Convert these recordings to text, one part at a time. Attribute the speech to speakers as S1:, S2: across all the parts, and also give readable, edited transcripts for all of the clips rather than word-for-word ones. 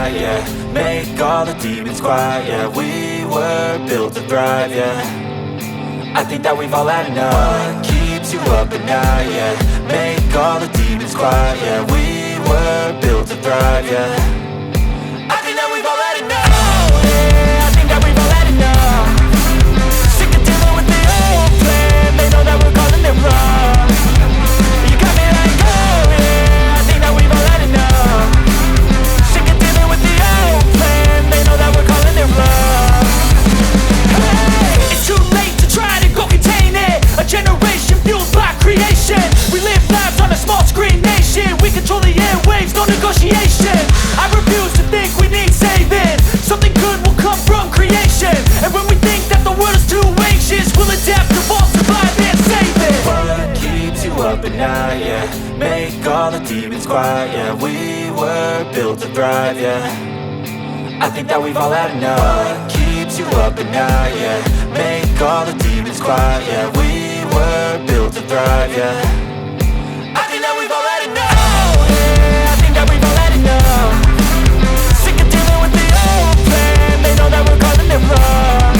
S1: night, yeah. Make all the demons quiet, yeah. We were built to thrive, yeah. I think that we've all had enough. What keeps you up at night, yeah. Make all the demons quiet, yeah. We were built to thrive, yeah. I think that we've all had enough. Oh, yeah, I think that we've all had enough. Sick of dealing with the old plan. They know that we're calling it wrong. You got me like, oh yeah, I think that we've all had enough. Sick of dealing with the old plan. They know that we're calling it wrong. Hey, it's too late to try to go contain it. A generation fueled by creation. We live lives on a small screen nation. We control the airwaves, no negotiation. I refuse to think we need saving. Something good will come from creation. And when we think that the world is too anxious, we'll adapt, evolve, survive and save it. What keeps you up at night, yeah. Make all the demons quiet, yeah. We were built to thrive, yeah. I think that we've all had enough. What keeps you up at night, yeah. Make all the demons quiet, yeah. We were built to thrive, yeah. I think that we've all had enough. Oh, yeah, I think that we've all had enough. Sick of dealing with the old plan. They know that we're calling it wrong.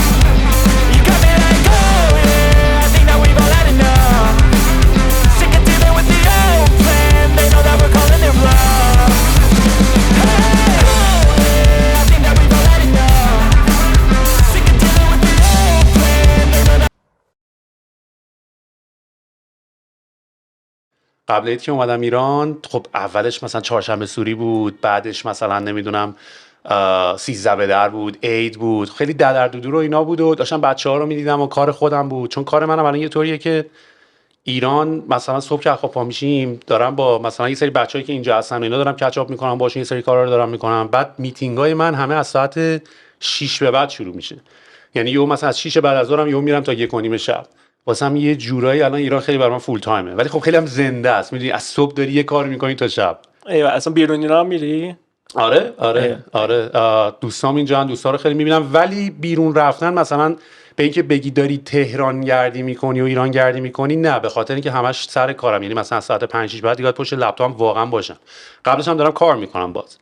S1: You got me like, oh yeah, I think that we've all had enough. Sick of dealing with the old plan. They know that we're calling it wrong. Hey, oh yeah, I think that we've all had enough. Sick of dealing with the old plan. They know that.
S2: قبل اینکه اومدم ایران خب اولش مثلا چهارشنبه سوری بود، بعدش مثلا نمیدونم 13 به در بود، عید بود، خیلی ددردودو رو اینا بود و داشتم بچه‌ها رو میدیدم و کار خودم بود. چون کار منم الان یه طوریه که ایران مثلا صبح که خواب پا میشیم دارم با مثلا یه سری بچه‌ای که اینجا هستن اینا دارم کچاپ میکنم باشون، یه سری کارا رو دارم میکنم. بعد میتینگای من همه از ساعت 6 به بعد شروع میشه، یعنی یهو مثلا از 6 بعد از ظهرم یهو میرم تا 1 و نیم شب. واسم یه جورایی الان ایران خیلی برام فول تایمه، ولی خب خیلی هم زنده است. میدونی از صبح داری یه کار میکنی تا شب.
S3: ایوه اصلا بیرون ایران میری؟
S2: آره دوستام اینجا هم دوستا رو خیلی میبینم، ولی بیرون رفتن مثلا به اینکه بگی داری تهران گردی میکنی و ایران گردی میکنی نه، به خاطر اینکه همش سر کارم، یعنی مثلا ساعت 5 6 بعد دیگه پشت لپتاپم واقعا باشم. قبلش هم دارم کار میکنم باز،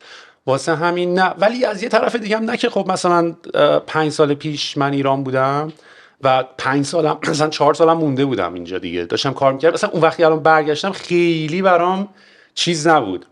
S2: واسه همین نه. ولی از یه طرف دیگه هم نه که خب مثلا 5 سال پیش من ایران بودم و 5 سالم مثلا 4 سالم مونده بودم اینجا دیگه داشتم کار میکردم. مثلا اون وقتی الان برگشتم خیلی برام چیز نبود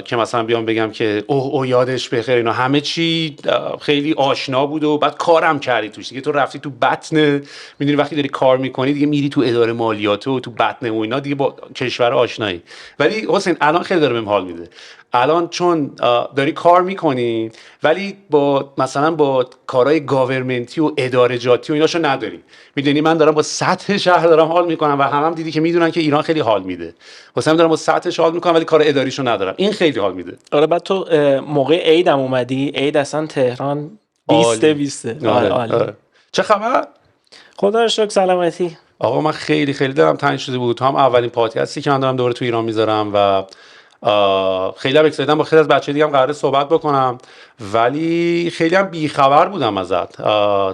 S2: که مثلا بیام بگم که اوه یادش بخیر اینا، همه چی خیلی آشنا بود و بعد کارم کردی توش دیگه. تو رفتی تو بطن، میدونی وقتی داری کار میکنی دیگه میری تو اداره مالیات و تو بطن و اینا دیگه با کشور آشنایی. ولی حسین الان خیلی داره بهم حال میده الان، چون داری کار میکنی ولی با مثلا با کارهای گاورمنتی و ادارجاتی و ایناشو نداری. میدونی من دارم با سطح شهر دارم حال میکنم و هم دیدی که میدونن که ایران خیلی حال میده، واسه من دارم با سطحش حال میکنم ولی کار اداریشو ندارم. این خیلی حال میده.
S3: آره بعد تو موقع عیدم اومدی، عید اصلا تهران 20
S2: آره. چه خبر؟
S3: خدا رو شکر سلامتی.
S2: آقا من خیلی دلم تنگ شده بود. تو هم اولین پادکستی که من دارم دوره تو ایران میذارم و خیلی هم اکسایدم با خیلی از بچه دیگه هم قراره صحبت بکنم، ولی خیلی هم بیخبر بودم ازت.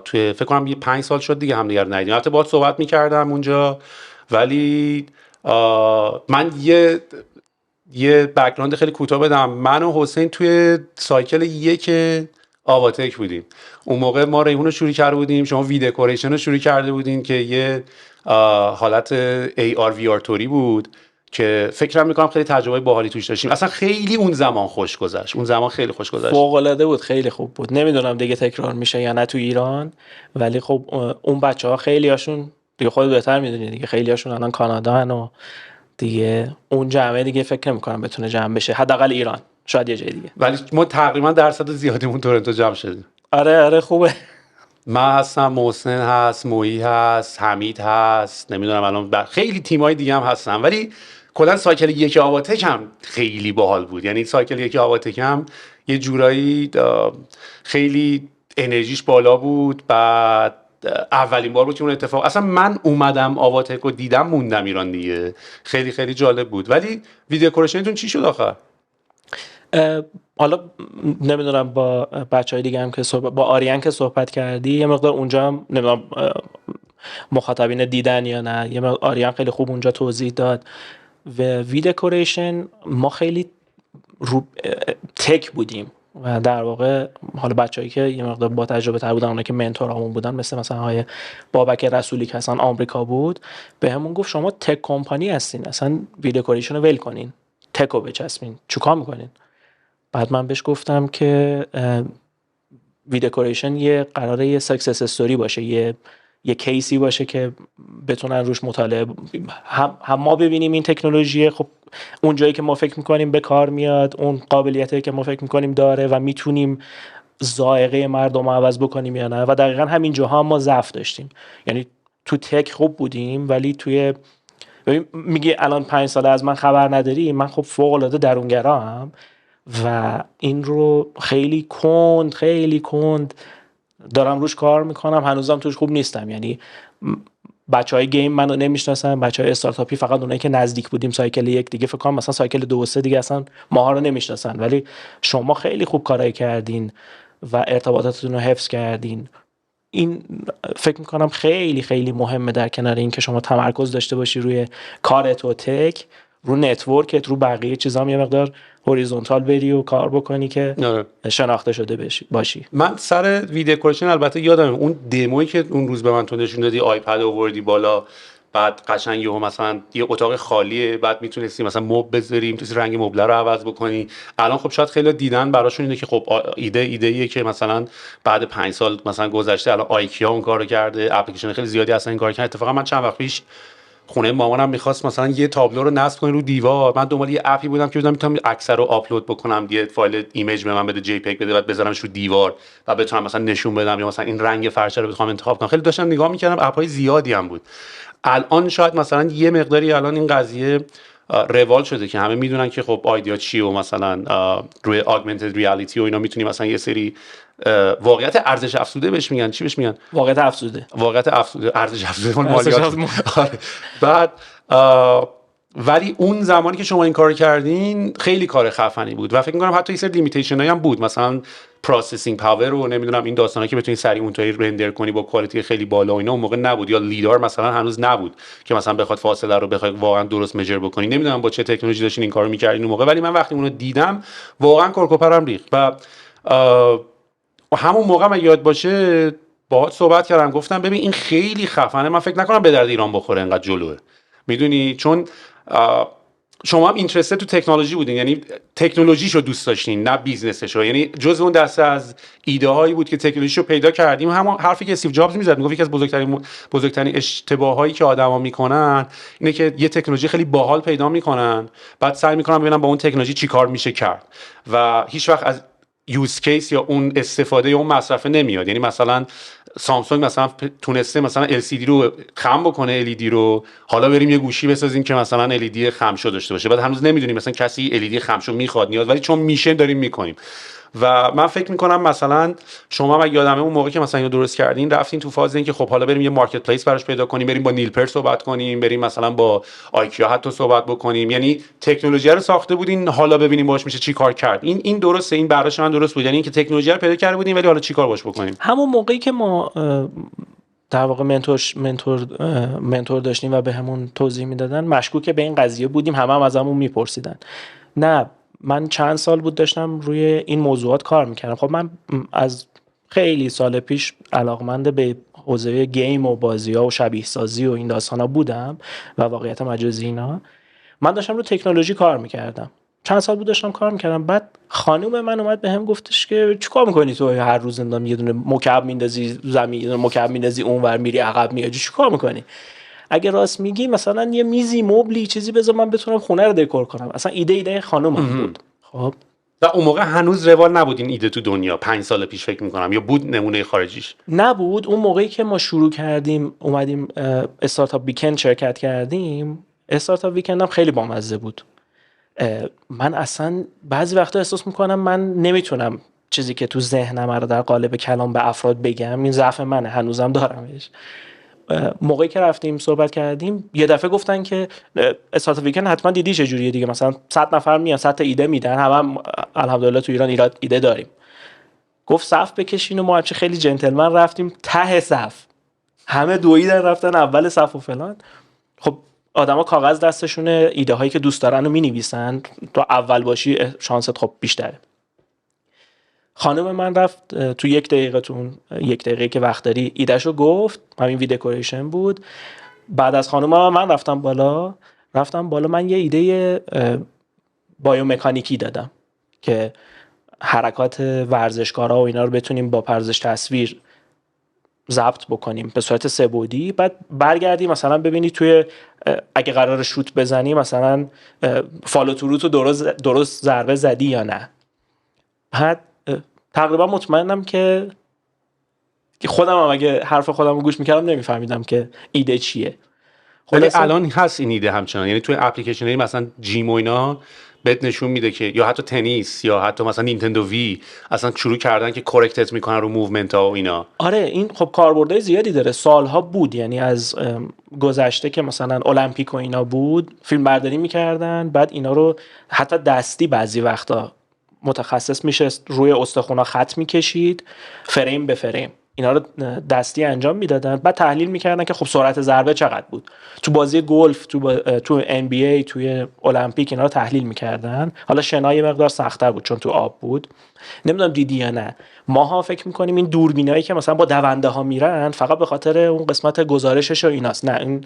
S2: توی فکر کنم یه 5 سال شد دیگه هم دیگه ندیدیم. البته باهات صحبت میکردم اونجا، ولی من یه بک‌گراند خیلی کوتاه بدم. من و حسین توی سایکل 1 آواتک بودیم. اون موقع ما ریحون رو شروع کرده بودیم، شما وی دکوریشن رو شروع کرده بودین که یه حالت AR VR توری بود که فکرم میکنم خیلی تجربه باحالی توش داشتیم. اصلا خیلی اون زمان خوش گذشت. خیلی خوش گذشت.
S3: فوق العاده بود، خیلی خوب بود. نمیدونم دیگه تکرار میشه یا نه تو ایران، ولی خب اون بچه‌ها خیلی هاشون دیگه خودت بهتر میدونی دیگه، خیلی هاشون الان کانادا هن و دیگه اون جمعه دیگه فکر نمی‌کنم بتونه جمع بشه، حداقل ایران، شاید یه جای دیگه.
S2: ولی ما تقریبا درصد زیادیمون تورنتو جمع شدیم.
S3: آره خوبه.
S2: من هستم، محسن هست، مویی هست، حمید هست، نمیدونم الان خیلی تیمای دیگه هم هستن، ولی کلا سایکل 1 آواتک هم خیلی باحال بود. یعنی سایکل 1 آواتک هم یه جورایی خیلی انرژیش بالا بود. بعد اولین بار بود که اون اتفاق، اصلا من اومدم آواتک رو دیدم موندم ایران دیگه. خیلی جالب بود. ولی ویدیو دکوریشنتون چی شد آخر؟
S3: حالا نمیدونم با بچهای دیگه هم که با آریان که صحبت کردی یه مقدار اونجا هم نمیدونم مخاطبین دیدن یا نه، یه مقدار آریان خیلی خوب اونجا توضیح داد. و وی دکوریشن ما خیلی رو تک بودیم، و در واقع حالا بچه‌ای که یه مقدار با تجربه تر بودن، اونایی که منتورامون بودن، مثلا های بابک رسولی که اصلا آمریکا بود، بهمون گفت شما تک کمپانی هستین، اصلا ویدیو کریشن رو ول کنین، تکو بچسبین، چیکار میکنین؟ بعد من بهش گفتم که ویدیو کریشن یه قراره یه سکسس استوری باشه، یه کیسی باشه که بتونن روش مطالعه هم ما ببینیم این تکنولوژی خب اون جایی که ما فکر میکنیم به کار میاد، اون قابلیتی که ما فکر میکنیم داره و میتونیم ذائقه مردم رو عوض بکنیم یا نه. و دقیقا همین جاها ما ضعف داشتیم، یعنی تو تک خوب بودیم ولی توی میگه الان 5 ساله از من خبر نداری، من خب فوق العاده درونگرام و این رو خیلی کند دارم روش کار میکنم، هنوزم توش خوب نیستم. یعنی بچهای گیم منو نمیشناسن، بچهای استارتاپی فقط اونایی که نزدیک بودیم سایکل 1 دیگه فکر کنم مثلا سایکل 2 و 3 دیگه اصلا ماها رو نمیشناسن، ولی شما خیلی خوب کارایی کردین و ارتباطاتتون رو حفظ کردین. این فکر میکنم خیلی خیلی مهمه، در کنار این که شما تمرکز داشته باشی روی کارت و تک، رو نتورکت، رو بقیه چیزام یه مقدار هوریزونتال بری و کار بکنی که شناخته شده باشی.
S2: من سر ویدیو کریشن البته یادمه اون دمویی که اون روز به من تو نشون دادی، آیپد آوردی بالا، بعد قشنگ یهو مثلا یه اتاق خالیه، بعد میتونستی مثلا مبل بذاری، میتونستی رنگ مبل رو عوض بکنی. الان خب شاید خیلی دیدن براشون اینه که خب ایده که مثلا بعد 5 سال مثلا گذشته الان آیکیا اون کارو کرده، اپلیکیشن خیلی زیادی اصلا این کارو کرده. اتفاقا من چند وقت پیش خونه مامانم می‌خواست مثلا یه تابلو رو نصب کنه رو دیوار، من دنبال یه اپی بودم که میتونم عکس رو آپلود بکنم، یه فایل ایمیج به من بده، جی پیگ بده، بعد بذارمش رو دیوار و بتونم مثلا نشون بدم، یا مثلا این رنگ فرش رو بخوام انتخاب کنم. خیلی داشتم نگاه می‌کردم، اپ‌های زیادی هم بود. الان شاید مثلا یه مقداری الان این قضیه روال شده که همه میدونن که خب آیدیا چیه و مثلا روی آگمنتد ریالیتی و اینا میتونی مثلا یه سری واقعیت ارزش افزوده بهش میگن، چی بهش میگن؟
S3: واقعیت افزوده،
S2: ارزش افزوده مالیات. بعد ولی اون زمانی که شما این کار کردین خیلی کار خفنی بود و فکر می‌کنم حتی یه سری لیمیتیشن هایی هم بود، مثلا پروسسینگ پاور و نمیدونم این داستانا که بتونی سریع اونطوری رندر کنی با کوالیتی خیلی بالا و اینا اون موقع نبود، یا لیدار مثلا هنوز نبود که مثلا بخواد فاصله رو بخواد واقعا درست میجر بکنی. نمیدونم با چه تکنولوژی داشتین این کارو می‌کردین اون موقع، ولی من وقتی اونو دیدم واقعا کرکوپرم ریخت. و همون موقع من یاد باشه باهات صحبت کردم، گفتم ببین این خیلی خفنه، من فکر نکنم به درد ایران بخوره انقدر جلوه، میدونی، چون شما هم اینترسته تو تکنولوژی بودین، یعنی تکنولوژیشو دوست داشتین نه بیزنسشو، یعنی جزء اون دسته از ایده هایی بود که تکنولوژیشو پیدا کردیم. همون حرفی که استیو جابز میزد، میگفت یکی از بزرگترین اشتباهایی که آدما میکنن اینه که یه تکنولوژی خیلی باحال پیدا میکنن، بعد سعی میکنن ببینن با اون تکنولوژی چیکار میشه کرد و هیچ وقت از یوز کیس یا اون استفاده یا اون مصرفه نمیاد. یعنی مثلا سامسونگ مثلا تونسته مثلا LCD رو خم بکنه، LED رو، حالا بریم یه گوشی بسازیم که مثلا LED خمشو داشته باشه، بعد هنوز نمیدونیم مثلا کسی LED خمشو میخواد نیاز، ولی چون میشه داریم میکنیم. و من فکر میکنم مثلا شما اگه یادمه اون موقع که مثلا اینو درست کردین رفتین تو فاز این که خب حالا بریم یه مارکت پلیس براش پیدا کنیم، بریم با نیلپر صحبت کنیم، بریم مثلا با آیکیا حتی صحبت بکنیم، یعنی تکنولوژی رو ساخته بودین حالا ببینیم باش میشه چی کار کرد. این درسته، این براش من درست بود، یعنی اینکه تکنولوژی رو پیدا کرده بودیم ولی حالا چی کار باش بکنیم.
S3: همون موقعی که ما در واقع منتور داشتیم و به همون توضیح میدادن مشکوک به این قضیه بودیم، همه هم از همون میپرسیدن. نه من چند سال بود داشتم روی این موضوعات کار میکردم. خب من از خیلی سال پیش علاقمند به حوزه گیم و بازی ها و شبیه سازی و این داستان ها بودم و واقعیت مجازی اینا. من داشتم رو تکنولوژی کار میکردم، چند سال بود داشتم کار میکردم. بعد خانوم من اومد به هم گفتش که چیکار میکنی تو هر روز زندان یه دونه مکعب میندازی زمین، یه دونه مکعب میندازی اونور میری عقب میای، چیکار میکنی؟ اگه راست میگی مثلا یه میزی مبلی چیزی بذار من بتونم خونه رو دکور کنم. اصلا ایده خانومم بود. خب
S2: و اون موقع هنوز روال نبود این ایده تو دنیا، 5 سال پیش فکر میکنم، یا بود نمونه خارجیش
S3: نبود. اون موقعی که ما شروع کردیم اومدیم استارتاپ ویکند شرکت کردیم، استارتاپ ویکند هم خیلی بامزه بود. من اصلا بعضی وقتا احساس میکنم من نمیتونم چیزی که تو ذهنم رو در قالب کلام به افراد بگم، این ضعف منه، هنوزم دارمش. موقعی که رفتیم صحبت کردیم یه دفعه گفتن که استارتاپ ویکند حتما دیدی چه جوریه دیگه، مثلا 100 نفر میان 100 تا ایده میدن، هم الحمدلله تو ایران ایده داریم. گفت صف بکشین و ما چه خیلی جنتلمن رفتیم ته صف، همه دویدن رفتن اول صف و فلان. خب آدما کاغذ دستشونه، ایده هایی که دوست دارن رو مینویسن، تو اول باشی شانست خب بیشتره. خانم من رفت تو 1 دقیقه، یک دقیقه که وقت داری ایدهشو گفت، همین وی دکوریشن بود. بعد از خانم من رفتم بالا من یه ایده بایومکانیکی دادم که حرکات ورزشکارا و اینا رو بتونیم با پردازش تصویر ضبط بکنیم به صورت 3 بعدی. بعد برگردی مثلا ببینی توی اگه قرار شوت بزنی مثلا فالو تو روتو درست ضربه زدی یا نه. بعد تقریبا مطمئنم که خودم هم اگه حرف خودم رو گوش میکردم نمیفهمیدم که ایده چیه.
S2: ولی الان هست این ایده همچنان، یعنی توی اپلیکیشن‌های مثلا جیم و اینا بهت نشون میده که، یا حتی تنیس یا حتی مثلا نینتندو وی اصلا شروع کردن که کورکتت میکنن رو موومنت ها و اینا.
S3: آره این خب کاربردهای زیادی داره، سالها بود، یعنی از گذشته که مثلا المپیک و اینا بود فیلم برداری میکردن، بعد اینا رو حتی دستی بعضی وقتا متخصص میشه روی استخونا خط میکشید فریم به فریم، اینا رو دستی انجام میدادن، بعد تحلیل میکردن که خب سرعت ضربه چقدر بود. تو بازی گلف، تو NBA، توی المپیک اینا رو تحلیل میکردن. حالا شنا یه مقدار سخت‌تر بود چون تو آب بود. نمیدونم دیدی یا نه، ماها فکر میکنیم این دوربینایی که مثلا با دونده ها میرن فقط به خاطر اون قسمت گزارشش و ایناست. نه، این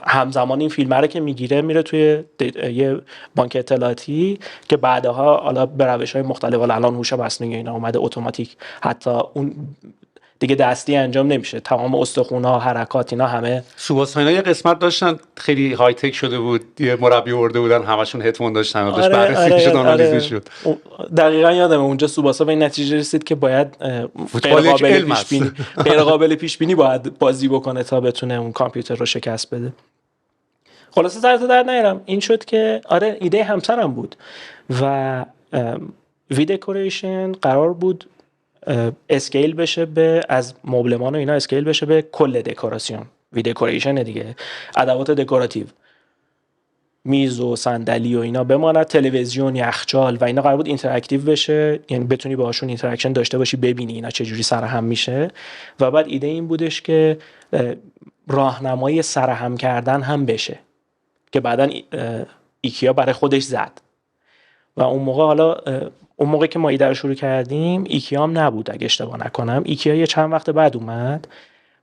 S3: همزمان این فیلم رو که میره توی یه بانک اطلاعاتی که بعدها حالا به روش‌های مختلف، الان هوش مصنوعی اینا اومده اتوماتیک، حتی اون دیگه دستی انجام نمیشه، تمام استخوان‌ها، حرکات، اینا همه.
S2: سوباساینا یه قسمت داشتن خیلی های تک شده بود، یه مربی آورده بودن همشون هدفون داشتن و داشت بررسی میشد، آنالیز میشد.
S3: دقیقاً یادمه اونجا سوباسا به این نتیجه رسید که باید غیر قابل پیش بینی باید بازی بکنه تا بتونه اون کامپیوتر رو شکست بده. خلاصه سرت در نیارم، این شد که آره ایده همسرم بود و وی دکوریشن قرار بود اسکیل بشه به از مبلمان و اینا اسکیل بشه به کل دکوراسیون. وی دکوریشن دیگه ادوات دکوراتیو، میز و صندلی و اینا بماند، تلویزیون، یخچال و اینا قرار بود اینتراکتیو بشه، یعنی بتونی باهاشون اینتراکشن داشته باشی، ببینی اینا چجوری سرهم میشه. و بعد ایده این بودش که راهنمای سرهم کردن هم بشه که بعدن ایکیا برای خودش زد. و اون موقع که ما ایده رو شروع کردیم ایکیا هم نبود اگه اشتباه نکنم، ایکیا یه چند وقت بعد اومد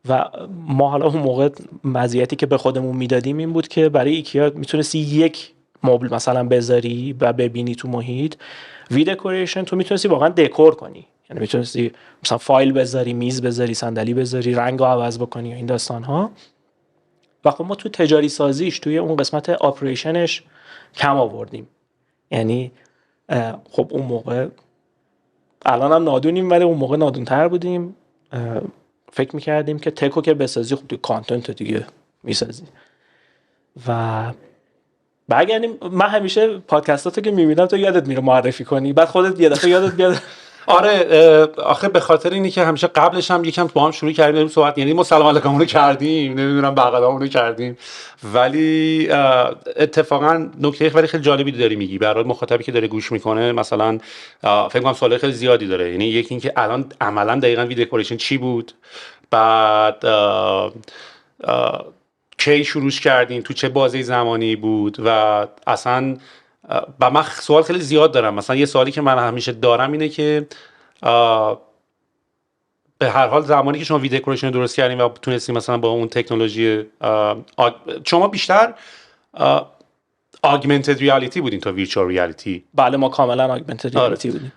S3: و ما حالا اون موقع مزیتی که به خودمون میدادیم این بود که برای ایکیا میتونستی یک مبل مثلا بذاری و ببینی تو محیط. وی دکوریشن تو میتونستی واقعا دکور کنی، یعنی میتونستی مثلا فایل بذاری، میز بذاری، صندلی بذاری، رنگو عوض بکنی و این داستان ها. و خب ما تو تجاری سازیش، توی اون قسمت آپریشنش کم آوردیم. یعنی خب اون موقع، الان هم نادونیم ولی اون موقع نادونتر بودیم، فکر میکردیم که تکو که بسازی خب کانتنت دیگه میسازی. و برگردیم، من همیشه پادکستاتو که میبینم تو یادت میره معرفی کنی، بعد خودت یه دفعه یادت بیاد.
S2: آره آخه به خاطر اینی که همیشه قبلش هم یکم با هم شروع کردیم صحبت، یعنی ما سلام علیکم رو کردیم، نمیدونم بغلامون رو کردیم، ولی اتفاقا نکته خیلی جالبی داری میگی برای مخاطبی که داره گوش میکنه. مثلا فکر کنم سوال خیلی زیادی داره، یعنی یکی این که الان عملا دقیقاً وی دکوریشن چی بود، بعد کی شروعش کردیم، تو چه بازه زمانی بود، و اصلا با من سوال خیلی زیاد دارم. مثلا یه سوالی که من همیشه دارم اینه که به هر حال زمانی که شما وی دکوریشن درست کردیم و تونستیم مثلا با اون تکنولوژی شما بیشتر augmented reality بودین تا virtual reality؟
S3: بله ما کاملا augmented reality بودیم.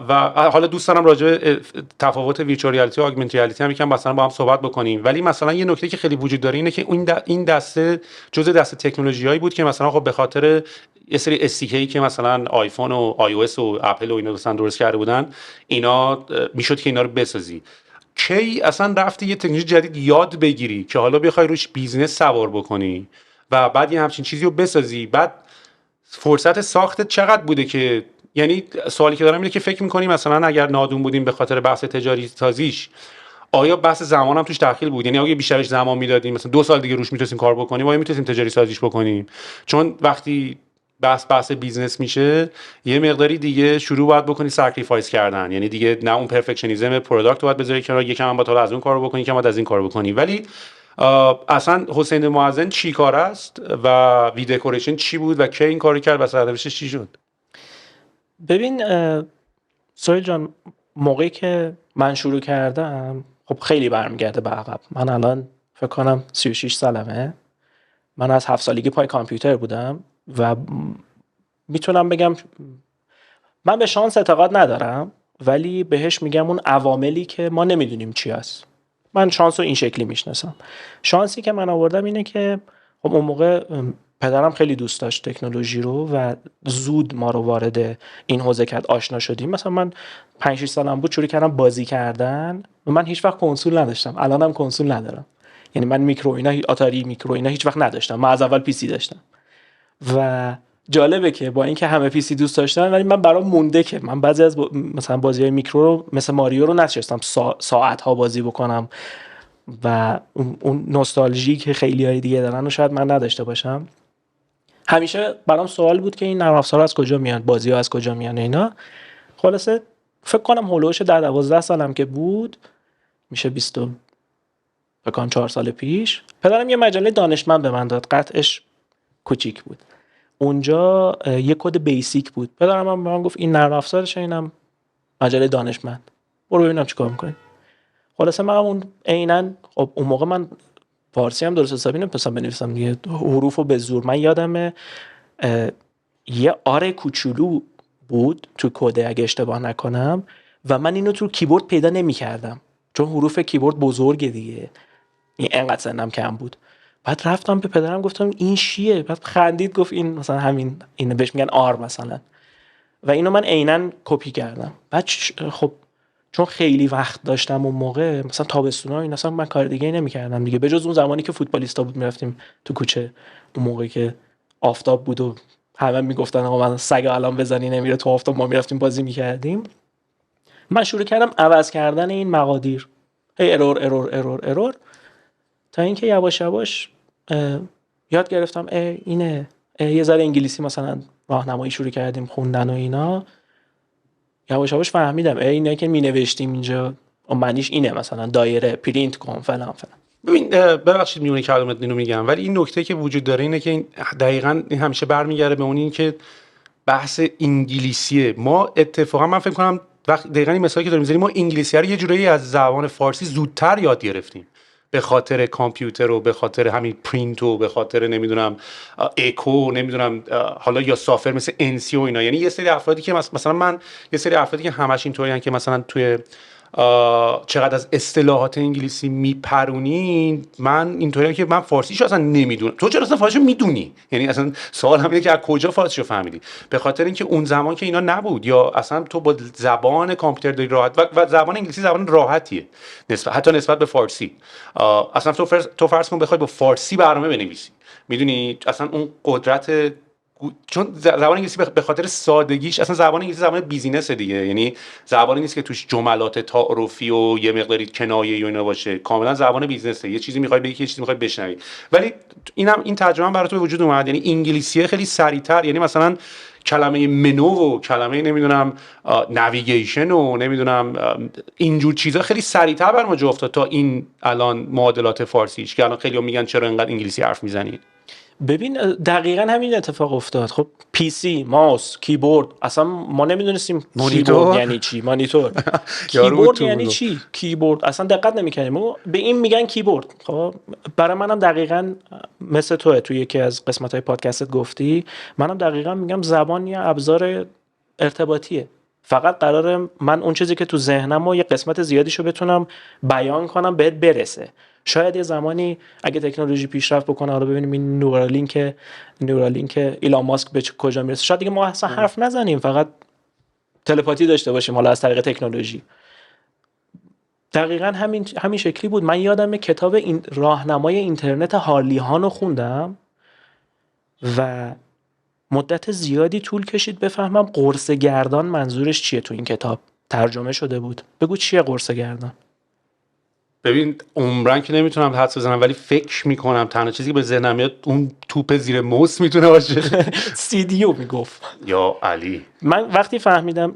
S2: و حالا دوست دارم راجع به تفاوت virtual reality و augmented reality هم یکم مثلا با هم صحبت بکنیم. ولی مثلا یه نکته که خیلی وجود داره اینه که این دسته جزء دسته تکنولوژیایی بود که مثلا خب به خاطر یه سری استیکری که مثلا آیفون و آی او اس و اپل و اینا مثلا درست کرده بودن، اینا میشد که اینا رو بسازی. کی اصلا رفتی یه تکنولوژی جدید یاد بگیری که حالا بخوای روش بیزنس سوار بکنی و بعد یه همچین چیزی رو بسازی؟ بعد فرصت ساختت چقدر بوده؟ که یعنی سوالی که دارم اینه که فکر می‌کنی مثلا اگر نادون بودیم به خاطر بحث تجاری سازیش، آیا بحث زمان هم توش داخل بود؟ یعنی اگه بیشترش زمان میدادیم، مثلا 2 سال دیگه روش میتونستیم کار بکنیم، آیا میتونستیم تجاری سازیش بکنیم؟ چون وقتی بحث بیزنس میشه یه مقداری دیگه شروع باید بکنی ساکریفایس کردن، یعنی دیگه نه اون پرفکشنیسم پروداکت باید بذاری کنار، یکم هم باید از اون کارو بکنی، یکم باید از این کارو بکنی. ولی اصلا حسین معزن چی کار است و وی دکوریشن چی بود و کی این کارو کرد و سرنوشتش چی شد؟
S3: ببین سهیل جان، موقعی که من شروع کردم خب خیلی برمیگرده به عقب. من الان فکر کنم 36 سالمه. من از 7 سالگی پای کامپیوتر بودم و میتونم بگم من به شانس اعتقاد ندارم، ولی بهش میگم اون عواملی که ما نمیدونیم چی هست. من شانس رو این شکلی میشناسم. شانسی که من آوردم اینه که خب اون موقع پدرم خیلی دوست داشت تکنولوژی رو و زود ما رو وارد این حوزه کرد، آشنا شدیم. مثلا من 5-6 سالم بود شروع کردم بازی کردن و من هیچ وقت کنسول نداشتم. الانم کنسول ندارم. یعنی من میکرو اینا، آتاری میکرو اینا هیچ وقت نداشتم. من از اول پی سی داشتم. و جالبه که با اینکه همه پی سی دوست داشتن، ولی من برام مونده که من بعضی از مثلا بازی‌های میکرو رو مثل ماریو رو نشستم ساعت‌ها بازی بکنم و اون نوستالژی که خیلی‌های دیگه دارن و شاید من نداشته باشم. همیشه برام سوال بود که این نرم افزارها از کجا میان، بازی‌ها از کجا میان اینا. خلاصه فکر کنم هولوش 10-12 سالم که بود، میشه 20 فکر کنم 4 سال پیش، پدرم یه مجله دانشمند به من داد. قطعش کوچیک بود. اونجا یه کد بیسیک بود. پدرم هم به من گفت این نرم افزارشه، اینم مجله دانشمند، برو ببینم چیکار می‌کنی. خلاصه من اون عیناً خب اون موقع من فارسی هم درست حسابی نمی‌تونستم بنویسم دیگه، حروفو به زور. من یادمه یه آر کوچولو بود تو کد اگه اشتباه نکنم و من اینو تو کیبورد پیدا نمی‌کردم چون حروف کیبورد بزرگه دیگه. این انقدر سنم کم بود. بعد رفتم به پدرم گفتم این چیه؟ بعد خندید گفت این مثلا همین، اینو بهش میگن آر مثلا. و اینو من عیناً کپی کردم. بعد خب چون خیلی وقت داشتم اون موقع، مثلا تابستونا این اصلا من کار دیگه نمی‌کردم دیگه، به جز اون زمانی که فوتبالیستا بود میرفتیم تو کوچه، اون موقعی که آفتاب بود و همه میگفتن آقا من سگ الان بزنی نمیره تو آفتاب، ما میرفتیم بازی می‌کردیم. من شروع کردم عوض کردن این مقادیر، هی ارور تا اینکه یواش یواش یاد گرفتم اینه. یه ذره انگلیسی مثلا راهنمایی شروع کردیم خوندن و اینا. یواش یواش فهمیدم اینه که می نوشتیم اینجا معنیش اینه، مثلا دایره پرینت کن فلان فلان.
S2: ببین ببخشید میونه کلمات اینو میگم، ولی این نکته که وجود داره اینه که این دقیقاً این همیشه برمیگره به اون این که بحث انگلیسیه. ما اتفاقا من فکر کنم دقیقاً این مثالی که داریم می‌زنیم، ما انگلیسی رو یه جورایی از زبان فارسی زودتر یاد گرفتیم به خاطر کامپیوتر و به خاطر همین پرینت و به خاطر نمیدونم اکو نمیدونم حالا یا سافر مثل انسی و اینا. یعنی یه سری افرادی که مثلا من یه سری افرادی که همش اینطورین که مثلا توی چقدر از اصطلاحات انگلیسی میپرونین، من اینطوریه که من فارسیشو اصلا نمیدونم. تو چرا اصلا فارسیشو میدونی؟ یعنی اصلا سوال همینه که از کجا فارسیشو فهمیدی؟ به خاطر اینکه اون زمان که اینا نبود، یا اصلا تو با زبان کامپیوتر داری راحت و زبان انگلیسی زبان راحتیه حتی نسبت به فارسی. اصلا تو فرض کن بخوای با فارسی برنامه بنویسی، میدونی اصلا اون قدرت، چون زبان انگلیسی به خاطر سادگیش، اصلا زبان انگلیسی زبان بیزینسه دیگه، یعنی زبانی نیست که توش جملات تعارفی و یه مقداری کنایه‌ای و اینا باشه، کاملا زبان بیزینسه. یه چیزی میخوای بگی، یه چیزی میخوای بشنوی. ولی این ترجمه برات به وجود اومد، یعنی انگلیسی خیلی سریعتر، یعنی مثلا کلمه منو و کلمه نمیدونم نویگیشن و نمیدونم اینجور چیزا خیلی سریعتر بر ما جا افتاد تا این الان معادلات فارسیش که الان خیلی‌ها میگن چرا اینقدر انگلیسی حرف میزنید.
S3: ببین دقیقاً همین اتفاق افتاد. خب پی سی، ماوس، کیبورد، اصلا ما نمیدونستیم کیبورد یعنی چی، مانیتور کیبورد یعنی چی، کیبورد اصلا دقت نمی‌کردیم. به این میگن کیبورد. خب برای منم دقیقاً مثل توی یکی از قسمت‌های پادکستت گفتی، منم دقیقاً میگم زبان یه ابزار ارتباطیه. فقط قراره من اون چیزی که تو ذهنم و یه قسمت زیادیشو بتونم بیان کنم بهت برسه. شاید یه زمانی اگه تکنولوژی پیشرفت بکنه، حالا ببینیم این نورالینک ایلان ماسک به کجا میرسه، شاید دیگه ما اصلا حرف نزنیم، فقط تلپاتی داشته باشیم حالا از طریق تکنولوژی. دقیقاً همین شکلی بود. من یادمه کتاب این راهنمای اینترنت هارلی هان رو خوندم و مدت زیادی طول کشید بفهمم قرص گردان منظورش چیه. تو این کتاب ترجمه شده بود. بگو چیه قرص گردان؟
S2: ببین عمرن که نمیتونم حدس بزنم، ولی فکر میکنم تنها چیزی که به ذهنم میاد اون توپ زیر موس میتونه باشه.
S3: CDO میگفت یا
S2: علی.
S3: من وقتی فهمیدم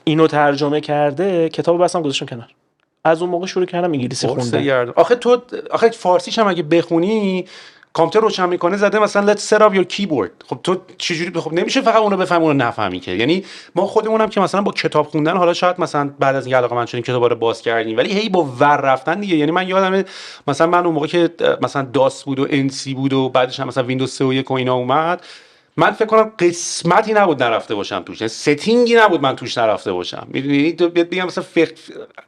S3: اینو ترجمه کرده، کتابو بستم گذاشتم کنار. از اون موقع شروع کردم انگلیسی خوندن.
S2: آخه فارسیش هم اگه بخونی کامپیوتر روشن میکنه زده مثلا let's set up your keyboard. خب تو چجوری خب نمیشه فقط اونو بفهمی اونو نفهمی که. یعنی ما خودمونم که مثلا با کتاب خوندن حالا شاید مثلا بعد از اینکه علاقه‌مند شدیم کتابا رو باز کردیم، ولی هی با ور رفتن دیگه. یعنی من یادمه مثلا من اون موقع که مثلا داس بود و انسی بود و بعدش هم مثلا ویندوز 3 و 1 و اینا اومد، من فکر کنم قسمتی نبود نرفته باشم توش، یعنی ستینگی نبود من توش نرفته باشم. میدونی تو بگم مثلا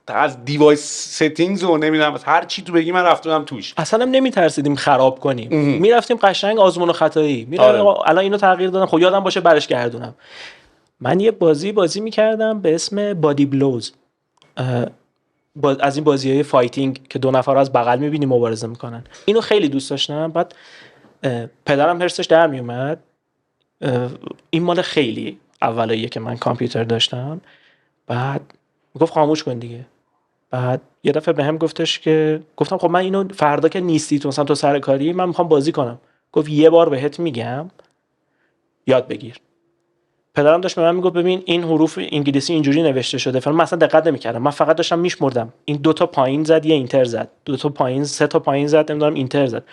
S2: از دیوایس ستینگز و نمیدونم هر چی تو بگی من رفتم توش.
S3: اصلا نمیترسیدیم خراب کنیم، میرفتیم قشنگ آزمون و خطایی میرفتیم. الان اینو تغییر دادم، خب یادم باشه برش گردونم. من یه بازی میکردم به اسم بادی بلوز، از این بازی‌های فایتینگ که دو نفر از بغل میبینی مبارزه میکنن. اینو خیلی دوست داشتم. بعد پدرم هرسش در میومد. این مال خیلی اولاییه که من کامپیوتر داشتم. بعد گفت خاموش کن دیگه. بعد یه دفعه بهم گفتش که گفتم خب من اینو فردا که نیستی تو مثلا تو سر کاری من میخوام بازی کنم. گفت یه بار بهت میگم یاد بگیر. پدرم داشت به من میگفت ببین این حروف انگلیسی اینجوری نوشته شده فلان. من اصلا دقت نمیکردم، من فقط داشتم میشمردم این دو تا پایین زد یه اینتر زد، دو تا پایین سه تا پایین زد نمیدونم اینتر زد.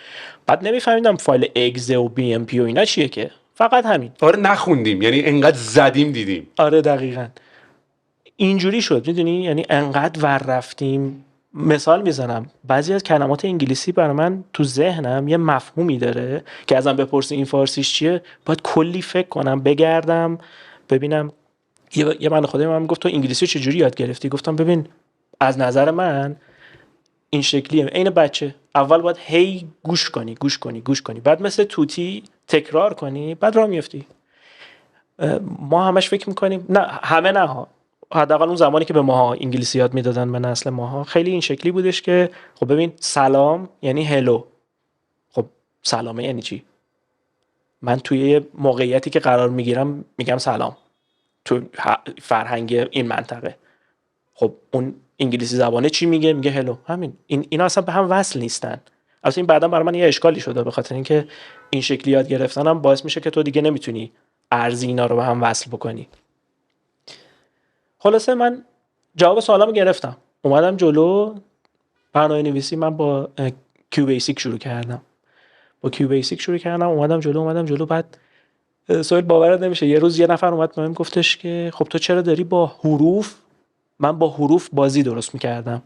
S3: بعد نمیفهمیدم فایل اگزه و بی ام پی و اینا چیه که فقط همین.
S2: آره نخوندیم، یعنی انقدر زدیم دیدیم.
S3: آره دقیقاً اینجوری شد میدونی، یعنی انقدر ور رفتیم. مثال میزنم بعضی از کلمات انگلیسی برای من تو ذهنم یه مفهومی داره که ازم بپرسی این فارسیش چیه باید کلی فکر کنم بگردم ببینم. یه من خدای من گفت تو انگلیسی چجوری یاد گرفتی؟ گفتم ببین از نظر من این شکلیه. عین بچه اول باید هی گوش کنی بعد مثل توتی تکرار کنی بعد راه میافتی. ما همش فکر میکنیم نه همه نه ها، حداقل اون زمانی که به ماها انگلیسی یاد میدادن به نسل ماها خیلی این شکلی بودش که خب ببین سلام یعنی هلو. خب سلامه یعنی چی؟ من توی یه موقعیتی که قرار میگیرم میگم سلام تو فرهنگ این منطقه. خب اون انگلیسی زبانه چی میگه؟ میگه هلو. همین اینا اصلا به هم وصل نیستن. اصلا این بعداً برای من یه اشکالی شده به خاطر اینکه این شکلی یاد گرفتنم باعث میشه که تو دیگه نمیتونی ارزی اینا رو به هم وصل بکنی. خلاصه من جواب سوالامو گرفتم، اومدم جلو برنامه نویسی. من با کیو بیسیک شروع کردم. اومدم جلو. بعد سوال باورت نمیشه یه روز یه نفر اومد بهم گفتش که خب تو چرا داری با حروف، من با حروف بازی درست میکردم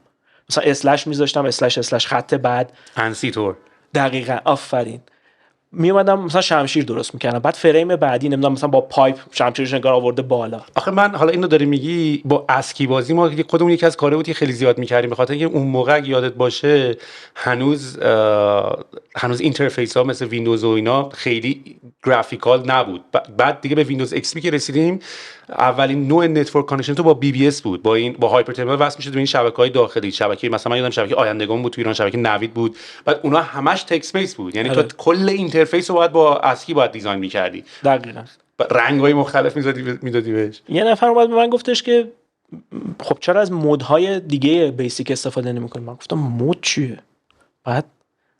S3: مثلا اسلش میذاشتم اسلش خط بعد
S2: فنسی طور.
S3: دقیقاً آفرین. می اومدم مثلا شمشیر درست میکردم بعد فریم بعدی نمیدونم مثلا با پایپ شمشیرش نگار آورده بالا.
S2: آخه من حالا اینو داری میگی با اسکی بازی ما خودمون یکی از کارهایی بود که خیلی زیاد میکردیم به خاطر اینکه اون موقع اگه یادت باشه هنوز اینترفیس ها مثل ویندوز و اینا خیلی گرافیکال نبود. بعد دیگه به ویندوز ایکس پی که رسیدیم اولین نوع نتورک کانکشن تو با بی بی اس بود، با هایپر ترمینال وصل میشد به این شبکه‌های داخلی. شبکه مثلا من یادم شبکه آیندگان بود تو ایران، شبکه نوید بود. بعد اونها همش تکست بیس بود، یعنی تو کل اینترفیس رو با اسکی دیزاین می‌کردی.
S3: دقیقاً
S2: رنگ‌های مختلف میدادی بهش.
S3: یه نفر اومد به من گفتش که خب چرا از مودهای دیگه بیسیک استفاده نمی‌کنی؟ من گفتم مود چیه؟ بعد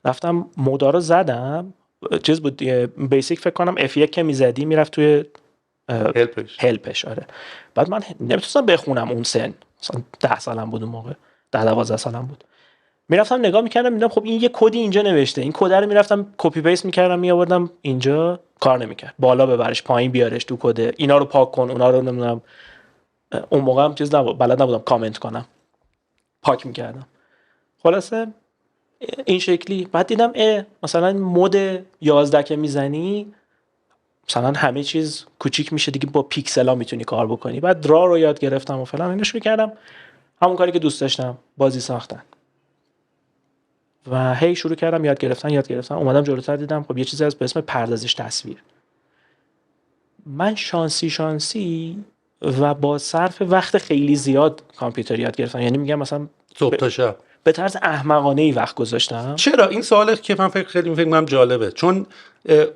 S3: رفتم مودا رو زدم. چیز بود بیسیک فکر کنم F1 که میزدی میرفت توی هلپش. آره. بعد من نمیتونستم بخونم اون سن، مثلا 10 سالم بود اون موقع، 10-12 سالم بود. میرفتم نگاه میکردم میدم خب این یه کدی اینجا نوشته، این کد رو میرفتم کپی پیست میکردم میآوردم اینجا، کار نمیکرد. بالا ببرش پایین بیارش تو کد، اینا رو پاک کن اونا رو نمیدونم. اون موقع هم چیز نبود، بلد نبودم کامنت کنم، پاک میکردم. خلاصه این شکلی. بعد دیدم مثلا مود 11 که میزنی مثلا همه چیز کوچیک میشه دیگه، با پیکسلا میتونی کار بکنی. بعد درا رو یاد گرفتم و فلان اینا شروع کردم همون کاری که دوست داشتم، بازی ساختن. و هی شروع کردم یاد گرفتن. اومدم جلوتر دیدم خب یه چیزی هست به اسم پردازش تصویر. من شانسی و با صرف وقت خیلی زیاد کامپیوتر یاد گرفتم. یعنی میگم مثلا
S2: صبح تا شب
S3: به طرز احمقانه‌ای وقت گذاشتم.
S2: چرا؟ این سوالی که من فکر کنم جالبه، چون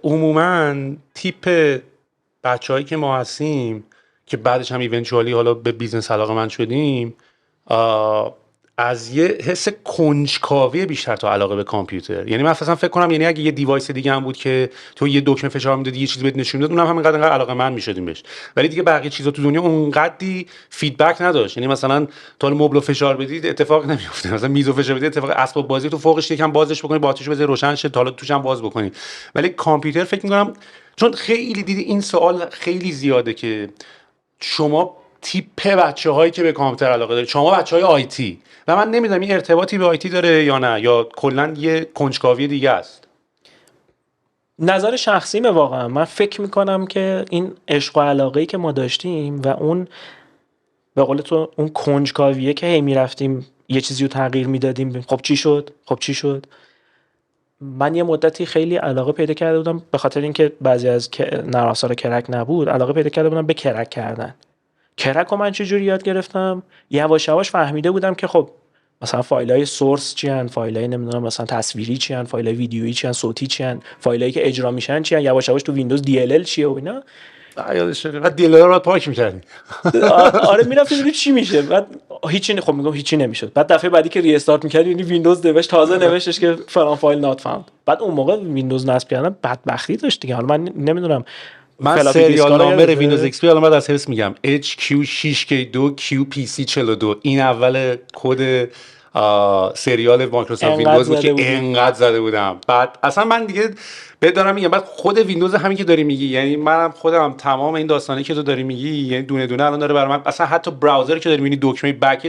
S2: عموما تیپ بچه‌هایی که ما هستیم که بعدش هم ایونچوالی حالا به بیزنس علاقه‌مند شدیم، از یه حس کنجکاوی بیشتر تا علاقه به کامپیوتر. یعنی من اصلا فکر کنم یعنی اگه یه دیوایس دیگه هم بود که تو یه دکمه فشار میدادی یه چیزی بهت نشون میداد، اونم همینقدر علاقه من میشدیم بهش. ولی دیگه بقیه چیزا تو دنیا اونقدی فیدبک نداشت. یعنی مثلا تو مبل فشار بدید اتفاق نمیفته، مثلا میزو فشار بدید اتفاق، اسباب بازی تو فوقش یکم بازش بکنی، باتریشو بذاری روشن شه، حالا توش هم باز بکنی. ولی کامپیوتر فکر می‌کنم چون خیلی دیدی این سوال خیلی زیاده که شما تیپ بچه‌هایی که به کامپیوتر علاقه دارید، شما بچه‌های آیتی، و من نمیدونم این ارتباطی به آیتی داره یا نه، یا کلا یه کنجکاوی دیگه است.
S3: نظر شخصیمه واقعا. من فکر میکنم که این عشق و علاقه‌ای که ما داشتیم و اون به قول تو اون کنجکاویه که هی میرفتیم یه چیزی رو تغییر میدادیم، خب چی شد. من یه مدتی خیلی علاقه پیدا کرده بودم به خاطر اینکه بعضی از نرم افزار کرک نبود، علاقه پیدا کرده بودم به کرک کردن. کرک رو من چجوری یاد گرفتم؟ یواش یواش فهمیده بودم که خب مثلا فایل‌های سورس چی ان، فایل‌های نمیدونم مثلا تصویری چی ان، فایل‌های ویدیویی چی ان، صوتی چی ان، فایلایی که اجرا میشن چی ان، یواش یواش تو ویندوز DLL چیه و اینا.
S2: یادش شده بعد دیلر رو پاک می‌کردی.
S3: آره میرفتیم ببینیم چی میشه. بعد خب میگم هیچی نمیشد. بعد دفعه بعدی که ری استارت می‌کردی یعنی ویندوز نوشت تازه نوشتش که فلان فایل نات فاوند. بعد اون موقع ویندوز نصب کردن بدبختی داشت دیگه. حالا من نمیدونم
S2: من سریال نامبر ویندوز XP الان بعد از حفظ میگم HQ6K2 QPC42 این اول کد سریال مایکروسافت ویندوز بود که انقدر زده بودم. بعد اصلا من دیگه بهت دارم میگم، بعد خود ویندوز همین که داری میگی، یعنی منم خودم تمام این داستانی که تو داری میگی یعنی دونه دونه الان داره برای من. اصلا حتی براوزر که داری میبینی دکمه بک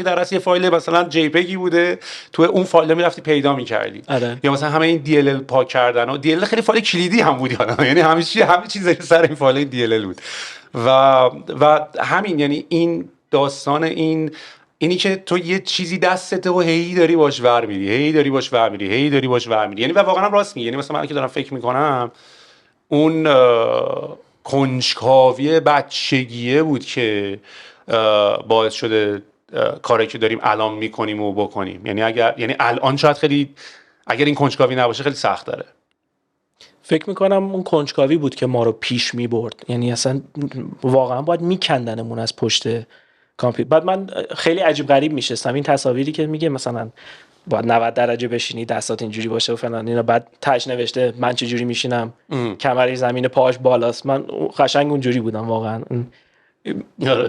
S2: در اصل یه فایل مثلا جی پگی بوده، تو اون فایل میرفتی پیدا میکردی. یا مثلا همه این دی ال ال پاک کردن و دی ال ال خیلی فایل کلیدی هم بود یعنی همه چیز سر این فایل دی ال ال بود و همین. یعنی این داستان اینی که تو یه چیزی دستته و هی داری باش ور میری، یعنی و واقعا راست میگی. یعنی مثلا من که دارم فکر میکنم اون کنجکاوی بچگیه بود که باعث شده کاری که داریم الان میکنیم و بکنیم. یعنی الان شاید خیلی اگر این کنجکاوی نباشه خیلی سخت داره.
S3: فکر میکنم اون کنجکاوی بود که ما رو پیش میبرد. یعنی اصلا واقعا باید میکندنمون از پشت کامپیوتر. بعد من خیلی عجیب غریب میشستم این تصاویری که میگه مثلا باید 90 درجه بشینی، دستات اینجوری باشه و فلان اینا، بعد تاش نوشته من چه جوری میشینم، کمری زمین پاش بالاست. من قشنگ اونجوری بودم واقعا.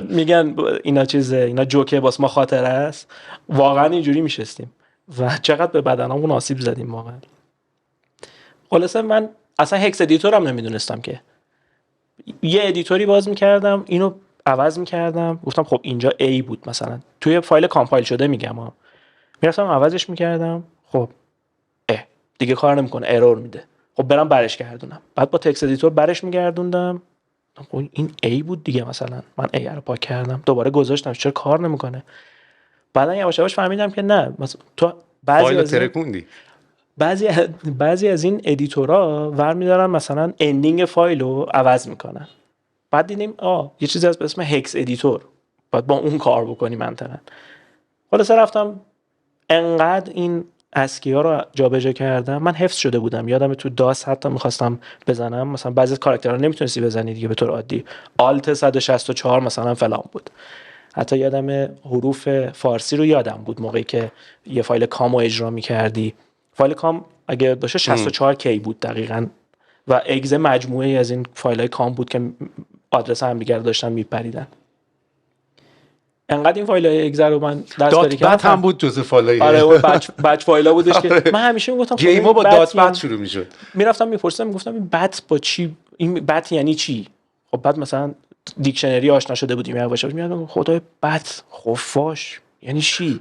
S3: میگن اینا جوکه واسه ما خاطره است، واقعا اینجوری میشستیم و چقدر به بدنمون آسیب زدیم واقعا. خلاصه من اصلا هکس ادیتورم نمیدونستم که یه ادیتوری باز میکردم اینو عوض میکردم، گفتم خب اینجا A بود مثلا توی فایل کامپایل شده میگم میرفتم عوضش میکردم، خب دیگه کار نمیکنه، ارور میده، خب برم برش گردونم. بعد با تکست ادیتور برش میگردوندم، خب این A بود دیگه، مثلا من A رو پاک کردم دوباره گذاشتم چرا کار نمیکنه. بعدا یواش یواش فهمیدم که نه مثلا تو
S2: فایل ترکوندی.
S3: بعضی از این ادیتورها ورمیدارن مثلا اندینگ فایل رو عوض میکنن. بعد دیدیم یه چیزی هست به اسم هکس ادیتور، باید با اون کار بکنی منطقاً. خلاص رفتم انقدر این اسکی ها رو جابجا کردم، من حفظ شده بودم. یادم تو داس حتی میخواستم بزنم، مثلا بعضی از کاراکترها نمیتونستی بزنی دیگه به طور عادی، آلت 164 مثلا فلان بود. حتی یادم حروف فارسی رو یادم بود موقعی که یه فایل کامو اجرا میکردی. فایل کام اگه باشه 64 کی بود دقیقاً و اگز مجموعه از این فایل‌های کام بود که آدرس هم دیگه داشتن میپریدن. انقدر این فایل‌های اگز رو من دست کاری کردم.
S2: دات هم بود جزء فایل‌های.
S3: آره اون بچ فایل‌ها بودش که من همیشه میگفتم
S2: گیم‌ها با دات بات شروع میشد.
S3: میرفتم میپرسیدم میگفتم این بت با چی، این بت یعنی چی؟ خب بعد مثلا دیکشنری آشنا شده بودیم یواش یواش میادم خدای بت خفاش یعنی چی؟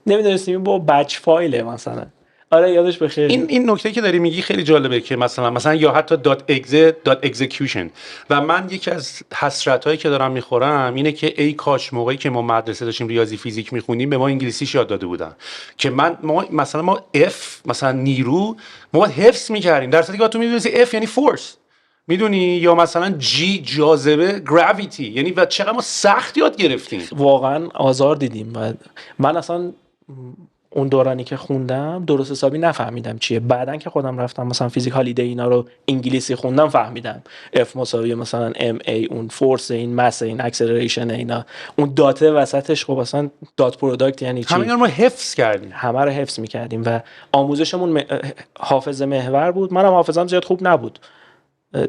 S3: نمیدونستیم با بچ فایله مثلا. آره یادش بخیر.
S2: این نکته که داری میگی خیلی جالبه که مثلا یا حتی .exe.execution و من یکی از حسرتایی که دارم میخورم اینه که ای کاش موقعی که ما مدرسه داشتیم ریاضی فیزیک میخونیم به ما انگلیسیش یاد داده بودن که ما F مثلا نیرو ما حفظ میکردیم در صورتی که تو میدونی F یعنی فورس، میدونی، یا مثلا G جاذبه گراویتی، یعنی و چقدر ما سخت یاد گرفتیم،
S3: واقعا آزار دیدیم. من اصلا اون دورانی که خوندم درست حسابی نفهمیدم چیه. بعدن که خودم رفتم مثلا فیزیک هالیدی اینا رو انگلیسی خوندم فهمیدم F مساوی مثلا MA، اون فورس، این مس، این اکسلریشن، اینا اون داته وسطش خب اصلا دات پروداکت یعنی چی،
S2: همه اینا رو ما حفظ کردیم،
S3: همه رو حفظ می‌کردیم و آموزشمون حافظه محور بود. منم حافظه‌ام زیاد خوب نبود،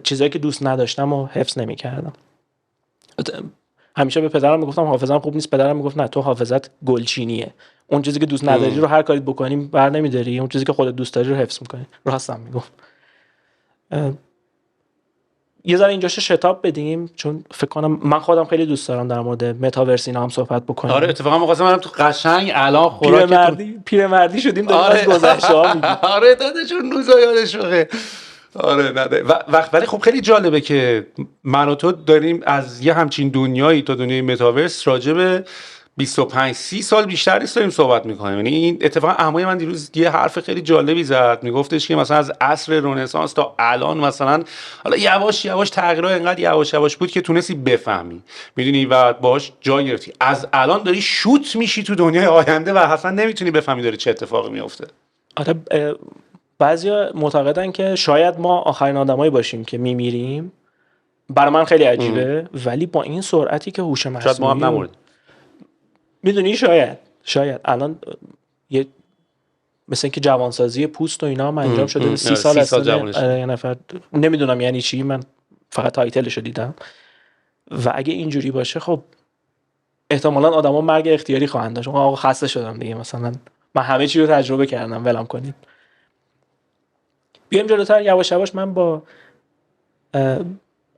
S3: چیزایی که دوست نداشتم و حفظ نمی‌کردم. همیشه به پدرم میگفتم حافظه‌ام خوب نیست، پدرم میگفت نه تو حافظت گلچینیه، اون چیزی که دوست نداری رو هر کاری بکنیم بر نمی‌داری، اون چیزی که خودت دوست داری رو حفظ می‌کنی. راستم میگفت. یه ذره اینجاش شتاب بدیم چون فکر کنم من خودم خیلی دوست دارم در مورد متاورس اینا هم صحبت بکنیم.
S2: آره اتفاقا می‌خواستم برم تو قشنگ الان
S3: پیرمردی شدیم داریم از گذشته‌ها میگیم.
S2: آره داداشون روزا یادش بخیر. آره نده ولی خب خیلی جالبه که من و تو داریم از یه همچین دنیایی تا دنیای متاورس راجع به 25-30 سال بیشتر نیست داریم صحبت میکنیم. یعنی این اتفاقا عموی من دیروز یه حرف خیلی جالبی زد، میگفتش که مثلا از عصر رنسانس تا الان مثلا حالا یواش یواش تغییرها اینقدر یواش یواش بود که تونستی بفهمی، میدونی، و باهاش جا گرفتی. از الان داری شوت میشی تو دنیای آینده و اصلا نمیتونی بفهمی داره چه اتفاقی میفته.
S3: آره بعضیا معتقدن که شاید ما آخرین آدمایی باشیم که میمیریم. برای من خیلی عجیبه ولی با این سرعتی که هوش مصنوعی
S2: شاید ما هم نموردیم.
S3: میدونی شاید الان یه مثل اینکه جوانسازی پوست و اینا هم انجام شده 30 سال اصلا یه نفر نمیدونم یعنی چی، من فقط تایتلشو دیدم. و اگه اینجوری باشه خب احتمالاً آدما مرگ اختیاری خواهند داشت. آقا خسته شدم دیگه، مثلا من همه چی رو تجربه کردم ولم کنید. بیایم جلوتر. یواش یواش من با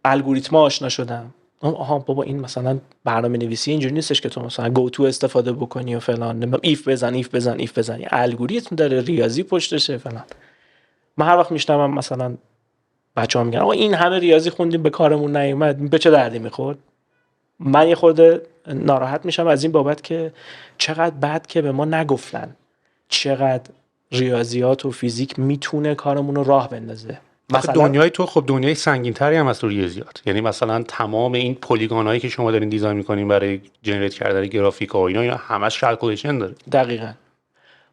S3: الگوریتم آشنا شدم. آها بابا این مثلا برنامه نویسی اینجوری نیستش که تو مثلا گو تو استفاده بکنی و فلان، نمیدونم ایف بزن الگوریتم داره، ریاضی پشتشه فلان. من هر وقت میشنوم مثلا بچه‌ها میگن آقا این همه ریاضی خوندیم به کارمون نیومد، به چه دردی میخورد؟ من یه خورده ناراحت میشم از این بابت که چقدر بد که به ما نگفتن چقدر ریاضیات و فیزیک میتونه کارمون رو راه بندازه.
S2: مثلا دنیای تو خب دنیای سنگین‌تری هم از تو ریاضیات، یعنی مثلا تمام این پلیگونایی که شما دارین دیزاین می‌کنین برای جنریت کردن گرافیک و اینا همش کلکولیشن داره.
S3: دقیقاً.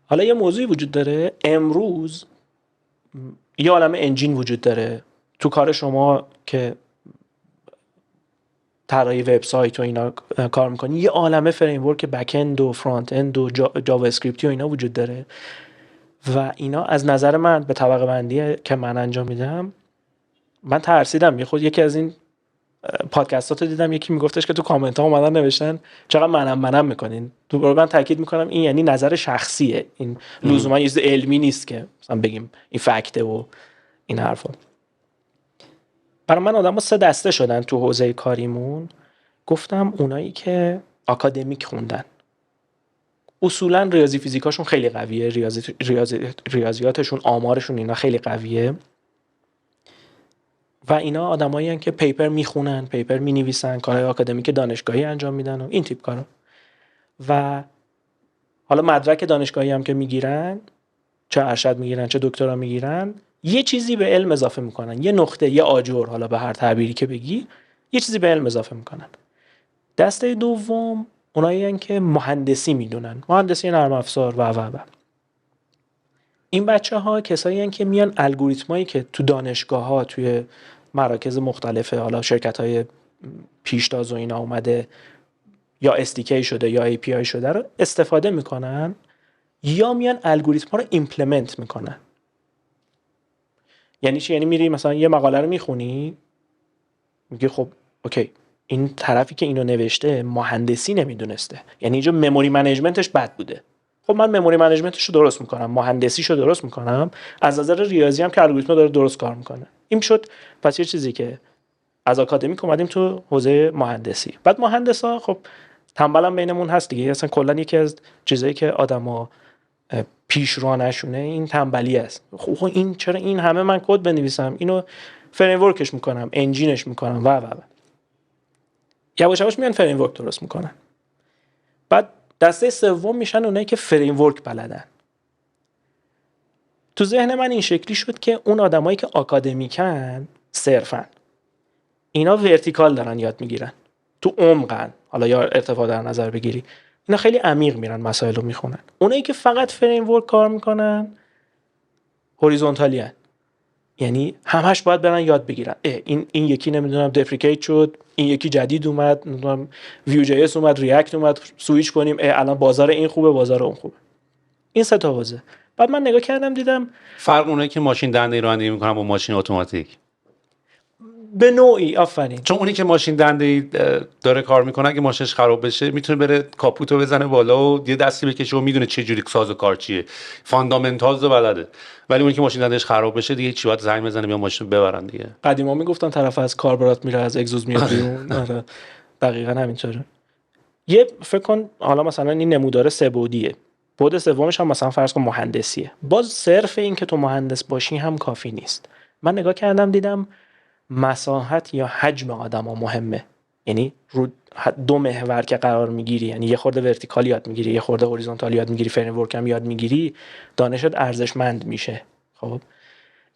S3: حالا یه موضوعی وجود داره، امروز یه عالمه انجین وجود داره تو کار شما که طراحی وبسایت و اینا کار می‌کنی، یه عالمه فریم ورک بک اند و فرانت اند و جاوا اسکریپتی و اینا وجود داره و اینا از نظر من به طبقه بندی که من انجام میدم من ترسیدم. یکی از این پادکستاتو دیدم یکی میگفتش که تو کامنت ها اومدن نوشتن چقدر منم میکنین. تو برای من تاکید میکنم این یعنی نظر شخصیه، این لزوما یه چیز علمی نیست که مثلا بگیم این فکته و این حرفا. برای من آدم‌ها 3 دسته شدن تو حوزه کاریمون. گفتم اونایی که آکادمیک خوندن، اصولا ریاضی فیزیکاشون خیلی قویه، ریاضیاتشون، آمارشون اینا خیلی قویه و اینا آدمایی هستن که پیپر میخونن، پیپر مینویسن، کارهای آکادمیک دانشگاهی انجام میدن و این تیپ کارا. و حالا مدرک دانشگاهی هم که میگیرن، چه ارشد میگیرن چه دکترا میگیرن، یه چیزی به علم اضافه میکنن، یه نقطه، یه آجر، حالا به هر تعبیری که بگی، یه چیزی به علم اضافه میکنن. دسته دوم اونایی هستن که مهندسی میدونن، مهندسی نرم افزار و این بچه‌ها کسایی هستن که میان الگوریتمایی که تو دانشگاه‌ها، توی مراکز مختلف، حالا شرکت‌های پیشتاز و اینا اومده یا SDK شده یا API شده رو استفاده میکنن یا میان الگوریتم‌ها رو ایمپلمنت میکنن. یعنی چی؟ یعنی میری مثلا یه مقاله رو میخونی میگی خب اوکی این طرفی که اینو نوشته مهندسی نمیدونسته، یعنی اینجا مموری منیجمنتش بد بوده. خب من مموری منیجمنتش رو درست میکنم، مهندسیشو درست میکنم، از نظر ریاضی هم که الگوریتم داره درست کار میکنه. این شد پس یه چیزی که از آکادمیک اومدیم تو حوزه مهندسی. بعد مهندسا خب تنبلم بینمون هست دیگه، اصلا کلا یکی از چیزایی که آدما پیشرو نشونه این تنبلی است. خب این چرا این همه من کد بنویسم، اینو فریم ورکش میکنم، انجینش میکنم و یواش یواش میان فریم ورک درست میکنن. بعد دسته سوم میشن اونایی که فریم ورک بلدن. تو ذهن من این شکلی شد که اون آدمایی که آکادمیکن صرفن اینا ورتیکال دارن یاد میگیرن، تو عمقن، حالا یا ارتفاع در نظر بگیری، اینا خیلی عمیق میرن مسائل رو میخونن. اونایی که فقط فریم ورک کار میکنن هوریزونتالی هن. یعنی همش باید برن یاد بگیرن. این یکی نمیدونم دپریکیت شد، این یکی جدید اومد، نمیدونم ویو جی اس اومد، ریاکت اومد، سوئیچ کنیم، الان بازار این خوبه، بازار اون خوبه. این سه تا حوزه. بعد من نگاه کردم دیدم
S2: فرق اونایی که ماشین دنده رانندگی میکنن با ماشین اتوماتیک
S3: به نوعی آفرین.
S2: چون اونی که ماشین دنده داره کار میکنه اگه ماشینش خراب بشه میتونه بره کاپوتو بزنه بالا و یه دستی بکشه و میدونه چه جوری ساز و کار چیه، فاندامنتالز رو بلده. ولی اونی که ماشین دندش خراب بشه دیگه چی باید زنگ بزنه بیا ماشین رو ببرن دیگه.
S3: قدیما میگفتن طرف از کاربرات میره از اگزوز میاد بیرون. آره دقیقاً همینطوره. یه فکر کن حالا مثلا این نمودار سه بعدیه، بعد سومش هم مثلا فرض کن مهندسیه. باز صرف این که تو مهندس باشی هم کافی نیست. من نگاه کردم دیدم مساحت یا حجم آدما مهمه. یعنی رو دو محور که قرار میگیری، یعنی یه خورده ورتیکال یاد میگیری، یه خورده هوریزونتال یاد میگیری، فریم ورک هم یاد میگیری، دانشت ارزشمند میشه. خب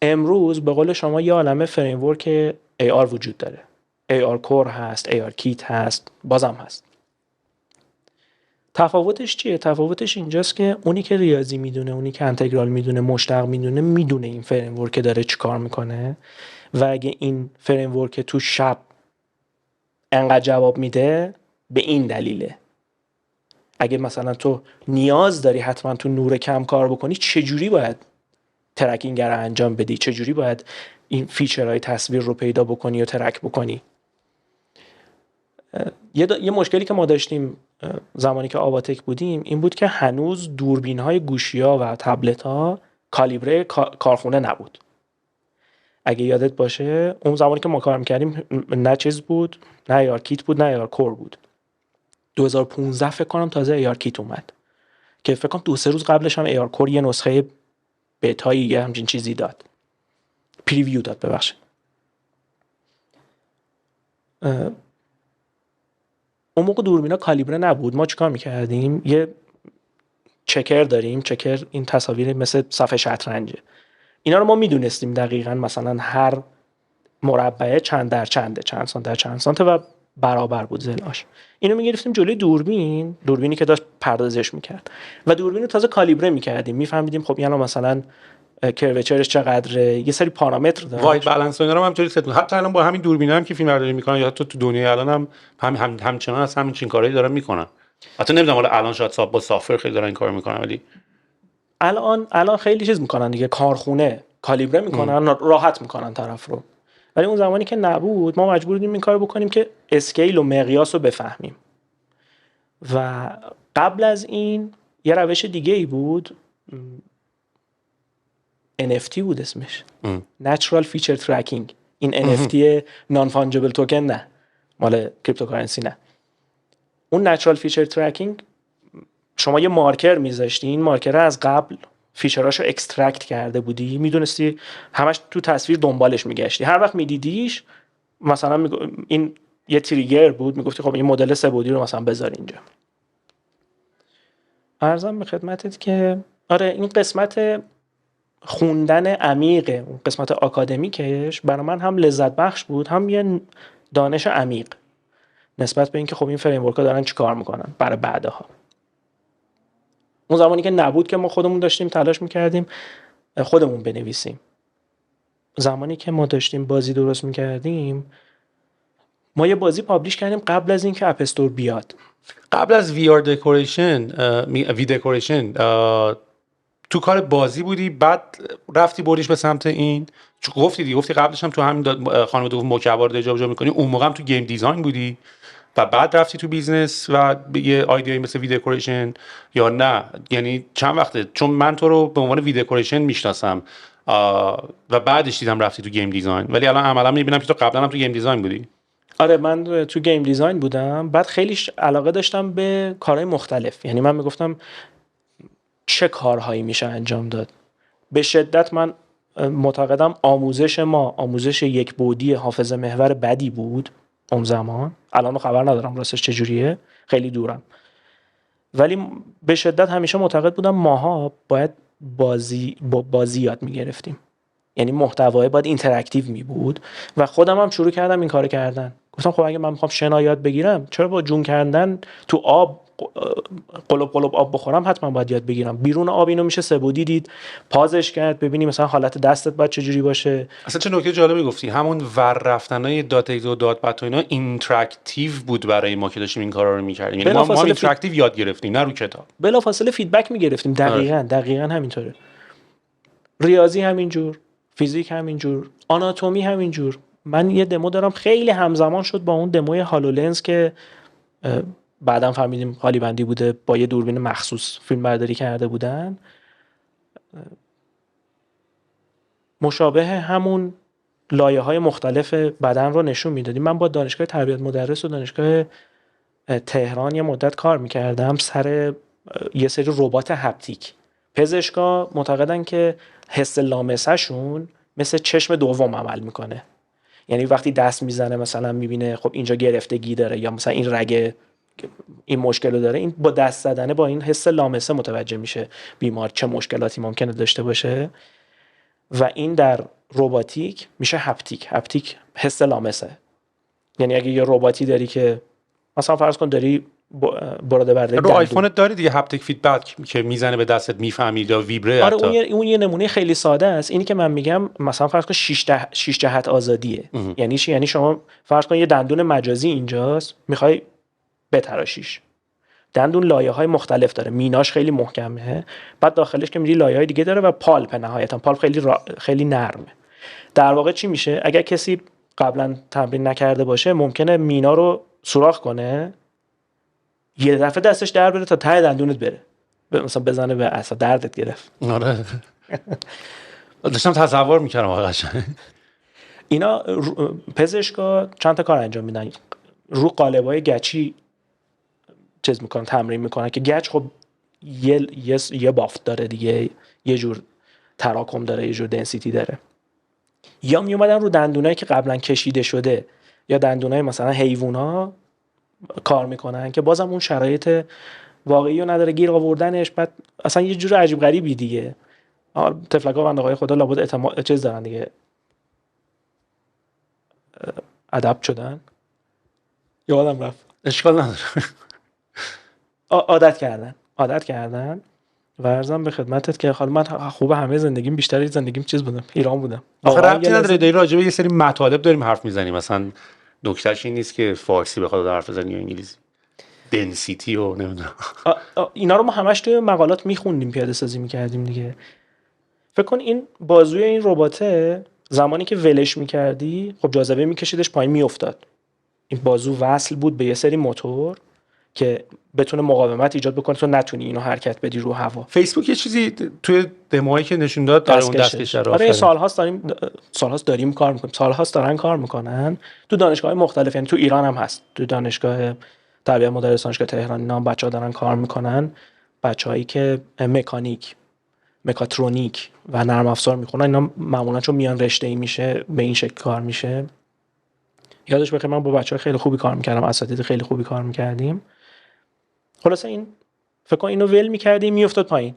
S3: امروز به قول شما یه عالمه فریم ورک AR وجود داره. AR کور هست، AR کیت هست، بازم هست. تفاوتش چیه؟ تفاوتش اینجاست که اونی که ریاضی میدونه، اونی که انتگرال میدونه، مشتق میدونه این فریم ورک داره چیکار میکنه و اگه این فریم ورک تو شب انقدر جواب میده به این دلیله. اگه مثلا تو نیاز داری حتما تو نور کم کار بکنی، چجوری باید ترکینگ رو انجام بدی، چجوری باید این فیچرهای تصویر رو پیدا بکنی و ترک بکنی. یه مشکلی که ما داشتیم زمانی که آواتک بودیم این بود که هنوز دوربین‌های گوشی‌ها و تبلت‌ها کالیبره کارخونه نبود. اگه یادت باشه اون زمانی که ما کار می‌کردیم نه چیز بود، نه AR کیت بود، نه AR کور بود. 2015 فکر کنم تازه AR کیت اومد که فکر کنم 2-3 روز قبلش هم AR کور یه نسخه بتایی یه همچین چیزی داد، پریویو داد ببخشید. اون موقع دوربینا کالیبره نبود. ما چیکار میکردیم؟ یه چکر داریم، چکر این تصاویر مثل صفحه شطرنجه. اینا رو ما میدونستیم دقیقاً مثلا هر مربع چند در چنده، چند سانت در چند سانته و برابر بود زلاش. اینو میگرفتیم جلوی دوربینی که داشت پردازش میکرد و دوربین رو تازه کالیبره میکردیم، میفهمیدیم خب یعنی مثلا کروچرش چقدره، یه سری پارامتر داره،
S2: وایت بالانس و اینا رو همینطوری ست می‌کنن. حتی الان با همین دوربینا هم که فیلم برداری میکنن یا حتی تو دنیای الان هم همچنان از همین چین کارهایی دارن میکنن. حتی نمیدونم حالا الان شاید با سافر خیلی دارن این کارو میکنن، ولی
S3: الان خیلی چیز میکنن دیگه، کارخونه کالیبره میکنن، راحت میکنن طرف رو. ولی اون زمانی که نبود ما مجبور بودیم این کارو بکنیم که اسکیل و مقیاس رو بفهمیم. و قبل از این یه روش دیگه ای بود، NFT بود اسمش، Natural Feature Tracking. این NFT Non Fungible Token نه، مال کریپتوکارنسی نه. اون Natural Feature Tracking شما یه مارکر میذاشتی، این مارکر از قبل فیچراشو اکسترکت کرده بودی، میدونستی همش تو تصویر دنبالش میگشتی، هر وقت میدیدیش مثلا این یه تریگر بود، میگفتی خب این مدل سه بعدی رو مثلا بذار اینجا. عرضم به خدمتت که آره این قسمت خوندن عمیقه، اون قسمت آکادمیکش برای من هم لذت بخش بود، هم یه دانش عمیق نسبت به اینکه خب این فریم ورک‌ها دارن چیکار میکنن برای بعدها. اون زمانی که نبود که ما خودمون داشتیم تلاش میکردیم خودمون بنویسیم. زمانی که ما داشتیم بازی درست میکردیم ما یه بازی پابلیش کردیم قبل از اینکه اپ استور بیاد،
S2: قبل از VR دکوریشن تو کار بازی بودی، بعد رفتی بریش به سمت این، چون گفتی قبلش هم تو همین خانم دوم مکبار رو جابجا می‌کنی، اون موقع هم تو گیم دیزاین بودی و بعد رفتی تو بیزنس و یه ایده مثل وی دکوریشن یا نه؟ یعنی چند وقته؟ چون من تو رو به عنوان وی دکوریشن میشناسم و بعدش دیدم رفتی تو گیم دیزاین، ولی الان عملا میبینم که تو قبلا هم تو گیم دیزاین بودی.
S3: آره من تو گیم دیزاین بودم، بعد خیلی علاقه داشتم به کارهای مختلف. یعنی من میگفتم چه کارهایی میشه انجام داد. به شدت من معتقدم آموزش یک بعدی حافظه محور بدی بود اون زمان. الان خبر ندارم راستش چجوریه، خیلی دورم، ولی به شدت همیشه معتقد بودم ماها باید بازی یاد میگرفتیم، یعنی محتوای باید اینتراکتیو می بود و خودم هم شروع کردم این کارو کردن. گفتم خب اگه من میخوام شنا یاد بگیرم چرا با جون کردن تو آب قلب آب بخورم حتما باید یاد بگیرم. بیرون آب اینو میشه سه‌بعدی دید، پازش کرد، ببینی مثلا حالت دستت باید چجوری باشه.
S2: اصلا چه نکته جالبی گفتی، همون ور رفتنای دات اگز و دات بت و اینا اینتراکتیو بود برای ما که داشتیم این کارا رو می‌کردیم. یعنی ما اینتراکتیو یاد گرفتیم نه رو کتاب.
S3: بلافاصله فیدبک می‌گرفتیم. دقیقاً همینطوره. ریاضی همینجور، فیزیک همینجور، آناتومی همینجور. من یه دمو دارم خیلی همزمان شد با اون دموی هالولنز که بعدم فهمیدیم خالی بندی بوده، با یه دوربین مخصوص فیلم برداری کرده بودن. مشابه همون لایه‌های مختلف بدن رو نشون میدادیم. من با دانشگاه تربیت مدرس و دانشگاه تهران یه مدت کار میکردم سر یه سری ربات هپتیک. پزشکا معتقدن که حس لامسه‌شون مثل چشم دوم عمل میکنه. یعنی وقتی دست میزنه مثلا میبینه خب اینجا گرفتگی داره یا مثلا این رگ این مشکل رو داره، این با دست زدنه با این حس لامسه متوجه میشه بیمار چه مشکلاتی ممکنه داشته باشه و این در رباتیک میشه هپتیک حس لامسه. یعنی اگه یه رباتی داری که مثلا فرض کن داری براده برداری
S2: رو آیفونت داری دیگه هپتیک فیدبک که میزنه به دستت میفهمی یا ویبره.
S3: آره اون یه نمونه خیلی ساده است. اینی که من میگم مثلا فرض کن 6 جهت آزادیه. یعنی چی؟ یعنی شما فرض کن یه دندون مجازی اینجاست میخوای بتراشیش، دندون لایه‌های مختلف داره، میناش خیلی محکمه، بعد داخلش که میری لایه‌های دیگه داره و پالپ، نهایتا پالپ خیلی نرمه. در واقع چی میشه؟ اگر کسی قبلا تمرین نکرده باشه ممکنه مینا رو سوراخ کنه، یه دفعه دستش در بره تا ته دندونت بره، مثلا بزنه به اصلا دردت گرفت.
S2: آره داشتم تصور میکردم واقعا.
S3: اینا پزشکا چند تا کار انجام میدن. رو قالب‌های گچی چیز میکنن، تمرین میکنن که گچ خب یه بافت داره دیگه، یه جور تراکم داره، یه جور دنسیتی داره. یا میومدن رو دندونایی که قبلا کشیده شده یا دندونای مثلا حیوونا کار میکنن که بازم اون شرایط واقعی رو نداره، گیر آوردنش، بعد اصلا یه جور عجیب غریبی دیگه. تفلک‌ها بنده‌های خدا لابد اعتماد چیز دارن دیگه، ادب شدن، یادم رفت،
S2: اشکال نداره.
S3: عادت کردن و عرضم به خدمتت که خاله من خوب همه زندگیم چیز بودم، ایران بودم.
S2: آخه ربطی نداره، داری راجع به یه سری مطالب داریم حرف میزنیم، مثلا نکتهش این نیست که فارسی بخواد حرف بزنی یا انگلیسی، دنسیتی و نمیدونم
S3: اینا رو ما همش توی مقالات میخوندیم، پیاده سازی میکردیم دیگه. فکر کن این بازوی این رباته زمانی که ولش میکردی خب جاذبه میکشیدش پایین میافتاد. این بازو وصل بود به یه سری موتور که بتونه مقاومت ایجاد بکنه تو نتونی اینو حرکت بدی رو هوا.
S2: فیسبوک یه چیزی توی دموهایی که نشون داد داره اون دستکش رو.
S3: آره سالهاست داریم کار میکنیم، سالهاست دارن کار میکنن تو دانشگاه‌های مختلف، یعنی تو ایران هم هست، تو دانشگاه تربیت مدرس دانشگاه تهران اینا هم بچه‌ها دارن کار میکنن، بچه‌هایی که مکانیک، مکاترونیک و نرم افزار میخونن، اینا معمولا چون میان رشته‌ای میشه به این شکل کار میشه. یادش بخیر من با بچه‌ها خیلی خوبی کار میکردم، اساتید خیلی خوبی کار میکردیم. خلاصه این فکر کن اینو ول میکردیم میافتاد پایین،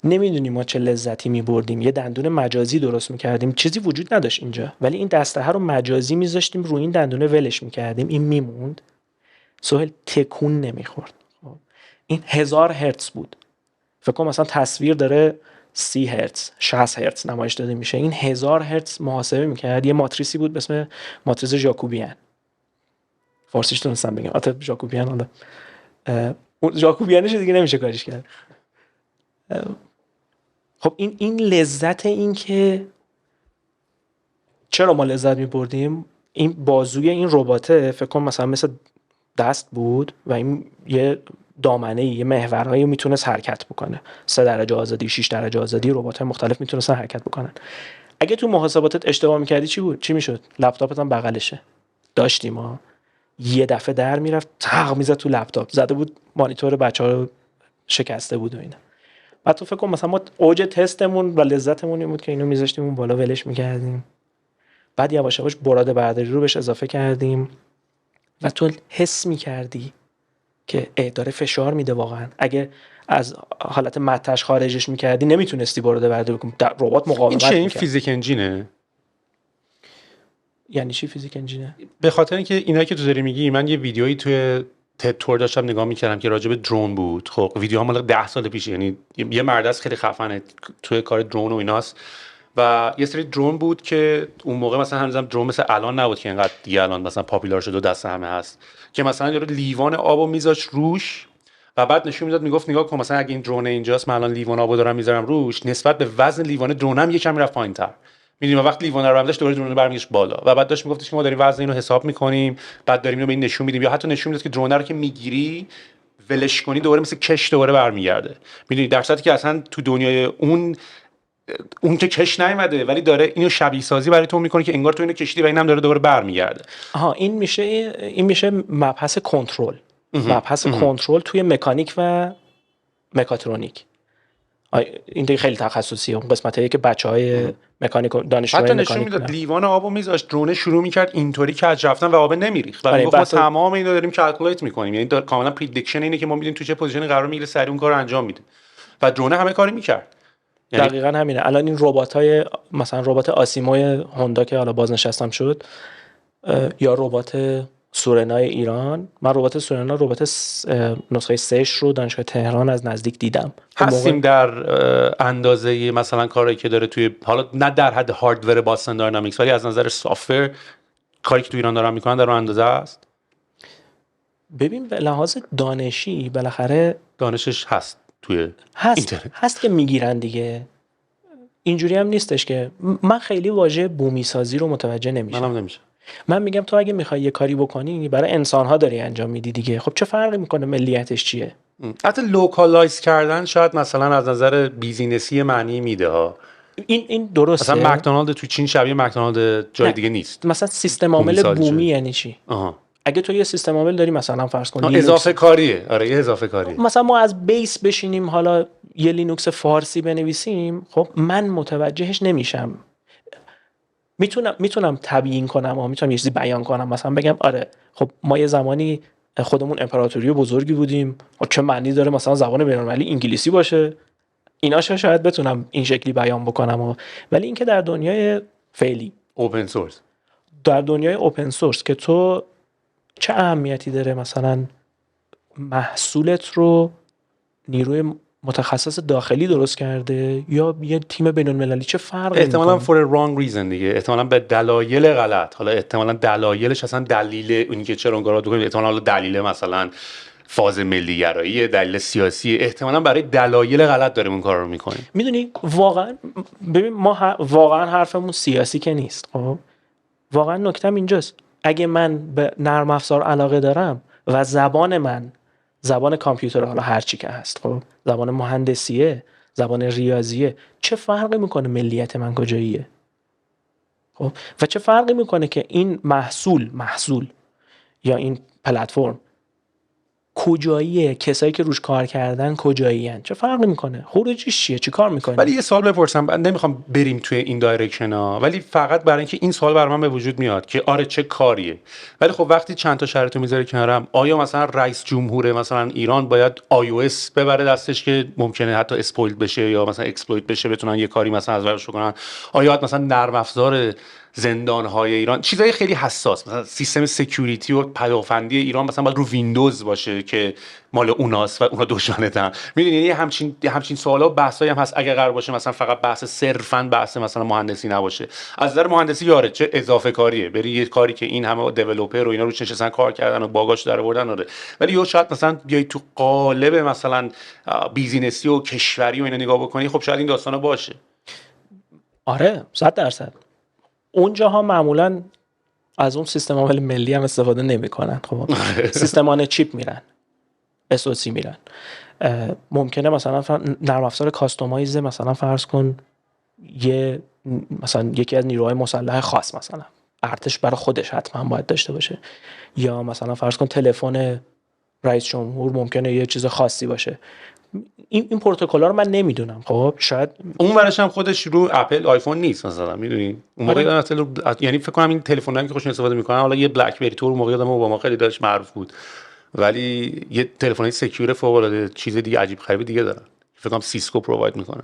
S3: نمیدونیم ما چه لذتی میبردیم. یه دندون مجازی درست میکردیم، چیزی وجود نداشت اینجا، ولی این دسته ها رو مجازی میذاشتیم روی این دندونه، ولش میکردیم، این میموند، سهل تکون نمیخورد. این 1000 هرتز بود. فکر کن مثلا تصویر داره 30 هرتز 60 هرتز نمایش داده میشه، این 1000 هرتز محاسبه میکرد. یه ماتریسی بود به اسم ماتریس ژاکوبیان، فارسیش تونستم بگم البته ژاکوبیان، حالا اون ژاکوبیانش دیگه نمیشه کاریش کرد. خب این لذت، این که چرا ما لذت میبردیم، این بازوی این رباته فکر کن مثلا مثل دست بود و این یه دامنه، یه محورهایی میتونست حرکت بکنه، 3 درجه آزادی، 6 درجه آزادی، ربات‌های مختلف میتونستن حرکت بکنن. اگه تو محاسباتت اشتباه میکردی چی میشد؟ لپتاپت هم بغلشه داشتیم ما، یه دفعه در میرفت تق میزد تو لپتاپ، زده بود مانیتور بچه‌ها رو شکسته بود و اینا. بعد تو فکر کن مثلا ما اوج تستمون و لذتمون این بود که اینو میذاشتیم اون بالا ولش میکردیم، بعد یواش یواش براده برداری رو بهش اضافه کردیم و تو حس میکردی که داره فشار میده واقعا. اگه از حالت متش خارجش میکردی نمیتونستی براده برداری کنی، ربات مقاومت میکرد.
S2: این فیزیک انجینه؟
S3: یعنی چی فیزیک انجینه؟
S2: به خاطر اینکه اینایی که تو داری میگی، من یه ویدیویی توی تد تور داشتم نگاه میکردم که راجع به درون بود. خب ویدیو مال 10 سال پیش، یعنی یه مرد است خیلی خفنه توی کار درون و ایناست و یه سری درون بود که اون موقع مثلا هنوزم درون مثل الان نبود که اینقدر دیگه الان مثلا پاپولار شده و دست همه هست، که مثلا یارو لیوان آبو میذاش روش و بعد نشون میداد، میگفت نگاه کن مثلا اگه این درون اینجاست، من الان لیوان آبو دارم میذارم روش، نسبت به وزن لیوان درونم یکم میرفت پایین‌تر. میدونی وقتی لیوان رو برمی‌داشت دوباره درون رو برمیگشت بالا و بعد داشت میگفتش که ما داریم وزن اینو حساب میکنیم، بعد داریم اینو به این نشون میدیم، یا حتی نشون میداد که درون رو که میگیری ولش کنی دوباره مثل کش دوباره برمیگرده. میدونی در صورتی که اصلا تو دنیای اون که کش نیومده ولی داره اینو شبیه سازی برای تو میکنه که انگار تو اینو کشیدی و اینم داره دوباره برمیگرده.
S3: این میشه مبحث کنترل. مبحث کنترل توی مکانیک و مکاترونیک. این دیگه خیلی تخصصیه، اون قسمتایی که بچهای مکانیک و دانشجوهای
S2: حتی
S3: مکانیک
S2: نشون میداد لیوان آبو میذاشت درونه شروع میکرد اینطوری کج رفتن و آب نمیریخت و میگفت ما تمام اینو داریم کلکولیت میکنیم، یعنی کاملا پردیکشن اینه که ما میدونیم تو چه پوزیشنی قرار میگیره، سریع اون کارو انجام میده و درونه همه کاری میکرد.
S3: دقیقاً همینه. الان این ربات‌های مثلا ربات آسیموی هوندا که حالا بازنشستم شد، یا ربات سورنا ایران، من ربات سورنا ربات نسخه 3 رو دانشگاه تهران از نزدیک دیدم.
S2: هستیم در اندازه مثلا کاری که داره توی، حالا نه در حد هاردور باستون داینامیکس ولی از نظر سافت‌ور کاری که تو ایران دارن میکنن در اون اندازه است.
S3: ببین به لحاظ دانشی بالاخره
S2: دانشش هست توی
S3: هست که میگیرن دیگه. اینجوری هم نیستش که من خیلی واژه بومی سازی رو متوجه نمیشم.
S2: منم نمیشه.
S3: من میگم تو اگه میخوای یه کاری بکنی برای انسان‌ها داری انجام میدی دیگه، خب چه فرقی میکنه ملیتش چیه؟
S2: حتی لوکالایز کردن شاید مثلا از نظر بیزینسی معنی میده ها.
S3: این درسته.
S2: مثلا مکدونالد تو چین شبیه مکدونالد جای دیگه نیست.
S3: مثلا سیستم عامل بومی یعنی چی؟ اگه تو یه سیستم عامل داری مثلا فرض کن
S2: اضافه کاریه. آره یه اضافه کاریه.
S3: مثلا ما از بیس بشینیم حالا یه لینوکس فارسی بنویسیم، خب من متوجهش نمیشم. میتونم تبیین کنم و میتونم یه چیزی بیان کنم، مثلا بگم آره خب ما یه زمانی خودمون امپراتوری بزرگی بودیم، چه معنی داره مثلا زبان بین‌المللی انگلیسی باشه؟ اینا شاید بتونم این شکلی بیان بکنم ولی اینکه در دنیای فعلی
S2: اوپن سورس،
S3: در دنیای اوپن سورس که تو چه اهمیتی داره مثلا محصولت رو نیروی متخصص داخلی درست کرده یا یه تیم بین‌المللی، چه فرقی
S2: احتمالاً for a wrong reason دیگه، احتمالاً به دلایل غلط. حالا احتمالاً دلایلش اصلا دلیل اونی که چرا اون کارو می‌کنه، احتمالاً دلیل مثلا فاز ملی گرایی، دلیل سیاسی، احتمالاً برای دلایل غلط داریم اون کارو رو می‌کنیم.
S3: میدونی واقعا ببین ما واقعا حرفمون سیاسی که نیست. خب واقعا نکتم اینجاست، اگه من به نرم افزار علاقه دارم و زبان من زبان کامپیوتر، حالا هر چی که هست، خب زبان مهندسیه، زبان ریاضیه، چه فرقی میکنه ملیت من کجاییه؟ خب و چه فرقی میکنه که این محصول یا این پلتفرم کجاییه، کسایی که روش کار کردن کجاییان، چه فرقی میکنه؟ خروجیش چیه؟ چی کار میکنه؟
S2: ولی یه سوال بپرسم، من نمیخوام بریم توی این دایرکشن ها، ولی فقط برای اینکه این سوال برای من به وجود میاد که آره چه کاریه، ولی خب وقتی چند تا شرط رو میذاره کنارم، آیا مثلا رئیس جمهور مثلا ایران باید iOS ببره دستش که ممکنه حتی اسپویل بشه یا مثلا اکسپلویت بشه، بتونن یه کاری مثلا از ورش کنن؟ آیا مثلا نرم افزار زندان‌های ایران، چیزای خیلی حساس، مثلا سیستم سکیوریتی و پدافندی ایران مثلا باید رو ویندوز باشه که مال اوناست و اونا دشمنتن؟ میدونی یعنی همچین سوالا و بحثایی هم هست. اگه قرار باشه مثلا فقط بحث صرفاً بحث مثلا مهندسی نباشه، از نظر مهندسی یاره چه اضافه کاریه، بری یه کاری که این همه دیولپر و اینا روش نشستن کار کردن و باگاش در آوردن، آره، ولی یا شاید مثلا بیای تو قالب مثلا بیزینسی و کشوری و اینا نگاه بکنی، خب شاید این داستانا باشه.
S3: آره 100%. اونجاها معمولاً از اون سیستم عامل ملی هم استفاده نمی‌کنن. خب سیستمان چیپ میرن، SOC میرن. ممکنه مثلا نرم افزار کاستومایز، مثلا فرض کن مثلا یکی از نیروهای مسلح خاص، مثلا ارتش برای خودش حتما باید داشته باشه، یا مثلا فرض کن تلفن رئیس جمهور ممکنه یه چیز خاصی باشه. این پروتکل‌ها رو من نمیدونم. خب شاید
S2: اون ورش هم خودش رو اپل آیفون نیست مثلا، میدونی اون موقع یعنی فکر کنم این تلفنایی که خوشون استفاده میکنن، حالا یه بلک بری تو اون موقع یادم اوباما خیلی داشت معروف بود، ولی یه تلفنی سکیور فوق العاده چیز دیگه عجیب غریب دیگه دارن، فکر کنم سیسکو پروواید میکنه.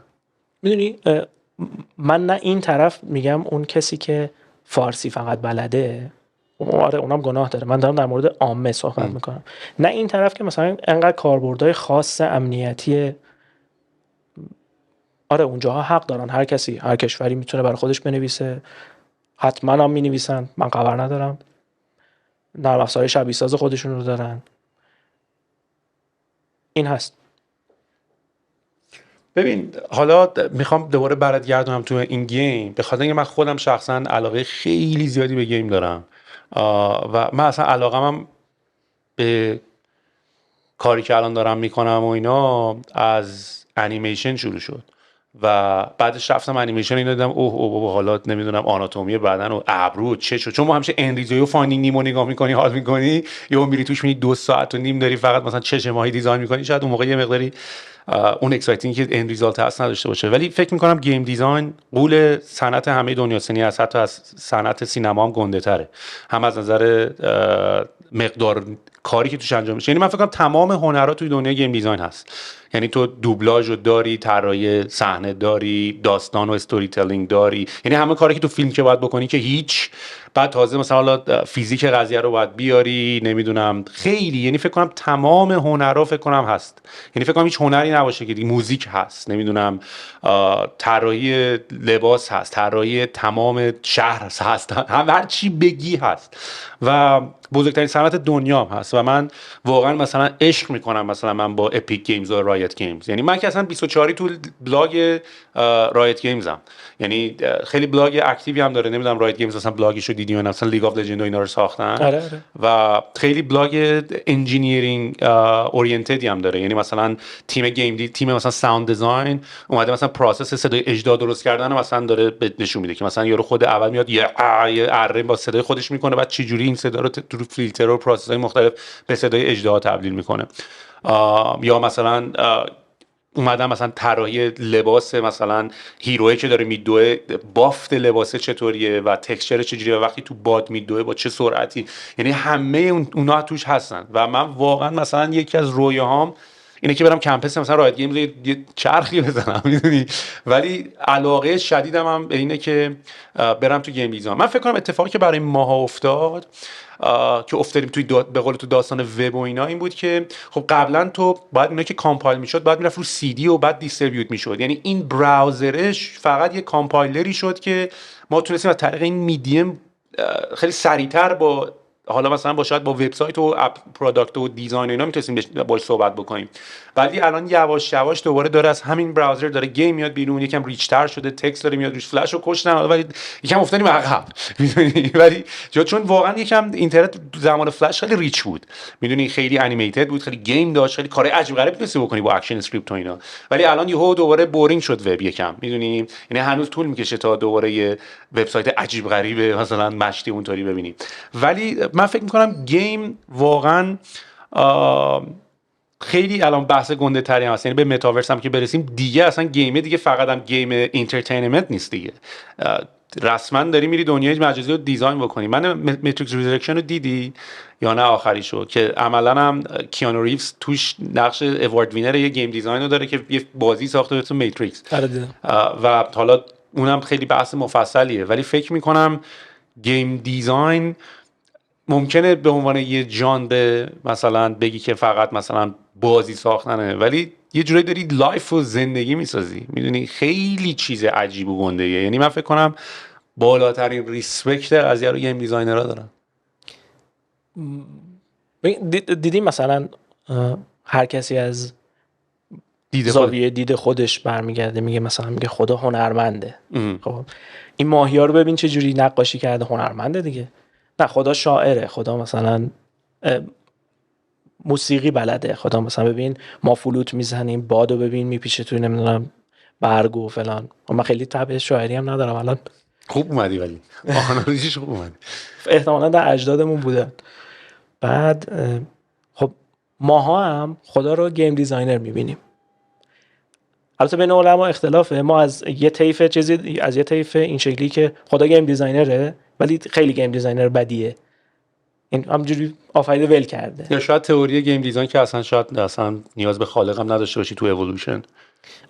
S3: میدونی من نه این طرف میگم اون کسی که فارسی فقط بلده آره اونم گناه داره. من دارم در مورد عامه صحبت میکنم، نه این طرف که مثلا انقدر کاربردهای خاص امنیتی. آره اونجاها حق دارن، هر کسی هر کشوری میتونه برای خودش بنویسه، حتما هم مینویسن، من خبر ندارم. نرم افزار شبیه ساز خودشون رو دارن. این هست.
S2: ببین حالا میخوام دوباره برات گردونم تو این گیم، به خاطر اینکه من خودم شخصا علاقه خیلی زیادی به گیم دارم و من اصلا علاقه‌م به کاری که الان دارم میکنم و اینا از انیمیشن شروع شد و بعدش رفتم انیمیشن اینو دیدم اوه حالا نمیدونم آناتومی بدن و ابرو و چه شد، چون ما همیشه اندریزوی و فایندینگ نیمو نگاه میکنی حال میکنی، یا میری توش میبینی 2 ساعت و نیم داری فقط مثلا چش ماهی دیزاین میکنی، شاید اون موقع یه مقداری اون اکسایتینگی که اند ریزالت هست نداشته باشه. ولی فکر میکنم گیم دیزاین قول صنعت همه دنیا سنی است، حتی از صنعت سینما هم گنده تره، هم از نظر مقدار کاری که توش انجام میشه. یعنی من فکر کنم تمام هنرها توی دنیا گیم دیزاین هست. یعنی تو دوبلاژ رو داری، طراحی صحنه داری، داستان و استوری تلینگ داری، یعنی همه کاری که تو فیلم که باید بکنی که هیچ، بعد تازه مثلا فیزیک قضیه رو باید بیاری، نمیدونم خیلی، یعنی فکر کنم تمام هنرها فکر کنم هست. یعنی فکر کنم هیچ هنری نباشه که موزیک هست، نمیدونم طراحی لباس هست، طراحی تمام شهر هست، هر چی بگی هست و بزرگترین صنعت دنیا هم هست. و من واقعا مثلا عشق میکنم مثلا من با اپیک گیمز و رایت گیمز. یعنی من که اصلا 24 تو بلاگ رایت گیمزم، یعنی خیلی بلاگ اکتیوی هم داره، نمیدونم رایت گیمز اصلا بلاگشو دیدی یا مثلا لیگ اف لجند و اینا رو ساختن.
S3: آره.
S2: و خیلی بلاگ انجینیرینگ اورینتدی هم داره، یعنی مثلا تیم گیم تیم مثلا ساوند دیزاین اومده مثلا پروسس صدای اجدا درست کردن مثلا داره نشون میده که مثلا یارو خود اول میاد یه اره با صدای خودش میکنه، بعد چه جوری این صدا رو تو فیلتر و پروسس های مختلف به صدای اجدا تبدیل میکنه. یا مثلا اومدن مثلا طراحی لباس مثلا هیرویی که داره میدوه، بافت لباسه چطوریه و تکسچر چجوریه و وقتی تو باد میدوه با چه سرعتی، یعنی همه اونا توش هستن. و من واقعا مثلا یکی از رویاهام اینه که برم کمپس مثلا رایت گیمز یه چرخی بزنم، میدونی. ولی علاقه شدیدم هم به اینه که برم تو گیم دیزاین. من فکر کنم اتفاقی که برای ماها افتاد که افتادیم توی به قول تو داستان وب و اینا این بود که خب قبلا تو باید اینا که کامپایل میشد باید میرفت رو سی دی و بعد دیستریبیوت میشد، یعنی این براوزرش فقط یه کامپایلری شد که ما تونستیم از طریق این میدیم خیلی سریعتر با حالا مثلا با شاید با وبسایت و اپ پروداکت و دیزاین و اینا میتونستیم باهاش صحبت بکنیم. ولی الان یواش یواش دوباره داره از همین براوزر داره گیم میاد بیرون، یکم ریچ تر شده، تکست داره میاد روش، فلش رو کشتن ولی یکم افتادیم عقب، میدونی. ولی چون واقعا یکم اینترنت زمان فلش خیلی ریچ بود، میدونی، خیلی انیمیتد بود، خیلی گیم داشت، خیلی کار عجیب غریب میتونستی بکنی با اکشن اسکریپت و اینا. ولی الان یهو دوباره بورینگ شد وب یکم، میدونی، یعنی هنوز طول میکشه تا دوباره یه وبسایت عجیب غریب مثلا مشتی اونطوری ببینیم. ولی من فکر میکنم گیم واقعا خیلی الان بحث گنده تری هم هست. یعنی به متاورس هم که برسیم دیگه اصلا گیمه دیگه فقط هم گیم اینترتینمنت نیست دیگه، رسما داری میری دنیای مجازی رو دیزاین بکنی. من ماتریکس ریزرکشن رو دیدی یا نه آخریشو که عملا هم کیانو ریوز توش نقش اوارد وینر یه گیم دیزاین رو داره که یه بازی ساخته به اسم ماتریکس و حالا اونم خیلی بحث مفصلیه. ولی فکر میکنم گیم دیزاین ممکنه به عنوان یه ژانر مثلا بگی که فقط مثلا بازی ساختنه، ولی یه جوری داری لایف و زندگی میسازی، میدونی، خیلی چیز عجیب و گنده ایه. یعنی من فکر کنم بالاترین ریسپکت قضیه رو گیم دیزاینرها دارن.
S3: دیدی مثلا هر کسی از زاویه دید خودش برمیگرده میگه مثلا میگه خدا هنرمنده. خب این ماهی‌ها رو ببین چه جوری نقاشی کرده، هنرمنده دیگه. نه خدا شاعره، خدا مثلا موسیقی بلده، خدا مثلا ببین ما فلوت میزنیم بادو ببین میپیشه توی نمیدونم برگ و فلان. من خیلی طبع شاعری هم ندارم الان.
S2: خوب اومدی ولی آنالیزش خوب اومدی.
S3: احتمالاً در اجدادمون بوده. بعد خب ماها هم خدا رو گیم دیزاینر میبینیم. البته بین علما اختلافه، ما از یه طیف چیزی، از یه طیف این شکلی که خدا گیم دیزاینره ولی خیلی گیم دیزاینر بدیه، این همجوری آفریده ول کرده.
S2: یا شاید تئوری گیم دیزاین که اصلا نیاز به خالق هم نداشته باشی تو اِوولوشن.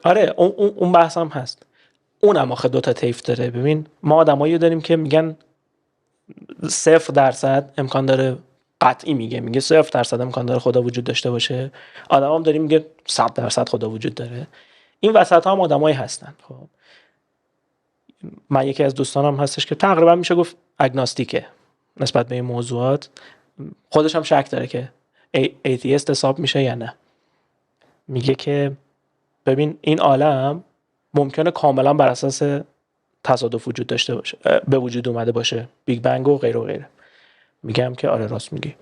S3: آره اون بحث هم هست. اونم آخه 2 تا طیف داره. ببین ما آدمایی داریم که میگن 0% امکان داره، قطعی میگه 0% امکان داره خدا وجود داشته باشه. آدم هم داریم میگه 100% خدا وجود داره. این وسط هم آدمایی هستن. خب من یکی از دوستانم هستش که تقریبا میشه گفت اگناستیکه نسبت به این موضوعات، خودش هم شک داره که ایتیست حساب میشه یا نه. میگه که ببین این عالم ممکنه کاملا بر اساس تصادف وجود داشته باشه، به وجود اومده باشه، بیگ بنگ و غیره و غیره. میگم که آره راست میگی.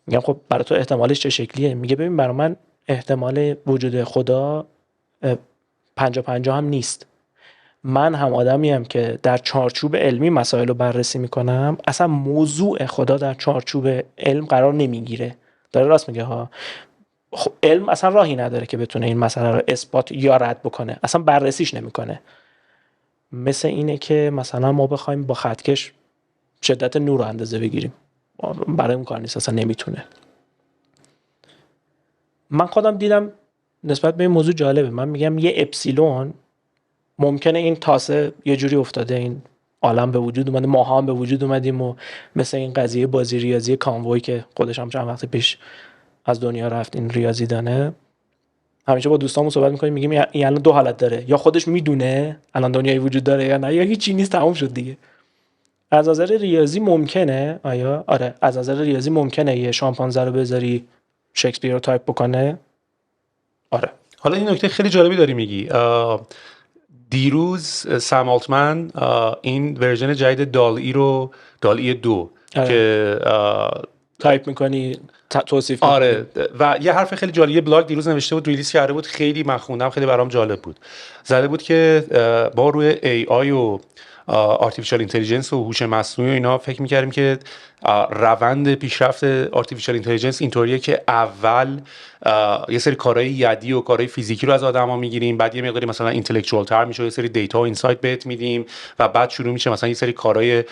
S3: میگم خب برای تو احتمالش چه شکلیه؟ میگه ببین برای من احتمال وجود خدا 50-50 هم نیست. من هم آدمیم که در چارچوب علمی مسائل رو بررسی میکنم، اصلا موضوع خدا در چارچوب علم قرار نمیگیره. داره راست میگه ها. خب علم اصلا راهی نداره که بتونه این مسئله رو اثبات یا رد بکنه، اصلا بررسیش نمیکنه. مثل اینه که مثلا ما بخوایم با خطکش شدت نور رو اندازه بگیریم، برای اون کار نیست، اصلا نمیتونه. من خودم دیدم نسبت به این موضوع جالبه. من میگم یه اپسیلون ممکنه این تاسه یه جوری افتاده، این عالم به وجود اومده، ماها هم به وجود اومدیم و مثل این قضیه بازی ریاضی کانوی که خودش هم چند وقت پیش از دنیا رفت، این ریاضی دانه، همیشه با دوستامون صحبت میکنیم میگیم این الان دو حالت داره، یا خودش میدونه الان دنیایی وجود داره یا نه، یا هیچی نیست تموم شد دیگه. از نظر ریاضی ممکنه، آره از نظر ریاضی ممکنه یه شامپانزه رو بذاری شکسپیر رو تایپ بکنه. آره.
S2: حالا این نکته خیلی جالبی داری میگی. دیروز سم آلتمن این ورژن جدید دال-ای 2 که
S3: تایپ میکنی توصیف
S2: میکنی. آره و یه حرف خیلی جالب، یه بلاگ دیروز نوشته بود، ریلیز کرده بود، خیلی من خوندم، خیلی برام جالب بود. زده بود که با روی AI و آرتفیشال اینتلیجنس و هوش مصنوعی و اینا فکر می‌کردیم که روند پیشرفت آرتفیشال اینتلیجنس اینطوریه که اول یه سری کارهای یدی و کارهای فیزیکی رو از آدما میگیریم، بعد یه مقداری مثلا اینتלקچوال تر میشه، یه سری دیتا و اینسایت بهت میدیم و بعد شروع میشه مثلا یه سری کارهای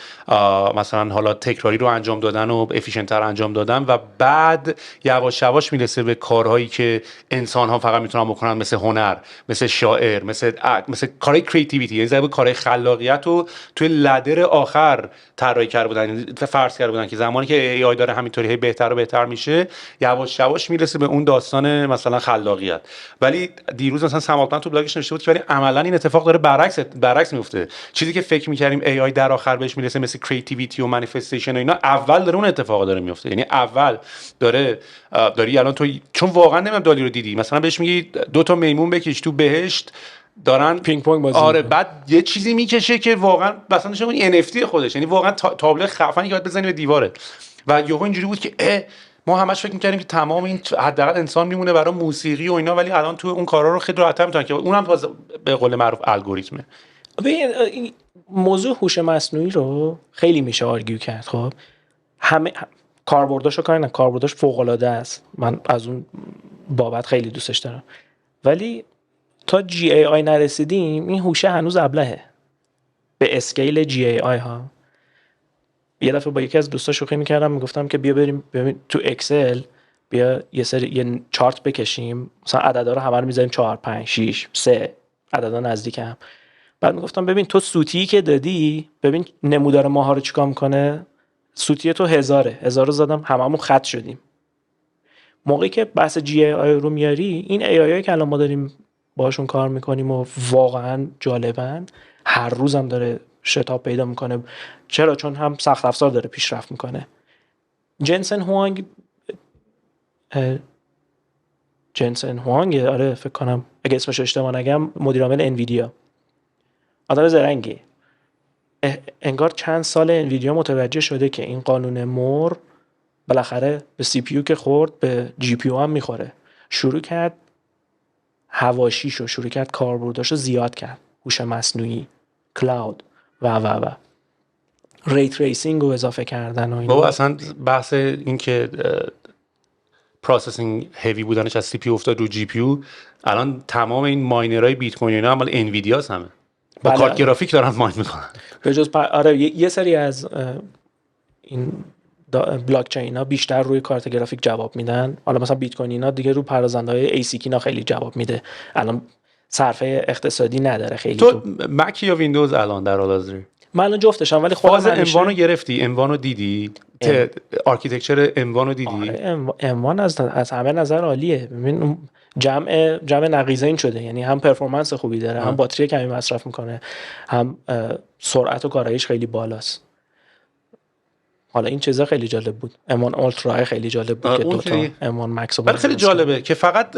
S2: مثلا حالا تکراری رو انجام دادن و افیشنت تر انجام دادن و بعد یواش یواش میرسه به کارهایی که انسان ها فقط میتونن بکنن، مثل هنر، مثل شاعر، مثل کارهای کریتیویتی، یعنی زبون کارهای خلاقیت رو توی لدر آخر طراحی کرده بودن، فرض کرده بودن که زمانی که AI داره همینطوری بهتر و بهتر میشه یواش یواش میرسه به اون داستان مثلا خلاقیت. ولی دیروز مثلا سم آلتمن تو بلاگش نوشته بود که ولی عملا این اتفاق داره برعکس میفته. چیزی که فکر می‌کردیم AI در آخر بهش میرسه مثل کریتیویتی و مانیفستیشن و اینا، اول داره اون اتفاق داره میفته. یعنی اول داری الان تو، چون واقعا نمیدونم دالی رو دیدی، مثلا بهش میگی 2 تا میمون بکش تو بهشت، دارن
S3: پینگ پونگ بازی.
S2: آره بعد یه چیزی میکشه که واقعا مثلا نشه اون NFT خودش، یعنی واقعا تابلو خفنی که باید بزنی به دیواره. و یهو اینجوری بود که ما همش فکر می‌کردیم که تمام این حداقل انسان میمونه برای موسیقی و اینا، ولی الان تو اون کارا رو خیلی راحت‌تر میتونن که اونم به قول معروف الگوریتمه.
S3: این موضوع هوش مصنوعی رو خیلی میشه آرگیو کرد. خب همه کاربرداشو کاری نه، کاربرداش فوق‌العاده است، من از اون بابت خیلی دوستش دارم، ولی تا GAI نرسیدیم این هوش هنوز ابلهه به اسکیل GAI ها. یه دفعه با یکی از دوستا شوخی میکردم، میگفتم که بیا بریم تو اکسل، بیا یه چارت بکشیم، مثلا عددا رو همه رو میذاریم 4 5 6 3 عددا نزدیک هم. بعد میگفتم ببین تو سوتی که دادی، ببین نمودار ماها رو چیکار میکنه، سوتی تو 1000 رو زدم هممون خط شدیم. موقعی که بحث GAI رو میاری، این AI که الان ما داریم باشون کار میکنیم و واقعا جالبن، هر روزم داره شتاب پیدا میکنه. چرا؟ چون هم سخت افزار داره پیشرفت میکنه. جنسن هوانگ آره فکر کنم اگه اسمش اشتباه نگم، مدیر عامل انویدیا، آدم زرنگی. انگار چند سال انویدیا متوجه شده که این قانون مور بالاخره به سی پی یو که خورد به جی پی یو هم میخوره. شروع کرد حواشیشو، شروع کرد کاربرداشو زیاد کرد، هوش مصنوعی، کلاود و ری تریسینگ رو اضافه کردن و اینا.
S2: بابا اصلا بحث این که پروسسینگ هیوی بودنش از سی پی یو افتاد رو جی پی یو، الان تمام این ماینرهای بیت کوین اینا مال انویدیاس همه با کارت گرافیک دارن ماین میکنن.
S3: به جز آره یه سری از این بلاک چین ها بیشتر روی کارت گرافیک جواب میدن. حالا مثلا بیت کوین اینا دیگه رو پردازنده های ASIC اینا خیلی جواب میده. الان صرفه اقتصادی نداره خیلی.
S2: تو مک یا ویندوز الان در حال حاضر؟
S3: من الان جفتشم، ولی خودم
S2: فاز انوان رو گرفتی؟ انوان رو دیدی؟ آرکیتکچر انوان رو دیدی؟
S3: آره انوان از همه نظر عالیه. ببین اون جمع نقیضین شده، یعنی هم پرفورمنس خوبی داره، هم باتری کمی مصرف میکنه، هم سرعت و کاراییش خیلی بالاست. حالا این چیزا خیلی جالب بود. M1 اولترا خیلی جالب بود که دوتا M1 مکس
S2: رو خیلی جالبه که فقط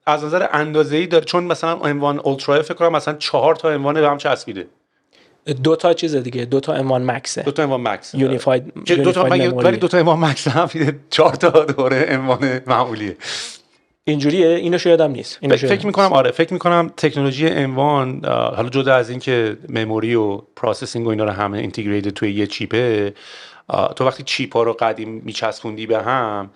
S2: از نظر اندازه‌ای داره، چون مثلا M1 اولترا فکر کنم مثلا 4 تا M1 به هم چسبیده.
S3: دو تا چیز دیگه، دو تا M1 مکسه،
S2: دو تا M1 مکس
S3: یونیفاید
S2: ولی دو تا M1 مکس هم 4 تا دوره M1 معمولیه.
S3: اینجوریه. اینو یادم نیست.
S2: فکر می‌کنم آره، فکر می‌کنم تکنولوژی M1 حالا جدا از این که مموری و پروسسینگ و اینا رو همه اینتگریتد توی یه چیپه، تو وقتی چیپ‌ها رو قدیم میچسبوندی به هم،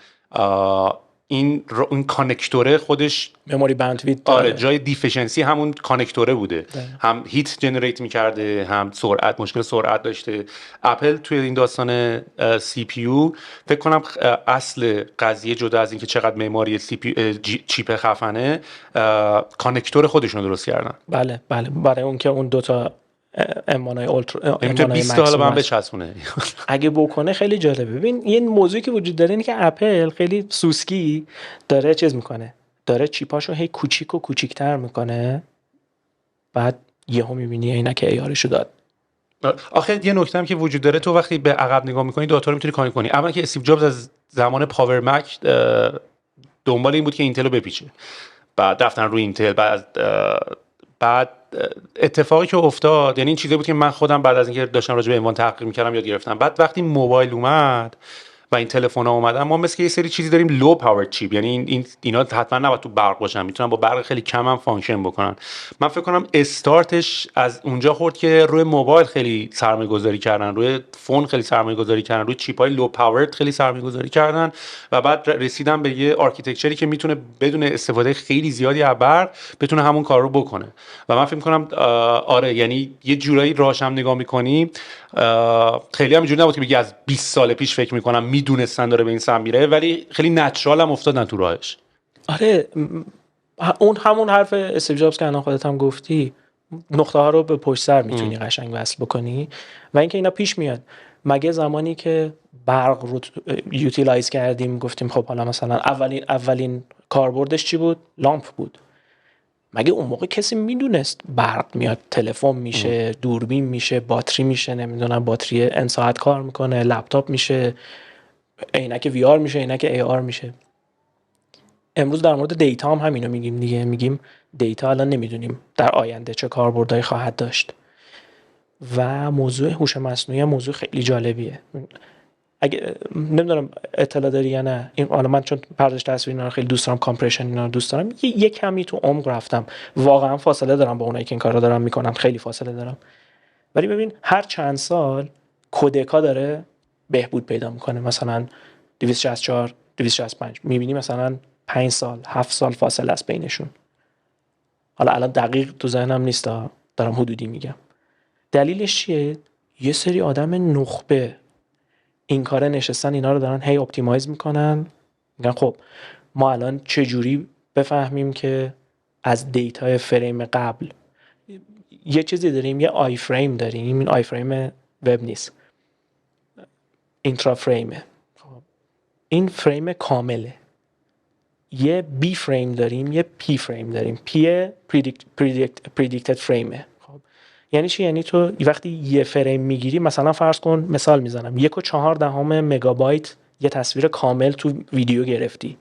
S2: این کانکتوره خودش
S3: مموری باندویت
S2: آره جای دیفیشنسی همون کانکتوره بوده هم هیت جنریت میکرده، هم سرعت، مشکل سرعت داشته. اپل توی این داستان سی پی یو فکر کنم اصل قضیه جدا از این که چقدر معماری چیپ خفنه، کانکتور خودشون درست کردن.
S3: بله برای اون که اون دوتا امانای اولترا
S2: امانای 20 تا حالا بچسبونه.
S3: اگه بکنه خیلی جالبه. ببین یه موضوعی که وجود داره اینه که اپل خیلی سوسکی داره چیز میکنه، داره چیپاشو هی کوچیک و کوچیک‌تر میکنه، بعد یهو میبینی اینا که ایارشو داد.
S2: آخه یه نکته هم که وجود داره، تو وقتی به عقب نگاه میکنی داتا رو میتونی کانکت کنی. اول که استیو جابز از زمان پاور مک دنبال این بود که اینتل رو بپیچه، بعد رفتن روی اینتل، بعد اتفاقی که افتاد، یعنی این چیزی بود که من خودم بعد از اینکه داشتم راجع به عنوان تحقیق می‌کردم یاد گرفتم. بعد وقتی موبایل اومد و این تلفن‌ها اومدن، ما مثل یه سری چیزی داریم لو پاور چیپ، یعنی اینا حتما نباید تو برق باشن، میتونن با برق خیلی کم هم فانکشن بکنن. من فکر کنم استارتش از اونجا خورد که روی موبایل خیلی سرمایه‌گذاری کردن، روی فون خیلی سرمایه‌گذاری کردن، روی چیپ‌های لو پاور خیلی سرمایه‌گذاری کردن و بعد رسیدن به یه آرکیتکچری که میتونه بدون استفاده خیلی زیادی از برق بتونه همون کار رو بکنه. و من فکر می‌کنم آره، یعنی یه جورایی راهش هم نگاه می‌کنی، خیلی هم اینجوری نبود که بگی از 20 سال پیش فکر می‌کنم میدونستن داره به این سمت میره، ولی خیلی نچرال هم افتادن تو راهش.
S3: آره اون همون حرف استیو جابز که الان خودت هم گفتی، نقطه ها رو به پشت سر میتونی قشنگ وصل بکنی و اینکه اینا پیش میاد. مگه زمانی که برق رو یوتیلایز کردیم گفتیم خب حالا مثلا اولین کاربردش چی بود؟ لامپ بود. مگه اون موقع کسی میدونست برق میاد تلفن میشه، دوربین میشه، باتری میشه، نمیدونم باتری ان ساعت کار میکنه، لپتاپ میشه، عینک وی آر میشه، عینک ای آر میشه. امروز در مورد دیتا هم همینو میگیم دیگه، میگیم دیتا الان نمیدونیم در آینده چه کاربردهایی خواهد داشت. و موضوع هوش مصنوعی موضوع خیلی جالبیه. اگه نمیدونم اطلاع داری یا نه، این حالا من چون پردازش تصویر اینا رو خیلی دوست دارم، کامپرشن اینا رو دوست دارم، یه کمی تو عمق رفتم، واقعا فاصله دارم با اونایی که این کارا دارن میکنن، خیلی فاصله دارم. ولی ببین هر چند سال کودکا داره بهبود پیدا میکنه، مثلا 264 265 میبینی مثلا 5 سال 7 سال فاصله است بینشون. حالا الان دقیق تو ذهنم نیست، دارم حدودی میگم. دلیلش چیه؟ یه سری آدم نخبه این کاره نشستن، اینا رو دارن هی اپتیمایز میکنن، میگن خب ما الان چجوری بفهمیم که از دیتای فریم قبل، یه چیزی داریم، یه آی فریم داریم، این آی فریم وب نیست، اینترا فریمه، این فریم کامله. یه بی فریم داریم، یه پی فریم داریم. پی پردیکتد فریمه. خب یعنی چی؟ یعنی تو وقتی یه فریم میگیری، مثلا فرض کن، مثال میزنم، 1.4 مگابایت یه تصویر کامل تو ویدیو گرفتی،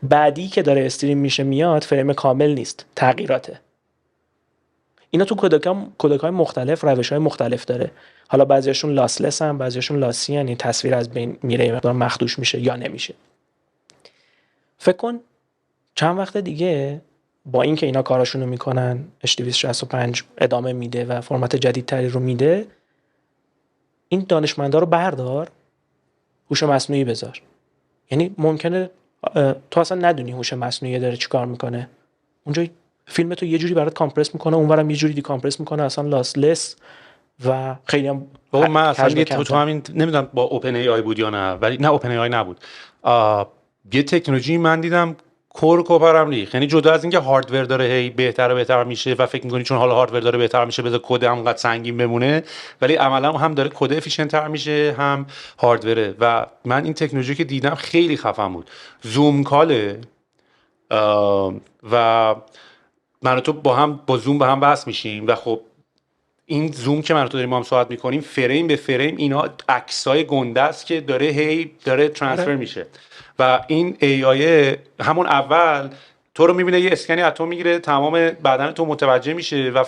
S3: بعدی که داره استریم میشه میاد فریم کامل نیست، تغییراته. اینا تو کودک‌های مختلف روش‌های مختلف داره. حالا بعضیاشون لاسلس هم، بعضیاشون لاسی، یعنی تصویر از بین میره، مقدار مخدوش میشه یا نمیشه. فکر کن چند وقت دیگه با این که اینا کاراشونو میکنن، H265 ادامه میده و فرمت جدیدتری رو میده، این دانشمندا رو بردار هوش مصنوعی بذار. یعنی ممکنه تو اصلا ندونی هوش مصنوعی داره چیکار میکنه. اونجا فیلم تو یه جوری برات کامپرس میکنه، اونورم یه جوری دی کامپرس میکنه، اصلا لاسلس و خیلی هم
S2: من اصلا تو همین نمیدونم با اوپن ای آی بود یا نه، ولی نه اوپن ای آی نبود. یه تکنولوژی من دیدم کورکوپرم ریخ. یعنی جدا از اینکه هاردور داره هی بهتر و بهتر میشه و فکر می‌کنی چون حالا هاردور داره بهتر میشه بذار کد همونقدر سنگین بمونه، ولی عملا هم داره کد افیشنت تر میشه هم هاردوره. و من این تکنولوژی که دیدم خیلی خفن بود. زوم کاله و من و تو با زوم با هم بحث میشیم و خب این زوم که من و تو داریم با هم صحبت میکنیم فریم به فریم اینا عکسای گنده است که داره ترانسفر میشه و این AI همون اول تو رو میبینه، یه اسکنی اتم میگیره، تمام بدن تو متوجه میشه و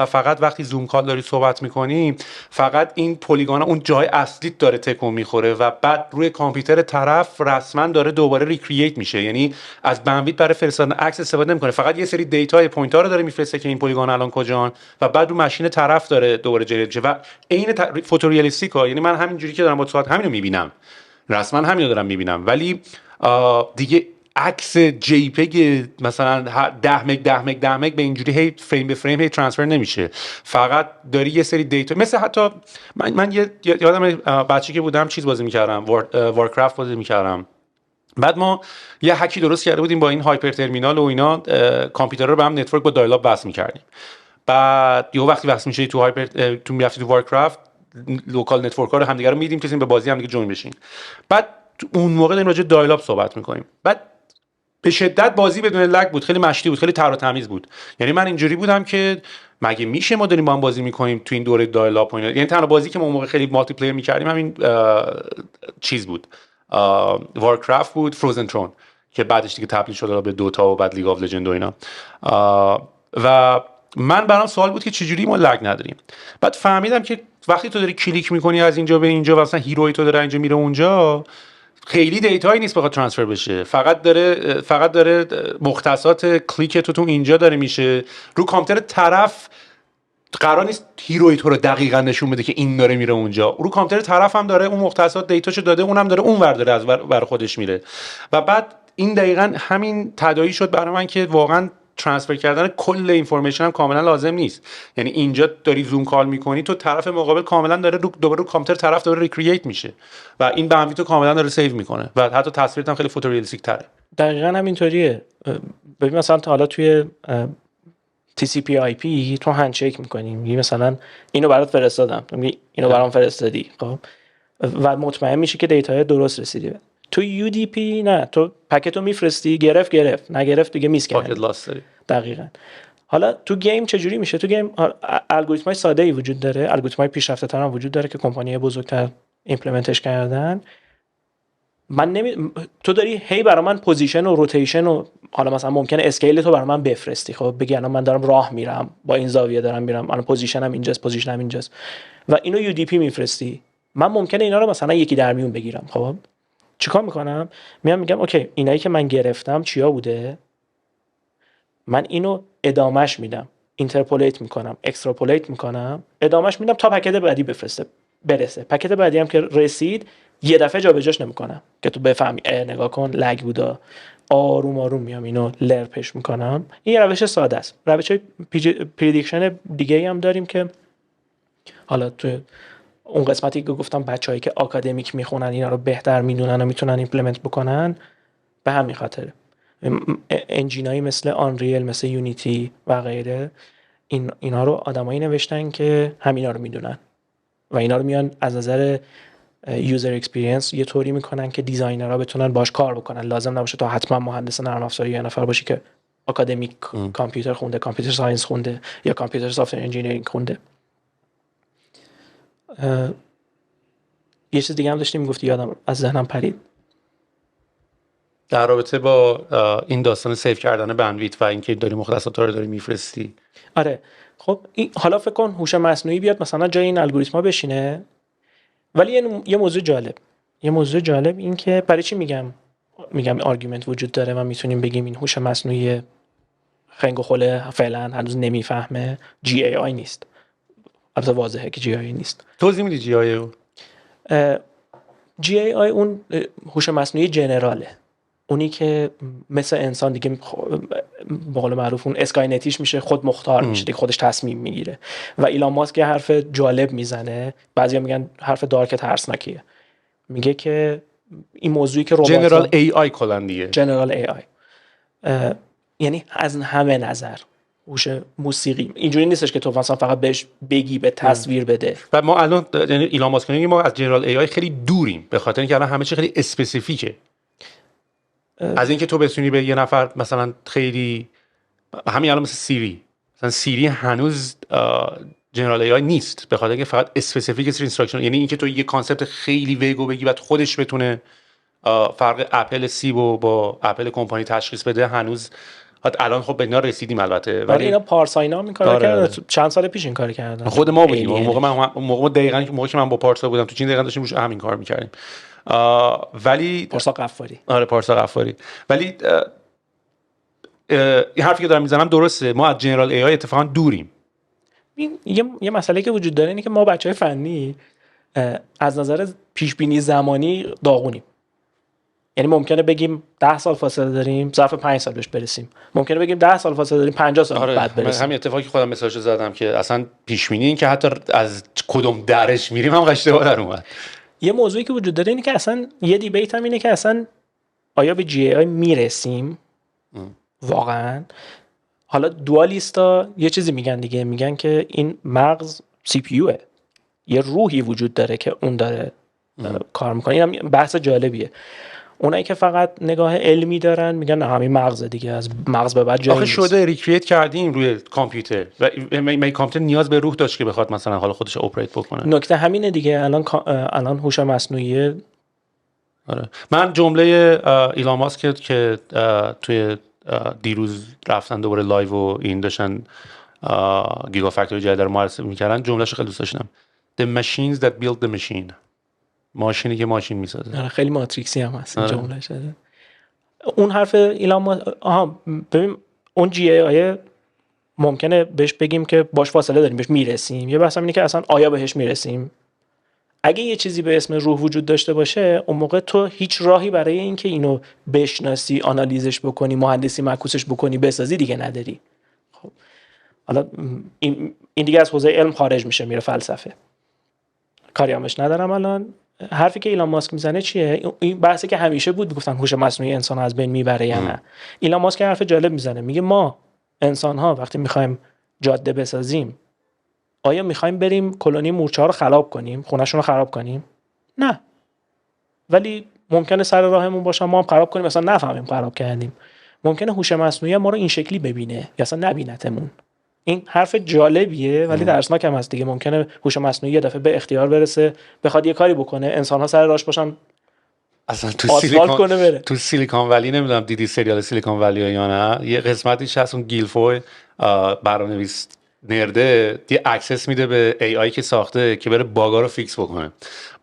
S2: فقط وقتی زوم کال داری صحبت میکنیم فقط این پلیگانا اون جای اصلیت داره تکون میخوره و بعد روی کامپیوتر طرف رسما داره دوباره ریکرییت میشه. یعنی از بندویت برای فرستادن عکس استفاده نمیکنه، فقط یه سری دیتا پوینتر رو داره میفرسته که این پلیگانا الان کجان و بعد رو ماشین طرف داره دوباره جنریت میشه و عین فوتوریالیستیکه. یعنی من همینجوری که دارم با صحبت همینو میبینم، رسما همینو دارم میبینم، ولی دیگه عکس جی پگ مثلا 10 مگ به اینجوری هی فریم به فریم هی ترانسفر نمیشه، فقط داری یه سری دیتا. مثل حتی من یادم بچگی که بودم چیز بازی میکردم، وارکرافت بازی میکردم. بعد ما یه هکی درست کرده بودیم با این هایپر ترمینال و اینا، کامپیوترها رو به هم نتورک با دایل آپ وصل میکردیم. بعد یه وقتی وصل میشه تو میرفتی تو وارکرافت، لوکال نتورک ها رو همدیگه رو میدیم که به بازی همدیگه جوین بشین. بعد اون موقع داریم راجع دایل آپ صحبت میکنیم. بعد به شدت بازی بدون لگ بود، خیلی مشتی بود، خیلی تر و تمیز بود. یعنی من اینجوری بودم که مگه میشه ما داریم با هم بازی میکنیم تو این دوره دایل آپ و اینا. یعنی تنها بازی که ما اون موقع خیلی مالتی پلیئر میکردیم همین چیز بود، وارکرافت بود، فروزن ترون که بعدش دیگه تبدیل شد به دوتا و بعد لیگ آف لجند و اینا. و من برام سوال بود که چجوری ما لگ نداریم. بعد فهمیدم که وقتی تو داری کلیک میکنی از اینجا به اینجا، مثلا هیروی تو داره اینجا میره اونجا، خیلی دیتایی نیست بخواد ترانسفر بشه، فقط داره مختصات کلیک تو اینجا داره میشه. رو کامپیوتر طرف قرار نیست هیروی تو رو دقیقاً نشون بده که این داره میره اونجا، رو کامپیوتر طرف هم داره اون مختصات دیتاشو داده، اونم داره اون ور داره از ور خودش میره. و بعد این دقیقاً همین تداعی شد برای من که واقعاً ترانسفر کردن کل اینفورمیشن هم کاملا لازم نیست. یعنی اینجا داری زوم کال میکنی، تو طرف مقابل کاملا داره دوباره رو کامپیوتر طرف داره ریکرییت میشه و این بندویت رو کاملا داره سیو میکنه و حتی تصویرت هم خیلی فوتوریالیستیک تره.
S3: دقیقاً همینطوریه. ببین مثلا تا حالا توی TCP/IP تو هندشیک میکنی، میگی مثلا اینو برات فرستادم، میگی اینو برام فرستادی، خب و مطمئن میشی که دیتاهای درست رسیدی. تو UDP نه، تو پکتو میفرستی، گرفت نگرفت دیگه میسکنه،
S2: پاکت لاست داری.
S3: دقیقاً. حالا تو گیم چجوری میشه؟ تو گیم الگوریتم‌های ساده‌ای وجود داره، الگوریتم‌های پیشرفته‌تر هم وجود داره که کمپانی‌های بزرگتر ایمپلمنتش کردن. تو داری هی برای من پوزیشن و روتیشن و حالا مثلا ممکنه اسکیل تو برای من بفرستی، خب بگی الان من دارم راه میرم، با این زاویه دارم میرم، الان پوزیشنم اینجاست و اینو UDP میفرستی. من ممکنه اینا رو مثلا یکی در میون بگیرم. خب چیکار میکنم؟ میگم اوکی اینایی که من گرفتم چیا بوده، من اینو ادامهش میدم، اینترپولیت میکنم، اکستراپولیت میکنم، ادامهش میدم تا پکت بعدی برسه. پکت بعدی هم که رسید یه دفعه جابجاش نمیکنم که تو بفهمی نگاه کن لگ بودا، آروم میام اینو لرپش میکنم. این یه روش ساده است. روش‌های پردیکشن دیگه هم داریم که حالا تو اون قسمتی که گفتم بچه‌هایی که آکادمیک میخونن اینا رو بهتر میدونن و میتونن ایمپلمنت بکنن، به همین خاطره انجینایی مثل آنریل، مثل یونیتی و غیره، اینا رو آدمایی نوشتن که همینا رو میدونن و اینا رو میان از نظر یوزر اکسپریانس یه طوری میکنن که دیزاینرها بتونن باش کار بکنن. لازم نباشه تا حتما مهندس نرم افزاری یه نفر باشی که آکادمیک کامپیوتر خونده، کامپیوتر ساینس خونده یا کامپیوتر سافتور انجینیرینگ خونده. یه چیز دیگه هم داشتیم میگفتی، یادم از ذهنم پرید،
S2: در رابطه با این داستان سیو کردن بندویت و اینکه داری مختصات رو داری میفرستی.
S3: آره خب حالا فکر کن هوش مصنوعی بیاد مثلا جای این الگوریتما بشینه. ولی یه موضوع جالب این که برای چی میگم آرگومنت وجود داره و میتونیم بگیم این هوش مصنوعی خنگ و خله فعلا هنوز نمیفهمه، GAI نیست. البته واضحه که GAI نیست.
S2: توضیح میدی
S3: GAI اون هوش مصنوعی جنراله، اونی که مثل انسان دیگه به قول معروف اون اسکاینتیش میشه، خود مختار میشه دیگه، خودش تصمیم میگیره. و ایلان ماسک حرف جالب میزنه، بعضیا میگن حرف دارک ترسناکیه، میگه که این موضوعی که ربات
S2: جنرال AI کلا دیگه،
S3: جنرال AI یعنی از همه نظر هوش موسیقی اینجوری نیستش که تو مثلا فقط بهش بگی به تصویر بده.
S2: و ما الان یعنی ایلان ماسک میگه ما از جنرال ای آی خیلی دوریم، به خاطر اینکه الان همه چی خیلی اسپسیفیکه. از اینکه تو بتونی به یه نفر مثلا خیلی همین الان مثل سیری، مثلا سیری هنوز جنرال ای آی نیست، به خاطر اینکه فقط اسپسیفیک اینستراکشن، یعنی اینکه تو یه کانسپت خیلی ویگو بگی بعد خودش بتونه فرق اپل سی با اپل کمپانی تشخیص بده، هنوز الان خب به اینا رسیدیم البته،
S3: ولی اینا پارسا اینا این کارو کردن چند سال پیش این کارو کردن.
S2: خود ما بودیم اون موقع دقیقاً موقعی که من با پارسا بودم تو چین دقیقاً داشتیم روش همین کار می‌کردیم. ولی
S3: پارسا غفاری،
S2: آره پارسا غفاری. ولی این حرفی که دارم میزنم درسته، ما از جنرال ای آی اتفاقا دوریم.
S3: یه مسئله که وجود داره اینه که ما بچهای فنی از نظر پیش بینی زمانی داغونیم. یعنی ممکنه بگیم 10 سال فاصله داریم ظرف 5 سال بهش برسیم، ممکنه بگیم 10 سال فاصله داریم 50 سال بعد برسیم.
S2: همین اتفاقی که خودم مثالش زدم که اصلا پیش بینی این که حتی از کدوم درش میریم هم اشتباه در اومد.
S3: یه موضوعی که وجود داره اینه که اصلا یه دیبیت هم اینه که اصلا آیا به جی آی میرسیم واقعا. حالا دوالیستا یه چیزی میگن دیگه، میگن که این مغز سی پی یوه، یه روحی وجود داره که اون داره کار میکنه. اینم بحث جالبیه. اونایی که فقط نگاه علمی دارن میگن نه همین مغز دیگه، از مغز به بعد جایی نیست.
S2: آخه شده ریکرییت کردیم روی کامپیوتر و می کامپیوتر نیاز به روح داشت که بخواد مثلا حالا خودش اپریت بکنه.
S3: نکته همینه دیگه. الان هوش مصنوعی.
S2: آره من جمله ایلان ماسک که توی دیروز رفتن دوباره لایو و این داشتن گیگا فکتوری جدید رو معرفی میکردن، جمله‌شو خیلی دوست داشتم. The machines that build the machine. ماشینی که ماشین میسازه.
S3: آره خیلی ماتریکسی هم هست این جمله شده. اون حرف ایلان ماسک ببین اون جی ای ممکنه بهش بگیم که باش فاصله داریم بهش میرسیم. یه بحث اینه که اصلا آیا بهش میرسیم. اگه یه چیزی به اسم روح وجود داشته باشه اون موقع تو هیچ راهی برای اینکه اینو بشناسی، آنالیزش بکنی، مهندسی معکوسش بکنی، بسازی دیگه نداری. خب حالا این دیگه از حوزه علم خارج میشه، میره فلسفه. کاری همش ندارم الان. حرفی که ایلان ماسک میزنه چیه؟ این بحثی که همیشه بود، گفتن هوش مصنوعی انسان از بین میبره یا نه. ایلان ماسک حرف جالب میزنه، میگه ما انسان ها وقتی میخوایم جاده بسازیم آیا میخوایم بریم کلونی مورچه‌ها رو خراب کنیم، خونه‌شون رو خراب کنیم؟ نه. ولی ممکنه سر راهمون باشن ما هم خراب کنیم، مثلا نفهمیم خراب کردیم. ممکنه هوش مصنوعی ما رو این شکلی ببینه یا اصلا نبینتمون. این حرف جالبیه ولی درسناک هم هست دیگه. ممکنه هوش مصنوعی یه دفعه به اختیار برسه بخواد یه کاری بکنه، انسان‌ها سر راهش باشن
S2: اصلا تو سیلیکون ولی نمیدونم دیدی سریال سیلیکون ولی یا نه، یه قسمتیش هست اون گیلفوی برنامه‌نویس نرده یه اکسس میده به ای آی که ساخته که بره باگا رو فیکس بکنه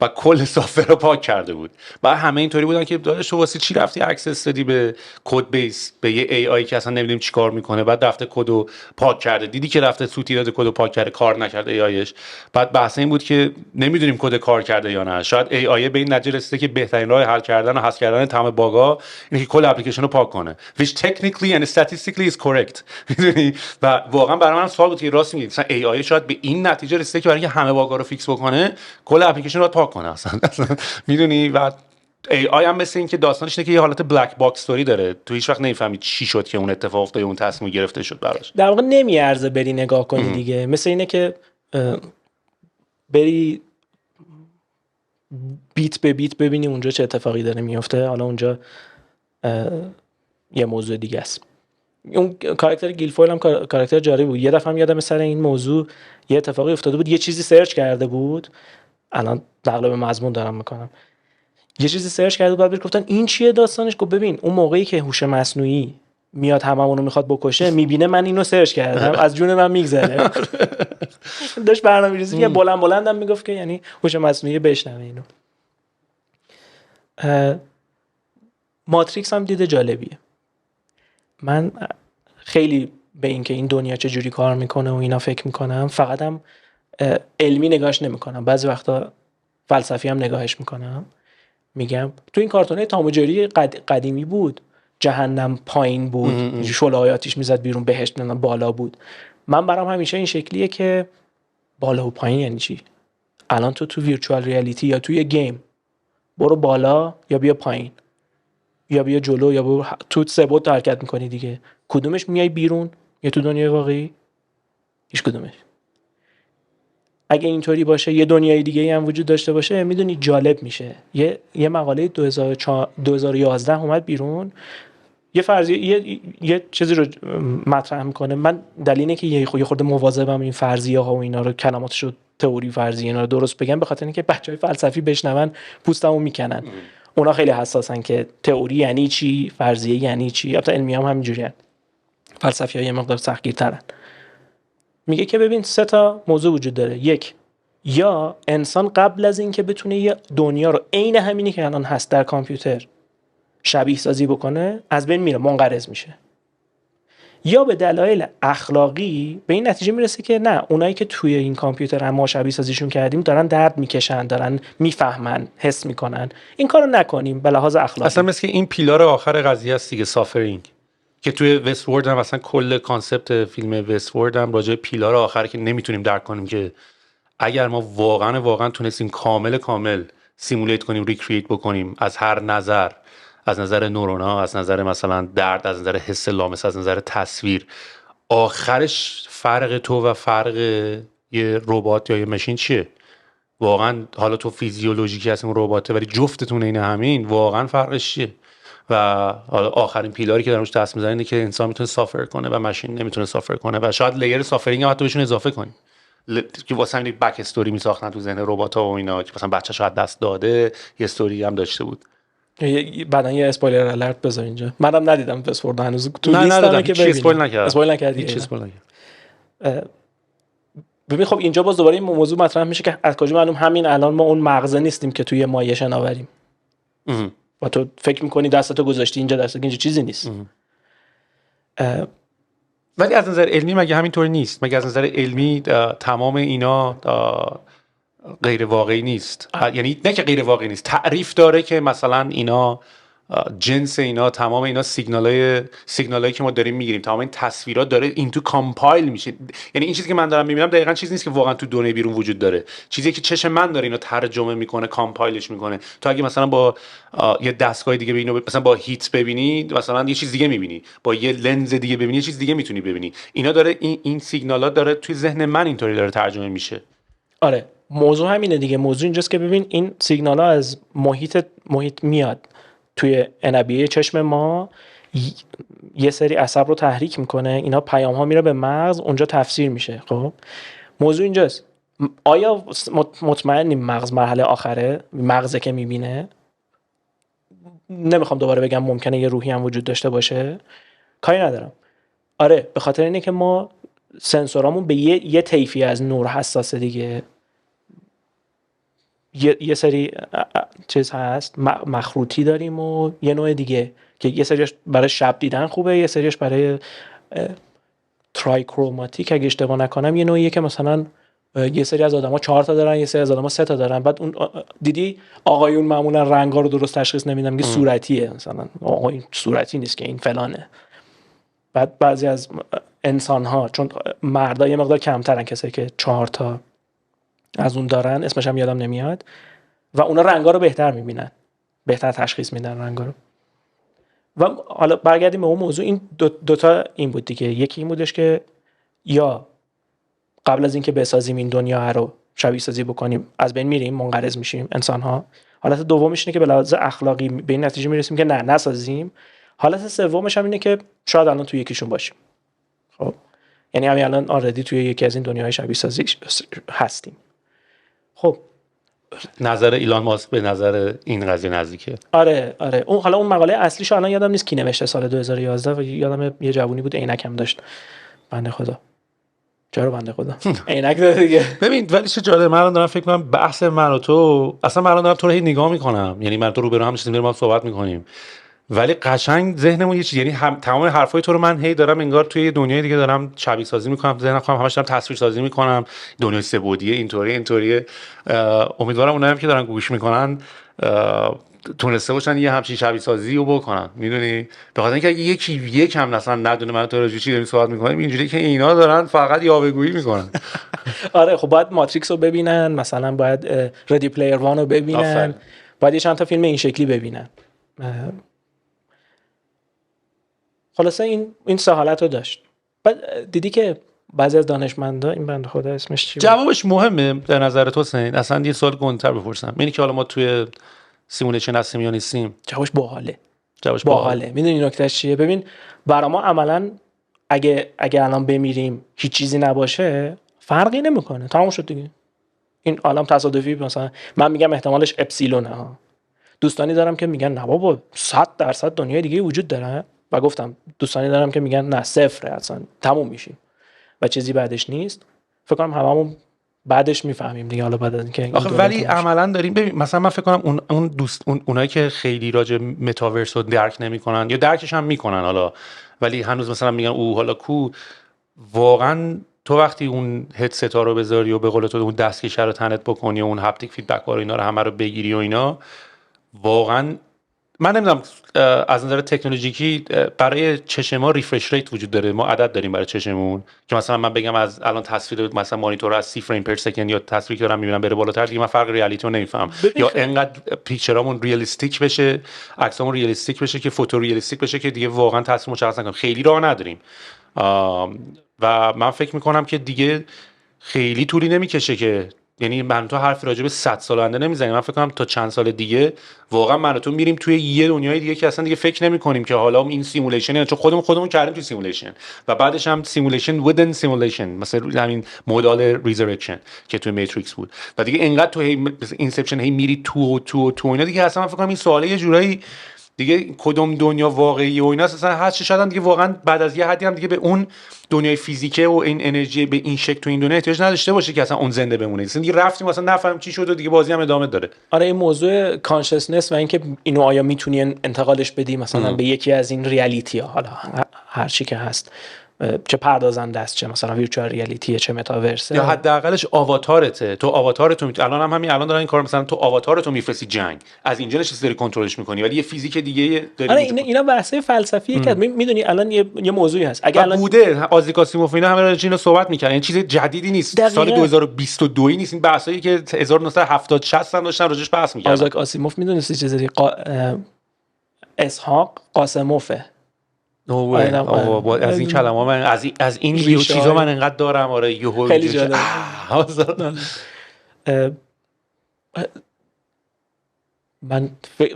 S2: و کل سافت رو پاک کرده بود. بعد همه اینطوری بودن که داداش تو واسه چی رفتی اکسس دادی به کد بیس به یه ای آی که اصلا نمیدونیم چیکار میکنه، بعد رفته کدو پاک کرده، دیدی که رفته سوتی داده کدو پاک کرده، کار نکرده ای آیش. بعد بحث این بود که نمیدونیم کد کار کرده یا نه، شاید ای آی به این نتیجه رسیده که بهترین راه حل کردن و حذف کردن تمام باگا اینه که کل اپلیکیشن رو پاک کنه، which technically and statistically is correct. میدونی؟ و واقعا برای من سوال بود که راست میگی مثلا ای آی شاید به این نتیجه رسیده که برای اینکه همه باگا رو فیکس بکنه کل اپلیکیشن رو پاک کنه اصلا. میدونی؟ و ای آی هم مثل این که داستانش اینه که یه حالت بلک باکس استوری داره، تو هیچ وقت نمیفهمی چی شد که اون اتفاق افتاد، اون تصمیم گرفته شد براش.
S3: در واقع نمیارزه بری نگاه کنی دیگه. مثل اینه که بری بیت به بیت ببینی اونجا چه اتفاقی داره میفته. حالا اونجا یه موضوع دیگه است. اون کاراکتر گیلفویل هم کاراکتر جالب بود. یه دفعه هم یادم سر این موضوع یه اتفاقی افتاده بود، یه چیزی سرچ کرده بود، الان نقل به مضمون دارم میکنم، یه چیزی سرچ کرده بود، بعد گفتن این چیه داستانش؟ گفت ببین اون موقعی که هوش مصنوعی میاد هممون رو میخواد بکشه میبینه من اینو سرچ کردم از جون من میگذره. داشت برنامه‌ریزی که بلند بلندم میگفت که یعنی هوش مصنوعی بشنوه اینو. ماتریکس هم دیده جالبیه. من خیلی به این که این دنیا چه جوری کار میکنه و اینا فکر میکنم، فقط هم علمی نگاهش نمیکنم، بعضی وقتا فلسفی هم نگاهش میکنم. میگم تو این کارتونه تام و جری قدیمی بود، جهنم پایین بود، شعله آتیش میزد بیرون، بهشت بالا بود. من برام همیشه این شکلیه که بالا و پایین یعنی چی؟ الان تو ویرچوال ریالیتی یا توی گیم برو بالا یا بیا پایین. یا بیا جلو یا تو سه بعد حرکت میکنی دیگه. کدومش میای بیرون یا تو دنیای واقعی؟ هیچ کدومش. اگه اینطوری باشه یه دنیای دیگه هم وجود داشته باشه، میدونی جالب میشه. یه مقاله 2011 اومد بیرون، یه فرضیه یه چیزی رو مطرح میکنه. من دلیل اینه که یه خورده مواظبم این فرضیه ها و اینا رو، کلماتشو تئوری فرضیه اینا رو درست بگم، به خاطر اینکه بچهای فلسفی بشنون پوستمو میکنن. اونا خیلی حساسن که تئوری یعنی چی، فرضیه یعنی چی. البته علمی هم همینجوریه، فلسفی‌ها یه مقدار سختگیرترن. میگه که ببین 3 تا موضوع وجود داره. یک، یا انسان قبل از اینکه بتونه یه دنیا رو عین همینی که الان هست در کامپیوتر شبیه سازی بکنه از بین میره، منقرض میشه. یا به دلایل اخلاقی به این نتیجه میرسه که نه، اونایی که توی این کامپیوتر ما شبیه سازیشون کردیم دارن درد میکشن، دارن میفهمن، حس میکنن، این کارو نکنیم به لحاظ اخلاقی.
S2: اصلا مثل این پیلار آخر قضیه است دیگه، سافرینگ، که توی وست ورد هم مثلا کل کانسپت فیلم وست ورد هم راجع به پیلار آخر که نمیتونیم درک کنیم که اگر ما واقعا تونستیم کامل سیمولیت کنیم، ریکرییت بکنیم از هر نظر، از نظر نورونا، از نظر مثلا درد، از نظر حس لامس، از نظر تصویر، آخرش فرق تو و فرق یه ربات یا یه ماشین چیه؟ واقعا حالا تو فیزیولوژیکی هست اون رباته ولی جفتتون این همین، واقعا فرقش چیه؟ و حالا آخرین پیلاری که دارمش دست می‌زنه اینه که انسان میتونه سافر کنه و ماشین نمیتونه سافر کنه و شاید لیر سافرینگ هم حتی بهشون اضافه کنیم که واسه همین بک استوری میساختن تو ذهن ربات‌ها و اینا که مثلا بچه‌ش از دست داده یه استوری هم داشته بود.
S3: بعدن یه اسپویلر الرت بذار اینجا. منم ندیدم پسورد هنوز، تو
S2: لیستم
S3: که
S2: ببینم.
S3: اسپویل نکردی.
S2: هیچ اسپویل نکردم.
S3: ببین خب اینجا باز دوباره این موضوع مطرح میشه که از کجا معلوم همین الان ما اون مغزه نیستیم که توی مایه شناوریم و تو فکر میکنی دستتو گذاشتی اینجا، دستت اینجا چیزی نیست.
S2: ولی از نظر علمی مگه همینطور نیست؟ مگه از نظر علمی تمام اینا غیر واقعی نیست؟ یعنی نه که غیر واقعی نیست، تعریف داره که مثلا اینا جنس اینا، تمام اینا سیگنالایی که ما داریم میگیریم، تمام این تصویرات داره این تو کامپایل میشه. یعنی این چیزی که من دارم میبینم دقیقاً چیزی نیست که واقعا تو دنیای بیرون وجود داره، چیزی که چشم من داره اینو ترجمه میکنه، کامپایلش میکنه. تو اگه مثلا با یه دستگاه دیگه ببینی، مثلا با هیت ببینی مثلا یه چیز دیگه میبینی، با یه لنز دیگه ببینی یه چیز دیگه میتونی ببینی. اینا داره این سیگنالات داره توی ذهن من اینطوری داره ترجمه میشه.
S3: آره موضوع همینه دیگه. موضوع اینجاست که ببین این سیگنال‌ها از محیط میاد توی انبیه چشم ما، یه سری عصب رو تحریک میکنه، اینا پیام ها میره به مغز، اونجا تفسیر میشه. خب موضوع اینجاست، آیا مطمئنیم مغز مرحله آخره، مغزه که میبینه؟ نمیخوام دوباره بگم ممکنه یه روحی هم وجود داشته باشه، کاری ندارم. آره به خاطر اینه که ما سنسورامون به یه طیفی از نور حساسه دیگه. یه سری چیز هست مخروطی داریم و یه نوع دیگه که یه سریش برای شب دیدن خوبه، یه سریش برای ترایکروماتیک اگه اشتباه نکنم یه نوعیه که مثلا یه سری از آدما 4 تا دارن، یه سری از آدما 3 تا دارن. بعد اون دیدی آقایون معمولا رنگا رو درست تشخیص نمیدن، میگه صورتیه، مثلا آقا این صورتی نیست که این فلانه. بعد بعضی از انسان ها، چون مردا یه مقدار کمترن، کسایی که 4 تا از اون دارن اسمش هم یادم نمیاد، و اونا رنگا رو بهتر میبینن، بهتر تشخیص میدن رنگا رو. و حالا برگردیم به اون موضوع، این دوتا این بود دیگه. یکی این بودش که یا قبل از اینکه بسازیم این دنیا رو شبیه سازی بکنیم از بین میریم، منقرض میشیم انسان ها. حالت دومش اینه که به لحاظ اخلاقی به این نتیجه میرسیم که نه نسازیم. حالت سومش هم اینه که شاید الان توی یکیشون باشیم. خب یعنی همین الان آردی توی یکی از این دنیاهای شبیه سازی هستیم. خب
S2: نظر ایلان ماسک به نظر این قضیه نزدیکه.
S3: آره اون حالا اون مقاله اصلیشو الان یادم نیست کی نوشته، سال 2011 و یادم یه جوونی بود عینکم داشت. بنده خدا. چرا بنده خدا؟ عینک داره دیگه.
S2: ببین ولی چه جالب، من دارم فکر کنم بحث من و تو، اصلا من دارم تو رو هی نگاه میکنم، یعنی من تو رو برو هم نشستیم داریم صحبت میکنیم ولی قشنگ ذهنمون یه چیز، یعنی تمام حرفای تو رو من هی دارم انگار توی دنیای دیگه دارم شبیه سازی میکنم، ذهنم خودم همش دارم تصویر سازی میکنم، دنیای سه بعدیه اینطوریه. امیدوارم اونایی هم که دارن گوش میکنن تونسته باشن یه همچین شبیه سازی رو بکنن، میدونی، به خاطر اینکه اگه یک هم مثلا ندونه من تو راجع چی داریم صحبت میکنیم، اینجوری که اینا دارن فقط یاوه‌گویی میکنن.
S3: آره خب باید ماتریکس رو ببینن، مثلا باید ردی پلیر وان رو ببینن، باید یه چند تا فیلم این شکلی ببینن. خلاصه این سه حالت رو داشت. بعد دیدی که بعضی از دانشمندا، این بنده خدا اسمش چی بود؟
S2: جوابش مهمه در نظر تو حسین؟ اصلا یه سوال گندتر بپرسم، اینی که حالا ما توی سیمولیشن هستیم یا نیستیم؟
S3: جوابش باحاله.
S2: جوابش
S3: باحاله. میدونی نکتهش چیه؟ ببین برای ما عملاً اگه الان بمیریم هیچ چیزی نباشه فرقی نمیکنه، تمام شد دیگه. این عالم تصادفی، مثلا من میگم احتمالش اپسیلونه ها. دوستانی دارم که میگن نه بابا 100% دنیای دیگه وجود داره، و گفتم دوستانی دارم که میگن نه صفره، اصلا تموم میشیم و چیزی بعدش نیست. فکر کنم هممون بعدش میفهمیم دیگه، حالا بعد از اینکه
S2: آخه ولی عملا داریم ببین، مثلا من فکر کنم اونایی که خیلی راجع متاورس رو درک نمیکنن یا درکش هم میکنن حالا، ولی هنوز مثلا میگن او حالا کو، واقعا تو وقتی اون هدست ها رو بذاری و به قول تو اون دستکش رو تنت بکنی و اون هپتیک فیدبک ها رو اینا رو همه رو بگیری و اینا، واقعا من نمیدونم از نظر تکنولوژیکی برای چشم ما ریفرش ریت وجود داره، ما عدد داریم برای چشممون که مثلا من بگم از الان تصویر مثلا مانیتور از 30 فریم پر سکند یا تصویری که دارم میبینم بره بالاتر دیگه من فرق ریالیتی رو نمیفهمم، یا انقدر پیکچرامون ریالیستیک بشه، عکسامون ریالیستیک بشه که فوتو ریالیستیک بشه که دیگه واقعا تصویر مشخص نکنیم، خیلی راه نداریم. و من فکر میکنم که دیگه خیلی طولی نمیکشه که، یعنی من تو حرف راجع به 100 سال آینده نمیزنیم، من فکر کنم تا چند سال دیگه واقعا من و تو میریم توی یه دنیای دیگه که اصلا دیگه فکر نمی‌کنیم که حالا این سیمولیشن، چون خودمون کردیم تو سیمولیشن و بعدش هم سیمولیشن ودن سیمولیشن، مثلا همین مدال ریزرکشن که توی میتریکس بود و دیگه انقدر تو اینسپشن هی میری تو اینا دیگه اصلا من فکر کنم این سواله یه جورایی دیگه کدوم دنیا واقعی و اینا اصلا هر چه شدن دیگه واقعا بعد از یه حدی هم دیگه به اون دنیای فیزیکه و این انرژی به این شکل تو این دنیا احتیاج نداشته باشه که اصلا اون زنده بمونه، اصلا دیگه رفتیم اصلا نفهمیم چی شد و دیگه بازی هم ادامه داره.
S3: آره این موضوع کانشسنس و اینکه اینو آیا میتونی انتقالش بدی مثلا به یکی از این ریالیتی ها، حالا هر چی که هست، چه پردازنده است، چه مثلا ویرچوال ریالیتیه، چه متاورسه،
S2: یا حداقلش آواتارته، تو آواتارتو الان هم همین الان دارن این کار، مثلا تو آواتارتو میفرستی جنگ، از اینجا نشستی داری کنترلش میکنی ولی یه فیزیک دیگه داری.
S3: آره اینا بحثه فلسفیه که میدونی الان یه موضوعی هست. اگه الان
S2: بوده آزیک سیموف اینا همه راجع اینو صحبت میکنن، یعنی چیز جدیدی نیست،
S3: دقیقا.
S2: سال 2022 نیست، این بحثایی که 1970 60 هم داشتن راجعش بحث میکردن.
S3: آزیک آسیموف میدونستی چیزی اسحاق قاسموفه.
S2: از این کلمه من از این چیزا من انقدر دارم. آره یهو
S3: خیلی جالب.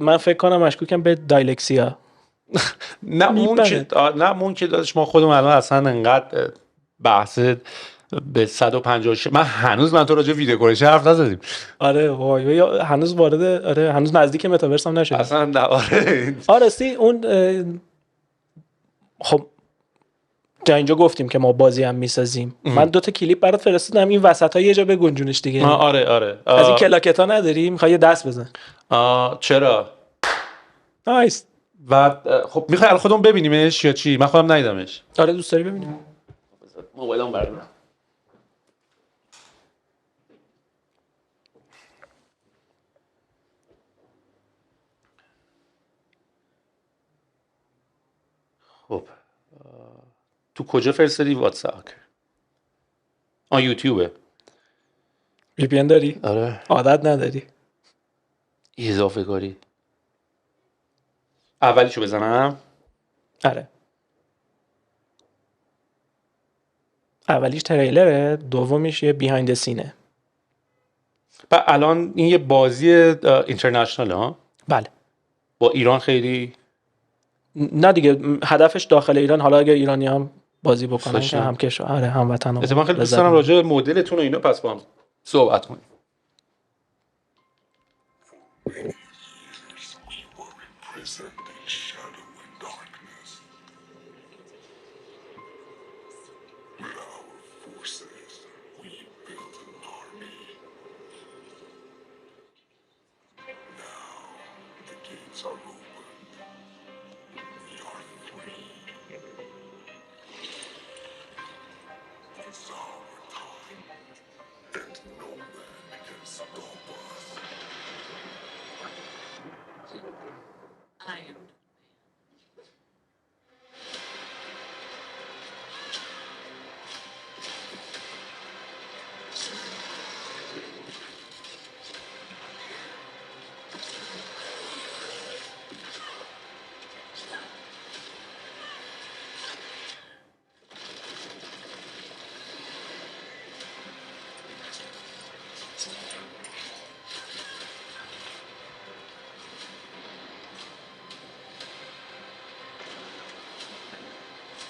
S3: من فکر کنم مشکوکم به دایلکسیا.
S2: نه اون که داداش ما خودمون الان اصلا انقدر بحث به 156 من تو راجع ویدیو کورش حرف نزدیم.
S3: آره وای هنوز وارد، آره هنوز نزدیک متاورس هم نشد
S2: اصلا.
S3: آره اون خب تا اینجا گفتیم که ما بازی هم میسازیم. من 2 تا کلیپ برات فرستادم، این وسطا یه جا بگنجونش دیگه.
S2: آره
S3: از این کلاکتا نداری؟ میخوای یه دست بزن؟
S2: چرا؟
S3: نایس.
S2: و خب میخوای خودمون ببینیمش یا چی؟ من خودم ندیدمش.
S3: آره دوست داری ببینیم؟
S2: موبایلم بردارم. خب تو کجا فرستادی؟ واتساپ؟ یوتیوبه.
S3: وی پی ان داری؟
S2: آره.
S3: عادت نداری؟
S2: اضافه کاری. اولیشو بزنم؟
S3: آره. اولیش تریلره، دومیش یه بیهایند سینه.
S2: و الان این یه بازی اینترنشنال ها؟
S3: بله.
S2: با ایران خیلی
S3: نه دیگه، هدفش داخل ایران، حالا اگه ایرانی هم بازی بکنن که هم کشور، آره هم وطن.
S2: اتفاقا خیلی دوست دارم راجع به مدلتون و اینا پس با هم صحبت کنیم.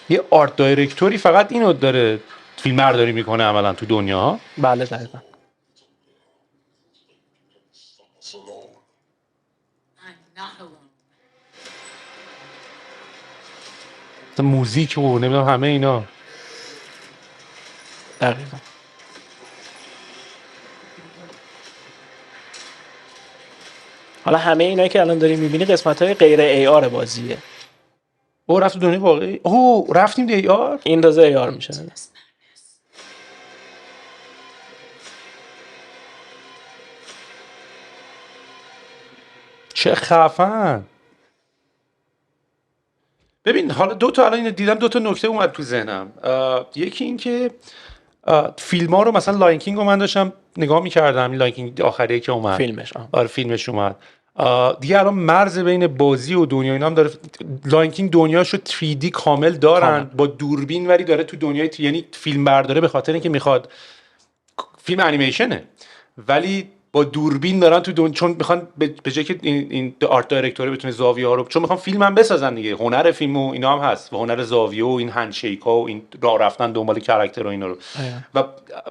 S2: یه آرت دایرکتوری فقط اینو داره فیلم برداری میکنه عملا تو دنیا.
S3: بله دقیقاً.
S2: موزیک و نمیدونم همه اینا.
S3: دقیقاً. حالا همه اینایی که الان داری میبینی قسمت‌های غیر ای آر بازیه.
S2: او رفت دنیای واقعی. اوه رفتیم دی آر.
S3: این تازه ای آر میشه.
S2: چه خفن. ببین حالا دو تا الان دیدم، دو تا نکته اومد تو ذهنم. یکی این که فیلم ها رو مثلا لاین کینگ رو من داشتم نگاه می‌کردم، لاین کینگ آخریه که اومد
S3: فیلمش.
S2: آره فیلمش اومد. دیگه الان مرز بین بازی و دنیا اینا هم داره. لاین کینگ دنیاشو 3D کامل دارن با دوربین، ولی داره تو دنیای یعنی فیلم برداره به خاطر اینکه میخواد فیلم انیمیشنه ولی با دوربین دارن تو چون میخوان به جای که این آرت دایرکتور بتونه زاویه ها رو، چون میخوان فیلم هم بسازن دیگه، هنر فیلم و اینا هم هست و هنر زاویه و این هندشیک ها و این راه رفتن دنبال کاراکتر و اینا رو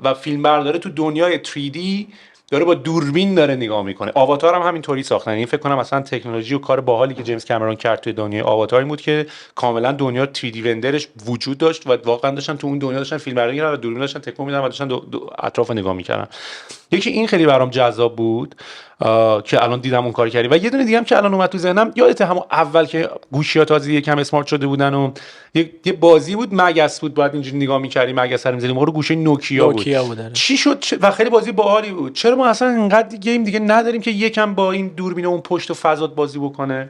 S2: و فیلم برداره تو دنیای 3D داره با دوربین داره نگاه میکنه. آواتار هم همینطوری ساختن. این فکر کنم مثلا تکنولوژی و کار باحالی که جیمز کامرون کرد توی دنیای آواتار بود که کاملا دنیا 3D رندرش وجود داشت و واقعا داشتن تو اون دنیا داشتن فیلم برداری می‌کردن و دوربین داشتن تکون میدن و داشتن اطراف نگاه میکردن. یکی این خیلی برام جذاب بود که الان دیدم اون کار کردی. و یه دونه دیگه هم که الان اومد تو ذهنم، یادت همون اول که گوشی‌ها تازه یکم اسمارت شده بودن و یه بازی بود مگس بود، بعد اینجوری نگاه می‌کردی مگس رو می‌زدی، موقع گوشی نوکیا بود. چی شد و خیلی بازی باحالی بود. چرا ما اصلا اینقدر گیم دیگه نداریم که یکم با این دوربین اون پشت و فضات بازی بکنه؟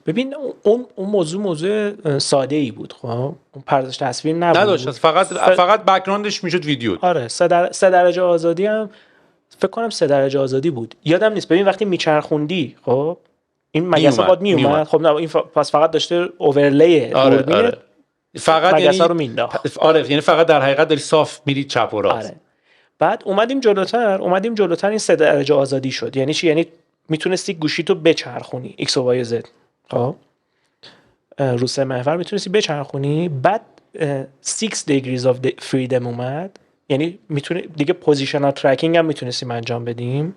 S3: ببین اون موضوع ساده ای بود. خب اون پردازش تصویر
S2: نداشت، فقط بک‌گراندش میشد ویدیو.
S3: آره 3 درجه آزادی هم فکر کنم 3 درجه آزادی بود، یادم نیست. ببین وقتی میچرخوندی خب این مگس باد میومد. خب نه این پس فقط داشته اوورلی دوربین.
S2: آره. فقط
S3: مگس
S2: یعنی
S3: رو مینداخت.
S2: آره یعنی فقط در حقیقت داری صاف میری چپ و راست.
S3: آره. بعد اومدیم جلوتر این 3 درجه آزادی شد. یعنی چی؟ یعنی میتونستی گوشیتو بچرخونی ایکس و وای و زد. خب رو 3 محور میتونستی بچرخونی. بعد 6 degrees of freedom اومد، یعنی میتونه دیگه پوزیشنال ترکینگ هم میتونستیم انجام بدیم.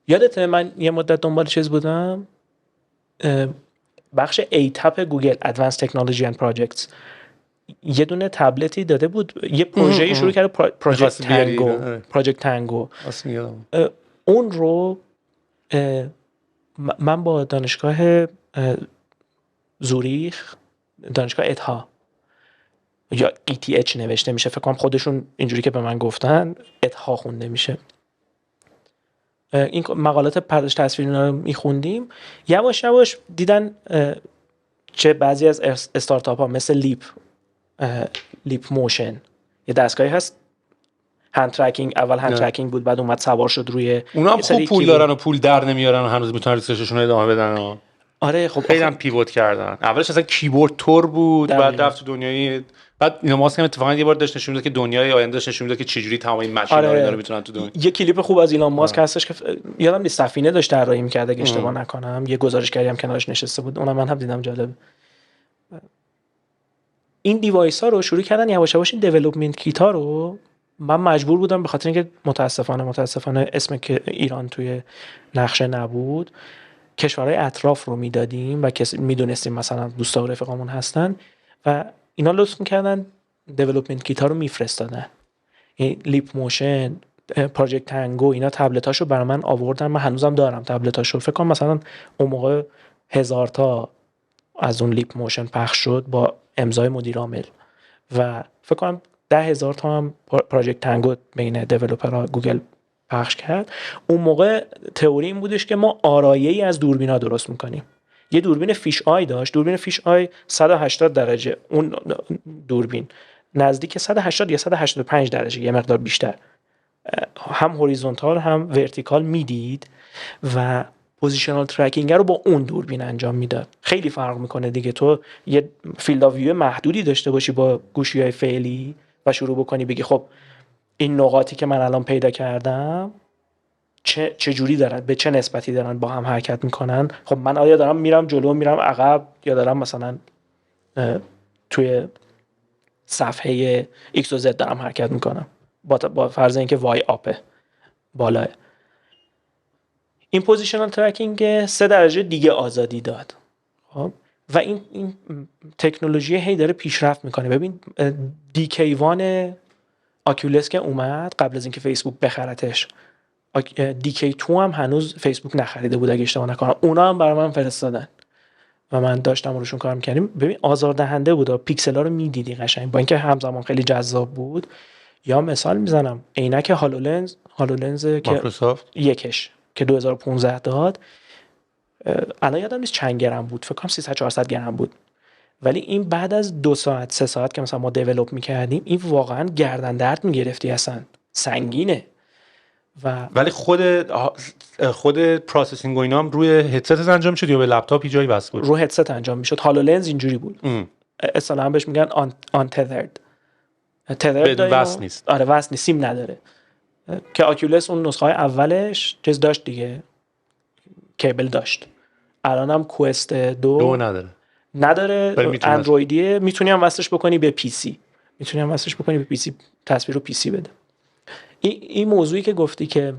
S3: یادته من یه مدت دنبال چیز بودم، بخش ایتپ گوگل Advanced Technology and Projects یه دونه تبلتی داده بود، یه پروژه‌ای شروع کرده، پروژکت تانگو. اون رو من با دانشگاه زوریخ، دانشگاه اتها یا ETH نوشته میشه فکر کنم، خودشون اینجوری که به من گفتن اتها خونده میشه. این مقالات پردازش تصویری رو میخوندیم، یواش یواش دیدن چه بعضی از استارتاپ ها مثل لیپ موشن، یه دستگاهی هست هند ترکینگ، اول هند ترکینگ بود بعد اومد سوار شد روی،
S2: اونا هم خوب پول دارن و پول در نمیارن و هنوز میتونن ریسرچشون رو ادامه بدن و
S3: آره خب
S2: خیلی هم پیوت کردن. اولش اصلا کیبورد تور بود، بعد رفت تو دنیای، بعد اینا ماسک هم اتفاقا یه بار داشت نشون میداد که دنیای آینده داشت نشون میداد که چجوری تمام این ماشینا رو میتونن تو دنیا.
S3: یه کلیپ خوب از ایلان ماسک هستش که یادم نیست سفینه داشت طراحی می‌کرد اگه اشتباه نکنم، یه گزارشگری هم کنارش نشسته بود، اونم من هم دیدم، جالب. این دیوایس ها رو شروع کردن یواش یواش، این دیولپمنت کیت ها رو من مجبور بودم به خاطر اینکه متاسفانه اسم که ایران توی نقشه نبود، کشورهای اطراف رو میدادیم و کسی میدونستیم مثلا دوستا و رفقامون هستن و اینا لطف میکردن دیولپمنت کیت ها رو میفرستادن. این لیپ موشن، پروژکت تانگو، اینا تبلتاشو برای من آوردن، من هنوزم دارم تبلتاشو. فکر کنم مثلا اون موقع 1000 تا از اون لیپ موشن پخش شد با امضای مدیر عامل و فکر کنم 10,000 تا هم پروژکت تانگو بین دیولپرها گوگل پخش کرد. اون موقع تئوری این بودش که ما آرایه‌ای از دوربینا درست میکنیم. یه دوربین فیش آی داشت، دوربین فیش آی 180 درجه، اون دوربین نزدیک 180 یا 185 درجه، یه مقدار بیشتر، هم هوریزونتال هم ورتیکال میدید و پوزیشنال ترکینگ رو با اون دوربین انجام میداد. خیلی فرق میکنه دیگه، تو یه فیلد آف ویو محدودی داشته باشی با گوشی‌های فعلی و شروع بکنی بگی خب این نقاطی که من الان پیدا کردم چه جوری دارن، به چه نسبتی دارن با هم حرکت میکنن. خب من آیا دارم میرم جلو، میرم عقب، یا دارم مثلا توی صفحه X و Z دارم حرکت میکنم با فرض اینکه وای آپه بالاه. این پوزیشنال ترکینگ 3 درجه دیگه آزادی داد. خب و این تکنولوژی هی داره پیشرفت میکنه. ببین DK1 آکیولس که اومد قبل از اینکه فیسبوک بخرتش، DK2 هم هنوز فیسبوک نخریده بود اگه اشتباه نکنم، اونا هم برای من فرستادن و من داشتم روشون کار میکردیم. ببین آزاردهنده بود، پیکسلا رو میدیدی قشنگ، با اینکه همزمان خیلی جذاب بود. یا مثال میزنم عینک هالولنز که
S2: مایکروسافت
S3: یکش که 2015 داد، الان یادم نیست چند گرم بود، فکر کنم 300-400 گرم بود، ولی این بعد از 2 ساعت 3 ساعت که مثلا ما دیولپ میکردیم این واقعا گردن درد میگرفتی، اصلا سنگینه.
S2: ولی خود پروسسینگ و اینا هم روی هدست انجام میشد یا به لپتاپ جایی وصل بود؟
S3: رو هدست انجام میشد. هالولنز اینجوری بود، اصلا بهش میگن آن تذرد
S2: بدون وصل نیست.
S3: آره وصل نیست، سیم نداره. که آکیولس اون نسخه اولش چیز داشت دیگه، کیبل داشت. الان هم کوست 2 نداره اندرویدیه، میتونی هم وصلش بکنی به پی سی، تصویر رو پی سی بده. این موضوعی که گفتی که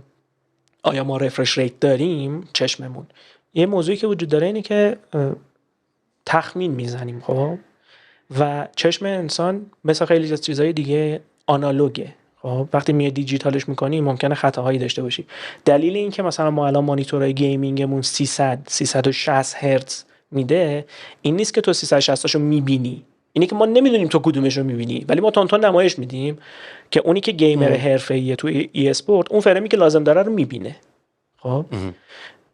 S3: آیا ما رفرش ریت داریم چشممون، یه موضوعی که وجود داره اینه که تخمین میزنیم. خب و چشم انسان مثل خیلی از چیزهای دیگه آنالوگه. خب وقتی میاد دیجیتالش میکنی ممکنه خطاهایی داشته باشی. دلیل این که مثلا ما الان مانیتورهای گیمینگمون 360 هرتز میده این نیست که تو 360 تاشو میبینی، اینه که ما نمیدونیم تو کدومش رو میبینی، ولی ما تون نمایش میدیم که اونی که گیمر حرفه‌ایه تو ای اسپورت اون فرمی که لازم داره رو میبینه. خب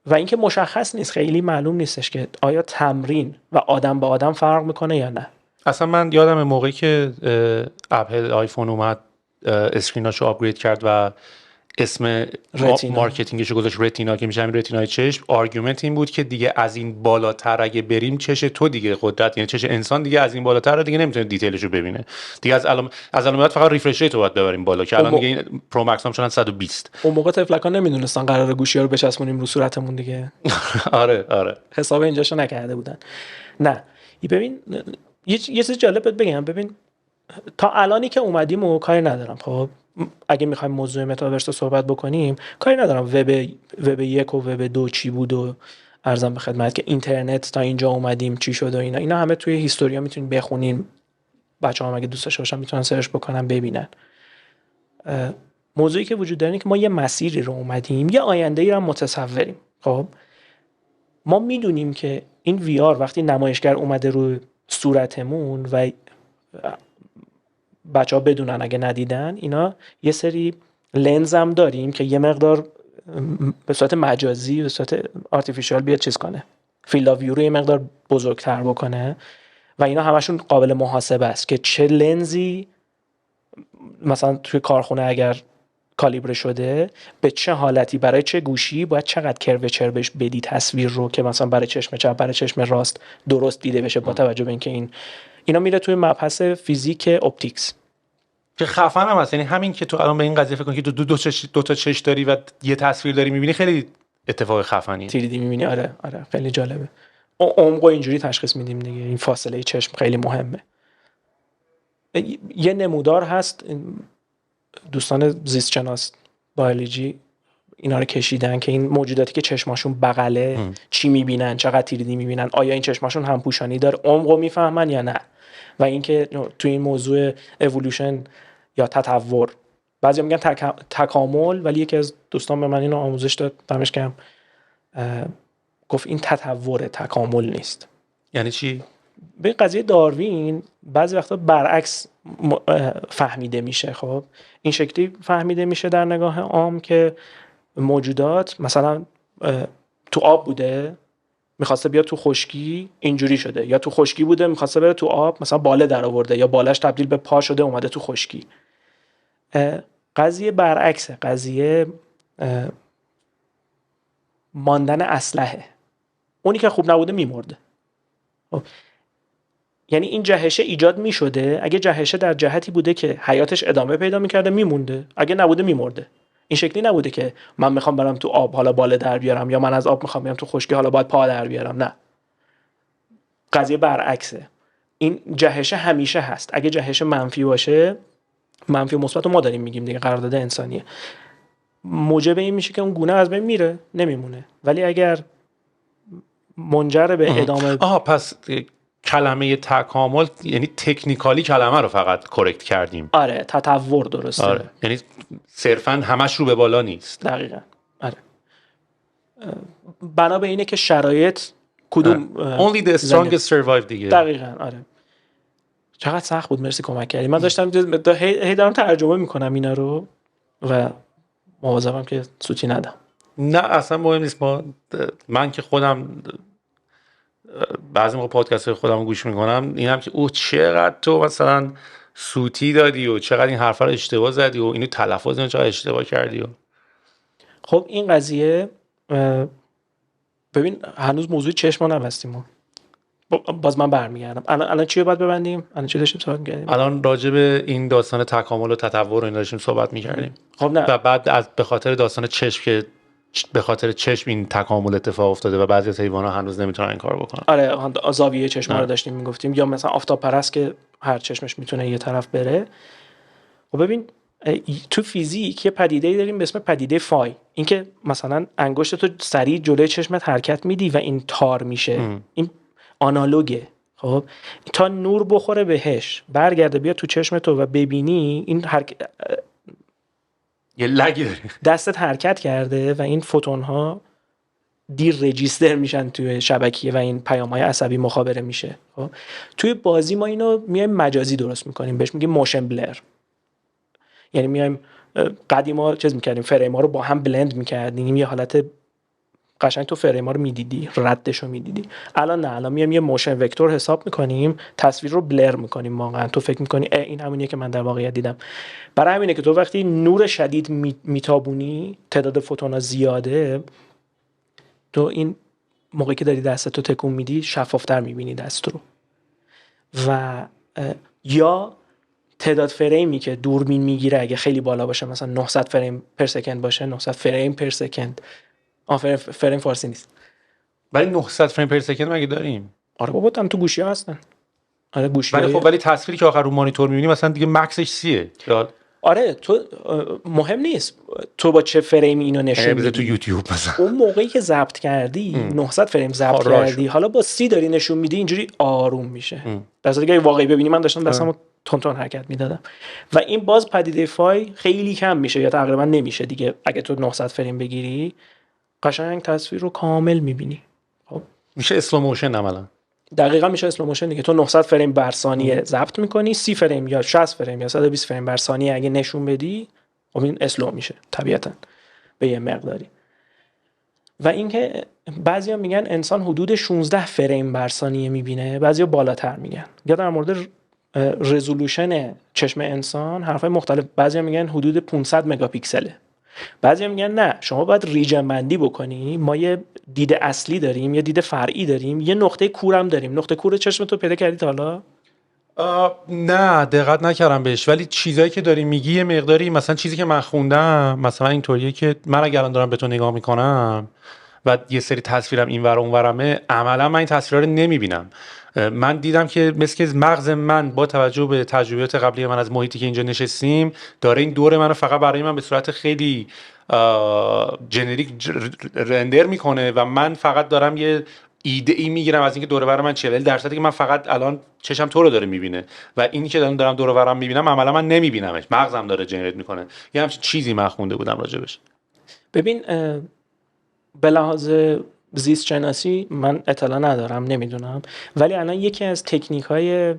S3: و اینکه مشخص نیست، خیلی معلوم نیستش که آیا تمرین و آدم به آدم فرق میکنه یا نه.
S2: اصلا من یادم موقعی که اپل آیفون اومد اسکریناشو آپگرید کرد و اسم مارکتینگش رو گذاشت رتینا، که میشه همین رتینای چشم. آرگومنت این بود که دیگه از این بالاتر اگه بریم چش تو دیگه قدرت، یعنی چش انسان دیگه از این بالاتر رو دیگه نمیتونه دیتیلش رو ببینه دیگه. از علامت فقط ریفرش ریت رو باید ببریم بالا که الان دیگه این پرو مکس هم شدن 120.
S3: اون موقع طفلکان نمیدونستان قراره گوشی‌ها رو بچسبونیم رو صورتمون دیگه.
S2: آره
S3: حساب اینجاشو نکرده بودن. نه ببین یه چیز جالب بگم. ببین تا الانی که اومدیم و کاری ندارم. خب اگه میخوایم موضوع متاورس رو صحبت بکنیم کاری ندارم وب 1 و وب 2 چی بود و عرضم به خدمت که اینترنت تا اینجا اومدیم چی شد و اینا همه توی هیستوریا میتونین بخونین. بچه‌ها اگه دوست داشته باشن میتونن سرچ بکنن ببینن. موضوعی که وجود داره اینه که ما یه مسیری رو اومدیم، یه آینده‌ای رو متصوریم. خب ما میدونیم که این وی آر وقتی نمایشگر اومده روی صورتمون و بچه‌ها بدونن اگه ندیدن، اینا یه سری لنز هم داریم که یه مقدار به صورت مجازی به صورت آرتفیشال بیاد چیز کنه، فیلد آف ویو رو یه مقدار بزرگتر بکنه و اینا همشون قابل محاسبه است که چه لنزی مثلا توی کارخونه اگر کالیبر شده به چه حالتی برای چه گوشی باید چقدر کروچر بهش بدی تصویر رو که مثلا برای چشم چپ برای چشم راست درست دیده بشه، با توجه به اینکه اینا میره توی مبحث فیزیک اپتیکس
S2: که خفن هم هست. یعنی همین که تو الان به این قضیه فکر کنی که دو تا چش داری و یه تصویر داری میبینی خیلی اتفاق خفنیه.
S3: 3D میبینی. آره خیلی جالبه. عمقو اینجوری تشخیص میدیم دیگه. این فاصله چشم خیلی مهمه. یه نمودار هست دوستان زیست شناس بیولوژی اینا رو کشیدن که این موجوداتی که چشماشون بغله چی میبینن، چقدر 3D میبینن، آیا این چشماشون همپوشانی داره، عمقو میفهمن یا نه. و اینکه تو این موضوع اِوولوشن یا تطور، بعضیا میگن تکامل، ولی یکی از دوستان به من اینو آموزش داد دمش گرم، گفت این تطور تکامل نیست.
S2: یعنی چی؟
S3: به قضیه داروین بعضی وقتا برعکس فهمیده میشه. خب این شکلی فهمیده میشه در نگاه عام که موجودات مثلا تو آب بوده میخواسته بیاد تو خشکی اینجوری شده، یا تو خشکی بوده میخواسته بره تو آب مثلا باله در آورده، یا بالش تبدیل به پا شده اومده تو خشکی. قضیه برعکسه، قضیه ماندن اسلحه. اونی که خوب نبوده میمرده. یعنی این جهشه ایجاد میشده، اگه جهشه در جهتی بوده که حیاتش ادامه پیدا میکرده میمونده، اگه نبوده میمرده. این شکلی نبوده که من میخوام برم تو آب حالا باله در بیارم یا من از آب میخوام بیام تو خشکی حالا باید پا در بیارم. نه، قضیه برعکسه. این جهش همیشه هست. اگه جهش منفی باشه، منفی و مثبت رو ما داریم میگیم دیگه، قرارداد انسانیه، موجب این میشه که اون گونه از بین میره، نمیمونه. ولی اگر منجر به ادامه
S2: پس کلمه تکامل یعنی تکنیکالی کلمه رو فقط کرکت کردیم.
S3: آره، تطور درسته.
S2: آره، یعنی صرفاً همش رو به بالا نیست.
S3: دقیقاً. آره، بنا به اینه که شرایط کدوم
S2: only the strongest survive دیگه.
S3: دقیقاً. آره، چقدر سخت بود، مرسی کمک کردی. من داشتم هی دارم ترجمه میکنم اینا رو و مواظبم که سوتی ندم.
S2: نه اصلا مهم نیست. من که خودم بعضی موقع پادکست های خودم رو گوش میکنم، اینم که چقدر تو مثلا سوتی دادی و چقدر این حرفا رو اشتباه زدی و اینو تلفظ اینو چقدر اشتباه کردی و
S3: خب این قضیه، ببین هنوز موضوع چشم رو نبستیم. باز من برمیگردم. الان چی رو باید ببندیم؟ الان چی داشتیم صحبت می‌کردیم؟
S2: الان راجع به این داستان تکامل و تطور رو این داشتیم صحبت می‌کردیم.
S3: خب نه،
S2: و بعد به خاطر داستان چشم که به خاطر چشم این تکامل اتفاق افتاده و بعضی از حیوانات هنوز نمیتونن این کارو بکنن.
S3: آره، زاویه چشم رو داشتیم میگفتیم، یا مثلا آفتاب پرست که هر چشمش میتونه یه طرف بره. خب ببین تو فیزیک یه پدیده‌ای داریم به اسم پدیده فای. این که مثلا انگشت تو سریع جلوی چشمت حرکت میدی و این تار میشه. این آنالوگه. خب تا نور بخوره بهش برگرده بیا تو چشم تو و ببینی این
S2: یه لگی داره،
S3: دستت حرکت کرده و این فوتون ها دیر رجیستر میشن توی شبکیه و این پیام های عصبی مخابره میشه. خب توی بازی ما اینو میایم مجازی درست میکنیم، بهش میگیم موشن بلر. یعنی میایم قدیما چیز میکردیم، فریم ها رو با هم بلند میکردیم، یه حالت قشنگ تو فریم ها رو میدیدی، ردش رو میدیدی. الان نه، الان میایم یه موشن وکتور حساب میکنیم، تصویر رو بلر میکنیم. واقعا تو فکر میکنی این همونیه که من در واقعیت دیدم. برای همینه که تو وقتی نور شدید میتابونی، تعداد فوتونا زیاده، تو این موقعی که داری دستتو تکون میدی شفافتر میبینی دست رو. و یا تعداد فریمی که دوربین میگیره اگه خیلی بالا باشه، مثلا 900 فریم پر سکند باشه، 900 فریم پر سکند، فریم فارسی نیست،
S2: ولی 900 فریم پر سکند مگه داریم؟
S3: آره بابا، هم تو گوشی ها هستن. آره گوشی.
S2: ولی تصویری که آخر رو مانیتور میبینی مثلا دیگه مکسش 30.
S3: آره تو مهم نیست تو با چه فریمی اینو نشون میدی.
S2: تو یوتیوب مثلا
S3: اون موقعی که ضبط کردی 900 فریم ضبط کردی، حالا با 30 داری نشون میدی، اینجوری آروم میشه. در صورتی که واقعی ببینی، من داشتم دستمو تون حرکت میدادم و این باز پدیده فای خیلی کم میشه یا تقریبا نمیشه دیگه. اگه تو 900 فریم بگیری قشنگ تصویر رو کامل میبینی. خب
S2: میشه اسلو موشن عملا.
S3: دقیقاً میشه اسلو موشن دیگه. تو 900 فریم بر ثانیه ضبط میکنی، 30 فریم یا 60 فریم یا 120 فریم بر ثانیه اگه نشون بدی، خب این اسلو میشه طبیعتاً به یه مقداری. و اینکه بعضیا میگن انسان حدود 16 فریم بر ثانیه میبینه، بعضیا بالاتر میگن. یا در مورد رزولوشن چشم انسان حرفای مختلف، بعضیا میگن حدود 500 مگاپیکسله، بعضیا میگن نه شما باید ریجن بندی بکنی. ما یه دید اصلی داریم، یه دید فرعی داریم، یه نقطه کورم داریم. نقطه کور چشم تو پیدا کردی تا حالا؟
S2: نه دقت نکردم بهش، ولی چیزایی که داری میگی یه مقداری، مثلا چیزی که من خوندم مثلا اینطوریه که من اگه الان دارم به تو نگاه میکنم و یه سری تصویرم اینور اونورمه، عملا من این تصویرا رو نمیبینم. من دیدم که مثل که مغز من با توجه به تجربیات قبلی من از محیطی که اینجا نشستیم داره این دور منو فقط برای من به صورت خیلی جنریک رندر میکنه و من فقط دارم یه ایده ای میگیرم از اینکه دور و بر من چیه، ولی در صورتی که من فقط الان چشم تو رو داره میبینه و اینی که دارم دور و برم میبینم عملا من نمیبینمش، مغزم داره جنریت میکنه. یه همچین چیزی من خونده بودم راجبش.
S3: ببین به لحاظ زیست شناسی من اطلاع ندارم، نمیدونم، ولی الان یکی از تکنیک های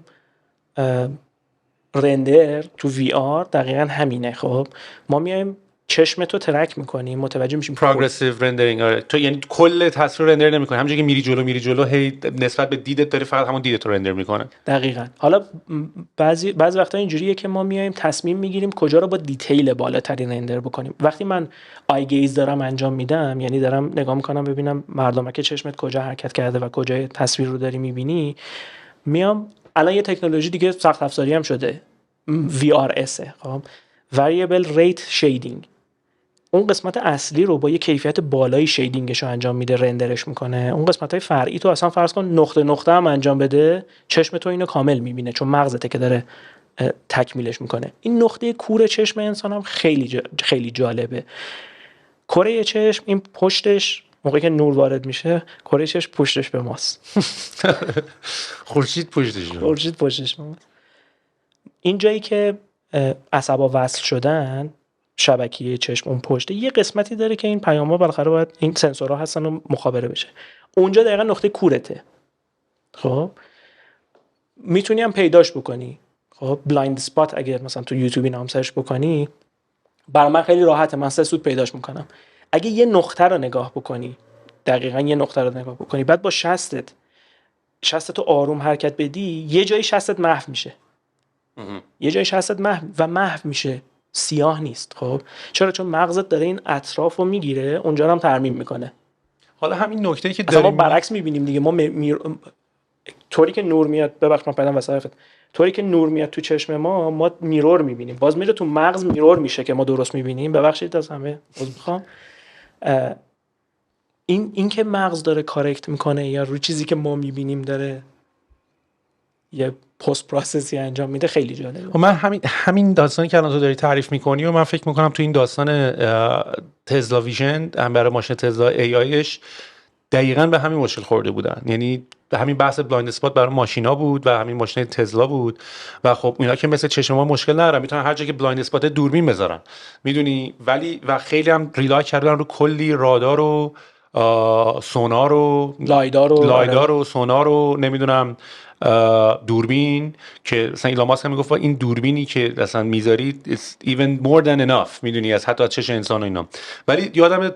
S3: رندر تو وی آر دقیقا همینه. خب ما میایم چشم تو ترک میکنیم، متوجه میشیم
S2: پروگرسیو رندرینگ. تو یعنی کل تصویر رندر نمیکنه، همونجوری که میری جلو هی نسبت به دیدت داره فقط همون دیدت رو رندر میکنه.
S3: دقیقاً. حالا بعضی وقتا اینجوریه که ما میایم تصمیم میگیریم کجا رو با دیتیل بالاتری رندر بکنیم. وقتی من آی گیز دارم انجام میدم، یعنی دارم نگاه میکنم ببینم مردمک چشمت کجا حرکت کرده و کجای تصویر رو داری میبینی، میام الان یه تکنولوژی دیگه سخت افزاری هم شده، VRS، خب Variable Rate Shading. اون قسمت اصلی رو با یه کیفیت بالایی شیدینگش رو انجام میده، رندرش میکنه. اون قسمت‌های فرعی تو اصلا فرض کن نقطه نقطه هم انجام بده، چشم تو اینو کامل میبینه چون مغزته که داره تکمیلش میکنه. این نقطه کور چشم انسان هم خیلی جالبه. کره چشم این پشتش موقعی که نور وارد میشه، کره چشم پشتش به ماست.
S2: خورشید
S3: پشتش به ماست. این جایی که عصبا وصل شدن، شبکیه چشم اون پشته، یه قسمتی داره که این پیام‌ها بالاخره باید این سنسورها هستن و مخابره بشه. اونجا دقیقاً نقطه کورته. خب میتونی هم پیداش بکنی. خب بلایند اسپات اگر مثلا تو یوتیوب اینا هم سرچ بکنی، برای من خیلی راحته، من 3 سوت پیداش میکنم. اگه یه نقطه رو نگاه بکنی، دقیقاً یه نقطه رو نگاه بکنی، بعد با شستت آروم حرکت بدی، یه جایی شستت محو میشه. یه جایی شستت محو میشه، سیاه نیست. خب چرا؟ چون مغزت داره این اطراف رو میگیره، اونجا رو هم ترمیم میکنه.
S2: حالا همین نکته‌ای که
S3: داریم
S2: داریم
S3: ما برعکس میبینیم دیگه. ما طوری که نور میاد، ببخشید من پیدام وسایفت، طوری که نور میاد تو چشم ما میرور میبینیم، باز میره تو مغز میرور میشه که ما درست میبینیم. ببخشید از همه میخوام این که مغز داره کارکت میکنه یا روی چیزی که ما میبینیم داره یه پست پروسسی انجام میده، خیلی جالبه.
S2: من همین داستانی که الان تو داری تعریف میکنی و من فکر میکنم تو این داستان تسلا ویژن برای ماشین تسلا ایش دقیقاً به همین مشکل خورده بودن. یعنی همین بحث بلایند اسپات برای ماشینا بود و همین ماشین تسلا بود و خب اینا که مثل چشم ما مشکل ندارن، میتونن هر جایی که بلایند اسپات دوربین بذارن، میدونی، ولی و خیلی هم ریلای کردن رو کلی رادار و سونار و لایدار و سونار و نمیدونم دوربین، که مثلا ایلان ماسک میگفت این دوربینی که اصلا میذاری even more than enough، میدونی، از حتی از چش انسان و اینا. ولی یادم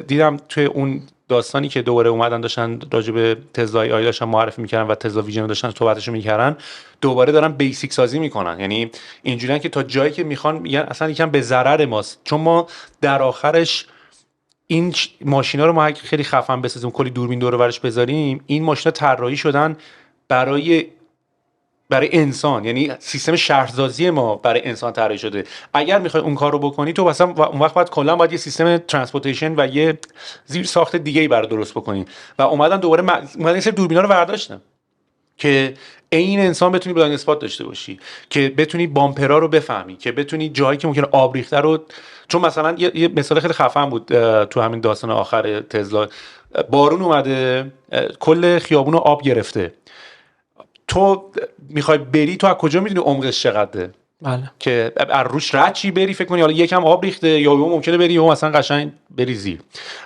S2: دیدم توی اون داستانی که دوباره اومدن داشتن راجع به تسلا ای داشتن معرفی میکردن و تسلا ویژن داشتن صحبتشو میکردن، دوباره دارن بیسیک سازی میکنن. یعنی اینجوریه که تا جایی که میخوان میگن اصلا یکم به ضرر ماست، چون ما در آخرش این ماشینا رو ما خیلی خفن بسازیم، کلی دوربین دور و برش بذاریم، این ماشینا طراحی شدن برای انسان، یعنی سیستم شهرسازی ما برای انسان طراحی شده. اگر میخوای اون کار رو بکنی تو مثلا اون وقت باید یه سیستم ترانسپورتیشن و یه زیر ساخت دیگه‌ای برای درست بکنی. و اومدن این سری دوربینا رو برداشتن که این انسان بتونی بلایند اسپات داشته باشی، که بتونی بامپرا رو بفهمی، که بتونی جایی که ممکنه آب ریخته رو، چون مثلا یه مثال خیلی خفن بود تو همین داستان آخر تسلا، بارون اومده کل خیابون رو آب گرفته، تو میخوای بری، تو از کجا میدونی عمقش چقدره؟
S3: بله.
S2: که از روش رد چی بری، فکر کنی حالا یکم آب ریخته یا ممکنه بری و مثلا قشنگ بری زیر.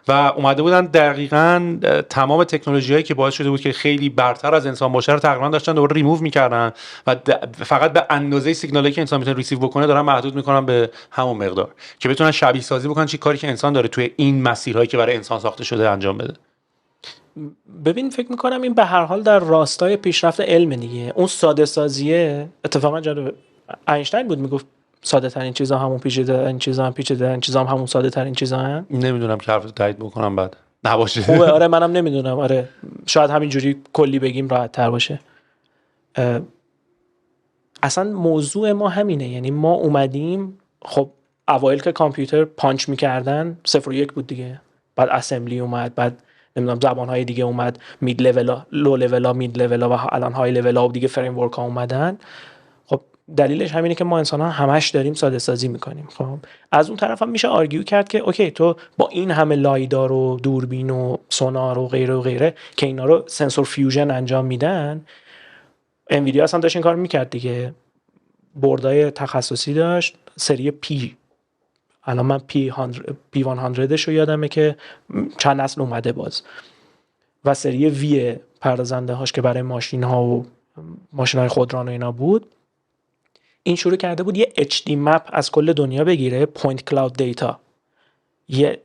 S2: و اومده بودن دقیقاً تمام تکنولوژیایی که باعث شده بود که خیلی برتر از انسان باشه رو تقریبا داشتن دوباره ریموو میکردن و فقط به اندازه سیگنالی که انسان میتونه ریسیو بکنه دارن محدود میکنن به همون مقدار که بتونن شبیه سازی بکنن چی کاری که انسان داره توی این مسیرهایی که برای انسان ساخته شده انجام بده.
S3: ببین فکر میکنم این به هر حال در راستای پیشرفت علم دیگه. اون ساده سازیه اتفاقا جالب، اینشتین بود میگفت ساده ترین چیزا همون پیچیده، این چیزا هم پیچیده، این چیزا هم همون ساده ترین چیزا هم.
S2: نمیدونم که حرفتو تایید بکنم بعد نباشه.
S3: خوبه، آره منم نمیدونم، آره شاید همینجوری کلی بگیم راحت تر باشه. اصلا موضوع ما همینه، یعنی ما اومدیم، خب اوایل که کامپیوتر پانچ میکردن 0 و 1 بود دیگه، بعد اسمبلی اومد، بعد نمیدونم زبان‌های دیگه اومد، مید لول، لو لول، مید لول و الان های لول و دیگه فریم ورک ها اومدن. خب دلیلش همینه که ما انسان‌ها همش داریم ساده سازی میکنیم. خب از اون طرف هم میشه آرگیو کرد که اوکی تو با این همه لایدار و دوربین و سونار و غیره و غیره که اینا رو سنسور فیوژن انجام میدن، انویدیا اصلا داشت این کار میکرد دیگه، بردای تخصصی داشت، سری پی، الان من پی 100 شو یادمه که چند نسل اومده باز، و سری وی پردازنده هاش که برای ماشین ها و ماشین های خودران و اینا بود، این شروع کرده بود یه HD مپ از کل دنیا بگیره، پوینت کلاود دیتا، یه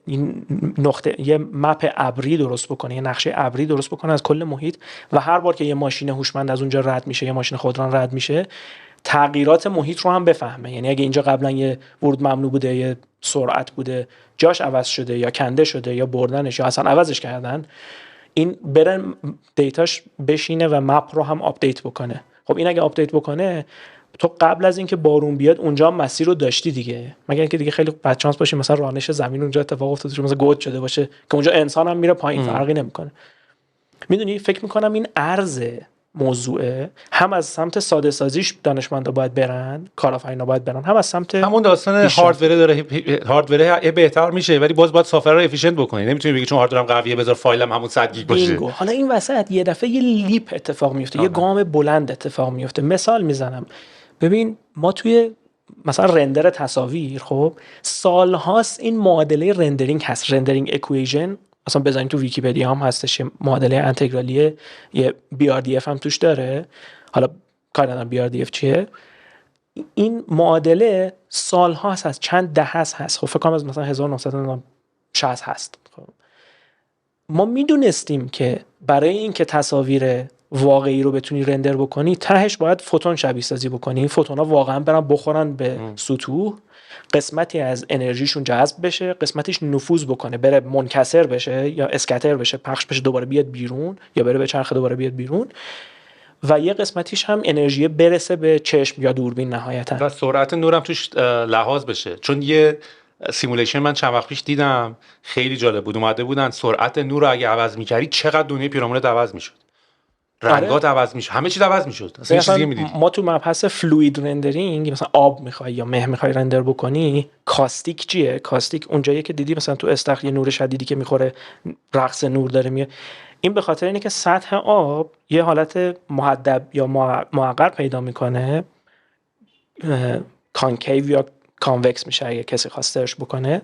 S3: مپ ابری درست بکنه، یه نقشه ابری درست بکنه از کل محیط، و هر بار که یه ماشین هوشمند از اونجا رد میشه، یه ماشین خودران رد میشه، تغییرات محیط رو هم بفهمه. یعنی اگه اینجا قبلا یه ورود ممنوع بوده، یه سرعت بوده، جاش عوض شده یا کنده شده یا بردنش یا اصلا عوضش کردن، این بره دیتاش بشینه و مپ رو هم آپدیت بکنه. خب این اگه آپدیت بکنه، تو قبل از اینکه بارون بیاد اونجا مسیر رو داشتی دیگه، مگر اینکه دیگه خیلی بچانس باشه مثلا رانش زمین اونجا اتفاق افتاده مثلا گود شده باشه که اونجا انسان هم میره پایین، فرقی نمیکنه. میدونی فکر میکنم این عرض موضوعه، هم از سمت ساده سازیش دانشمندا باید برن، کارآفرینا باید برن، هم از سمت
S2: همون داستان هاردور داره، هاردور بهتر میشه ولی باز باید سافر رو افیشنت بکنی. نمیتونی بگی چون هاردورم قویه بذار فایلم همون 100 گیگ باشه.
S3: بینگو. حالا این وسط یه دفعه یه لیپ اتفاق میفته، یه گام بلند اتفاق میفته. مثال میزنم، ببین ما توی مثلا رندر تصاویر خب سالهاست این معادله رندرینگ هست، رندرینگ اکویژن، مثلا بزنید تو ویکی‌پدیا هم هستش، معادله انتگرالیه، یه BRDF هم توش داره. حالا کار ندارم BRDF چیه. این معادله سالها هست، چند دهه هست. خب فکر کنم از مثلا 1960 هست. خب ما میدونستیم که برای اینکه تصاویر واقعی رو بتونی رندر بکنی تهش باید فوتون شبیه سازی بکنی. این فوتونا واقعا برن بخورن به سطوح، قسمتی از انرژیشون جذب بشه، قسمتیش نفوذ بکنه، بره منکسر بشه یا اسکتر بشه، پخش بشه دوباره بیاد بیرون، یا بره به چرخ دوباره بیاد بیرون، و یه قسمتیش هم انرژی برسه به چشم یا دوربین نهایتا،
S2: و سرعت نورم توش لحاظ بشه. چون یه سیمولیشن من چند وقت پیش دیدم خیلی جالب بود، اومده بودن سرعت نور رو اگه عوض می‌کردی چقدر دنیای پیرامونت عوض می‌شد، رنگات عوض میشه، همه چیز عوض میشد. اصلا چیزی می‌دید.
S3: ما تو مبحث فلوید رندرینگ مثلا آب می‌خوای یا مه می‌خوای رندر بکنی، کاستیک چیه؟ کاستیک اونجایی که دیدی مثلا تو استخر نور شدیدی که می‌خوره، رقص نور داره میاد. این به خاطر اینه که سطح آب یه حالت محدب یا معقر پیدا میکنه، کانکیو یا کانوکس میشه اگه کسی خواستهش بکنه.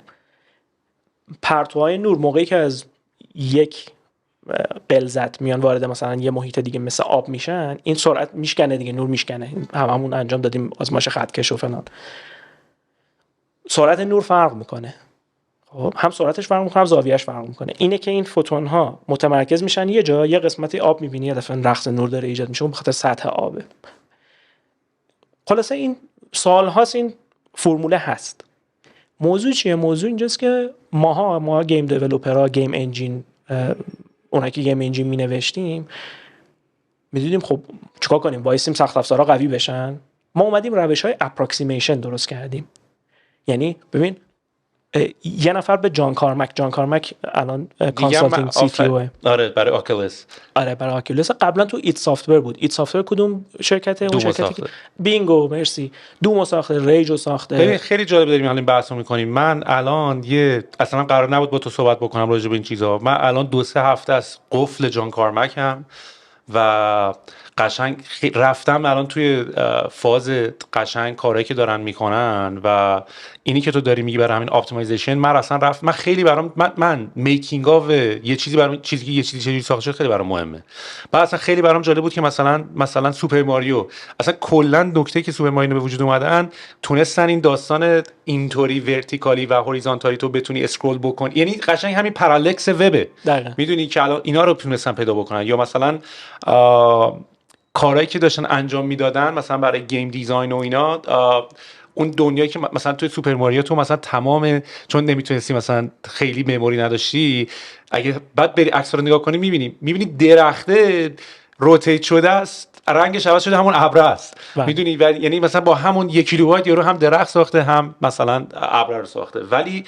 S3: پرتوهای نور موقعی که از یک غلظت میان وارد مثلا یه محیط دیگه مثل آب میشن، این سرعت میشکنه دیگه، نور میشکنه. هممون انجام دادیم آزمایش خطکش و فلان. سرعت نور فرق میکنه، خب هم سرعتش فرق میکنه هم زاویه‌اش فرق میکنه. اینه که این فوتون ها متمرکز میشن یه جا، یه قسمتی آب میبینی یه دفعه رقص نور داره ایجاد میشه، اون به خاطر سطح آبه. خلاصه این سالهاست این فرموله هست. موضوع چیه؟ موضوع اینجاست که ما گیم دیولپرها، گیم انجین، اونایی که گیم انجین مینوشتیم، میدونیم خب چیکار کنیم؟ وایسیم سخت افزارها قوی بشن. ما اومدیم روش‌های اپروکسیمیشن درست کردیم. یعنی ببین یه نفر به جان کارمک الان کانسالتینگ سی تی او،
S2: آره برای آکیولس،
S3: آره برای آکیولس. قبلا تو ایت سافتور بود. ایت سافتور کدوم شرکته؟ اون شرکتی که بینگو، مرسی، دومو ساخته، ریجو ساخته.
S2: ببین خیلی جالب داریم الان بحث می‌کنیم. من الان اصلا قرار نبود با تو صحبت بکنم راجع به این چیزا. من الان 2-3 هفته از قفل جان کارمکم و قشنگ رفتم الان توی فاز قشنگ کارهایی که دارن میکنن و اینی که تو داری میگی برای همین اپتیمایزیشن. من خیلی برام من میکینگ اف یه چیزی برام چیزی چجوری ساخته شده خیلی برام مهمه. بعد اصلا خیلی برام جالب بود که مثلا سوپر ماریو، اصلا کلا نکته که سوپر ماریو به وجود اومدن تونستن این داستان اینطوری ورتیکالی و هوریزونتالی تو بتونی اسکرول بکنی، یعنی قشنگ همین پارالکس وبه. میدونی که الان اینا رو تونستن پیدا بکنن. یا مثلا کارهایی که داشتن انجام میدادن مثلا برای گیم دیزاین و اینا، اون دنیایی که مثلا توی سوپر ماریو تو مثلا تمام، چون نمیتونستی مثلا خیلی مموری نداشتی، اگه بعد بری عکس رو نگاه کنی میبینی درخته روتیت شده است، رنگش عوض شده، همون ابر است. میدونی یعنی مثلا با همون 1 کیلوبایت یارو هم درخت ساخته هم مثلا ابر رو ساخته. ولی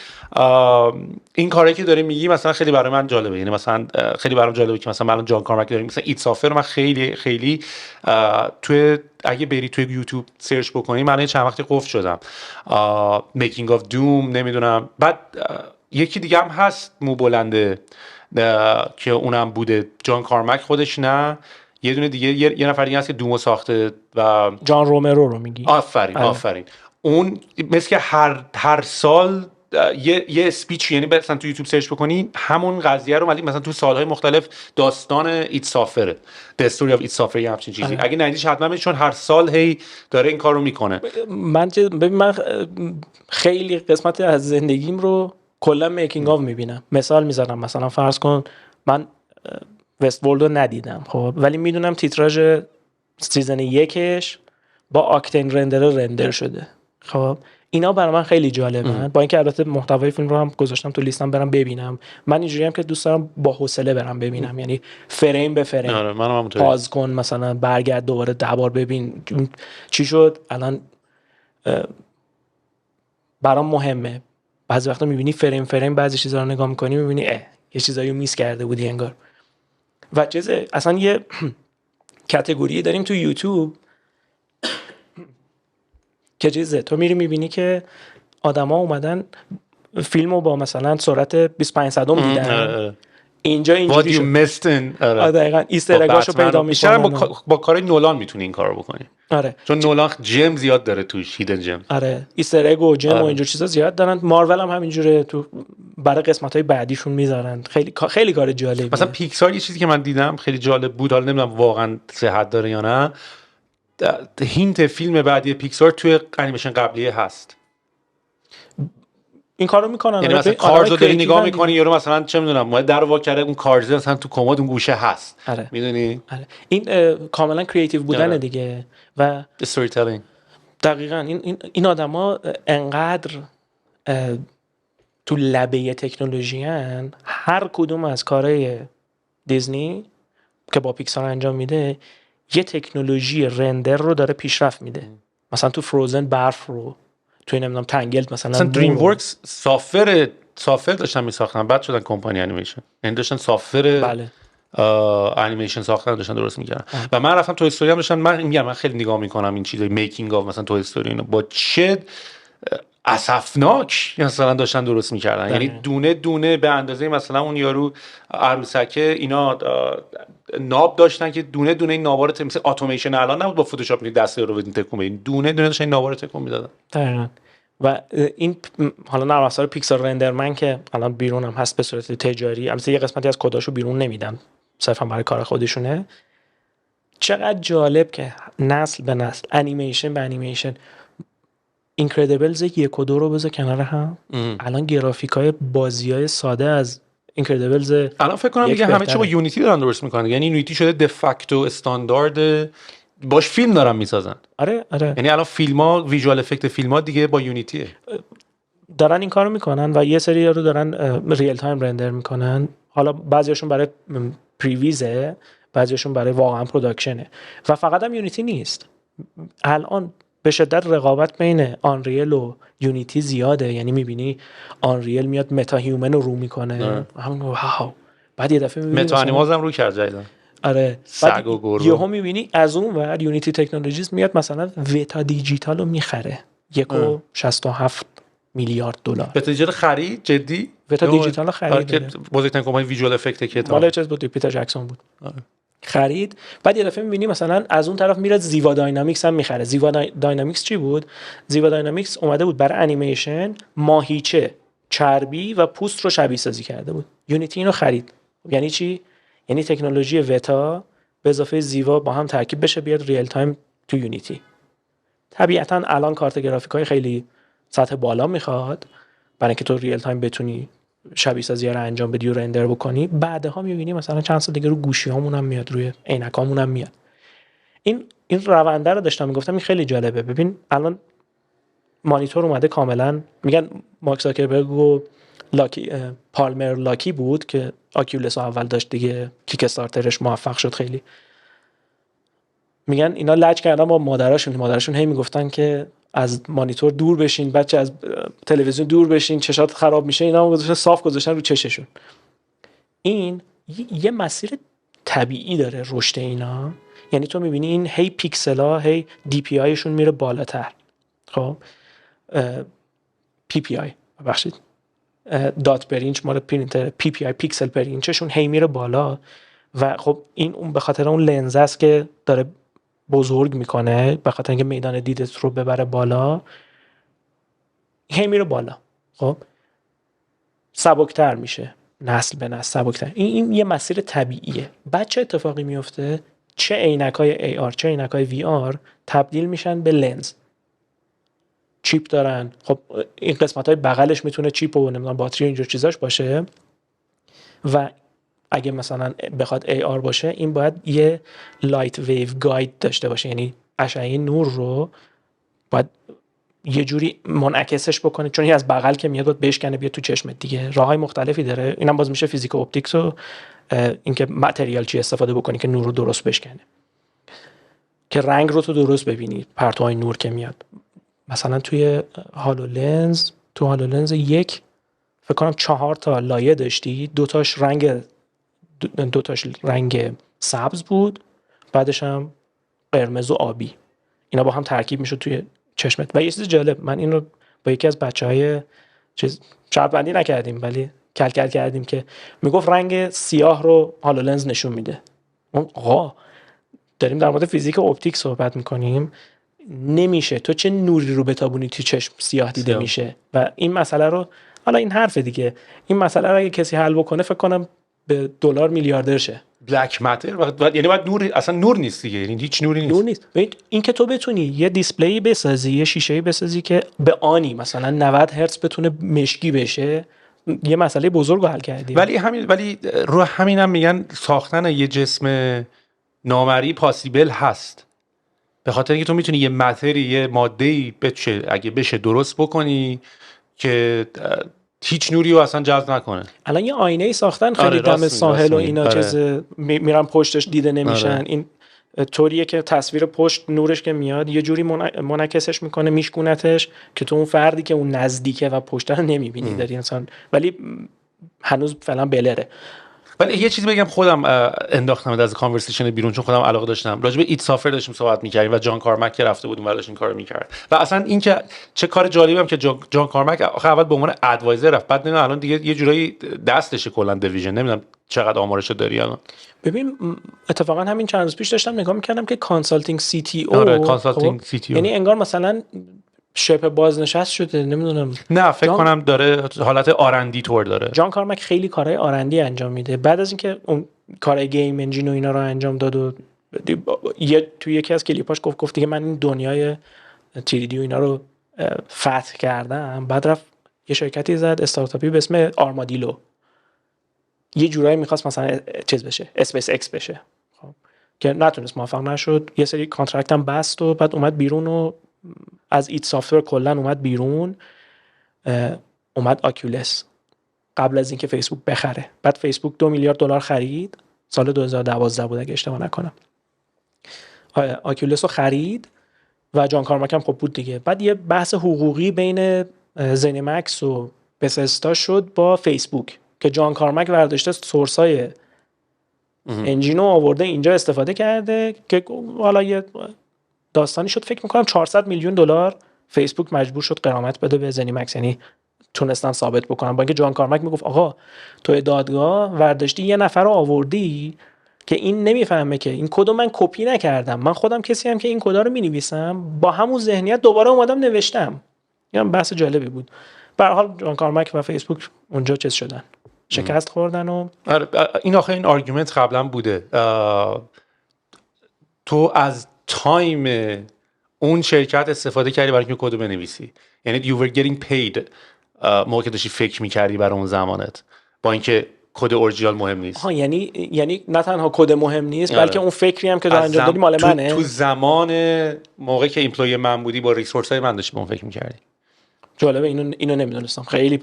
S2: این کاری که داری میگی مثلا خیلی برای من جالبه. یعنی مثلا خیلی برام جالبه که مثلا الان جان کارمک داریم، مثلا ایت سافر من خیلی خیلی توی اگه بری توی یوتیوب سرچ بکنی من چند وقتی قفل شدم. میکینگ اف دوم نمیدونم. بعد یکی دیگه هم هست مو بلنده که اونم بوده جان کارمک خودش، نه یه دونه دیگه یه نفر دیگه هست که دومو ساخته و
S3: جان رومرو رو میگی.
S2: آفرین. اون مثل که هر سال یه اسپیچ، یعنی مثلا تو یوتیوب سرچ بکنی همون قضیه رو مثلا تو سالهای مختلف داستان ایت سافره، The Story of It Suffer یا همچین چیزی. اگه ندیدیش حتما ببین، چون هر سال هی داره این کار رو میکنه.
S3: من خیلی قسمت از زندگیم رو کلا میکینگ آف میبینم. مثال میزنم، مثلا فرض کن من وست ورلد رو ندیدم خب، ولی میدونم تیتراژ سیزن 1 با آکتین رندر شده. خب اینا برای من خیلی جالبه. با اینکه البته محتوای فیلم رو هم گذاشتم تو لیستم برام ببینم. من اینجوری هم که دوست دارم با حوصله برام ببینم، یعنی فریم به فریم.
S2: آره منم همونطوری.
S3: پاز کن مثلا، برگرد دوباره 10 بار ببین چی شد. الان برام مهمه. بعضی وقتا میبینی فریم بعضی چیزا رو نگاه میکنی میبینی یه چیزایی رو میس کرده بودی انگار. و اصلا یه کاتگوری داریم تو یوتیوب که چیزه، تو میری میبینی که آدما اومدن فیلمو با مثلا سرعت 25 صدم دیدن. اینجا اینجوری شد. دقیقاً ایستر اگاشو پیدا می‌کنن.
S2: با کار نولان میتونی این کارو بکنی.
S3: آره
S2: چون نولان جم زیاد داره توش، هیدن جم.
S3: آره ایستر اگ و جم و اینجور چیزا زیاد دارن. مارول هم همینجوره، تو برای قسمت‌های بعدیشون میذارن. خیلی کار جالبیه.
S2: مثلا پیکسار یه چیزی که من دیدم خیلی جالب بود، حالا نمیدونم واقعا صحت داره یا نه، هینت فیلم بعدی پیکسار توی انیمیشن قبلیه هست.
S3: این کارو میکنن.
S2: یعنی مثلا کارزو داری نگاه میکنی یارو مثلا چه میدونم ما در وا کرده اون کارز مثلا تو کمد اون گوشه هست. میدونی
S3: این کاملا کریتیو بودن دیگه و
S2: استوری تلینگ.
S3: دقیقاً این آدما انقدر تو لبه تکنولوژی ان. هر کدوم از کارهای دیزنی که با پیکسار انجام میده یه تکنولوژی رندر رو داره پیشرفت میده. مثلا تو فروزن برف رو، تو نمیدونم تنگلد مثلا
S2: دریم ورکس سافر داشتن میساختن، بعد شدن کمپانی انیمیشن، یعنی داشتن سافر
S3: بله
S2: انیمیشن ساختن، داشتن درست میکردن. و من رفتم توی استوری هم داشتن، من خیلی نگاه میکنم این چیزای میکینگ اف مثلا توی استوری اینو با چه اسفناک مثلا داشتن درست میکردن. یعنی دونه دونه به اندازه مثلا اون یارو عروسکه اینا ناب داشتن که دونه دونه این ناوار مثل اتوماسیون الان نبود با فتوشاپ می دسته رو بدین تکون بدین، دونه دونه داشتن این ناوار تکون میدادن.
S3: دقیقاً. و این حالا نرم افزار پیکسار رندرمن که الان بیرون هم هست به صورت تجاری، البته یه قسمتی از کداشو بیرون نمیدن، صرفا برای کار خودشونه. چقدر جالب که نسل به نسل، انیمیشن به انیمیشن، اینکردیبلز 1 و 2 رو بذار کنار هم. الان گرافیکای بازیای ساده از اینکردیبلز
S2: الان فکر کنم دیگه همه چی با یونیتی دارن درست میکنن. یعنی یونیتی شده دفکتو استاندارد، باش فیلم دارن میسازن.
S3: آره
S2: یعنی الان فیلم‌ها، ویژوال افکت فیلم‌ها دیگه با یونیتیه
S3: دارن این کارو میکنن و یه سری رو دارن ریل تایم رندر میکنن. حالا بعضیاشون برای پریویزه، بعضیاشون برای واقعا پروداکشنه. و فقط هم یونیتی نیست، الان به شدت رقابت بین آنریل و یونیتی زیاده. یعنی میبینی آنریل میاد متا هیومن رو میکنه، همون واو، بعد یه دفعه میبینی
S2: متا انیمالز هم رو کرد جدیدن.
S3: آره
S2: سگ و گربه.
S3: یهو میبینی از اون ور یونیتی تکنولوژیز میاد مثلا وتا دیجیتال رو میخره 1.67 میلیارد دلار.
S2: وتا دیجیتال خرید جدی؟
S3: وتا دیجیتال رو خرید
S2: که بزرگترین کمپانی ویژوال افکت که
S3: مال چیز بود، پیتر جکسون بود. خرید. بعد یه دفعه می‌بینی مثلا از اون طرف میره زیوا داینامیکس هم میخره. زیوا داینامیکس چی بود؟ زیوا داینامیکس اومده بود برای انیمیشن ماهیچه، چربی و پوست رو شبیه سازی کرده بود. یونیتی اینو خرید. یعنی چی؟ یعنی تکنولوژی وتا به اضافه زیوا با هم ترکیب بشه بیاد ریل تایم تو یونیتی. طبیعتاً الان کارت گرافیکای خیلی سطح بالا میخواد برای اینکه تو ریل تایم بتونی شبیه سازی رو انجام بدی و رندر بکنی. بعدها می‌بینی مثلا چند سال دیگه رو گوشی‌هامون هم میاد، روی عینکامون هم میاد. این رونده رو داشتم میگفتم، این خیلی جالبه. ببین الان مانیتور اومده کاملا، میگن مارک زاکربرگ و پالمر لاکی بود که آکیولس اول داشت دیگه، کیک استارترش موفق شد خیلی. میگن اینا لج کردن با مادرشون هی میگفتن که از مانیتور دور بشین، بچه از تلویزیون دور بشین، چشات خراب میشه. اینا گذاشتن صاف گذاشتن رو چششون. این یه مسیر طبیعی داره رشد اینا. یعنی تو میبینی این هی پیکسلا هی دی پی آیشون میره بالاتر. خب پی پی آی ببخشید دات پر اینچ مال پرینتر، پی پی آی پیکسل پر اینچشون هی میره بالا. و خب این اون به خاطر اون لنز است که داره بزرگ میکنه، به خاطر اینکه میدان دیدت رو ببره بالا، هی میره بالا. خب سبکتر میشه، نسل به نسل سبکتر. این یه مسیر طبیعیه. بعد چه اتفاقی میفته؟ چه عینکای AR چه عینکای VR تبدیل میشن به لنز. چیپ دارن. خب این قسمت‌های بغلش میتونه چیپ و نمیدونم باتری و اینجور چیزاش باشه. و اگه مثلا بخواد AR باشه، این باید یه لایت ویو گاید داشته باشه. یعنی اشعه نور رو باید یه جوری منعکسش بکنه، چون این از بغل که میاد بشکنه بیاد تو چشمت دیگه. راههای مختلفی داره، اینم باز میشه فیزیک و اپتیکس و اینکه متریال چی استفاده بکنی که نور رو درست بشکنه، که رنگ رو تو درست ببینی، پرتوهای نور که میاد. مثلا توی هالولنز، تو هالولنز یک فکر کنم 4 تا لایه داشتی، دوتاش رنگ سبز بود، بعدش هم قرمز و آبی، اینا با هم ترکیب میشد توی چشمت. و یه چیز جالب، من این رو با یکی از بچهای شرط بندی نکردیم ولی کل کردیم که میگفت رنگ سیاه رو هالولنز نشون میده. آقا داریم در مورد فیزیک و اپتیک صحبت میکنیم، نمیشه تو چه نوری رو بتابونی تو چشم سیاه دیده میشه. و این مسئله رو، حالا این حرف دیگه، این مسئله رو اگه کسی حل بکنه فکر کنم به دلار میلیاردر شه.
S2: بلک ماتر یعنی باید نور، اصلا نور نیست دیگه، یعنی هیچ نوری نیست.
S3: نور نیست. این که تو بتونی یه دیسپلی بسازی، یه شیشه بسازی که به آنی مثلا 90 هرتز بتونه مشکی بشه، یه مسئله بزرگ حل کردی.
S2: ولی رو همینم میگن ساختن یه جسم نامری پاسیبل هست، به خاطر اینکه تو میتونی یه متری، یه ماده‌ای اگه بشه درست بکنی که هیچ نوری رو اصلا جذب نکنه.
S3: الان یه آینه ساختن خیلی دم ساحل و اینا چیز میرن پشتش دیده نمیشن. این طوریه که تصویر پشت نورش که میاد یه جوری منعکسش میکنه، میشکونتش که تو اون فردی که اون نزدیکه و پشت رو نمیبینی داری انسان. ولی هنوز فعلا بلره.
S2: ولی یه چیزی بگم، خودم انداختم از کانورسیشن بیرون چون خودم علاقه داشتم، راجع به ایت سافر داشتیم صحبت می‌کردیم و جان کارمک که رفته بودیم و داشت این کارو می‌کرد. و اصلا این که چه کار جالبیم که جان کارمک اول به عنوان ادوایزر رفت، بعد نمیدونم الان دیگه یه جورایی دستشه کلا دیویژن، نمیدونم چقدر آمارشو داری الان.
S3: ببین اتفاقا همین چند روز پیش داشتم نگاه می‌کردم که کانسالتینگ سی تی او،
S2: آره کانسالتینگ سی تی او،
S3: یعنی انگار مثلا شبه بازنشست شده، نمیدونم.
S2: نه فکر کنم داره حالت آرندی تور داره.
S3: جان کارمک خیلی کارهای آرندی انجام میده. بعد از اینکه اون کارهای گیم انجین و اینا رو انجام داد و توی یکی از کلیپاش گفت که من این دنیای 3D و اینا رو فتح کردم، بعد رفت یه شرکتی زد استارتاپی به اسم آرمادیلو، یه جورایی میخواست مثلا چیز بشه، اسپیس ایکس بشه، خب که نتونست، موفق نشد. یه سری کانترکت هم بست و بعد اومد بیرون و از ایت سافتور کلا اومد بیرون، اومد آکیولس قبل از اینکه فیسبوک بخره. بعد فیسبوک 2 میلیارد دلار خرید، سال 2012 بود اگه اشتباه نکنم. آکیولس رو خرید و جان کارمک هم خب بود دیگه. بعد یه بحث حقوقی بین زینمکس و بثستا شد با فیسبوک که جان کارمک برداشته سورسای انجینو آورده اینجا استفاده کرده، که حالا یه داستانی شد. فکر میکنم 400 میلیون دلار فیسبوک مجبور شد غرامت بده به زینمکس، یعنی تونستن ثابت بکنن. با اینکه جان کارمک میگفت آقا تو دادگاه ورداشتی یه نفر رو آوردی که این نمیفهمه که این کدو من کپی نکردم، من خودم کسی هم که این کدا رو مینویسم، با همون ذهنیت دوباره اومدم نوشتم. یعنی بحث جالبی بود. به هر حال جان کارمک و فیسبوک اونجا چیز شدن، شکست خوردن. و
S2: این آخه این آرگومنت قبلا بوده، تو از تایم اون شرکت استفاده کردی برای اینکه کد بنویسی، یعنی you were getting paid موقع که داشتی فکر می‌کردی برای اون زمانت، با اینکه کد اورجینال مهم نیست.
S3: یعنی نه تنها کد مهم نیست بلکه اون فکری هم که تو انجام دادی مال منه.
S2: تو زمان موقعی که ایمپلوی من بودی با ریسورس‌های من داشتی به اون فکر می‌کردی.
S3: جالبه، اینو نمیدونستم. خیلی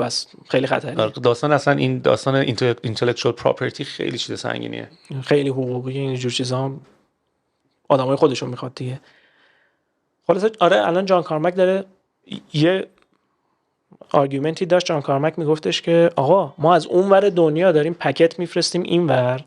S3: خطرناکه
S2: داستان. اصلا این داستان اینتלקچوال پراپرتی خیلی چیز سنگینیه،
S3: خیلی حقوقی، اینجور چیزا هم آدمای خودشون میخواد دیگه. خلاصه آره الان جان کارمک داره یه آرگومنتی داشت. جان کارمک میگفتش که آقا ما از اون ور دنیا داریم پکت میفرستیم این ور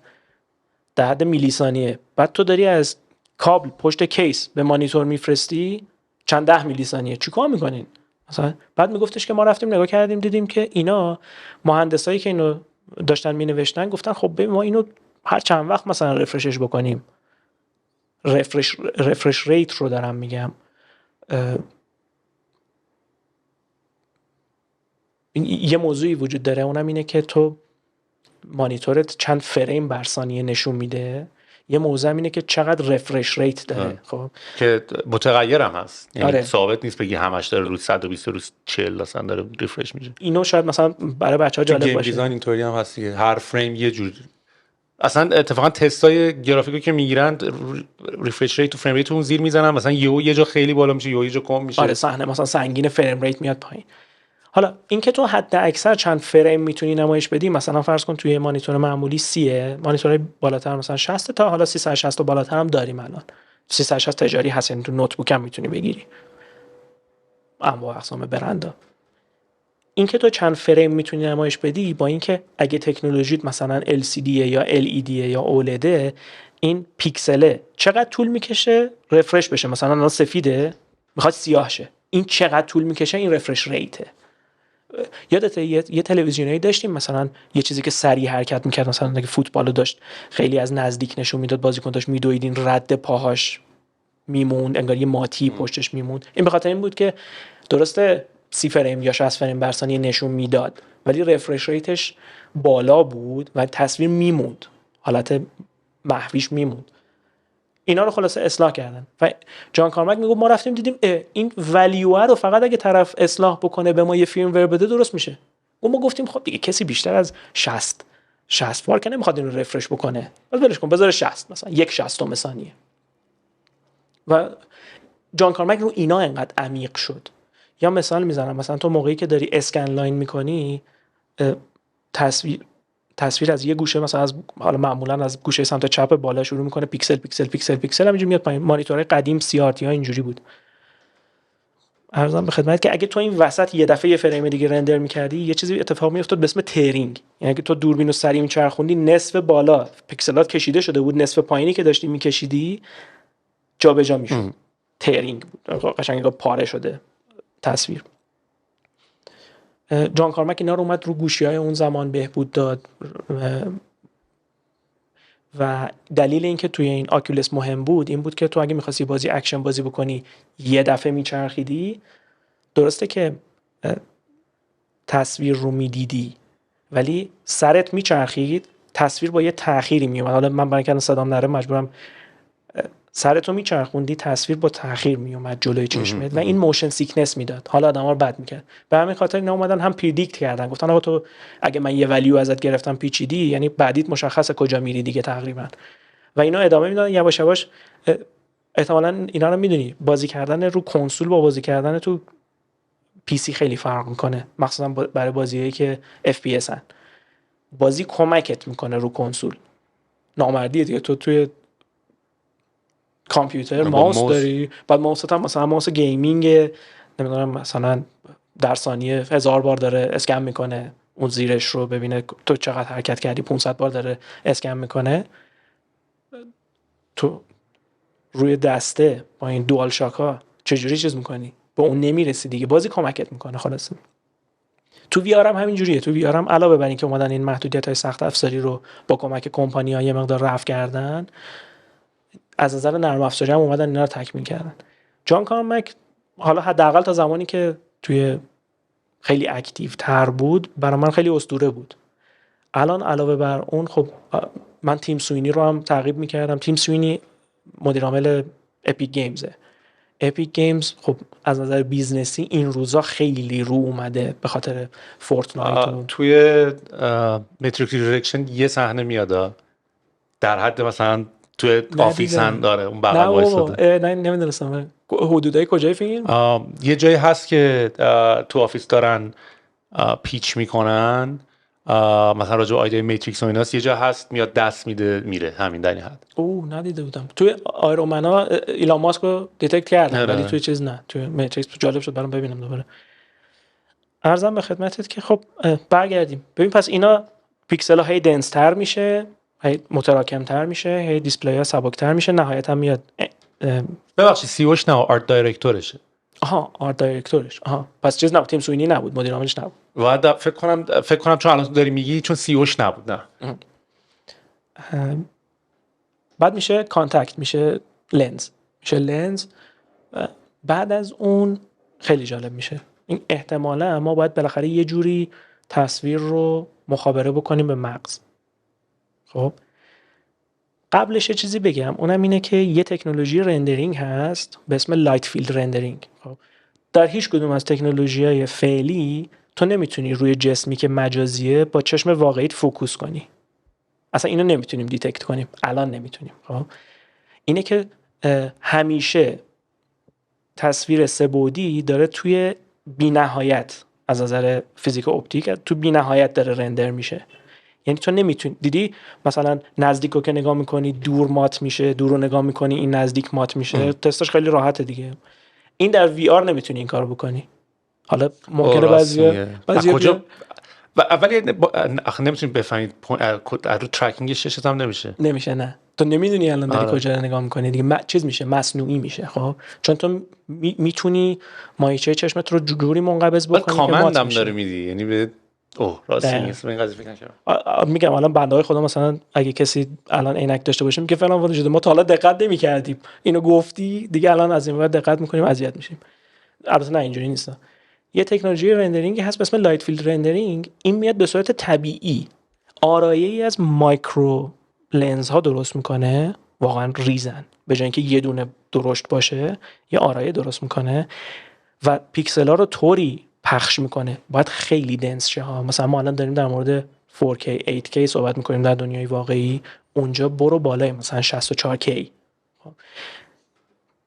S3: در حد میلی ثانیه، بعد تو داری از کابل پشت کیس به مانیتور میفرستی چند ده میلی ثانیه، چیکار میکنین مثلا؟ بعد میگفتش که ما رفتیم نگاه کردیم دیدیم که اینا مهندسایی که اینو داشتن مینوشتن گفتن خب ببین ما اینو هر چند وقت مثلا رفرشش بکنیم، رفرش ریت رو دارم میگم، یه موضوعی وجود داره، اونم اینه که تو مانیتورت چند فریم بر ثانیه نشون میده، یه موضوع اینه که چقدر رفرش ریت داره. خب
S2: که متغیر هم هست، یعنی
S3: آره.
S2: ثابت نیست بگی همش داره رو 120 رو 40 مثلا داره ریفرش میشه.
S3: اینو شاید مثلا برای بچه‌ها جالب باشه.
S2: گیم دیزاین اینطوری هم هست دیگه، هر فریم یه جور اصلا اتفاقا تستای گرافیکو که میگیرن ریفرش ریت تو فریم ریت اون زیر میزنن، مثلا یه جا خیلی بالا میشه یه جا کم میشه.
S3: آره صحنه مثلا سنگین فریم ریت میاد پایین. حالا اینکه تو حد اکثر چند فریم میتونی نمایش بدی، مثلا فرض کن توی مانیتور معمولی 30 مانیتورهای بالاتر مثلا 60 تا حالا 360 و بالاتر هم داریم الان. 360 تجاری هست، یعنی تو نوتبوک هم میتونی بگیری، انواع اقسام برندا. اینکه تو چند فریم میتونی نمایش بدی با اینکه اگه تکنولوژیت مثلا LCD یا LED یا OLED، این پیکسله چقدر طول میکشه رفرش بشه، مثلا الان سفیده میخواد سیاه شه، این چقدر طول میکشه، این رفرش ریته. یادته یه تلویزیونایی داشتیم مثلا یه چیزی که سریع حرکت میکرد، مثلا اگه فوتبالو داشت خیلی از نزدیک نشون میداد، بازیکن داشت میدوید این رد پاهاش میموند انگار یه ماتی پشتش میموند. این به خاطر این بود که درسته 30 فریم یا 60 فریم بر ثانیه نشون میداد ولی رفرش ریتش بالا بود و تصویر میموند، حالت محویش میموند. اینا رو خلاصه اصلاح کردن و جان کارمک میگه ما رفتیم دیدیم این ولیو رو فقط اگه طرف اصلاح بکنه به ما یه فیلم ور بده درست میشه. و ما گفتیم خب دیگه کسی بیشتر از 60 بار که نمیخواد اینو رفرش بکنه، بس ولش کن بذاره 60 مثلا 1/60 ثانیه. و جان کارمک رو اینا انقدر عمیق شد. یا مثال میزنم، مثلا تو موقعی که داری اسکن لاین میکنی تصویر از یه گوشه مثلا از حالا معمولا از گوشه سمت چپ بالا شروع میکنه پیکسل پیکسل پیکسل پیکسل همینجوری میاد پایین. مانیتورهای قدیم CRT ها اینجوری بود. عرضم به خدمت که اگه تو این وسط یه دفعه یه فریم دیگه رندر میکردی یه چیزی اتفاق میافتاد به اسم ترینگ، یعنی اگه تو دوربینو سریع میچرخوندی نصف بالا پیکسلات کشیده شده بود، نصف پایینی که داشتی میکشیدی جابجا میشد. ترینگ بود، قشنگ پاره شده تصویر. جان کارمک اینا رو اومد رو گوشی‌های اون زمان بهبود داد و دلیل اینکه توی این آکیولس مهم بود این بود که تو اگه می‌خواستی بازی اکشن بازی بکنی یه دفعه میچرخیدی، درسته که تصویر رو میدیدی ولی سرت میچرخید تصویر با یه تأخیری میومد. حالا من برای اینکه صدام نره مجبورم سرتو میچرخوندی تصویر با تأخیر میومد جلوی چشمت و این موشن سیکنس میداد، حالا آدما رو بد میکرد. به همین خاطر اینا اومدن هم پردیکت کردن، گفتن آقا تو اگه من یه ولیو ازت گرفتم پیچیدی یعنی بعدیت مشخصه کجا میری دیگه تقریبا. و اینا ادامه میدادن یواش یواش. احتمالاً اینا رو میدونی بازی کردن رو کنسول با بازی کردن تو پی سی خیلی فرق میکنه، مخصوصا برای بازیایی که FPS ان. بازی کمکت میکنه رو کنسول، نامردیه دیگه. تو توی کامپیوتر ماوس داری، بعد ماوست هم مثلا ماوس گیمینگ نمیدونم مثلا در ثانیه 1000 بار داره اسکن میکنه اون زیرش رو ببینه تو چقدر حرکت کردی، 500 بار داره اسکن میکنه. تو روی دسته با این دوال شاک ها چجوری چیز میکنی؟ به اون نمیرسی دیگه. بازی کمکت میکنه خلاص. تو وی آر هم همین جوریه. تو وی آر هم علاوه بر اینکه اومدن این محدودیت‌های سخت افزاری رو با کمک کمپانی‌ها یه مقدار رفع کردن، از نظر نرم افزاری هم اومدن اینا رو تکمیل کردن. جان کارمک حالا حداقل تا زمانی که توی خیلی اکتیو تر بود برای من خیلی اسطوره بود. الان علاوه بر اون خب من تیم سوینی رو هم تعقیب میکردم. تیم سوینی مدیر عامل اپیک گیمزه. اپیک گیمز خب از نظر بیزنسی این روزا خیلی رو اومده به خاطر فورتنایت.
S2: توی متریک ریزرکشن یه صحنه میاد در حد مثلا توی آفیس هم داره اون بغل وایساده.
S3: نه نمیدونستم حدودای کجای فیلم.
S2: یه جایی هست که تو آفیس دارن پیچ میکنن مثلا راجع به ایده میتریکس و ایناست، یه جا هست میاد دست میده میره، همین در این حد.
S3: ندیده بودم. توی آیرومنا ایلان ماسک رو دیتکت کردن ولی توی چیز نه. توی میتریکس جالب شد برام ببینم دوباره. عرضم به خدمتت که خب برگردیم ببین، پس اینا پیکسل ها هی دنس تر میشه، هی متراکم تر میشه، هی دیسپلی ها سبک تر میشه، نهایتا میاد
S2: ببخشید سیوش نه آرت دایرکتورشه.
S3: آرت دایرکتورش. پس چیز نبود، تیم سوینی نبود، مدیر عاملش نبود.
S2: و فکر کنم چون الان داری میگی چون سیوش نبود. نه
S3: بعد میشه کانتکت، میشه لنز. بعد از اون خیلی جالب میشه. این احتمالا ما باید بالاخره یه جوری تصویر رو مخابره بکنیم به مغز. خب قبلش یه چیزی بگم، اونم اینه که یه تکنولوژی رندرینگ هست به اسم لایت فیلد رندرینگ. خب در هیچ کدوم از تکنولوژی‌های فعلی تو نمیتونی روی جسمی که مجازیه با چشم واقعیت فوکوس کنی. اصلا اینو نمیتونیم دیتکت کنیم، الان نمیتونیم. خب اینه که همیشه تصویر سه‌بعدی داره توی بی‌نهایت از نظر فیزیک و اپتیک تو بی‌نهایت داره رندر میشه. یعنی تو نمیتونی دیدی مثلا نزدیک رو که نگاه میکنی دور مات میشه، دور رو نگاه میکنی این نزدیک مات میشه. تستش خیلی راحته دیگه. این در وی آر نمیتونی این کارو بکنی. حالا ممکنه بعضی
S2: کجا اولی آخه نمیتونی بفهمید رو ترکینگش چش هم نمیشه.
S3: نه تو نمیدونی الان داری کجا نگاه میکنی دیگه. چیز میشه، مصنوعی میشه. خب چون تو میتونی ماهیچه چشمت رو جوری منقبض بکنی که
S2: کامند هم داره میدی، یعنی به راستی نیست. من قضیه فکر نکردم.
S3: میگم الان بندهای خدا مثلا اگه کسی الان عینک داشته باشه میگه فلان وجود ما تا حالا دقت نمی‌کردیم، اینو گفتی دیگه الان از این بعد دقت می‌کنیم، اذیت میشیم. البته نه اینجوری نیست. یه تکنولوژی رندرینگی هست به اسم لایت فیلد رندرینگ. این میاد به صورت طبیعی آرایه‌ای از مایکرو لنز ها درست میکنه، واقعا ریزن، به جای اینکه یه دونه درشت باشه یه آرایه درست میکنه و پیکسل ها رو طوری پخش میکنه باید خیلی دنس شه ها. مثلا ما الان داریم در مورد 4K 8K صحبت میکنیم در دنیای واقعی، اونجا برو بالای مثلا 64K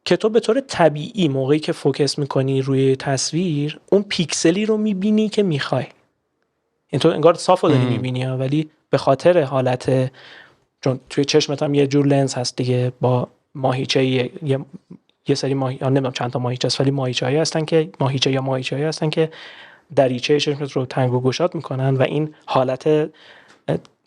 S3: که تو به طور طبیعی موقعی که فوکس میکنی روی تصویر اون پیکسلی رو میبینی که میخوای. این تو انگار صافو داری میبینی ولی به خاطر حالت، چون توی چشمت هم یه جور لنز هست دیگه با ماهیچه، یه سری نمیدونم چند تا ماهیچه هست ولی ماهیچه‌ای هستن که ماهیچه‌ای هستن که دریچه چشمت رو تنگ و گشاد میکنن و این حالت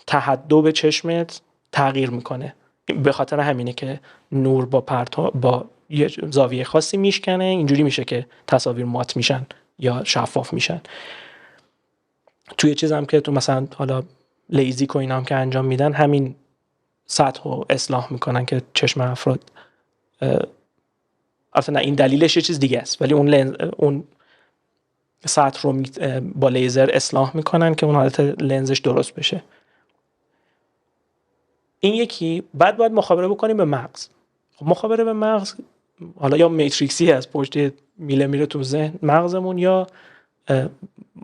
S3: تهدب چشمت تغییر میکنه. به خاطر همینه که نور با یه زاویه خاصی میشکنه، اینجوری میشه که تصاویر مات میشن یا شفاف میشن. توی چیز هم که تو مثلا حالا لیزیک و اینا هم که انجام میدن همین سطح رو اصلاح میکنن که چشم افراد اصلا این دلیلش یه چیز دیگه است ولی اون سطح رو با لیزر اصلاح میکنن که اون حالت لنزش درست بشه. این یکی. بعد باید مخابره بکنیم به مغز. مخابره به مغز حالا یا میتریکسی هست پشت میله میره تو ذهن مغزمون، یا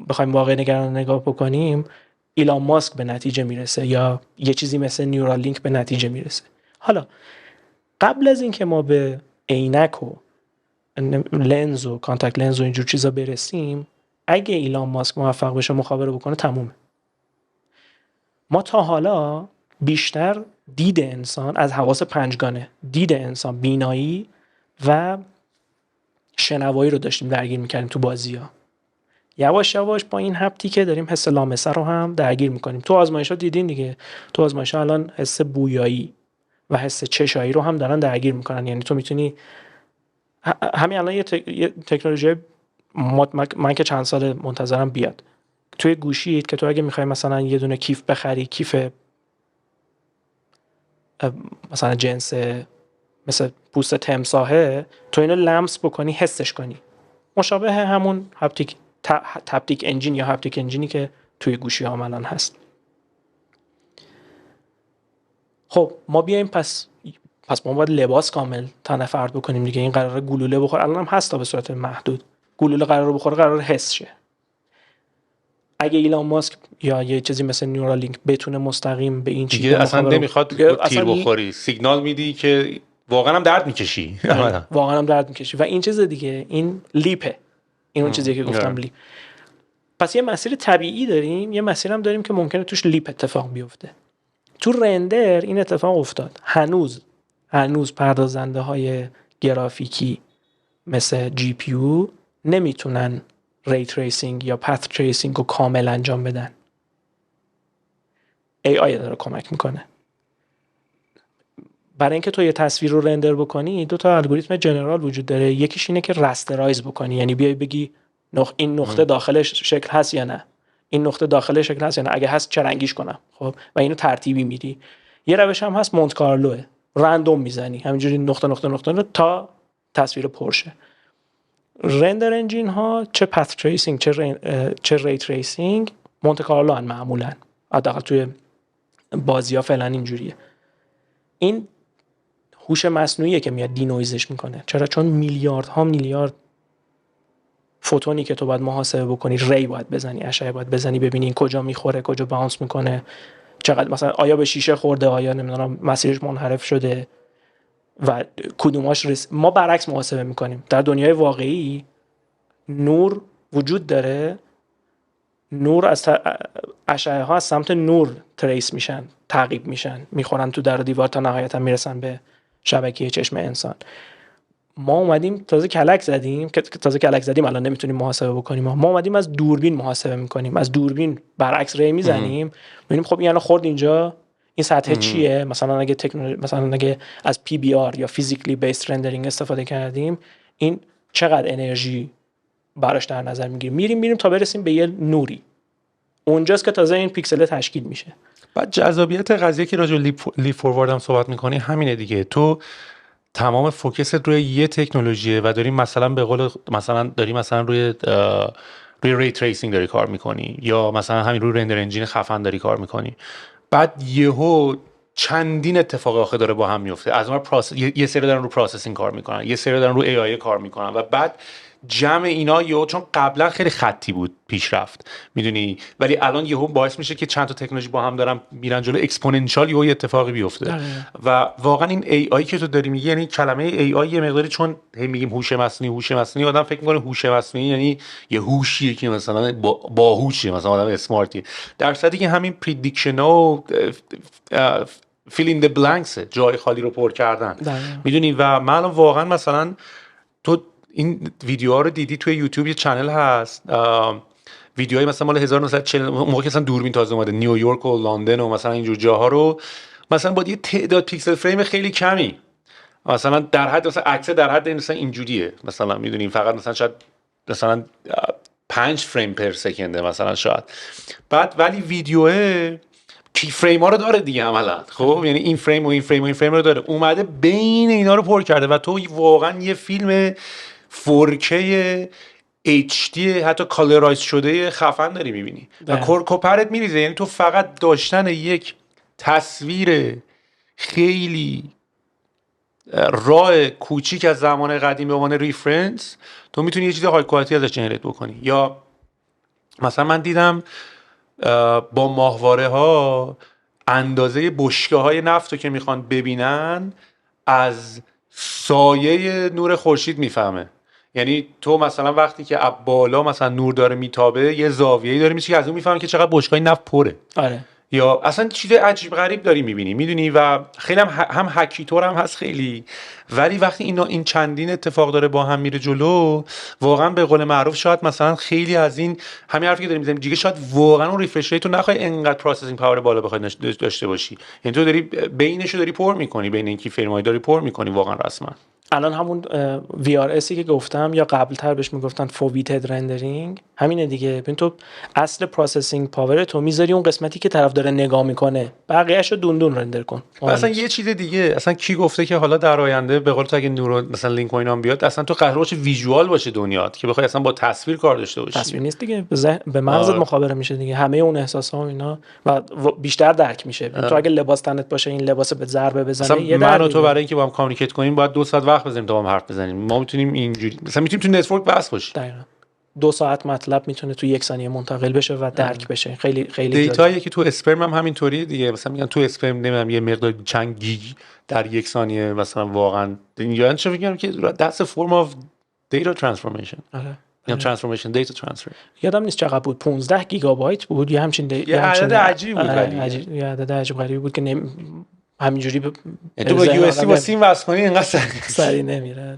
S3: بخوایم واقع نگران نگاه بکنیم ایلان ماسک به نتیجه میرسه یا یه چیزی مثل نیورال لینک به نتیجه میرسه. حالا قبل از اینکه ما به عینک و لنز و کانتاکت لنز و اینجور چیزا برسیم، اگه ایلان ماسک موفق بشه مخابره بکنه تمومه. ما تا حالا بیشتر دید انسان از حواس پنجگانه، دید انسان، بینایی و شنوایی رو داشتیم درگیر میکردیم تو بازی‌ها. یواش یواش با این هپتی که داریم حس لامسه رو هم درگیر میکنیم. تو آزمایش‌ها دیدین دیگه، تو آزمایش‌ها الان حس بویایی و حس چشایی رو هم دارن درگیر میکنن. یعنی تو میتونی همین الان یه تکنولوژی من که چند سال منتظرم بیاد توی گوشیت که تو اگه میخوای مثلا یه دونه کیف بخری، کیف مثلا جنس مثل پوست تمساحه، تو اینو لمس بکنی حسش کنی، مشابه همون هپتیک انجین یا هپتیک انجینی که توی گوشی ها الان هست. خب ما بیایم پس ما باید لباس کامل تن فرد بکنیم دیگه. این قراره گلوله بخوره، الان هم هست تا به صورت محدود. گلوله قراره بخوره، قراره حس شه. اگه ایلان ماسک یا یه چیزی مثل نیورال لینک بتونه مستقیم به این چیز
S2: اصلا نمیخواد تیر بخوری، سیگنال میدی که واقعا هم درد میکشی.
S3: واقعا هم درد میکشی و این چیز دیگه، این لیپه. این اون چیزی که گفتم لیپ. پس یه مسیر طبیعی داریم، یه مسیر هم داریم که ممکنه توش لیپ اتفاق بیفته. تو رندر این اتفاق افتاد. هنوز پردازنده های گرافیکی مثل جی پی یو نمیتونن ری تریسینگ یا پث تریسینگ رو کامل انجام بدن. ای آی داره کمک میکنه. برای اینکه تو یه تصویر رو رندر بکنی دو تا الگوریتم جنرال وجود داره. یکیش اینه که رسترایز بکنی، یعنی بیای بگی این نقطه داخلش شکل هست یا نه، این نقطه داخل شکل هست یا نه، اگه هست چه رنگیش کنم. خب و اینو ترتیبی میدی. یه روش هم هست مونت کارلوه، رندوم میزنی همینجوری نقطه تا تصویر پرشه. رندر انجین ها چه پث تریسینگ چه ری تریسینگ مونت کارلو ان معمولا، حداقل توی بازی‌ها فعلا اینجوریه. این هوش مصنوعیه که میاد دینویزش میکنه. چرا؟ چون میلیارد فوتونی که تو باید محاسبه بکنی، ری باید بزنی، اشعه باید بزنی، ببینی این کجا میخوره، کجا باونس میکنه، چقدر مثلا آیا به شیشه خورده، آیا نمیدونم مسیرش منحرف شده و کدوماش ما برعکس محاسبه میکنیم. در دنیای واقعی نور وجود داره، نور از اشعه ها از سمت نور تریس میشن، تعقیب میشن، میخورن تو در و دیوار تا نهایتا میرسن به شبکه چشم انسان. ما اومدیم تازه کلک زدیم الان نمیتونیم محاسبه بکنیم. ما اومدیم از دوربین محاسبه میکنیم، از دوربین برعکس ری میزنیم، ببینیم خب این خورد اینجا این سطح چیه. مثلا اگه از پی بی آر یا فیزیکلی بیسد رندرینگ استفاده کردیم، این چقدر انرژی براش در نظر میگیریم. میریم تا برسیم به یه نوری، اونجاست که تازه این پیکسل تشکیل میشه.
S4: بعد جذابیت قضیه که راجع لیپ فوروارد هم صحبت میکنی همینه دیگه. تو تمام فوکست روی یه تکنولوژیه و داری مثلا به قول مثلا روی ری تریسینگ داری کار میکنی، یا مثلا همین روی رندر انجین خفن داری کار میکنی. بعد یهو چندین اتفاق آخه داره با هم میفته. از اون یه سری دارن رو پروسسینگ کار میکنن، یه سری دارن رو ای آی کار میکنن و بعد جمع اینا یهو، چون قبلا خیلی خطی بود پیشرفت میدونی، ولی الان یهو باعث میشه که چند تا تکنولوژی با هم دارن میرن جلو، اکسپوننشال یهو اتفاقی بیفته. و واقعا این ای آی که تو داری میگی، یعنی کلمه ای آی یه مقداری، چون میگیم هوش مصنوعی آدم فکر میکنه هوش مصنوعی یعنی یه هوشیه که مثلا باهوشه، مثلا آدم اسمارتی، در صورتی که همین پردیکشن و fill in the blanks، جای خالی رو پر کردن میدونی. و من الان واقعا مثلا تو این ویدیوها رو دیدی توی یوتیوب، یه چنل هست ویدیوهای مثلا مال 1940 موقع که مثلا دوربین تازه اومده، نیویورک و لندن و مثلا اینجور جاها رو مثلا با یه تعداد پیکسل فریم خیلی کمی، مثلا در حد مثلا عکس در حد مثلا اینجوریه مثلا میدونیم، فقط مثلا شاید مثلا 5 فریم پر سکنده مثلا شاید. بعد ولی ویدیوه کی فریم ها رو داره دیگه عملا، خب یعنی این فریم و این فریم و این فریم رو داره، اومده بین اینا رو پر کرده و تو واقعا یه فیلم 4K HD حتی کالرایز شده خفن داری میبینی و کپرت میریزه. یعنی تو فقط داشتن یک تصویر خیلی راه کوچیک از زمان قدیم به عنوان ریفرنس، تو میتونی یه چیز های کوالیتی ازش جنریت بکنی. یا مثلا من دیدم با ماهواره ها اندازه بشکه های نفت رو که میخوان ببینن از سایه نور خورشید میفهمه. یعنی تو مثلا وقتی که بالا مثلا نور داره میتابه، یه زاویه‌ای داره میشه که از اون میفهمه که چقدر بشکه‌های نفت پره. آره. یا اصلا چیز عجیب غریب داری میبینی میدونی. و خیلی هم هکیتور هم هست خیلی، ولی وقتی این چندین اتفاق داره با هم میره جلو، واقعا به قول معروف شاید مثلا خیلی از این همین حرفی که داریم میزنیم دیگه، شاید واقعا اون ریفرش ریت رو نخوای انقدر پروسسینگ پاور بالا بخوای داشته باشی. یعنی تو داری بینشو داری پر میکنی، بین این کی فرمای داری پر میکنی واقعا رسما.
S3: الان همون VRS که گفتم یا قبلتر بهش میگفتن فوویتد رندرینگ، همینه دیگه. ببین تو اصل پروسسینگ پاور تو میذاری اون قسمتی که طرف داره نگاه میکنه، بقیه‌اشو دون رندر کن.
S4: اصلا یه چیز دیگه، اصلا کی گفته که حالا در آینده به قول تو اگه نورو مثلا لینک و اینا بیاد، اصلا تو قرار باشه ویژوال باشه دنیات که بخوای اصلا با تصویر کار داشته باشی.
S3: تصویر نیست دیگه، به مغزت مخابره میشه دیگه، همه اون احساسا و اینا و بیشتر درک میشه. تو اگه لباس تنت باشه، این لباس به ضربه بزنه، یه
S4: من و تو برای اینکه با هم کامیکیت کنیم باید 2 ساعت وقت بذاریم تا با هم حرف بزنیم. ما میتونیم اینجوری مثلا میتونیم تو نتورک بس باشیم.
S3: دقیقاً 2 ساعت مطلب میتونه تو 1 ثانیه منتقل بشه و درک بشه. خیلی
S4: دیتایی که تو اسپرم هم همینطوریه دیگه. مثلا میگن تو اسپرم نمیدونم یه مقدار چند گیگ در 1 ثانیه مثلا، واقعا یا چه میگم که that's a form of data transformation. یا transformation data transfer.
S3: یادم نیست چقدر بود، 15 گیگابایت بود یا همچین
S4: یه عدد عجیبی بود.
S3: ولی یه عدد عجیب غریبی بود که همینجوری
S4: تو با یو اس سی با سیم وصل کنی اینقدر
S3: سریع نمیره.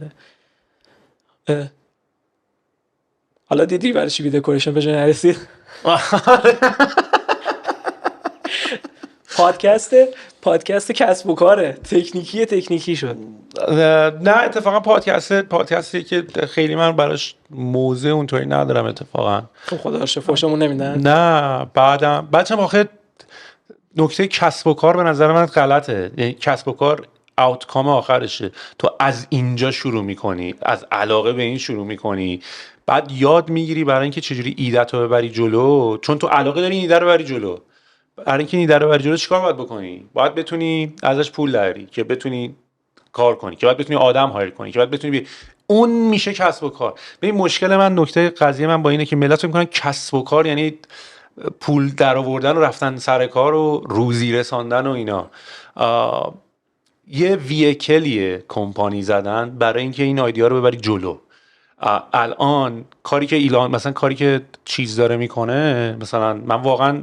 S3: حالا دیدی برای چی دکوریشن به جای نرسید؟ پادکست کسب و کاره، تکنیکی شد.
S4: نه اتفاقا پادکستی که خیلی من براش موضوع اونطوری ندارم اتفاقا.
S3: خب خدا رو شکر فوشمون نمیدن.
S4: نه بعدم آخه نکته کسب و کار به نظر من غلطه. یعنی کسب و کار آوتکام آخرشه. تو از اینجا شروع میکنی، از علاقه به این شروع میکنی، بعد یاد میگیری برای اینکه چجوری ایده‌ت رو ببری جلو، چون تو علاقه داری ایده رو ببری جلو. برای اینکه ایده رو ببری جلو چیکار باید بکنی؟ باید بتونی ازش پول دراری که بتونی کار کنی، که باید بتونی آدم هایر کنی، که باید بتونی اون میشه کسب و کار. ببین مشکل من، نکته قضیه من با اینه که ملت فکر می‌کنن کسب و کار یعنی پول در آوردن و رفتن سر کار و روزی رساندن و اینا. یه ویکلیه کمپانی زدن برای اینکه این ایده رو ببری جلو. الان کاری که ایلان مثلا کاری که چیز داره میکنه، مثلا من واقعا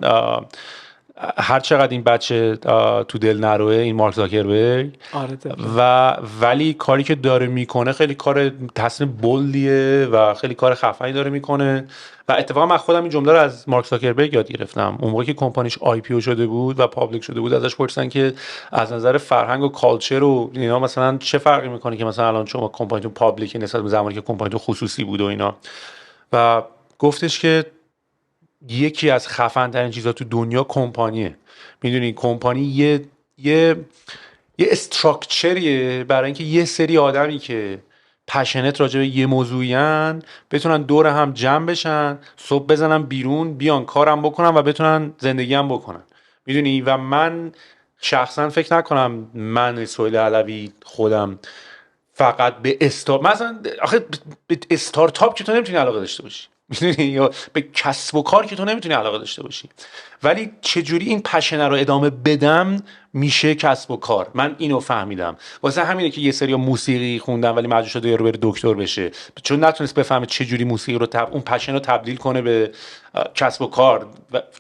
S4: هر چقدر این بچه تو دل نروه، این مارک زاکربرگ، ولی کاری که داره میکنه خیلی کار تصمیم بولدیه و خیلی کار خفنی داره میکنه. و اتفاقا من خودم این جمله رو از مارک زاکربرگ یاد گرفتم. اون موقعی که کمپانیش آی پی او شده بود و پابلیک شده بود، ازش پرسیدن که از نظر فرهنگ و کالچر و اینا مثلا چه فرقی میکنه که مثلا الان شما کمپانیتون پابلیک نسبت به زمانی که کمپانیتون خصوصی بود و اینا، و گفتش که یکی از خفن ترین چیزا تو دنیا کمپانیه. میدونی کمپانی یه استراکچریه برای اینکه یه سری آدمی که پشنت راجع به یه موضوعیان بتونن دور هم جمع بشن، صبح بزنن بیرون، بیان کارم بکنن و بتونن زندگی هم بکنن. میدونی و من شخصا فکر نکنم من سهیل علوی خودم فقط به مثلا آخه به استارتاپ که تو نمیتونی علاقه داشته باشی، میدونی، یا به کسب و کار که تو نمیتونی علاقه داشته باشی، ولی چجوری این پشنه رو ادامه بدم میشه کسب و کار. من اینو فهمیدم. واسه همینه که یه سری موسیقی خوندن ولی مجبور شده یارو بره دکتر بشه، چون نتونست بفهمه چجوری موسیقی رو اون پشن رو تبدیل کنه به کسب و کار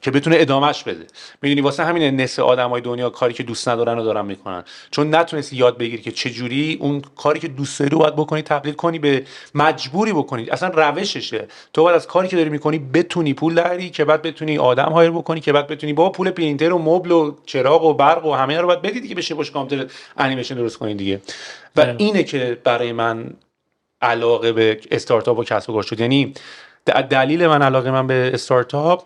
S4: که بتونه ادامهش بده. میدونی واسه همینه نصف آدمای دنیا کاری که دوست ندارن رو دارن میکنن، چون نتونستی یاد بگیری که چجوری اون کاری که دوست داری رو باید بکنی تبدیل کنی به مجبوری بکنی. اصلا روششه. تو باید از کاری که داری میکنی بتونی پول دراری که بعد بتونی آدم هایر بکنی که بعد بتونی با پول پرینتر و مبل و چراغ و برق و همه رو باید بدی دیگه، بشه باش کامپیوتر انیمیشن درست کنی دیگه. و اینه که برای من علاقه به استارتاپ و کسب و کار شد. یعنی دلیل من علاقه من به استارتاپ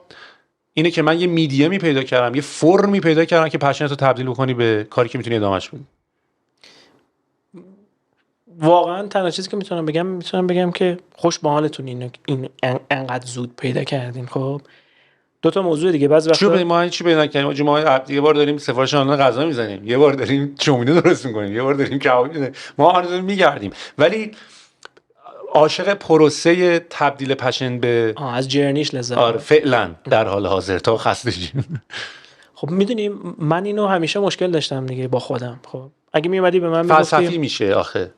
S4: اینه که من یه میدیمی پیدا کردم، یه فرمی پیدا کردم که پشنت رو تبدیل بکنی به کاری که میتونی ادامهش بدی.
S3: واقعا تنها چیزی که میتونم بگم که خوش به حالتون این انقدر زود پیدا کردین. خب دو تا موضوع دیگه، بعضی وقتا
S2: ما چی پیدا کردیم، ما یه بار داریم سفارش آنلاین غذا میزنیم، یه بار داریم چومینه درست میکنیم، یه بار داریم کباب میزنیم، ما هنوز میگردیم، ولی عاشق پروسه تبدیل پشن به
S3: از جرنیش لذت.
S2: آره فعلا در حال حاضر تا خسته شیم.
S3: خب میدونی من اینو همیشه مشکل داشتم دیگه با خودم. خب اگه میومدی به من میگفتی
S2: فلسفی میشه آخه،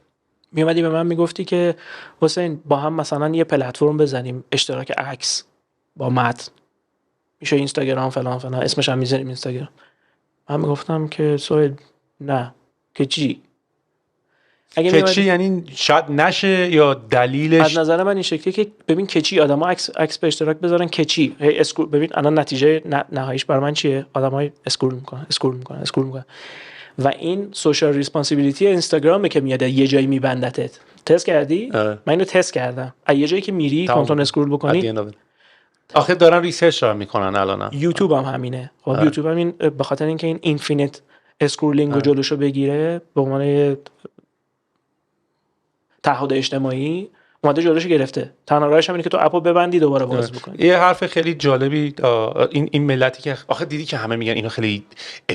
S3: میومدی به من میگفتی که حسین با هم مثلا یه پلتفرم بزنیم، اشتراک عکس با متن میشه، اینستاگرام فلان فلان، اسمش هم میذاریم اینستاگرام، من میگفتم که سوید نه که چی
S2: که چی یعنی شاید نشه، یا دلیلش
S3: از نظر من این شکلیه که ببین که چی آدما عکس به اشتراک بذارن که چی ببین الان نتیجه نهاییش برای من چیه؟ آدمای اسکرول میکنن و این سوشال ریسپانسیبیلیتی اینستاگرامه که میاد یه جایی میبندتت. تست کردی؟ من اینو تست کردم. یه جایی که میری کانتون اسکرول بکنی،
S2: آخه دارن ریسرچ رو میکنن الان.
S3: یوتیوب هم همینه. خب یوتیوب هم این به خاطر اینکه این اینفینیت اسکرولینگ رو جلوشو بگیره به عنوان تعهد اجتماعی اومده جلوشو گرفته. تنها راهش اینه که تو اپو ببندی دوباره باز بکنی.
S2: یه حرف خیلی جالبی این ملتی که آخه دیدی که همه میگن اینو خیلی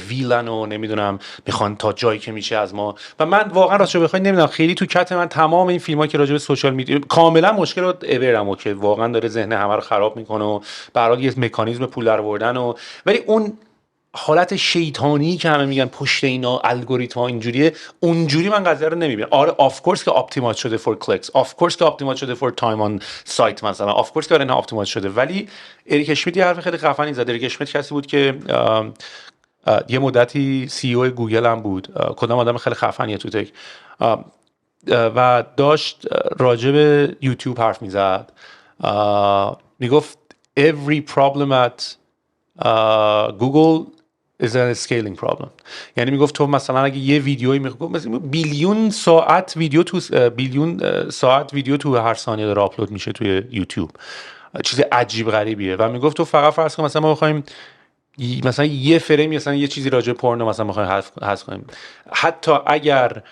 S2: ویلن و نمیدونم میخوان تا جایی که میشه از ما، و من واقعا راستش بخوای نمیدونم خیلی تو کت من تمام این فیلم‌ها که راجع به سوشال میدیا کاملا مشکل رو اورم که واقعا داره ذهن همه رو خراب میکنه و به هر حال یه مکانیزم پول درآوردن و ولی اون حالت شیطانی که همه میگن پشت اینا الگوریتم‌ها اینجوریه، اونجوری من قضیه رو نمیبینم. آره آف کورس که اپتیمایز شده فور کلیکس، آف کورس که اپتیمایز شده فور تایم آن سایت مثلا، آف کورس که اینا اپتیمایز شده، ولی اریک اشمیت یه حرف خیلی خفنی زد. اریک اشمیت کسی بود که یه مدتی سی او گوگل هم بود، کدام آدم خیلی خفنیه تو تک، و داشت راجع به یوتیوب حرف میزد، میگفت every problem at Google is a scaling problem. یعنی میگفت تو مثلا اگه یه ویدیویی مثلا بیلیون ساعت ویدیو تو هر ثانیه داره آپلود میشه توی یوتیوب، چیز عجیب غریبیه. و میگفت تو فقط فرض کن مثلا ما بخوایم مثلا یه فریم مثلا یه چیزی راجع به پورنو مثلا بخوایم حذف کنیم، حتی اگر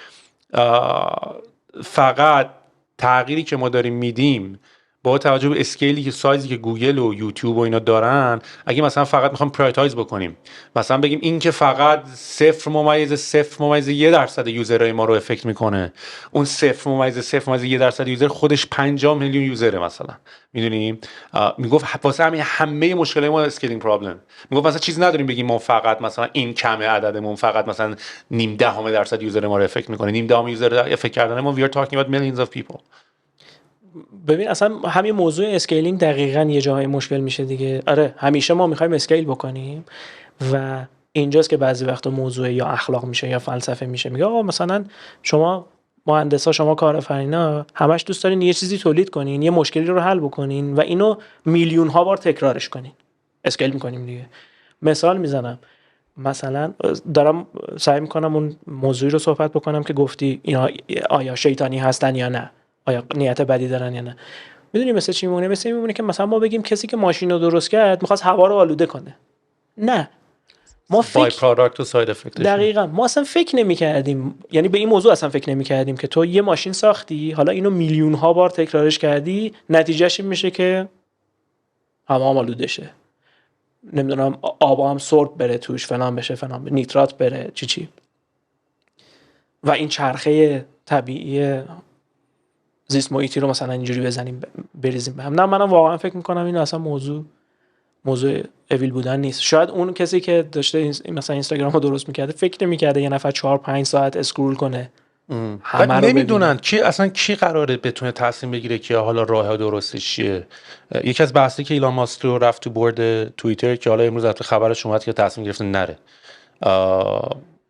S2: فقط تغییری که ما داریم میدیم
S4: با توجه به اسکیلی که سایزی که گوگل و یوتیوب و اینا دارن، اگه مثلا فقط میخوام پرایورتایز بکنیم، مثلا بگیم این که فقط 0.0.1% یوزرهای ما رو افکت میکنه، اون 0.0.1% یوزر خودش 50 میلیون یوزره مثلا، میدونیم. میگفت واسه همه مشکل ما اسکیلینگ پرابلم. میگفت مثلا چیز نداریم بگیم ما فقط مثلا این کمه عددمون فقط مثلا 0.1% یوزر ما رو افکت میکنه، 0.1 یوزر افکت کردن ما we are talking about millions of people.
S3: ببین اصلا همین موضوع اسکیلینگ دقیقاً یه جای مشکل میشه دیگه. آره همیشه ما میخوایم اسکیل بکنیم و اینجاست که بعضی وقتا موضوع یا اخلاق میشه یا فلسفه میشه. میگه آقا مثلا شما مهندسا، شما کارآفرینا همش دوست دارین یه چیزی تولید کنین، یه مشکلی رو حل بکنین و اینو میلیون ها بار تکرارش کنین. اسکیل میکنیم دیگه. مثال میزنم، مثلا دارم سعی میکنم اون موضوعی رو صحبت بکنم که گفتی اینا آیا شیطانی هستن یا نه، آیا نیت بدی دارن یا نه. میدونی مثل چی میمونه؟ مثل میمونه که مثلا ما بگیم کسی که ماشین رو درست کرد میخواست هوا رو آلوده کنه. نه، ما
S4: بای
S3: فکر
S4: پروداکت و ساید افکتش.
S3: دقیقاً ما اصلا فکر نمی‌کردیم، یعنی به این موضوع اصلا فکر نمی‌کردیم که تو یه ماشین ساختی، حالا اینو میلیون ها بار تکرارش کردی، نتیجهش این میشه که هوا آلوده شه، نمیدونم آب هم سرب بره توش، فلان بشه، فلان بشه، نیترات بره، چی و این چرخه طبیعی زیست محیطی رو مثلا اینجوری بزنیم بریزیم به هم. نه، منم واقعا فکر میکنم این اصلا موضوع اویل بودن نیست. شاید اون کسی که داشته مثلا اینستاگرام رو درست میکرده فکر نمیکرده یه نفر 4-5 ساعت اسکرول کنه.
S4: همه رو نمیدونن کی قراره بتونه تصمیم بگیره که حالا راه درستش چیه. یکی از بحثی که ایلان ماسک رو رفت تو بورد توییتر که حالا امروز البته خبرش اومد که تصمیم گرفته نره.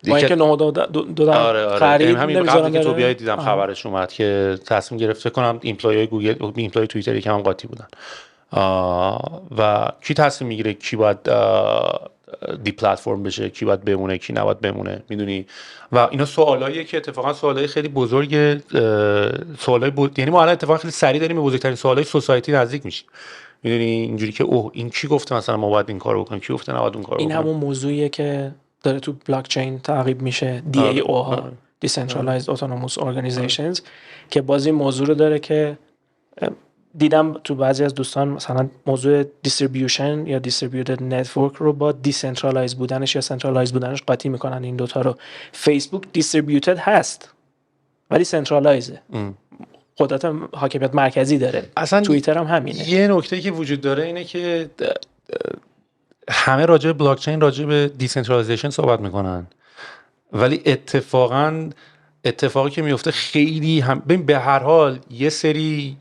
S3: با اینکه 9
S4: آره
S3: خرید
S4: همین
S3: نمیذارن
S4: قبلی که تو بیای دیدم خبرش اومد که تصمیم گرفته کنم ایمپلوی گوگل، ایمپلوی توییتر یکم هم قاطی بودن. و کی تصمیم میگیره کی باید دی پلتفرم بشه، کی باید بمونه، کی نباید بمونه، میدونی. و اینا سوالاییه که اتفاقا سوالای خیلی بزرگ، یعنی ما الان اتفاقا خیلی سریع داریم به بزرگترین سوالای سوسایتی نزدیک میشیم، میدونی. اینجوری که این کی گفته مثلا ما باید این کارو بکنیم، کی گفته نباید اون کارو بکنیم.
S3: این همون موضوعیه که داره تو بلاک چین تعقیب میشه، DAO ها، Decentralized Autonomous Organizations، که بازی موضوع رو داره که دیدم تو بعضی از دوستان مثلا موضوع دیستریبیوشن یا دیستریبیوتد نتورک رو با دیسنترالایز بودنش یا سنترالایز بودنش قاطی میکنن این دوتا رو. فیسبوک دیستریبیوتد هست ولی سنترالایزه، قدرت حاکمیت مرکزی داره.
S4: اصلا
S3: توییتر هم همینه.
S4: یه نکته که وجود داره اینه که همه راجع به بلاک چین، راجع به دیسنترالایزیشن صحبت میکنن، ولی اتفاقی که میفته خیلی ببین به هر حال یه سری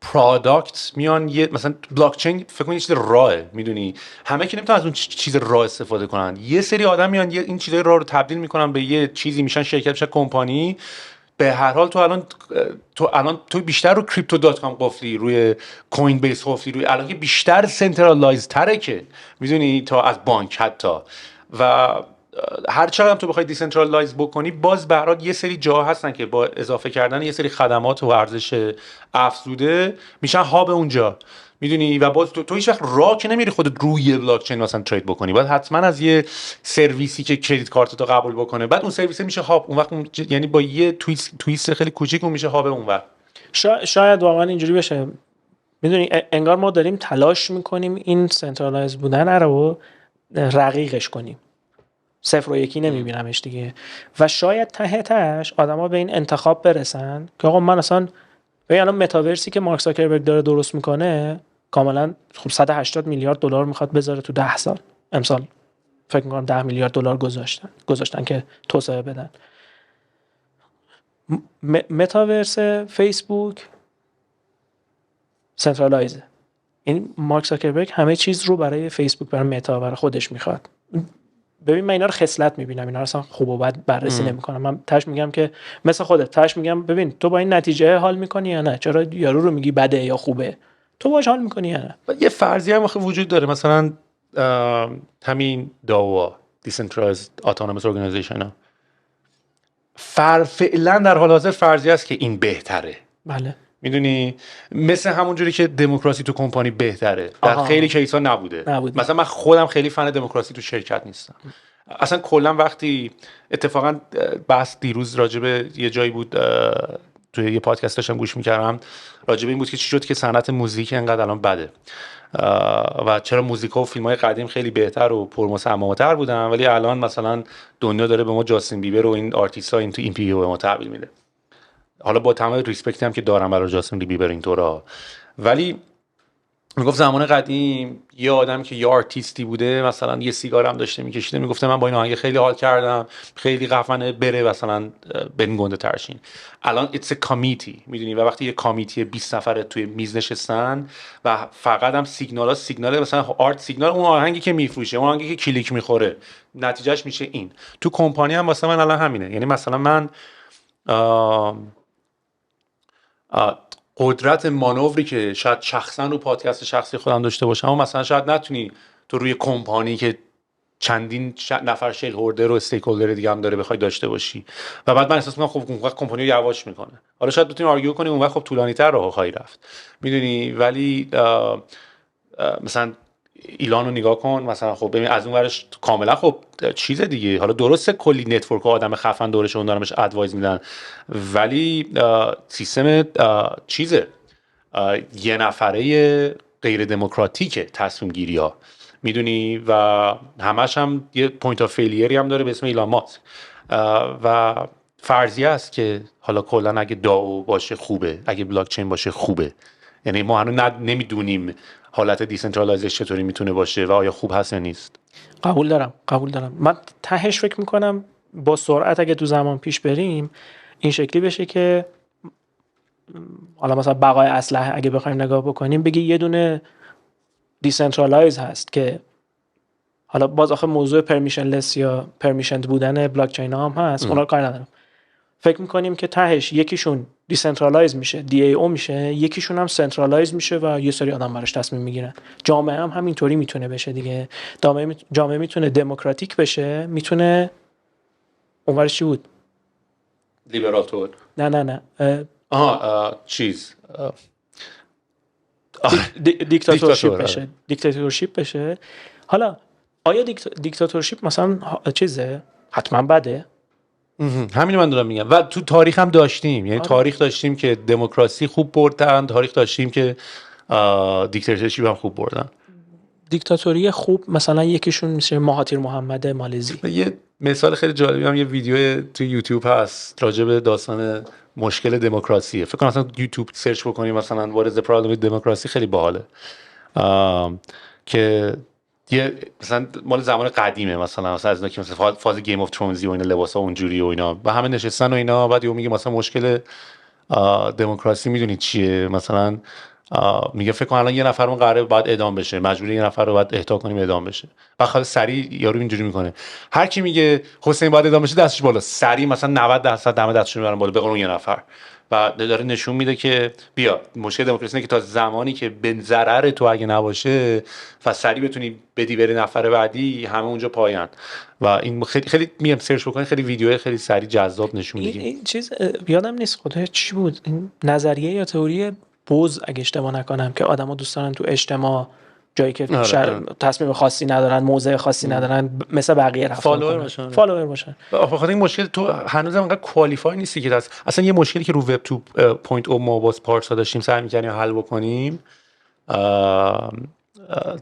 S4: پروداکت میان، یه مثلا بلاک چین فکر کنید چیز راهه، میدونی. همه که نمیتونن از اون چیز راه استفاده کنن. یه سری آدم میان این چیزای راه رو تبدیل میکنن به یه چیزی، میشن شرکت، میشن کمپانی. به هر حال تو الان بیشتر رو کریپتو دات کام قفلی، روی کوین بیس قفلی، روی الان که بیشتر سنترالایز تره که میدونی تا از بانک حتی. و هر چقدر تو بخوای دیسنترالایز بکنی، باز به هر حال یه سری جاها هستن که با اضافه کردن یه سری خدمات و ارزش افزوده میشن هاب اونجا، میدونی. و باز تو هیچ وقت راه که نمیری خودت روی بلاک چین مثلا ترید بکنی، باید حتما از یه سرویسی که کریدیت کارتتو قبول بکنه، بعد اون سرویس میشه هاب. اون وقت یعنی با یه تویست خیلی کوچیک اون میشه هاب اون وقت.
S3: شاید واقعا اینجوری بشه. میدونی انگار ما داریم تلاش میکنیم این سنترالایز بودن رو رقیقش کنیم. 0 و 1 نمیبینمش دیگه. و شاید ته تهش آدما به این انتخاب برسن که آقا من اصلا الان متاورسی که مارک زاکربرگ داره درست میکنه کاملا خب 180 میلیارد دلار میخواد بذاره تو 10 سال. امسال فکر میکنم 10 میلیارد دلار گذاشتن که توسعه بدن. متاورس فیسبوک سنترالایزه. این مارک زاکربرگ همه چیز رو برای فیسبوک، برای متا، برای خودش میخواد. ببین من اینا رو خصلت میبینم، اینا رو اصلا خوب و بد بررسی نمیکنم. من تاش میگم که مثل خودت، تاش میگم ببین تو با این نتیجه حال میکنی یا نه، چرا یارو رو میگی بده یا خوبه، تو باهاش حال میکنی یا نه.
S4: یه فرضیه هم وجود داره، مثلا همین داوا Decentralized Autonomous Organization فعلا در حال حاضر فرضیه است که این بهتره.
S3: بله،
S4: میدونی، مثل همون جوری که دموکراسی تو کمپانی بهتره در خیلی کیسا نبوده. مثلا من خودم خیلی فن دموکراسی تو شرکت نیستم. اصلا کلا وقتی اتفاقا بحث دیروز راجبه یه جایی بود، توی یه پادکست داشتم گوش میکردم راجع به این بود که چی شد که صنعت موزیک اینقدر الان بده و چرا موزیکا و فیلم‌های قدیم خیلی بهتر و پرمصمم‌تر بودن ولی الان مثلا دنیا داره به ما جاستین بیبر و این آرتیست‌ها این پیو به ما تحویل میده. حالا با تمام ریسپکتی هم که دارم برای جاستین بیبر اینطورا، ولی میگفت زمان قدیم یه آدم که یه آرتیستی بوده مثلا یه سیگار هم داشته میکشیده میگفته من با این آهنگ خیلی حال کردم، خیلی خفنه، بره مثلا برین گنده ترشین. الان it's a committee میدونی، و وقتی یه کامیتی 20 نفره توی میز نشستن و فقط هم سیگنال مثلا آرت سیگنال اون آهنگی که میفروشه، اون آهنگی که کلیک میخوره، نتیجهش میشه این. تو کمپانی هم واسه من الان همینه. یعنی مثلا من قدرت مانوری که شاید شخصا رو پادکست شخصی خودم داشته باشم و مثلا شاید نتونی تو روی کمپانی که چندین نفر شیر هولدر و استیک هولدر دیگه هم داره بخوای داشته باشی. و بعد من احساس میکنم خب اون وقت کمپانی رو یواش میکنه. حالا شاید بتونیم آرگیو کنیم اون وقت خب طولانی تر راه خواهی رفت میدونی، ولی مثلا ایلان رو نگاه کن مثلا، خب ببین از اون ورش کاملا خب چیز دیگه، حالا درسته کلی نتورک و آدم خفن دورشون دارن بهش ادوایز میدن ولی سیستم چیزه یه نفره غیر دموکراتیکه تصمیم گیری ها میدونی، و همش هم یه پوینت آف فیلیری هم داره به اسم ایلان ماسک و فرضیه است که حالا کلا اگه داو باشه خوبه، اگه بلاک چین باشه خوبه. یعنی ما هنوز نمیدونیم حالت دیسنترالایزش چطوری میتونه باشه و آیا خوب هست یا نیست.
S3: قبول دارم. من تهش فکر میکنم با سرعت اگه تو زمان پیش بریم این شکلی بشه که حالا مثلا بقای اسلحه اگه بخوایم نگاه بکنیم بگی یه دونه دیسنترالایز هست که حالا باز آخه موضوع پرمیشنلس یا پرمیشنت بودن بلاک چین هم هست، اونا رو کار ندارم. فکر میکنیم که تهش یکیشون دیسنترالایز میشه DAO میشه، یکیشون هم سنترالایز میشه و یه سری آدم براش تصمیم میگیرن. جامعه هم همینطوری میتونه بشه دیگه. جامعه میتونه دموکراتیک بشه، میتونه اونورش چی بود؟
S4: لیبرال تور.
S3: نه
S4: چیز
S3: دیکتاتورشیپ بشه. حالا آیا دیکتاتورشیپ مثلا چیزه؟ حتما بده؟
S4: همین من دارم میگم. و تو تاریخ هم داشتیم، یعنی تاریخ داشتیم که دموکراسی خوب بردن، تاریخ داشتیم که دیکتاتورشیپ هم خوب بردن.
S3: دیکتاتوری خوب مثلا یکیشون میشه مهاتیر محمد مالزی.
S4: یه مثال خیلی جالبی هم یه ویدیو تو یوتیوب هست راجع به داستان مشکل دموکراسی. فکر کنم مثلا یوتیوب سرچ بکنیم مثلا what is the problem with democracy، خیلی باحاله. که یه مثلا مال زمان قدیمه، مثلا از اینا که مثلا فاز گیم اف ترونزی و اینا لباسا اونجوری و اینا و همه نشستن و اینا، بعد یهو میگه مثلا مشکل دموکراسی میدونید چیه؟ مثلا میگه فکر کنم الان یه نفرمون قراره باید اعدام بشه، مجبوری یه نفر رو باید اهدا کنیم اعدام بشه. بعد خاطر سری یارو اینجوری میکنه، هر کی میگه حسین باید اعدام بشه دستش بالا، سری مثلا 90% دم دستش میبرن بالا به قول یه نفر. و داره نشون میده که بیا مشکل دموکراسی اینه که تا زمانی که به ضرر تو اگه نباشه و سریع بتونی بدی بری نفر بعدی، همه اونجا پایان. و این خیلی میام سرچ بکنید، خیلی ویدیوهای خیلی سریع جذاب نشون میده.
S3: این چیز یادم نیست خودش چی بود، این نظریه یا تئوری بوز اگه اشتباه نکنم که آدما دوست دارن تو اجتماع جایی که تصمیم خاصی ندارن، موضع خاصی ندارن، مثل بقیه رفتار کنن، فالوور باشن.
S4: بخاطر این مشکل تو هنوز انقدر کوالیفای نیستی که اصلا یه مشکلی که رو وب 2.0 ما باز پارسا داشتیم سعی می‌کردیم حل بکنیم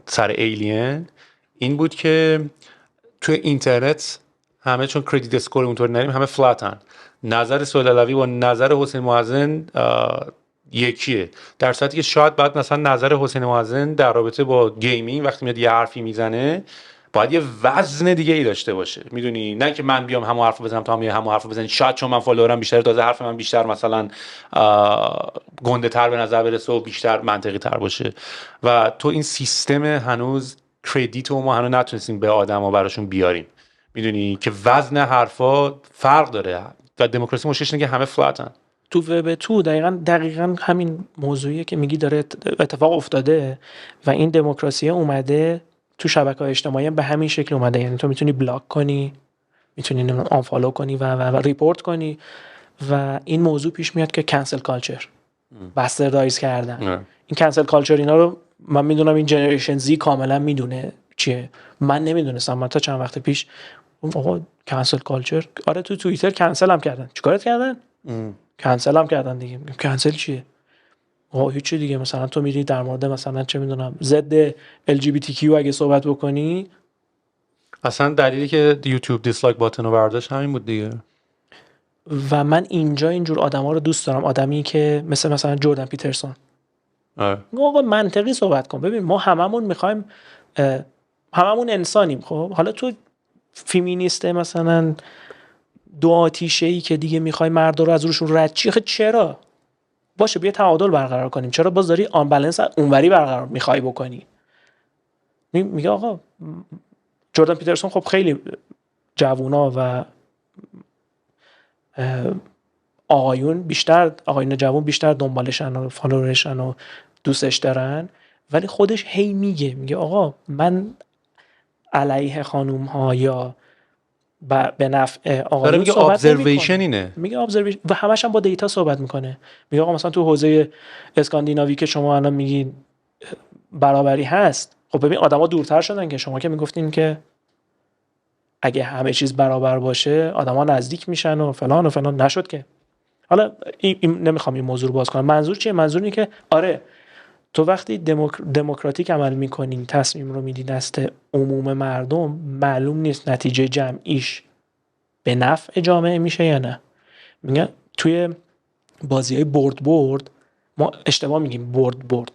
S4: سر ایلین، این بود که تو اینترنت همه چون کردیت اسکور اونطوری نریم همه فلاتن، نظر سهیل علوی با نظر حسین معزن یکیه، در صورتی که شاید بعد مثلا نظر حسین معزن در رابطه با گیمینگ وقتی میاد یه حرفی میزنه باید یه وزن دیگه ای داشته باشه، میدونی؟ نه که من بیام همون حرفو بزنم تا هم همون حرفو بزنی، شاید چون من فالوورم بیشتره تازه حرف من بیشتر مثلا گنده تر به نظر برسه و بیشتر منطقی تر باشه. و تو این سیستم هنوز کردیت و ما هنوز نتونستیم به آدما براشون بیاریم، میدونی که وزن حرفا فرق داره و دموکراسی مشکلش اینه که همه فلاتن.
S3: تو وب تو دقیقاً همین موضوعیه که میگی داره اتفاق افتاده و این دموکراسی اومده تو شبکه‌های اجتماعی به همین شکل اومده. یعنی تو میتونی بلاک کنی، میتونی آنفالو کنی و ریپورت کنی و این موضوع پیش میاد که کنسل کالچر، باستردایز کردن. این کنسل کالچر اینا رو من میدونم این جنریشن زی کاملا میدونه چیه، من نمیدونستم. من تا چند وقت پیش آقا کنسل کالچر، آره تو توییتر کنسل هم کردن. چیکارت کردن؟ کنسل هم کردن دیگه. کنسل چیه؟ هیچی دیگه. مثلا تو میری در مورد مثلا چه میدونم ضد LGBTQ اگه صحبت بکنی،
S4: اصلا دلیلی که یوتیوب دیسلایک باتن رو برداشت همین بود دیگه.
S3: و من اینجا اینجور آدما رو دوست دارم، آدمی که مثلا جردن پیترسون. آقا منطقی صحبت کن. ببین ما هممون میخوایم، هممون انسانیم. خب حالا تو فیمینیست مثلا دو آتیشه‌ای که دیگه میخوای مردا رو از روشون رد چی، چرا؟ باشه بیا تعادل برقرار کنیم. چرا باز داری آن بالانس اونوری برقرار میخوای بکنی؟ میگه آقا جردن پیترسون خب خیلی جوونا و آقایون جوون بیشتر دنبالشن و فالوورشن و دوستش دارن، ولی خودش هی میگه آقا من علیه خانوم ها یا به نفع آقایون
S4: میگه
S3: صحبت
S4: ابزرویشن اینه.
S3: میگه ابزرویشن و همش هم با دیتا صحبت میکنه. میگه آقا مثلا تو حوزه اسکاندیناوی که شما الان میگین برابری هست، خب ببین آدما دورتر شدن که شما که میگفتین که اگه همه چیز برابر باشه آدما نزدیک میشن و فلان و فلان، نشد که. حالا نمیخوام این موضوع رو باز کنم. منظور چیه؟ منظور اینه که آره تو وقتی دموکراتیک عمل میکنین، تصمیم رو میدی دست عموم مردم، معلوم نیست نتیجه جمعیش به نفع جامعه میشه یا نه. میگن توی بازی‌های برد ما اشتباه میگیم برد.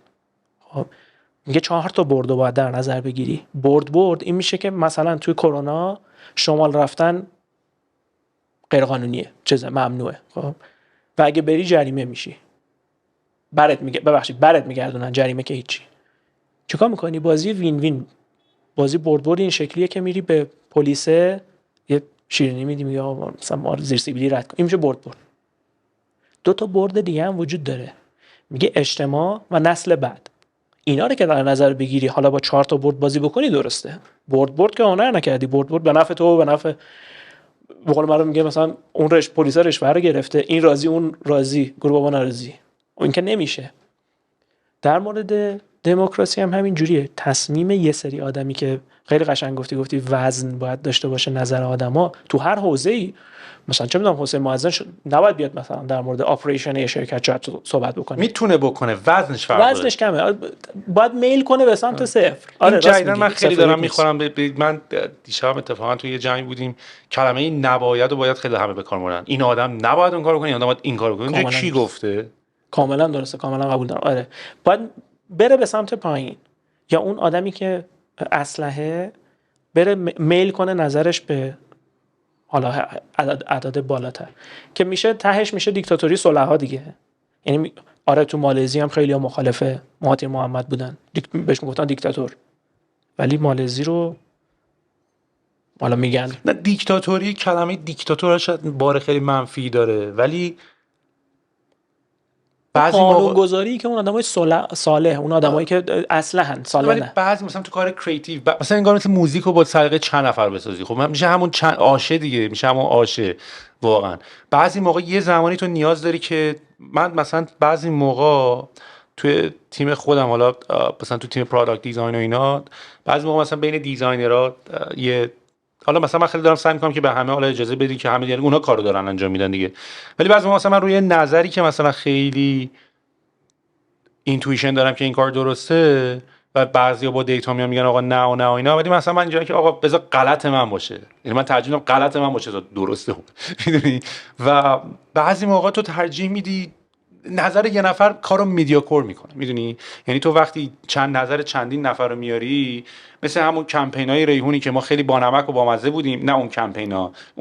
S3: خب میگه 4 تا برد رو باید در نظر بگیری. برد این میشه که مثلا توی کرونا شمال رفتن غیر قانونیه، ممنوعه. خب و اگه بری جریمه میشی، برات میگردونن جریمه که هیچی. چیکار میکنی؟ بازی وین وین، بازی برد این شکلیه که میری به پلیس یه شیرینی میدی، میگه مثلا ما زیر سیبیلی رد کن. این میشه برد. 2 تا برد دیگه هم وجود داره، میگه اجتماع و نسل بعد. اینا رو که در نظر بگیری، حالا با 4 تا برد بازی بکنی درسته. برد که هنر نکردی، برد به نفع تو و به نفع به قول معروف میگه مثلا اون پلیس رشوه رو گرفته، این راضی اون راضی، گروه بابا ناراضی. این که نمیشه. در مورد دموکراسی هم همین جوریه. تصمیم یه سری آدمی که خیلی قشنگ گفتی وزن باید داشته باشه نظر آدما تو هر حوزه‌ای. مثلا چه میدونم حسین معظم نباید بیاد مثلا در مورد آپریشن یه شرکت چت صحبت بکنه.
S4: میتونه بکنه، وزنش
S3: کمه، باید میل کنه به سمت صفر.
S4: آره جدیداً من خیلی دارم میخورم. من دیشب اتفاقا توی یه جمعی بودیم، کلمه نباید و باید خیلی همه به کار میبرن. این آدم نباید اون کارو کنه، این آدم باید این کارو کنه. کی گفته؟
S3: کاملا درسته، کاملا قبول دارم. آره باید بره به سمت پایین، یا اون آدمی که اسلحه بره میل کنه نظرش به حالا اعداد بالاتر، که میشه تهش میشه دیکتاتوری صلح‌ها دیگه. یعنی آره تو مالزی هم خیلی مخالف مهاتیر محمد بودن، بهش میگفتن دیکتاتور، ولی مالزی رو حالا میگن
S4: نه دیکتاتوری. کلمه دیکتاتور شاید بار خیلی منفی داره، ولی بعضی
S3: قانون‌گذاری که اون آدمای صالح، اون آدمایی که اصلا صالح،
S4: ولی بعضی مثلا تو کار کریتیو مثلا انگار مثل موزیک رو با سلیقه چند نفر بسازی، خب میشه همون چند آشه دیگه، میشه همون آشه واقعا. بعضی موقع یه زمانی تو نیاز داری که من مثلا بعضی موقع توی تیم خودم، حالا مثلا تو تیم پروداکت دیزاین و اینا، بعضی موقع مثلا بین دیزاینرها یه حالا مثلا من خیلی دارم سعی می‌کنم که به همه حالا اجازه بدی که همه، یعنی اونا کارو دارن انجام میدن دیگه، ولی بعضی موقع مثلا من روی نظری که مثلا خیلی اینتویشن دارم که این کار درسته و بعضیا با دیتا میان میگن آقا نه و نه و اینا، ولی مثلا من اینجوری که آقا بذار غلط من باشه، یعنی من ترجیح میدم غلط من باشه تا درسته، میدونی. و بعضی موقع تو ترجیح میدی نظر یه نفر کارو میدیاکور میکنه، میدونی. یعنی تو وقتی چند نظر چندین نفر رو میاری، مثل همون کمپینای ریحونی که ما خیلی بانمک و بامزه بودیم، نه اون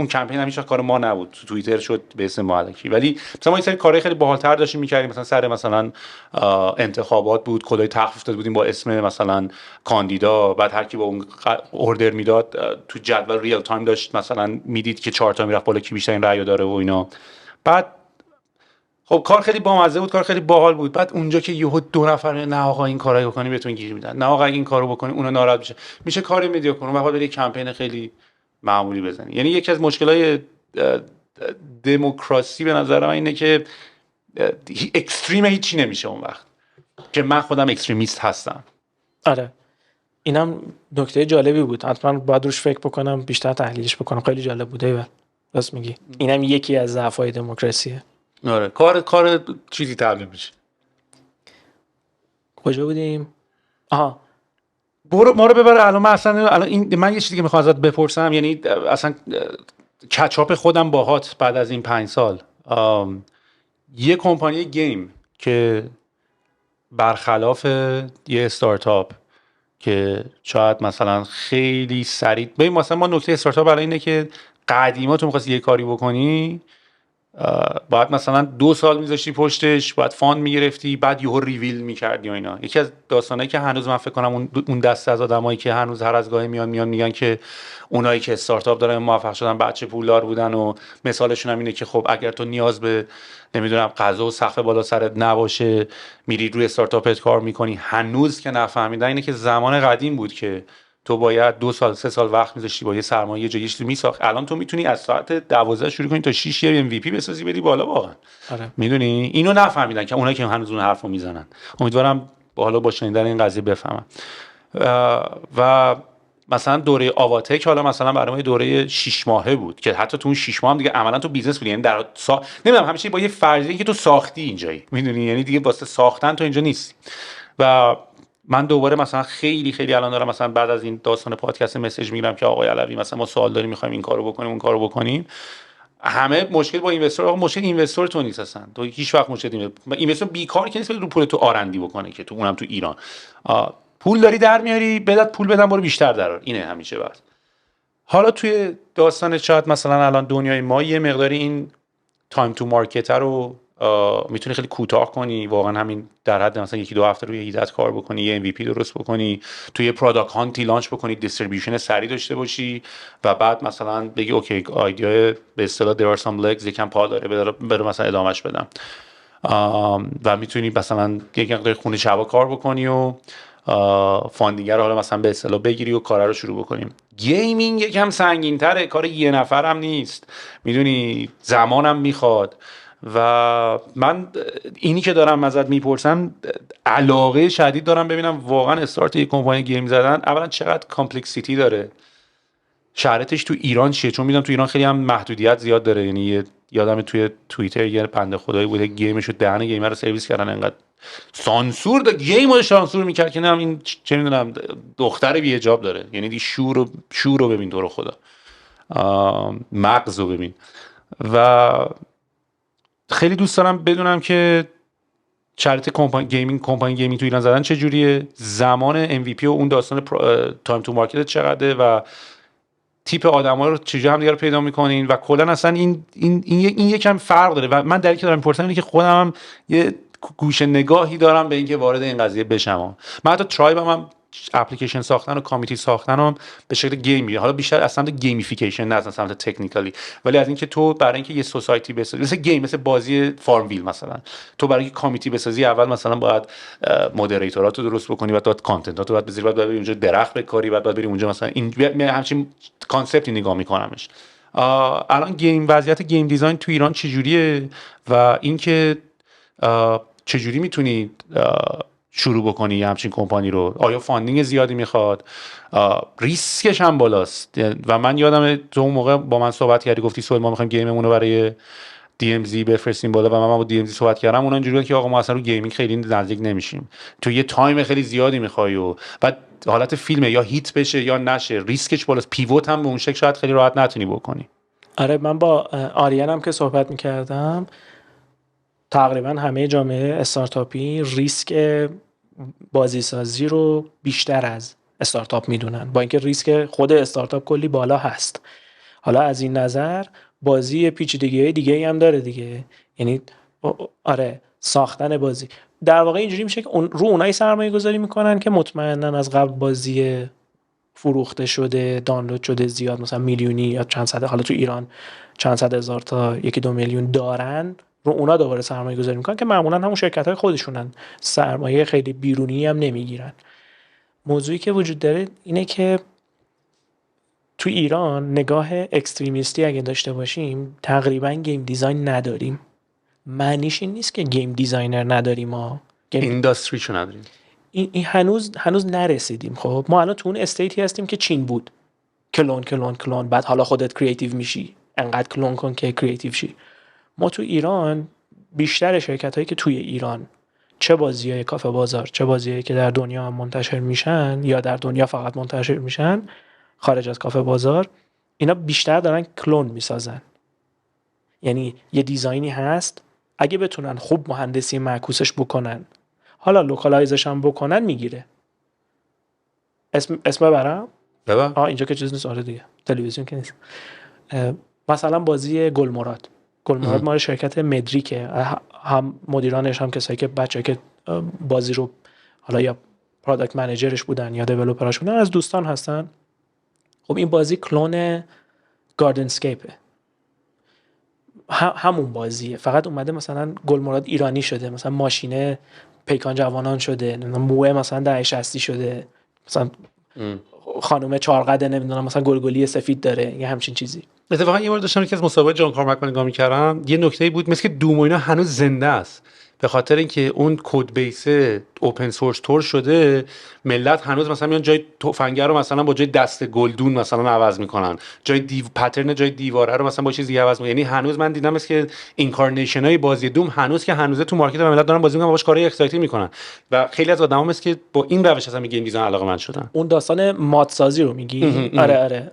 S4: کمپین همیشه کار ما نبود، تو توییتر شد به اسم مالکی، ولی مثلا ما این سری کارهای خیلی باحال‌تر داشتیم میکردیم. مثلا سر مثلا انتخابات بود، کدای تخفیف داده بودیم با اسم مثلا کاندیدا، بعد هر کی با اون اوردر میداد تو جدول ریل تایم داشت مثلا میدید که 4 تا میرفت بالا کی بیشترین رأی داره و اینا. بعد خب کار خیلی بامزه بود، کار خیلی باحال بود. بعد اونجا که یهو 2 نفر نه آقا این کارو بکنی بهتون گیر میدن، نه آقا این کارو بکنی اونو ناراحت میشه کار میدیاکور، و بعد بری کمپین خیلی معمولی بزنی. یعنی یکی از مشکلای دموکراسی به نظر من اینه که اکستریم هیچی نمیشه اون وقت که من خودم اکستریمیست هستم.
S3: آره اینم نکته جالبی بود، حتما باید روش فکر بکنم، بیشتر تحلیلش بکنم. خیلی جالب بوده. راست میگی، اینم یکی از ضعف‌های دموکراسیه.
S2: آره کار چیزی تبدیل میشه.
S3: کجا بودیم؟ آها
S2: برو ما رو ببر الان. من اصلا الان من یه چیزی که میخوام ازت بپرسم، یعنی اصلا کچاپ خودم باهات بعد از این 5 سال، یه کمپانی گیم که برخلاف یه استارتاپ که شاید مثلا خیلی سریع ببین، مثلا ما نکته استارتاپ برای اینه که قدیما تو می‌خواستی یه کاری بکنی باید مثلا 2 سال میذاشتی پشتش، باید فاند میگرفتی، بعد یهو ریویل میکردی و اینا. یکی از داستانایی که هنوز من فکر کنم اون دسته از آدمایی که هنوز هر از گاهی میان میگن که اونایی که استارتاپ دارن موفق شدن بچه پولدار بودن و مثالشون هم اینه که خب اگر تو نیاز به نمیدونم غذا و سقف بالا سرت نباشه میری روی استارتاپت کار میکنی. هنوز که نفهمیدن اینه که زمان قدیم بود که تو باید 2 سال 3 سال وقت میذاشتی با یه سرمایه یه جایی میساخت. الان تو میتونی از ساعت 12 شروع کنی تا 6 یه MVP بسازی بدی بالا واقعا.
S3: آره.
S2: میدونی اینو نفهمیدن که اونایی که هنوز اون حرفو میزنن. امیدوارم حالا با شنیدن این قضیه بفهمن. و مثلا دوره آواتک حالا مثلا برای ما دوره 6 ماهه بود که حتی تو اون 6 ماه هم دیگه عملا تو بیزنس بودی، یعنی در نمیدونم همیشه با یه فرضیه که تو ساختی اینجایی، میدونی، یعنی دیگه واسه ساختن تو اینجا نیستی. و من دوباره مثلا خیلی الان دارم مثلا بعد از این داستان پادکست مسیج میگیرم که آقای علوی مثلا ما سوال داریم میخوایم این کارو بکنیم اون کارو بکنیم. همه مشکل با اینوستر، آقا مشکل اینوستر تو نیست اصلا. تو هیچ وقت مشکل اینوستر بیکار که نیست رو پول تو آرندی بکنه که تو اونم تو ایران پول داری در میاری بدت پول بدن برو بیشتر درار. اینه همیشه بس. حالا توی داستان شاید مثلا الان دنیای ما یه مقداری این تایم تو مارکت رو میتونی خیلی کوتاه کنی، واقعا همین در حد مثلا 1-2 هفته روی ایدت کار بکنی، یه MVP درست بکنی، توی پروداکت هانتی لانچ بکنی، دیستریبیوشن سریع داشته باشی و بعد مثلا بگی اوکی ایده به اصطلاح there are some legs یکم پا داره بره مثلا ادامهش بدم. و میتونی مثلا یک مقدار خونه شبا کار بکنی و فاندینگر حالا مثلا به اصطلاح بگیری و کارا رو شروع بکنیم. گیمینگ یکم سنگین‌تره، کار یه نفر هم نیست، میدونی، زمانم میخواد. و من اینی که دارم ازت میپرسم علاقه شدید دارم ببینم واقعا استارت یک کمپانی گیم زدن اولا چقدر کامپلکسیتی داره، شرایطش تو ایران چیه، چون میدونم تو ایران خیلی هم محدودیت زیاد داره. یعنی یادم توی توییتر یه بنده خدایی بوده گیمشو دهن گیمر رو سرویس کردن، انقدر سانسور ده گیمو سانسور میکرد که نم این چه میدونم دختر بی حجاب داره. یعنی دی شور رو ببین تو رو خدا، مغزو ببین. و خیلی دوست دارم بدونم که شرط کمپانی گیمینگ تو ایران زدن چه جوریه، زمان MVP و اون داستان تایم تو مارکت چقدره و تیپ آدما رو چجوری هم دیگه رو پیدا میکنین و کلا اصلا این یکم فرق داره. و من دلیلی که دارم میپرسم اینه که خودم هم یه گوشه نگاهی دارم به اینکه وارد این قضیه بشم. من حتی ترایبم هم اپلیکیشن ساختن و کامیتی ساختن هم به شکل گیمی، حالا بیشتر از سمت گیمیفیکیشن نه از سمت تکنیکالی، ولی از اینکه تو برای اینکه یه سوسایتی بسازی مثل گیم، مثل بازی فارم ویل مثلا، تو برای اینکه کامیتی بسازی اول مثلا باید مودریتورات رو درست بکنی، بعد کانتنتات رو باید بذاری، بعد بری اونجا درخت بکاری، بعد بری اونجا مثلا این همچین کانسپتی نگاه میکنمش. الان وضعیت گیم دیزاین تو ایران چجوریه و اینکه چجوری میتونی شروع بکنی همچین کمپانی رو؟ آیا فاندینگ زیادی میخواد؟ ریسکش هم بالاست. و من یادم تو اون موقع با من صحبت کردی، گفتی سوال ما میخوایم گیممون رو برای DMZ بفرستیم بالا و من با DMZ صحبت کردم، اونا اینجوریه که آقا ما اصلا رو گیمینگ خیلی نزدیک نمیشیم، تو یه تایم خیلی زیادی میخوای و بعد حالت فیلمه یا هیت بشه یا نشه، ریسکش بالاست، پیوت هم به اون شکل شاید خیلی راحت نتونی بکنی.
S3: آره من با آریان هم که صحبت میکردم تقریبا همه جامعه استارتاپی ریسک بازیسازی رو بیشتر از استارتاپ میدونن، با اینکه ریسک خود استارتاپ کلی بالا هست. حالا از این نظر بازی پیچیدگی‌های دیگه هم داره دیگه، یعنی آره ساختن بازی در واقع اینجوری میشه که رو اونایی سرمایه گذاری میکنن که مطمئنن از قبل بازی فروخته شده دانلود شده زیاد مثلا میلیونی یا چند صد، حالا تو ایران چند صد هزار تا 1-2 میلیون دارن، رو اونا دوباره سرمایه گذاری میکنن که معمولا همون شرکت های خودشونن، سرمایه خیلی بیرونی هم نمیگیرن. موضوعی که وجود داره اینه که تو ایران نگاه اکستریمیستی اگه داشته باشیم تقریبا گیم دیزاین نداریم. معنیش این نیست که گیم دیزاینر نداریم، ما
S2: اینداستریشو نداریم،
S3: این هنوز نرسیدیم. خب ما الان تو اون استیتی هستیم که چین بود، کلون بعد حالا خودت کریتیو میشی، انقدر کلون کن که کریتیو شی. ما تو ایران بیشتر شرکت هایی که توی ایران چه بازی‌های کافه بازار چه بازی‌هایی که در دنیا هم منتشر میشن یا در دنیا فقط منتشر میشن خارج از کافه بازار، اینا بیشتر دارن کلون میسازن. یعنی یه دیزاینی هست، اگه بتونن خوب مهندسی معکوسش بکنن، حالا لوکالایزش هم بکنن، میگیره. اسم برام
S2: ببر
S3: اینجا که چیز نیست. آره دیگه تلویزیون که نیست. مثلا بازی گلمراد مال شرکت مدریکه، هم مدیرانش هم کسایی که بچه‌ای که بازی رو حالا یا پروداکت منیجرش بودن یا دیولپرش بودن از دوستان هستن. خب این بازی کلون گاردنسکیپه، همون بازیه، فقط اومده مثلا گلمراد ایرانی شده، مثلا ماشینه پیکان جوانان شده، موه مثلا دهه 60 شده، مثلا خانم چارقده نمیدونم مثلا گلگلی سفید داره، یه همچین چیزی.
S2: اتفاقا یه بار داشتم یکی از مسابقات جان کارمک نگاه می‌کردم، یه نکته‌ای بود مثل که دوم اینا هنوز زنده است، به خاطر اینکه اون کد بیس اوپن سورس تور شده، ملت هنوز مثلا میان جای تفنگه رو مثلا با جای دست گلدون مثلا عوض میکنن، جای پترن جای دیواره رو مثلا با چیز دیگه عوض میکنن. یعنی هنوز من دیدم است که اینکارنیشن های بازی دوم هنوز که هنوزه تو مارکت و ملت دارن بازی میکنن، باهاش کارهای اکسایتینگ میکنن و خیلی از آدما هست که با این روش اصلا گیم دیزاین علاقه‌مند شدن.
S3: اون داستان ماد سازی رو میگی؟ آره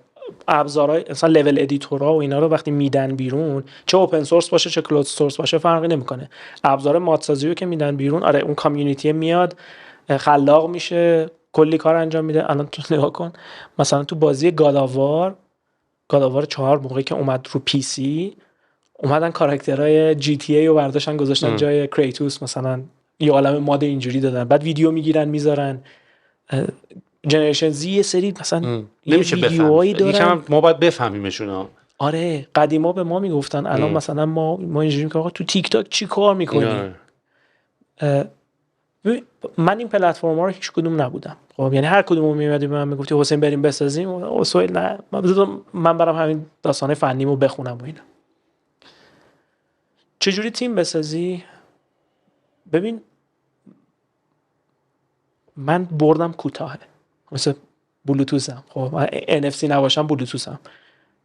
S3: ابزارهای مثلا لول ادیتورها و اینا رو وقتی میدن بیرون، چه اوپن سورس باشه چه کلوز سورس باشه فرقی نمیکنه، ابزار مادسازی رو که میدن بیرون، آره اون کامیونیتی میاد خلاق میشه، کلی کار انجام میده. الان تو نگاه کن مثلا تو بازی گاداوار 4 موقعی که اومد رو پی سی، اومدن کاراکترهای جی تی ای رو برداشتن گذاشتن جای کریتوس، مثلا یه عالمه ماد اینجوری دادن، بعد ویدیو میگیرن میذارن. جنریشن زی یه سری مثلا
S2: نمیشه
S3: ویدیوهایی دارن،
S2: یکم ما باید بفهمیمشون.
S3: آره قدیما به ما میگفتن، الان مثلا ما اینجوری که آقا تو تیک تاک چی کار میکنی؟ من این پلتفرم‌ها رو هیچ کدوم نبودم. خب یعنی هر کدومو میومدی به من میگفتی حسین بریم بسازیم، سهیل نه من برام همین داستان فنیمو بخونم و اینا. چجوری تیم بسازی؟ ببین من بردم کوتاهه، مثل بلوتوثم. خب NFC نباشم بلوتوثم.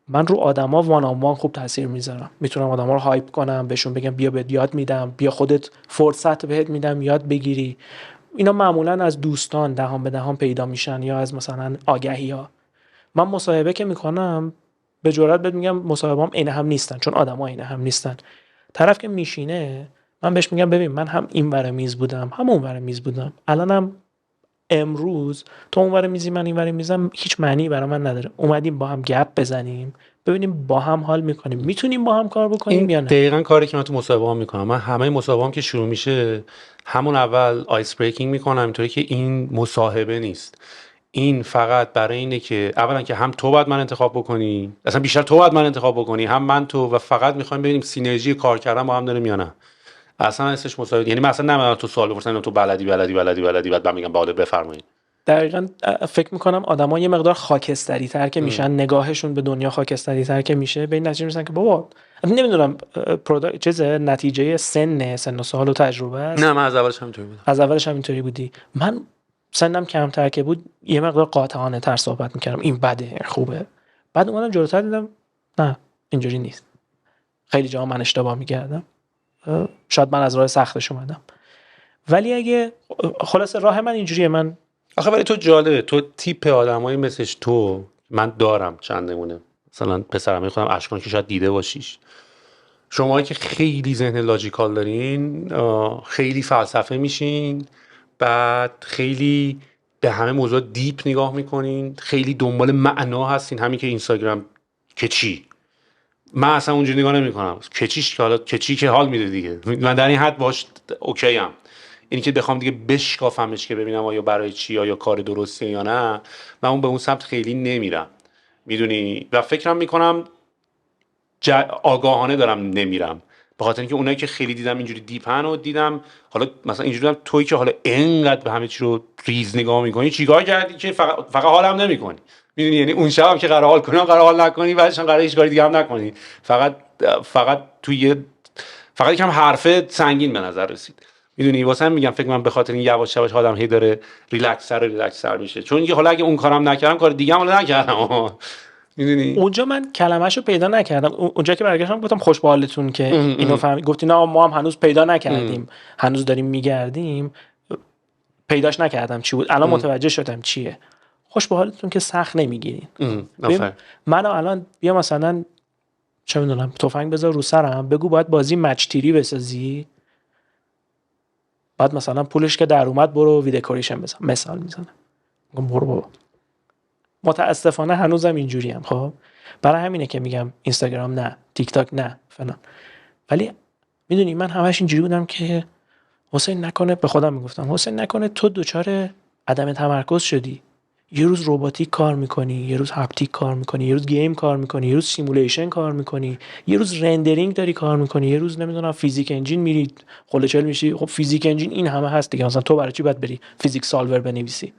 S3: من رو آدما وان آن وان خوب تاثیر میذارم، میتونم آدما رو هایپ کنم، بهشون بگم بیا بهت یاد میدم، بیا خودت فرصت بهت میدم یاد بگیری. اینا معمولا از دوستان دهان به دهان پیدا میشن یا از مثلا آگهی‌ها. من مصاحبه که میکنم به جرئت بهت میگم مصاحبهام عین هم نیستن، چون آدما عین هم نیستن. طرف که میشینه من بهش میگم ببین من هم این ور میز بودم هم اون ور میز بودم، الانم امروز تو اون ور میزی من این ور میزم، هیچ معنی برای من نداره. اومدیم با هم گپ بزنیم ببینیم با هم حال میکنیم، میتونیم با هم کار بکنیم یا نه.
S2: دقیقاً کاری که من تو مصاحبه‌ام میکنم. من همه مصاحبه‌ام که شروع میشه همون اول آیس بریکینگ میکنم، اینطوری که این مصاحبه نیست، این فقط برای اینه که اولا که هم تو باید من انتخاب بکنی، اصلا بیشتر تو باید من انتخاب بکنی، هم من تو، و فقط میخوایم ببینیم سینرژی کار کردن با هم داره یا نه. اصلا اسمش مصاحبه، یعنی مثلا نمیدونم تو سوال بپرسن تو بلدی بعد من میگم بله بفرمایید.
S3: دقیقاً فکر میکنم آدما یه مقدار خاکستری تر که میشن، نگاهشون به دنیا خاکستری تر که میشه، به این نتیجه میرسن که بابا نمیدونم نتیجه سن و سال و تجربه است.
S2: نه من از اولش همینطوری بودم.
S3: از اولش همینطوری بودی. من سنم کمتر که بود یه مقدار قاطعانه تر صحبت میکردم، این بده خوبه. بعد اومدم جلوتر دیدم نه اینجوری نیست، خیلی جاها من اشتباه میکردم، شاید من از راه سختش اومدم. ولی اگه خلاصه راه من اینجوریه. من
S2: آخه ولی تو جالبه، تو تیپ آدمایی مثل تو من دارم چند نمونه، مثلا پسرم خودم اشکان که شاید دیده باشیش، شماهایی که خیلی ذهن لاجیکال دارین، خیلی فلسفه میشین، بعد خیلی به همه موضوع دیپ نگاه میکنین، خیلی دنبال معنا هستین. همین که اینستاگرام که چی، من اصلا اونجوری نگاه نمیکنم، کچیش که حالا کچی که حال میده دیگه، من در این حد باش اوکی ام. اینی که بخوام دیگه بشکافمش که ببینم آیا برای چی، آیا کار درسته یا نه، من اون به اون سمت خیلی نمیرم، میدونی. و فکرم میکنم آگاهانه دارم نمیرم، به خاطر اینکه اونایی که خیلی دیدم اینجوری دیپن و دیدم، حالا مثلا اینجوری دیدم تویی که حالا انقدر به همه چی رو ریز نگاه میکنی، چیکار کردی که فقط حالم نمیکنی، میدونی. یعنی اون شب هم که قرار حال کنی قرار حال نکنی، بعدش هم قرار هیچ کاری دیگه هم نکنی، فقط توی فقط یکم حرفه سنگین به نظر رسید، میدونی. واسه میگم فکر من به خاطر این یواش یواش آدم هی داره ریلکسر میشه، چون دیگه حالا اگه اون کارم نکردم کار دیگه هم حالا نکردم میدونی
S3: اونجا من کلمه‌شو پیدا نکردم. اونجا که برگشتم گفتم خوش به حالتون که اینو فهمید. گفتی نه ما هم هنوز پیدا نکردیم، هنوز داریم میگردیم، پیداش نکردم چی بود، الان متوجه شدم چیه. خوش به حالتون که سخت نمیگیرین. من الان بیا مثلا چه میدونم تفنگ بذار رو سرم بگو باید بازی مچ تیری بسازی، بعد مثلا پولش که در اومد برو وی دکوریشن بزن، مثال میزنم، برو بابا. متاسفانه هنوزم اینجوریم. خب برای همینه که میگم اینستاگرام نه، تیک تاک نه، فلان. ولی میدونی من همش اینجوری بودم که حسین نکنه، به خودم میگفتم حسین نکنه تو دوچار عدم تمرکز شدی، یه روز رباتیک کار میکنی، یه روز هاپتیک کار میکنی، یه روز گیم کار میکنی، یه روز سیمولیشن کار میکنی، یه روز رندرینگ داری کار میکنی، یه روز نمیدونم فیزیک انجین میری خلوچل میشی. خب فیزیک انجین این همه هست دیگه، مثلا تو برای چی باید بری فیزیک سالور بنویسی؟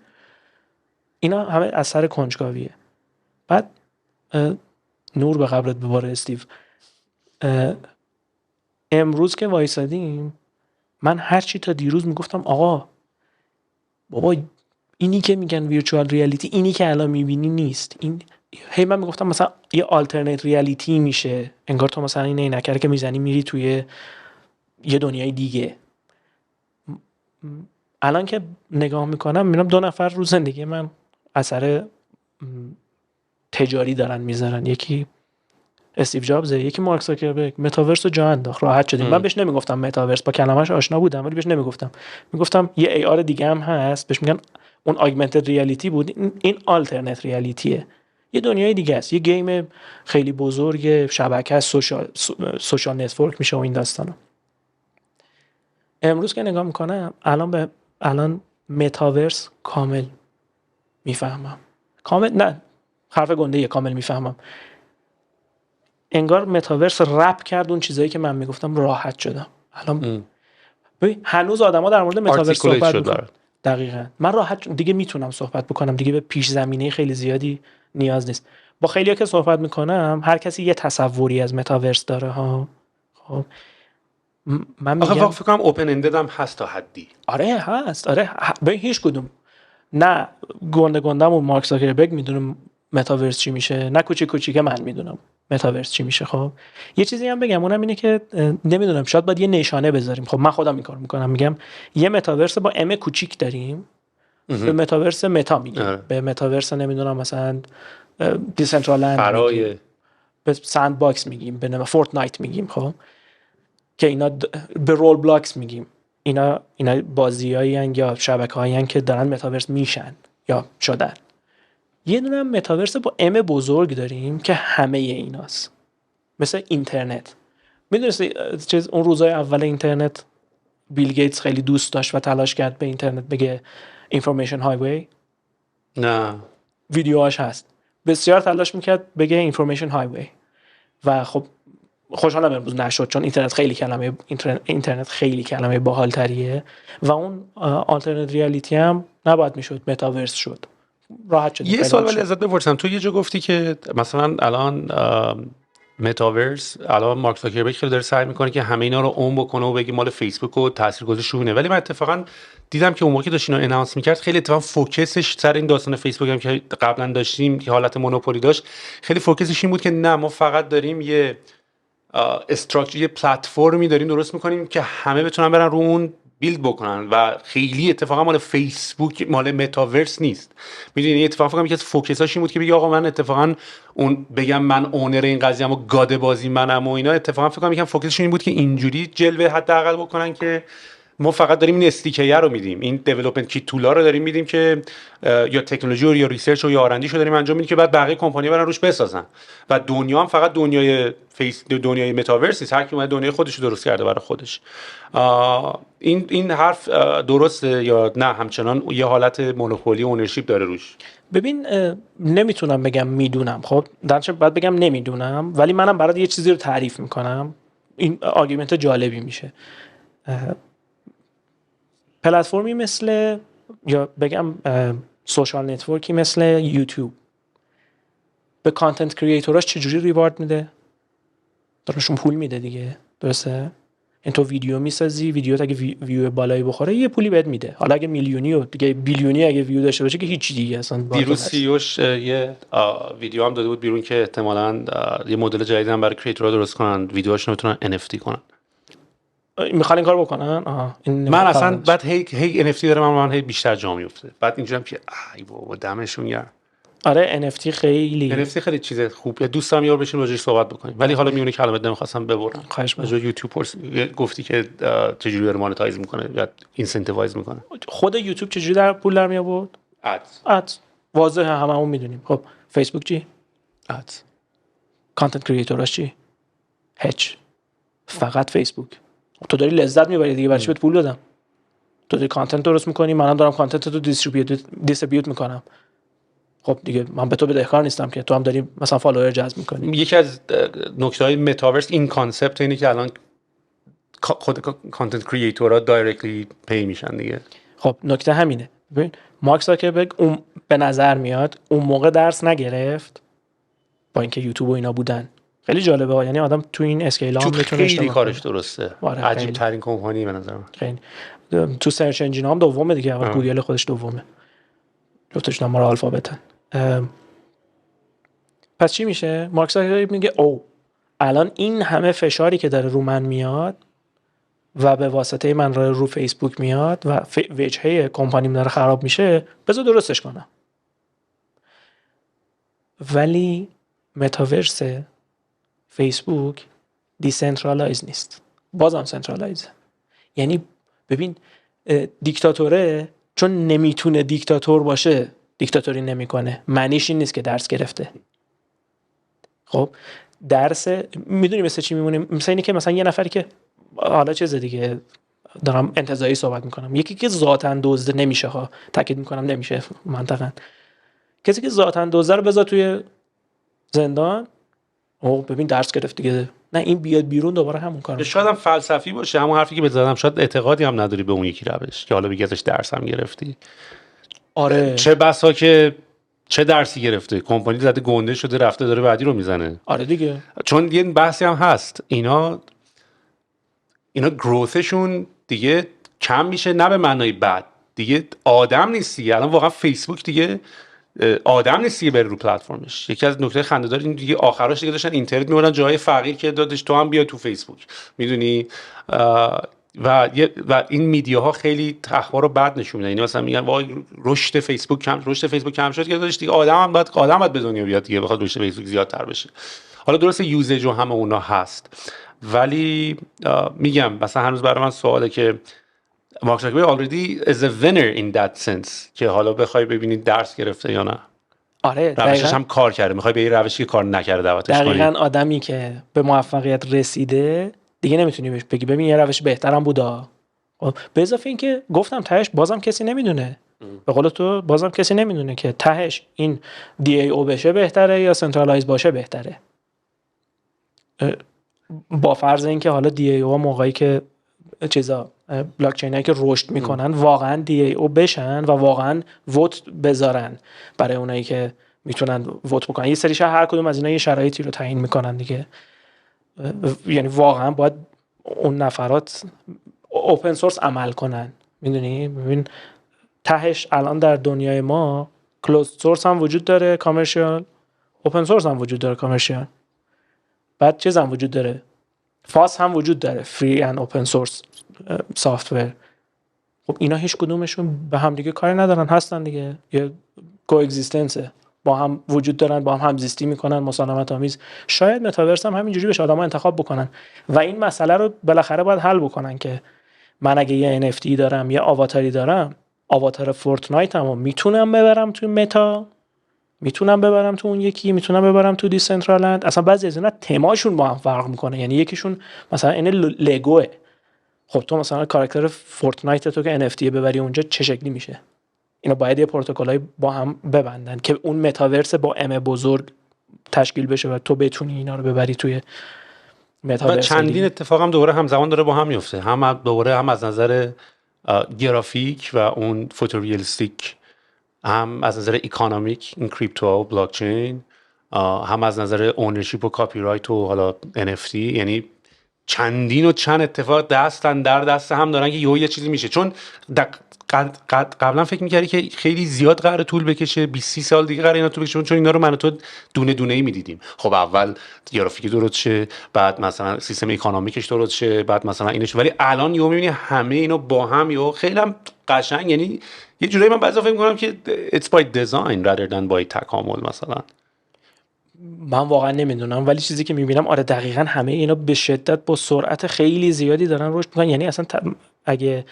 S3: اینا همه اثر کنجکاویه. بعد نور به قبرت بباره استیو، امروز که وایسادیم من هر چی تا دیروز میگفتم آقا بابا اینی که میگن ویرچوال ریالیتی، اینی که الان میبینی نیست. این هی من میگفتم مثلا یه آلترنیت ریالیتی میشه، انگار تو مثلا این عینکه که میزنی میری توی یه دنیای دیگه. الان که نگاه میکنم میبینم 2 نفر رو زندگی من اثر تجاری دارن میذارن، یکی استیو جابز، یکی مارک زاکربرگ. متاورس رو جا انداخت، راحت شدیم. من بهش نمیگفتم متاورس، با کلمه‌اش آشنا بودم ولی بهش نمیگفتم. میگفتم یه ای آر دیگه هم هست، بهش میگن اون آگمنتد ریالیتی بود، این آلترنت ریالیتیه، یه دنیای دیگه است، یه گیم خیلی بزرگ، شبکه سوشال نتورک میشه و این داستانا. امروز که نگاه میکنم الان متاورس کامل میفهمم. کامل نه، حرف گنده کامل میفهمم. انگار متاورس رپ کرد اون چیزایی که من میگفتم، راحت شدم. الان ببین هنوز آدما در مورد متاورس صحبت میکنن. دقیقاً من راحت دیگه میتونم صحبت بکنم دیگه، به پیش زمینه خیلی زیادی نیاز نیست. با خیلیا که صحبت میکنم هر کسی یه تصوری از متاورس داره ها. خب من میگم
S2: فکر کنم اوپن اندد هم هست تا حدی.
S3: آره هست، آره به هیچ کدوم نه گندمون مارک زاکربرگ میدونه متاورس چی میشه، نه کوچیکه من میدونم متاورس چی میشه. خب یه چیزی هم بگم، اونم اینه که نمیدونم شاید باید یه نشانه بذاریم. خب من خودم این کارو میکنم، میگم یه متاورس با ام کوچیک داریم، به متاورس متا میگیم، به متاورس نمیدونم مثلا دیسنترالند میگیم، به ساند باکس میگیم، به فورتنایت میگیم. خب که اینا به رول بلاکس میگیم. اینا بازیایی یا شبکه‌هایی که دارن متاورس میشن یا شدن. یه دونه متاورس با ام بزرگ داریم که همه ایناست، مثل اینترنت. میدونستی چیز اون روزای اول اینترنت بیل گیتس خیلی دوست داشت و تلاش کرد به اینترنت بگه اینفورمیشن هایوی؟
S2: نه،
S3: ویدیوهاش هست. بسیار تلاش میکرد بگه اینفورمیشن هایوی و خب خوشحالم امروز نشد، چون اینترنت خیلی کلمه باحال‌تریه و اون آلترنت ریالیتی هم نباید میشد متاورس شد. راحت شد.
S2: یه سوال ولی ازت بپرسم، تو یه جا گفتی که مثلا الان متاورس، الان مارک زاکربرگ خیلی داره سعی میکنه که همه اینا رو اون بکنه و بگه مال فیسبوک و تاثیرگذاریشونه، ولی من اتفاقا دیدم که اون موقع که داشت اینو اناونس میکرد خیلی اتفاقا فوکسش سر این داستان فیسبوک هم که قبلا داشتیم که حالت مونوپولی داشت، خیلی فوکسش این بود که نه ما فقط داریم یه استراکچر، یه پلتفرمی داریم درست میکنیم که همه بتونن برن رو اون بیلد بکنن و خیلی اتفاقا مال فیسبوک مال متاورس نیست. میدونی اتفاقا فکر کنم یکی از فوکساش این بود که بگه آقا من اتفاقا اون بگم من اونر این قضیه ام و گاده بازی منم و اینا، اتفاقا فکر کنم یکم فوکسشون این بود که اینجوری جلوه حداقل بکنن که ما فقط داریم این استیکر رو میدیم، این دیولپمنت کی تولا رو داریم میدیم که یا تکنولوژی رو یا ریسرچ رو یا آرندیش رو داریم انجام میدیم که بعد بقیه کمپانی‌ها برن روش بسازن و دنیا هم فقط دنیای متاورس نیست، هر کی اومده دنیای خودش رو درست کرده برای خودش. این حرف درسته یا نه همچنان یه حالت مونوپولی اونرشیپ داره روش؟
S3: ببین نمیتونم بگم میدونم، خب درنچه باید بگم نمیدونم، ولی منم برات یه چیزی رو تعریف میکنم، این آرگومنت جالبی میشه. پلتفرمی مثل یا بگم سوشال نتورکی مثل یوتیوب به کانتنت کریئتوراش چجوری ریوارد میده؟ دارشون پول میده دیگه، درسته؟ این تو ویدیو میسازی، ویدیوت اگه ویو بالایی بخوره یه پولی بهت میده. حالا اگه میلیونی و دیگه بیلیونی اگه ویو داشته باشه که هیچ دیگه اصلا.
S2: دیروز سیوش یه ویدیو هم داده بود بیرون که احتمالاً یه مدل جدیدی هم برای کریئتورها درست کنن، ویدیوهاشون رو بتونن NFT کنن.
S3: میخوان این کارو بکنن.
S2: من اصلا بعد هی NFT داره من هی بیشتر جا میفته. بعد اینجوریام که ای بابا دمشون گرم.
S3: آره NFT خیلی
S2: چیز خوبه. دوست دارم یه بار بشین راجعش صحبت بکنیم، ولی حالا میونه کلمات نمیخواستم ببرم.
S3: خواهش
S2: می‌کنم. یوتیوب گفتی که چجوری داره مانتایز میکنه یا اینسنتیوایز میکنه.
S3: خود یوتیوب چجوری در پول در می آورد؟ ادز واضحه، هممون میدونیم. خب فیسبوک چی؟ ادز. کانتنت کریئتوراش چی؟ هیچ. فقط فیسبوک. تو داری لذت میبری دیگه، برای چی بهت پول بدم؟ تو داری کانتنت درست میکنی، منم دارم کانتنت رو دیستریبیوت میکنم. خب دیگه من به تو بدهکار نیستم که تو هم داری مثلا فالوور جذب میکنی.
S2: یکی از نکته‌های متاورس این کانسپت اینه که الان خود کانتنت کریئتورها دایرکتلی پی میشن دیگه.
S3: خب نکته همینه. ببین مارک زاکربرگ اون به نظر میاد اون موقع درس نگرفت با اینکه یوتیوب و اینا بودن. خیلی جالبه، یعنی آدم تو این اسکیل هم میتونه
S2: خیلی کارش درسته. عجیب ترین کمپانی به نظر من.
S3: خیلی تو سرچ انجین هم دومه دیگه، اول گوگل خودش دومه. جفتشون هم آلفابتن. پس چی میشه؟ مارک زاکربرگ میگه او الان این همه فشاری که داره رو من میاد و به واسطه من رو فیسبوک میاد و وجهه کمپانیم داره خراب میشه، بذار درستش کنم. ولی متاورس فیسبوک دیسنترالایز نیست، بازم سنترالایزه. یعنی ببین دیکتاتوره چون نمیتونه دیکتاتور باشه دیکتاتوری نمیکنه، معنیش این نیست که درس گرفته. خب درس میدونی مثل چی میمونه؟ مثل اینه که مثلا یه نفری که حالا چیز دیگه دارم انتزاعی صحبت میکنم، یکی که ذاتاً دزد نمیشه ها، تاکید میکنم نمیشه منطقاً، کسی که ذاتاً دزد رو بذار توی زندان، او ببین درس گرفت دیگه، نه این بیاد بیرون دوباره همون کارو.
S2: شاید هم فلسفی باشه همون حرفی که بزنم، شاید اعتقادی هم نداری به اون یکی روش که حالا بگی ازش درس هم گرفتی.
S3: آره
S2: چه بسا که چه درسی گرفته، کمپانی زده گنده شده رفته داره بعدی رو میزنه.
S3: آره دیگه،
S2: چون یه بحثی هم هست اینا گروثشون دیگه کم میشه، نه به معنای بد، دیگه آدم نیستی. الان واقعا فیسبوک دیگه آدم نیستی بره رو پلتفرمش. یکی از نکته خنده‌دار این دیگه آخراش دیگه داشتن اینترنت می‌بردن جای فقیر که دادش تو هم بیا تو فیسبوک، میدونی. و این میدیاها خیلی اخبار رو بد نشون میدن. یعنی مثلا میگن وای رشد فیسبوک کم شد که دادش دیگه آدم باید به دنیا بیاد دیگه بخواد رشد فیسبوک زیادتر بشه. حالا درسته یوزیج و همه اونا هست، ولی میگم مثلا هنوز برای من سواله که مارک زاکربرگ already is a winner in that sense که حالا بخوای ببینید درس گرفته یا نه.
S3: آره
S2: روشش هم کار کرده، میخوای به این روشی که کار نکرده دعوتش کنی.
S3: دقیقاً آدمی که به موفقیت رسیده دیگه نمیتونی بهش بگی ببین یه روش بهترم بودا. به اضافه این که گفتم تهش بازم کسی نمیدونه، به قول تو بازم کسی نمیدونه که تهش این DAO بشه بهتره یا سنترالایز باشه بهتره. با فرض اینکه حالا DAO موقعی که چیزا بلاک چین هایی که رشد میکنن واقعا DAO بشن و واقعا ووت بذارن برای اونایی که میتونن ووت بکنن. یه سری هر کدوم از اینا یه شرایطی رو تعیین میکنن دیگه. یعنی واقعا باید اون نفرات اوپن سورس عمل کنن. میدونی ببین تهش الان در دنیای ما کلوز سورس هم وجود داره، کامرشیال، اوپن سورس هم وجود داره، کامرشیال، بعد چیز هم وجود داره، فاس هم وجود داره، فری اند اوپن سورس سافتور. خب اینا هیچ کدومشون به هم دیگه کاری ندارن، هستن دیگه، یه کو اگزیستنسه، با هم وجود دارن، با هم همزیستی میکنن مسالمت آمیز. شاید متاورس هم همینجوری بشه، آدم‌ها انتخاب بکنن و این مسئله رو بالاخره باید حل بکنن که من اگه یه NFT دارم، یه آواتاری دارم، آواتار فورتنایتمو میتونم ببرم تو متا، میتونم ببرم تو اون یکی، میتونم ببرم تو دیسنترالند. اصلا بعضی از اینا تماشون با هم فرق میکنه. یعنی یکیشون مثلا این لگوه، خب تو مثلا کاراکتر فورتنایت تو که NFT ببری اونجا چه شکلی میشه؟ اینا باید یه پروتکلای با هم ببندن که اون متاورس با ام بزرگ تشکیل بشه و تو بتونی اینا رو ببری توی متاورس.
S2: چندین اتفاق هم دوباره همزمان داره با هم میفته، هم دوباره هم از نظر گرافیک و اون فوتوریالیستیک، هم از نظر اکونومیک این کریپتو و بلاک چین، هم از نظر اونرشیپ و کاپی رایت و حالا NFT. یعنی چندین و چند اتفاق دستن در دست هم دارن که یه چیزی میشه. چون قبلا فکر می‌کردی که خیلی زیاد قراره طول بکشه، 20 30 سال دیگه قراره اینا طول بکشه، چون اینا رو من و تو دونه دونه ای می‌دیدیم. خب اول گرافیک درست شه، بعد مثلا سیستم اکانومیکش درست شه، بعد مثلا اینش، ولی الان یهو می‌بینی همه اینو با هم یهو خیلی هم قشنگ، یعنی یه جورایی من بعضی فکر می‌کنم که it's by design rather than by تکامل مثلا.
S3: من واقعا نمیدونم، ولی چیزی که میبینم آره دقیقاً همه اینا به شدت با سرعت خیلی زیادی دارن رشد میکنن. یعنی اصلا اگه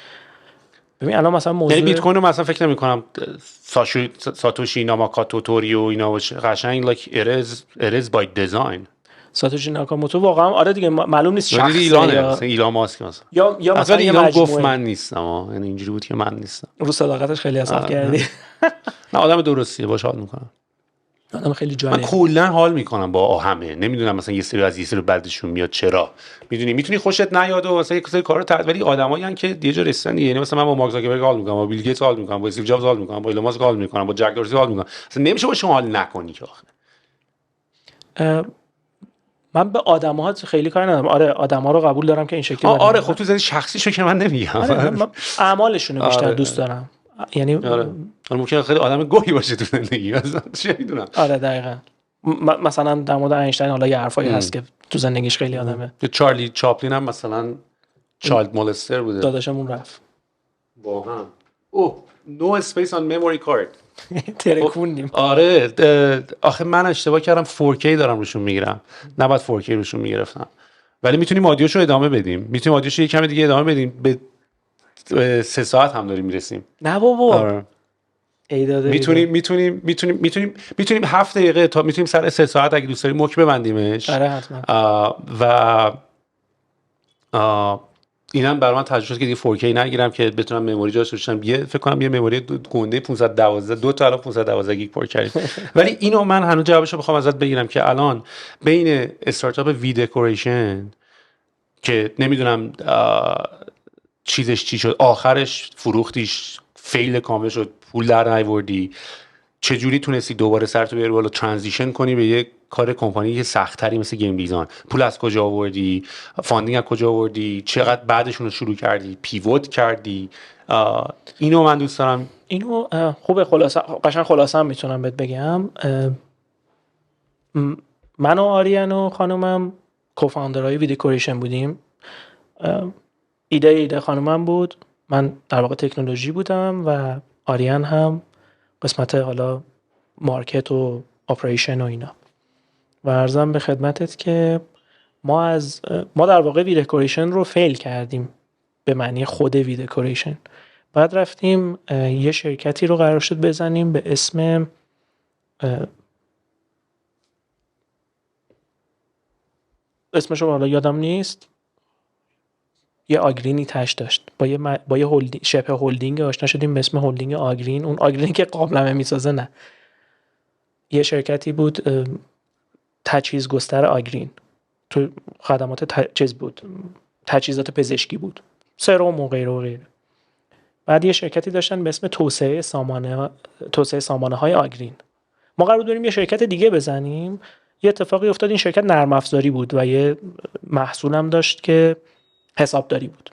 S3: ببین الان مثلا موضوع
S2: یعنی بیت کوین رو مثلا فکر نمی‌کنم ساتوشی ناماکاتو توریو اینا باشه، قشنگ like it is by design.
S3: ساتوشی ناکاموتو واقعا آره دیگه معلوم نیست شخصه
S2: ایرانه
S3: یا
S2: مثلا ایلان ماسک مثلا
S3: یا مثلا
S2: اصلا
S3: یه
S2: ایران گفت
S3: مجموعه.
S2: من نیستم، یعنی اینجوری بود که من نیستم.
S3: رو صداقتش خیلی حساب کردی.
S2: نه آدم درستیه، باش حال میکنم.
S3: آدم خیلی
S2: من
S3: جالب.
S2: کلا حال میکنم با همه، نمیدونم مثلا یه سری از یه سری بعدشون میاد چرا، میتونی خوشت نیاد و مثلا یه سری کارا ولی آدمایی که یه جا رسیدن، یعنی مثلا من با مارک زاکربرگ حال میکنم، با بیل گیتس حال میکنم، با استیو جابز حال میکنم، با ایلان ماسک حال میکنم، با جک دورسی حال میکنم، اصلا نمیشه با شما حال نکنی که آخه.
S3: من به آدم‌ها خیلی کاری ندارم. آره آدم‌ها رو قبول دارم که این شکلی
S2: آره خب تو زدی شخصیشو که من نمیگم.
S3: آره من اعمالشون رو بیشتر دوست دارم. یعنی
S2: آره ممکنه خیلی آدم گوهی باشه تو زندگی، مثلا چه میدونم.
S3: آره دقیقاً. مثلا در مورد اینشتین حالا یه حرفایی هست که تو زندگیش خیلی آدمه.
S2: چارلی چاپلین هم مثلا چایلد مولستر بوده.
S3: داداشمون رفت
S2: با هم. اوه no space on memory card.
S3: ترکوندیم.
S2: آره آخه من اشتباه کردم 4K دارم روشون میگیرم، نباید 4K روشون میگرفتم، ولی میتونیم آدیوشو ادامه بدیم، میتونیم آدیوشو یه کم دیگه ادامه بدیم، به 3 ساعت هم داریم میرسیم.
S3: نه بابا
S2: آره. میتونیم 7 دقیقه تا میتونیم سر 3 ساعت اگه دوست داریم مک ببندیمش.
S3: آره حتما.
S2: و اینم برای من تجربه شد که دیگه 4K نگیرم که بتونم مموری جاش روشم. فکر کنم یه مموری گنده 512 دو تا الان 512 گیگ پر کردیم. ولی اینو من هنوز جوابشو بخوام ازت بگیرم که الان بین استارتاپ وی دکوریشن که نمیدونم چیزش چی شد، آخرش فروختیش فیل کامل شد، پول در نیاوردی، چجوری تونستی دوباره سرتو بیاری بالا ترانزیشن کنی به یک کار کمپانی که سخت‌تری مثل گیم دیزاین؟ پول از کجا آوردی؟ فاندینگ از کجا آوردی؟ چقدر بعدشون رو شروع کردی؟ پیوت کردی؟ اینو من دوست دارم.
S3: اینو خوبه خلاصه، قشنگ خلاصه هم میتونم بهت بگم. من و آریان و خانومم کوفاندرهای وی دکوریشن بودیم. ایده خانومم بود، من در واقع تکنولوژی بودم و آریان هم قسمت حالا مارکت و اپریشن و اینا. و عرضم به خدمتت که ما در واقع وی دکوریشن رو فیل کردیم به معنی خود وی دکوریشن. بعد رفتیم یه شرکتی رو قرار شد بزنیم به اسم اسمش رو حالا یادم نیست، یه آگرینی تش داشت، با یه شبه هولدینگ آشنا شدیم به اسم هولدینگ آگرین. اون آگرینی که قابلمه میسازه نه، یه شرکتی بود تجهیزگستر آگرین، تو خدمات چیز بود، تجهیزات پزشکی بود، سرم و غیره و غیره. بعد یه شرکتی داشتن به اسم توسعه سامانه های آگرین. ما قرار بود بریم یه شرکت دیگه بزنیم، یه اتفاقی افتاد، این شرکت نرم افزاری بود و یه محصول هم داشت که حسابداری بود.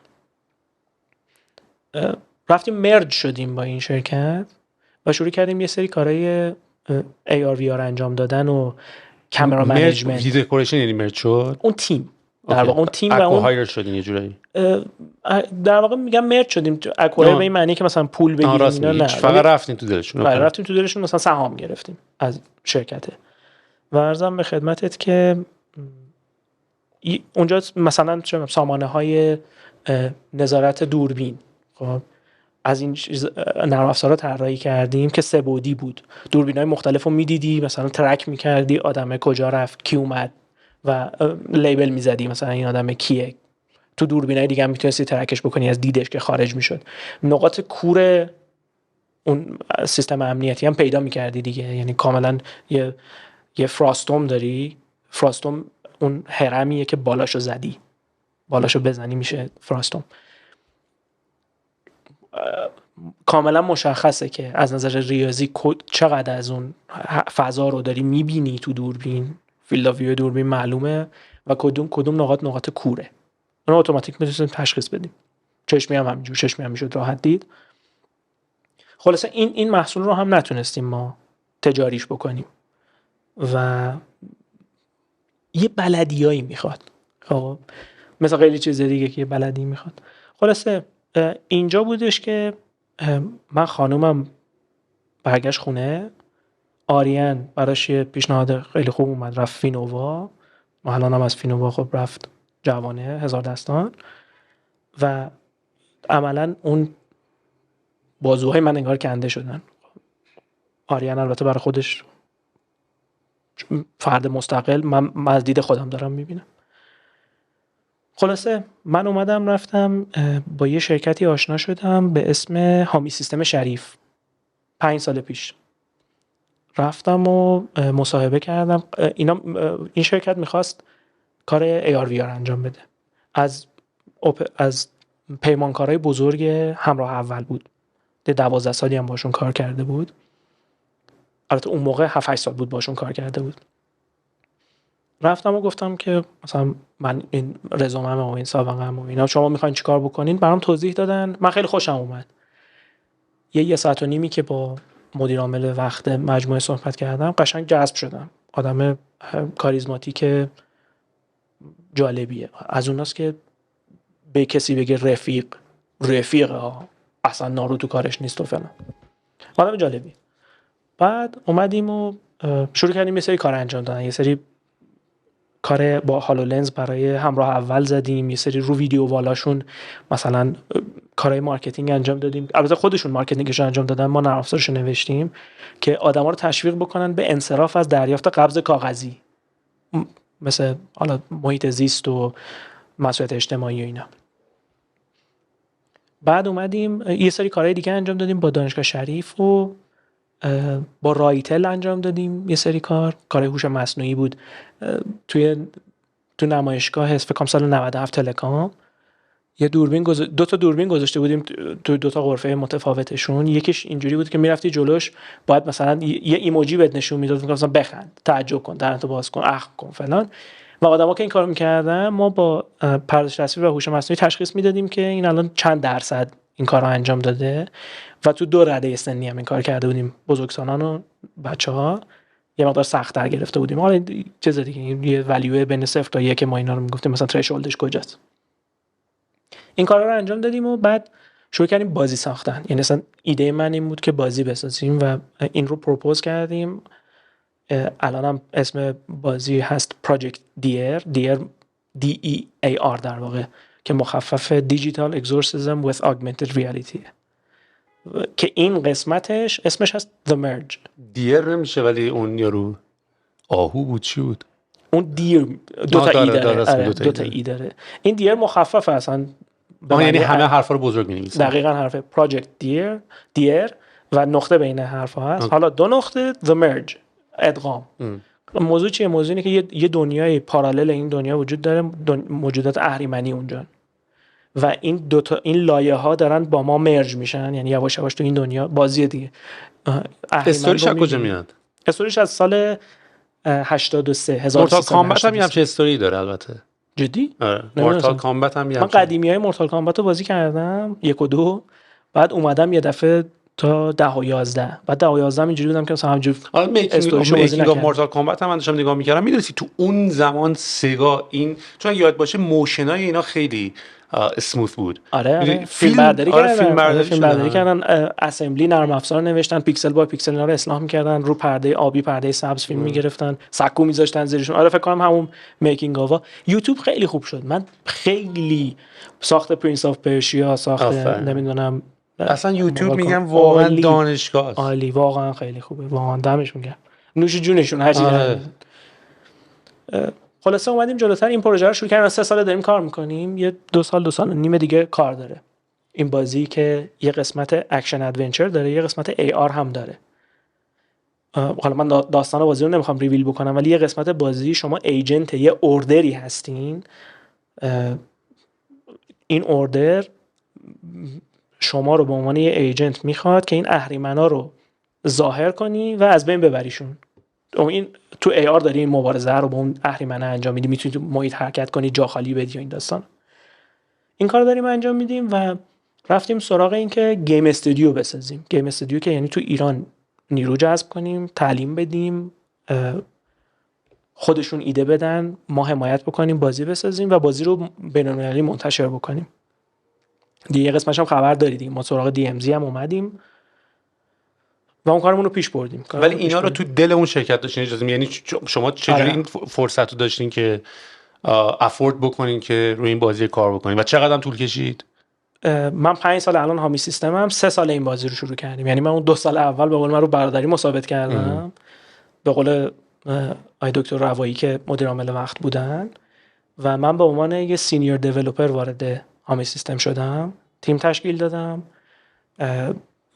S3: رفتیم مرج شدیم با این شرکت و شروع کردیم یه سری کارهای AR VR انجام دادن و کامرا منیجمنت.
S2: وی دکوریشن یعنی مرج شد
S3: اون تیم در واقع، اون تیم و اون
S2: هایر شدین یه جورایی.
S3: در واقع میگم مرج شدیم. اکوایر به این معنی که مثلا پول بگیریم اینا نه،
S2: فقط رفتیم تو دلشون.
S3: رفتیم تو دلشون، مثلا سهام گرفتیم از شرکته. و عرضم به خدمتت که اونجا مثلا سامانه های نظارت دوربین، خب از این نرم افزارا طراحی کردیم که 3 بعدی بود. دوربینای مختلفو میدیدی، مثلا ترک میکردی آدم کجا رفت، کی اومد و لیبل میزدی مثلا این آدم کیه. تو دوربینای دیگه هم میتونستی ترکش بکنی از دیدش که خارج میشد. نقاط کور اون سیستم امنیتی هم پیدا میکردی دیگه. یعنی کاملا یه فراستوم داری، فراستوم اون هرمیه که بالاشو زدی، بالاشو بزنی میشه فراستوم. کاملا مشخصه که از نظر ریاضی چقدر از اون فضا رو داری میبینی تو دوربین، فیلد آف ویو دوربین معلومه و کدوم نقاط کوره. اون اتوماتیک میتونیم تشخیص بدیم. چشمی هم همینجور، چشمی هم میشد راحت دید. خلاصه این محصول رو هم نتونستیم ما تجاریش بکنیم و یه بلدیایی میخواد. خب مثلا خیلی چیز دیگه که یه بلدی میخواد. خلاصه اینجا بودش که من خانومم برگشت خونه، آریان براش یه پیشنهاد خیلی خوب اومد، رفت فینووا. الان هم از فینووا خب رفت جوانه هزار دستان و عملا اون بازوهای من انگار کنده شدن. آریان البته برای خودش فرد مستقل، من از دید خودم دارم میبینم. خلاصه من اومدم رفتم با یه شرکتی آشنا شدم به اسم حامی سیستم شریف. 5 سال پیش رفتم و مصاحبه کردم. این شرکت میخواست کار AR/VR انجام بده. از پیمانکارهای بزرگ همراه اول بود. 12 سالی هم باشون کار کرده بود. البته اون موقع 7-8 سال بود باشون کار کرده بود. رفتم و گفتم که مثلا من این رزومه‌ام و این سابقه‌ام و اینا، شما میخواین چیکار بکنین؟ برام توضیح دادن. من خیلی خوشم اومد. یه ساعت و نیمی که با مدیر عامل وقت مجموعه صحبت کردم، قشنگ جذب شدم. آدم کاریزماتیک جالبیه. از اوناست که به کسی بگه رفیق اصلا نارو تو کارش نیست و فلان. آدم جالبی. بعد اومدیم و شروع کردیم یه سری کار انجام دادن. یه سری کار با هالولنز برای همراه اول زدیم، یه سری رو ویدیو والاشون مثلا کارهای مارکتینگ انجام دادیم. البته خودشون مارکتینگشون انجام دادن، ما نرم افزارش نوشتیم که آدما رو تشویق بکنن به انصراف از دریافت قبض کاغذی، مثل حالا محیط زیست و مسئولیت اجتماعی و اینا. بعد اومدیم یه سری کارهای دیگه انجام دادیم با دانشگاه شریف و با رایتل انجام دادیم. یه سری کار هوش مصنوعی بود. تو نمایشگاه فکر کنم سال 97 تلکام یه دوربین دو تا دوربین گذاشته بودیم تو 2 تا غرفه متفاوتشون. یکیش اینجوری بود که میرفتی جلوش باید مثلا یه ایموجی بهت نشون میداد، مثلا بخند، تعجب کن، دهنتو باز کن، اخ کن فلان. و آدما که این کارو می‌کردن ما با پردازش تصویر و هوش مصنوعی تشخیص میدادیم که این الان چند درصد این کارو انجام داده و تو 2 رده سنی هم این کار کرده بودیم. بزرگسالان و بچه‌ها یه مقدار سخت‌تر گرفته بودیم. حالا چیز دیگه یه ولیو بین 0 تا 1 ما اینا رو میگفتیم مثلا ترشولدش کجاست. این کارا رو انجام دادیم و بعد شروع کردیم بازی ساختن. یعنی مثلا ایده من این بود که بازی بسازیم و این رو پروپوز کردیم. الانم اسم بازی هست پروژکت دیر DEAR در واقع، که مخفف دیجیتال اگزورسیزم with augmented reality، که این قسمتش اسمش هست The Merge.
S2: دیر نمیشه ولی اون یارو آهو بود چی بود؟
S3: اون دیر 2 تا ای داره. 2 تا ای داره. این دیر مخفف اصلا،
S2: یعنی همه حرفا رو بزرگ می‌نویسن.
S3: دقیقاً حرف پروژکت دیر و نقطه بین حرفا هست. حالا 2 نقطه The Merge، ادغام. موضوع چیه؟ موضوع اینه که یه دنیای پارالل این دنیا وجود داره، موجودات اهریمنی اونجا، و این این لایه ها دارن با ما مرج میشن، یعنی یواش یواش تو این دنیا بازی دیگه.
S2: استوریش از کجا میاد؟
S3: استوریش از سال 83
S2: مورتال کامبت هم یه همچه استوری داره البته.
S3: جدی؟
S2: آره. مورتال کامبت هم یه
S3: من قدیمیای مورتال کامبت رو بازی کردم 1 و 2، بعد اومدم یه دفعه تا 10 و 11. بعد 10 و 11 اینجوری بودم که مثلا همینجوری
S2: میکینگ مورتال کامبت هم من داشتم نگاه می‌کردم. می‌دونی تو اون زمان سگا این چون یاد باشه موشنای اینا خیلی اسموث بود.
S3: آره فیلم برداری کردن، اسمبلی نرم افزار نوشتن، پیکسل با پیکسل اینا رو اصلاح می‌کردن، رو پرده آبی پرده سبز فیلم می‌گرفتن، سکو می‌ذاشتن زیرشون. آره فکر کنم همون میکینگ آوا. یوتیوب خیلی خوب شد. من خیلی ساخت پرنس آف پرشیا، ساخت نمیدونم،
S2: اصلا یوتیوب میگم واقعا دانشگاه
S3: عالی، واقعا خیلی خوبه، واقعا دمش میگم، نوش جونشون هر چی. خلاصه اومدیم جلوتر این پروژه رو شروع کردیم. 3 سال داریم کار میکنیم. یه 2 سال و نیم دیگه کار داره این بازی که یه قسمت اکشن ادونچر داره، یه قسمت AR هم داره. حالا من داستان بازی رو نمیخوام ریویل بکنم، ولی یه قسمت بازی شما ایجنت یه اوردری هستین. این اوردر شما رو به عنوان یه ایجنت میخواد که این اهریمنا رو ظاهر کنی و از بین ببریشون. این تو AR داری این مبارزه رو با اون اهریمنا انجام میدی، میتونی تو محیط حرکت کنی، جا خالی بدی و این داستان. این کار داریم انجام میدیم و رفتیم سراغ این که گیم استودیو بسازیم. گیم استودیو که یعنی تو ایران نیرو جذب کنیم، تعلیم بدیم، خودشون ایده بدن، ما حمایت بکنیم، بازی بسازیم و بازی رو بین‌المللی منتشر بکنیم. دیگه قسمتش هم خبر داری دیگه، ما سراغ DMZ هم اومدیم و اون کارمون رو پیش بردیم.
S2: ولی اینا رو تو دل اون شرکت داشتین اجازه یعنی شما چجوری این فرصت رو داشتین که افورد بکنین که روی این بازی کار بکنین و چقدر هم طول کشید؟
S3: من 5 سال الان حامی سیستمم، 3 سال این بازی رو شروع کردیم. یعنی من اون 2 سال اول به قول من رو برادری مثابت کردم، به قول آی دکتر روایی که مدیر عامل وقت بودن و من به عنوان یه سینیور دیولپر وارد حامی سیستم شدم، تیم تشکیل دادم،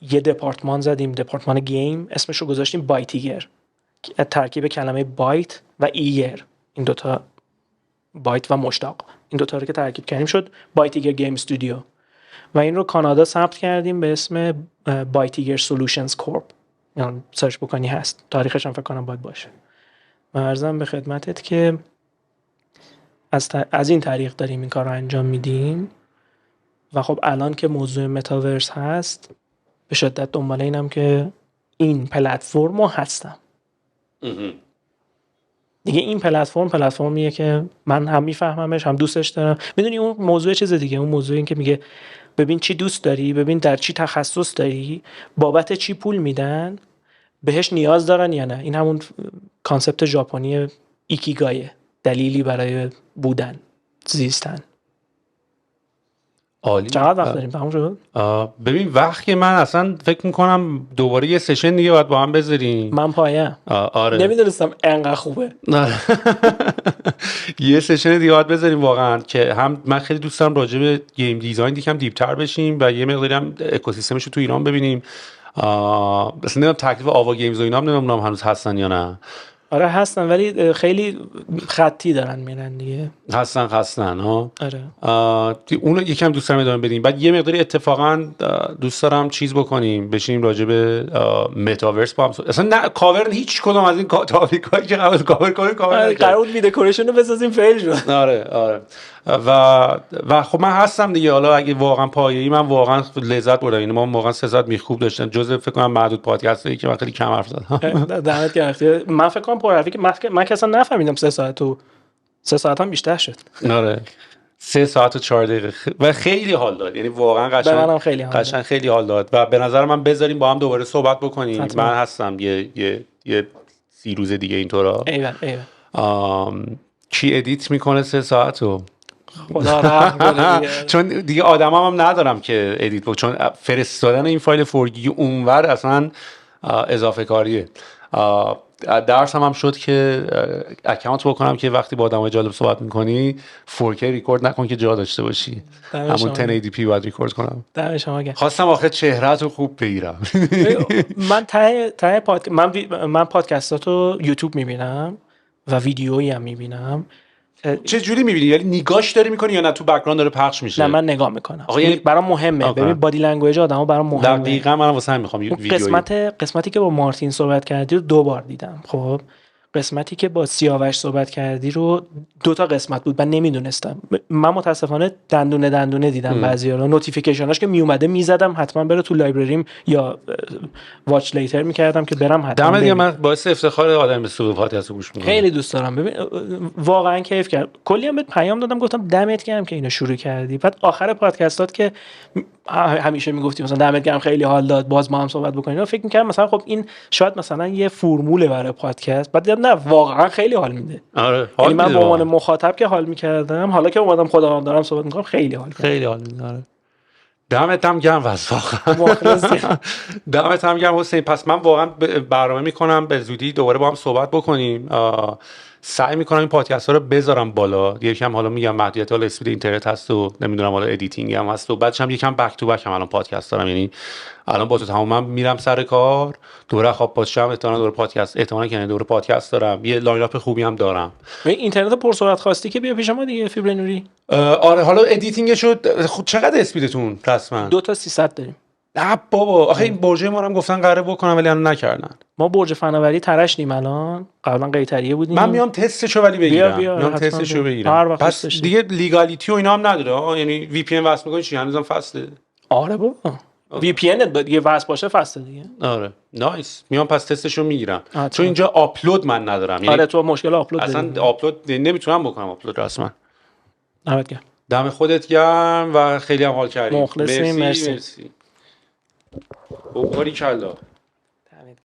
S3: یه دپارتمان زدیم، دپارتمان گیم، اسمش رو گذاشتیم بایتیگر، ترکیب کلمه بایت و ایگر، این دوتا بایت و مشتاق، این دوتا رو که ترکیب کردیم شد بایتیگر گیم استودیو و این رو کانادا ثبت کردیم به اسم بایتیگر سولوشنز کورپ. یعنی سرچ بکنی هست، تاریخش هم فکر کنم باید باشه. و عرضم به خدمتت که از این طریق داریم این کار رو انجام میدیم و خب الان که موضوع متاورس هست به شدت دنبال اینم که این پلتفرم رو هستم دیگه. این پلتفرمیه که من هم میفهممش هم دوستش دارم. میدونی اون موضوع چیز دیگه، اون موضوع این که میگه ببین چی دوست داری، ببین در چی تخصص داری، بابت چی پول میدن، بهش نیاز دارن یا نه. این همون کانسپت ژاپنی ایکیگایه، دلیلی برای بودن، زیستن.
S2: عالی.
S3: چقدر وقت داریم؟ تموم شد؟
S2: ببین وقت که من اصلا فکر میکنم دوباره یه سشن دیگه باید با هم بذاریم.
S3: من پایم.
S2: آره.
S3: نمیدونستم انقدر خوبه.
S2: یه سشن دیگه باید بذاریم واقعا، که هم من خیلی دوست دارم راجع به گیم دیزاین دیگه دیپتر بشیم و یه مقداری هم اکوسیستمش رو تو ایران ببینیم. مثلا نمیدونم تکلیف آوا گیمز و اینا هم نمیدونم هنوز هستن یا نه.
S3: آره هستن ولی خیلی خطی دارن میرن دیگه.
S2: هستن ها.
S3: آره.
S2: اونو یکم دوست دارم ادامه بدیم. بعد یه مقداری اتفاقا دوست دارم چیز بکنیم، بشینیم راجع به متاورس با هم اصلا نه کاور هیچ کدوم از این تاپیکایی که قبل کاور کنیم کاور
S3: قرار بود دکوریشن رو بسازیم فیل شد.
S2: آره و خب من هستم دیگه. حالا اگه واقعا پایه‌ای من واقعا لذت بردم. این ما واقعا 3 ساعت میخوب داشتن، جزء فکر کنم معدود پادکستایی که من خیلی کم حرف زدم.
S3: دمت گرم. من فکر کنم پرحرفی که من که اصلا نفهمیدم 3 ساعت و 3 ساعت هم بیشتر شد.
S2: آره 3 ساعت و 4 دقیقه و خیلی حال داد. یعنی واقعا قشنگ خیلی حال داد و به نظر من بذاریم با هم دوباره صحبت بکنیم. حتما. من هستم یه 30 روز دیگه اینطورا.
S3: ایول.
S2: کی ادیت میکنه 3 ساعتو؟
S3: خدا رحم کنه.
S2: چون دیگه آدمام هم ندارم که ادیت بکنم، چون فرستادن این فایل فورگی اونور اصلا اضافه کاریه. درس هم شد که اکانت بکنم که وقتی با آدمای جالب صحبت میکنی 4K ریکورد نکن که جا داشته باشی، همون 1080p باید ریکورد کنم. خواستم آخه چهره‌تو خوب بگیرم.
S3: من پادکستاتو یوتیوب میبینم و ویدیویی هم میبینم.
S2: چه جوری میبینی؟ یعنی نگاش داری میکنی یا نه تو بک‌گراند داره پخش میشه؟
S3: نه من نگاه میکنم. یعنی برام مهمه. ببین بادی لنگویج آدمو برام مهمه.
S2: دقیقاً منم واسه همین میخوام ویدیو.
S3: قسمتی که با مارتین صحبت کردی رو 2 بار دیدم. خب قسمتی که با سیاوش صحبت کردی رو 2 تا قسمت بود، من نمیدونستم. من متاسفانه دندونه دیدم. بعضیا رو نوتیفیکیشناش که میومده میزدم حتما بره تو لایبرریم یا واچ لیتر میکردم که برم حتما.
S2: دم دیگه من باعث افتخار آدم به صوت پادکست گوش میکنم.
S3: خیلی دوست دارم. ببین واقعا کیف کردم. کلی هم بهت پیام دادم گفتم دمت گرم که اینو شروع کردی. بعد آخر پادکستات که همیشه میگفتی مثلا دمت گرم خیلی حال داد باز ما هم صحبت بکنیم، فکر می‌کردم مثلا خب این شاید مثلا یه فرموله برای پادکست، بعد دیدم نه واقعا خیلی حال میده.
S2: آره
S3: یعنی من به عنوان مخاطب که حال می‌کردم، حالا که اومدم خودم دارم صحبت می‌کنم خیلی حال
S2: میده. آره دمت هم گرم واقعا. دمت هم گرم حسین. پس من واقعا برنامه میکنم به زودی دوباره با هم صحبت بکنیم. سعی میکنم این پادکست ها رو بذارم بالا. یکم حالا میگم محدودیت حالا اسپید اینترنت هست و نمیدونم حالا ادیتینگ هم هست و بعدش هم یکم بک تو بک هم الان پادکست دارم. یعنی الان با تو تماما میرم سر کار، دوره خواب باشم احتمالاً دوره پادکست، احتمالاً که دوره پادکست دارم. یه لاین اپ خوبی هم دارم.
S3: اینترنت پرسرعت خواستی که بیا پیش ما دیگه، فیبر نوری.
S2: آره حالا ادیتینگش شد. چقدر اسپیدتون رسما؟
S3: 2 تا 300 داریم.
S2: نه بابا آخه این برج ما رو هم گفتن قراره بکنم ولی الان نکردن.
S3: ما برج فناوری ترشنیم الان، قبلا قیطریه بودیم.
S2: من میام تستشو ولی بگیرم.
S3: بیا
S2: میام
S3: حتما
S2: تستشو
S3: بیا.
S2: بگیرم.
S3: هر وقت
S2: پس
S3: دوست
S2: دیگه لیگالیتی و اینا هم نداره یعنی وی پی ان وصل می‌کنی چی هنوزم فصله؟
S3: آره بابا وی پی ان دیگه وصل باشه فصل دیگه.
S2: آره نایس. میام پس تستشو میگیرم
S3: حتما.
S2: چون اینجا آپلود من ندارم یعنی
S3: آره تو مشکل آپلود
S2: اصلا
S3: داری.
S2: آپلود نمیتونم بکنم آپلود رسما.
S3: دمت گرم.
S2: دم خودت گرم و خیلی هم حال کردیم.
S3: مخلصیم. مرسی.
S2: باری کلا.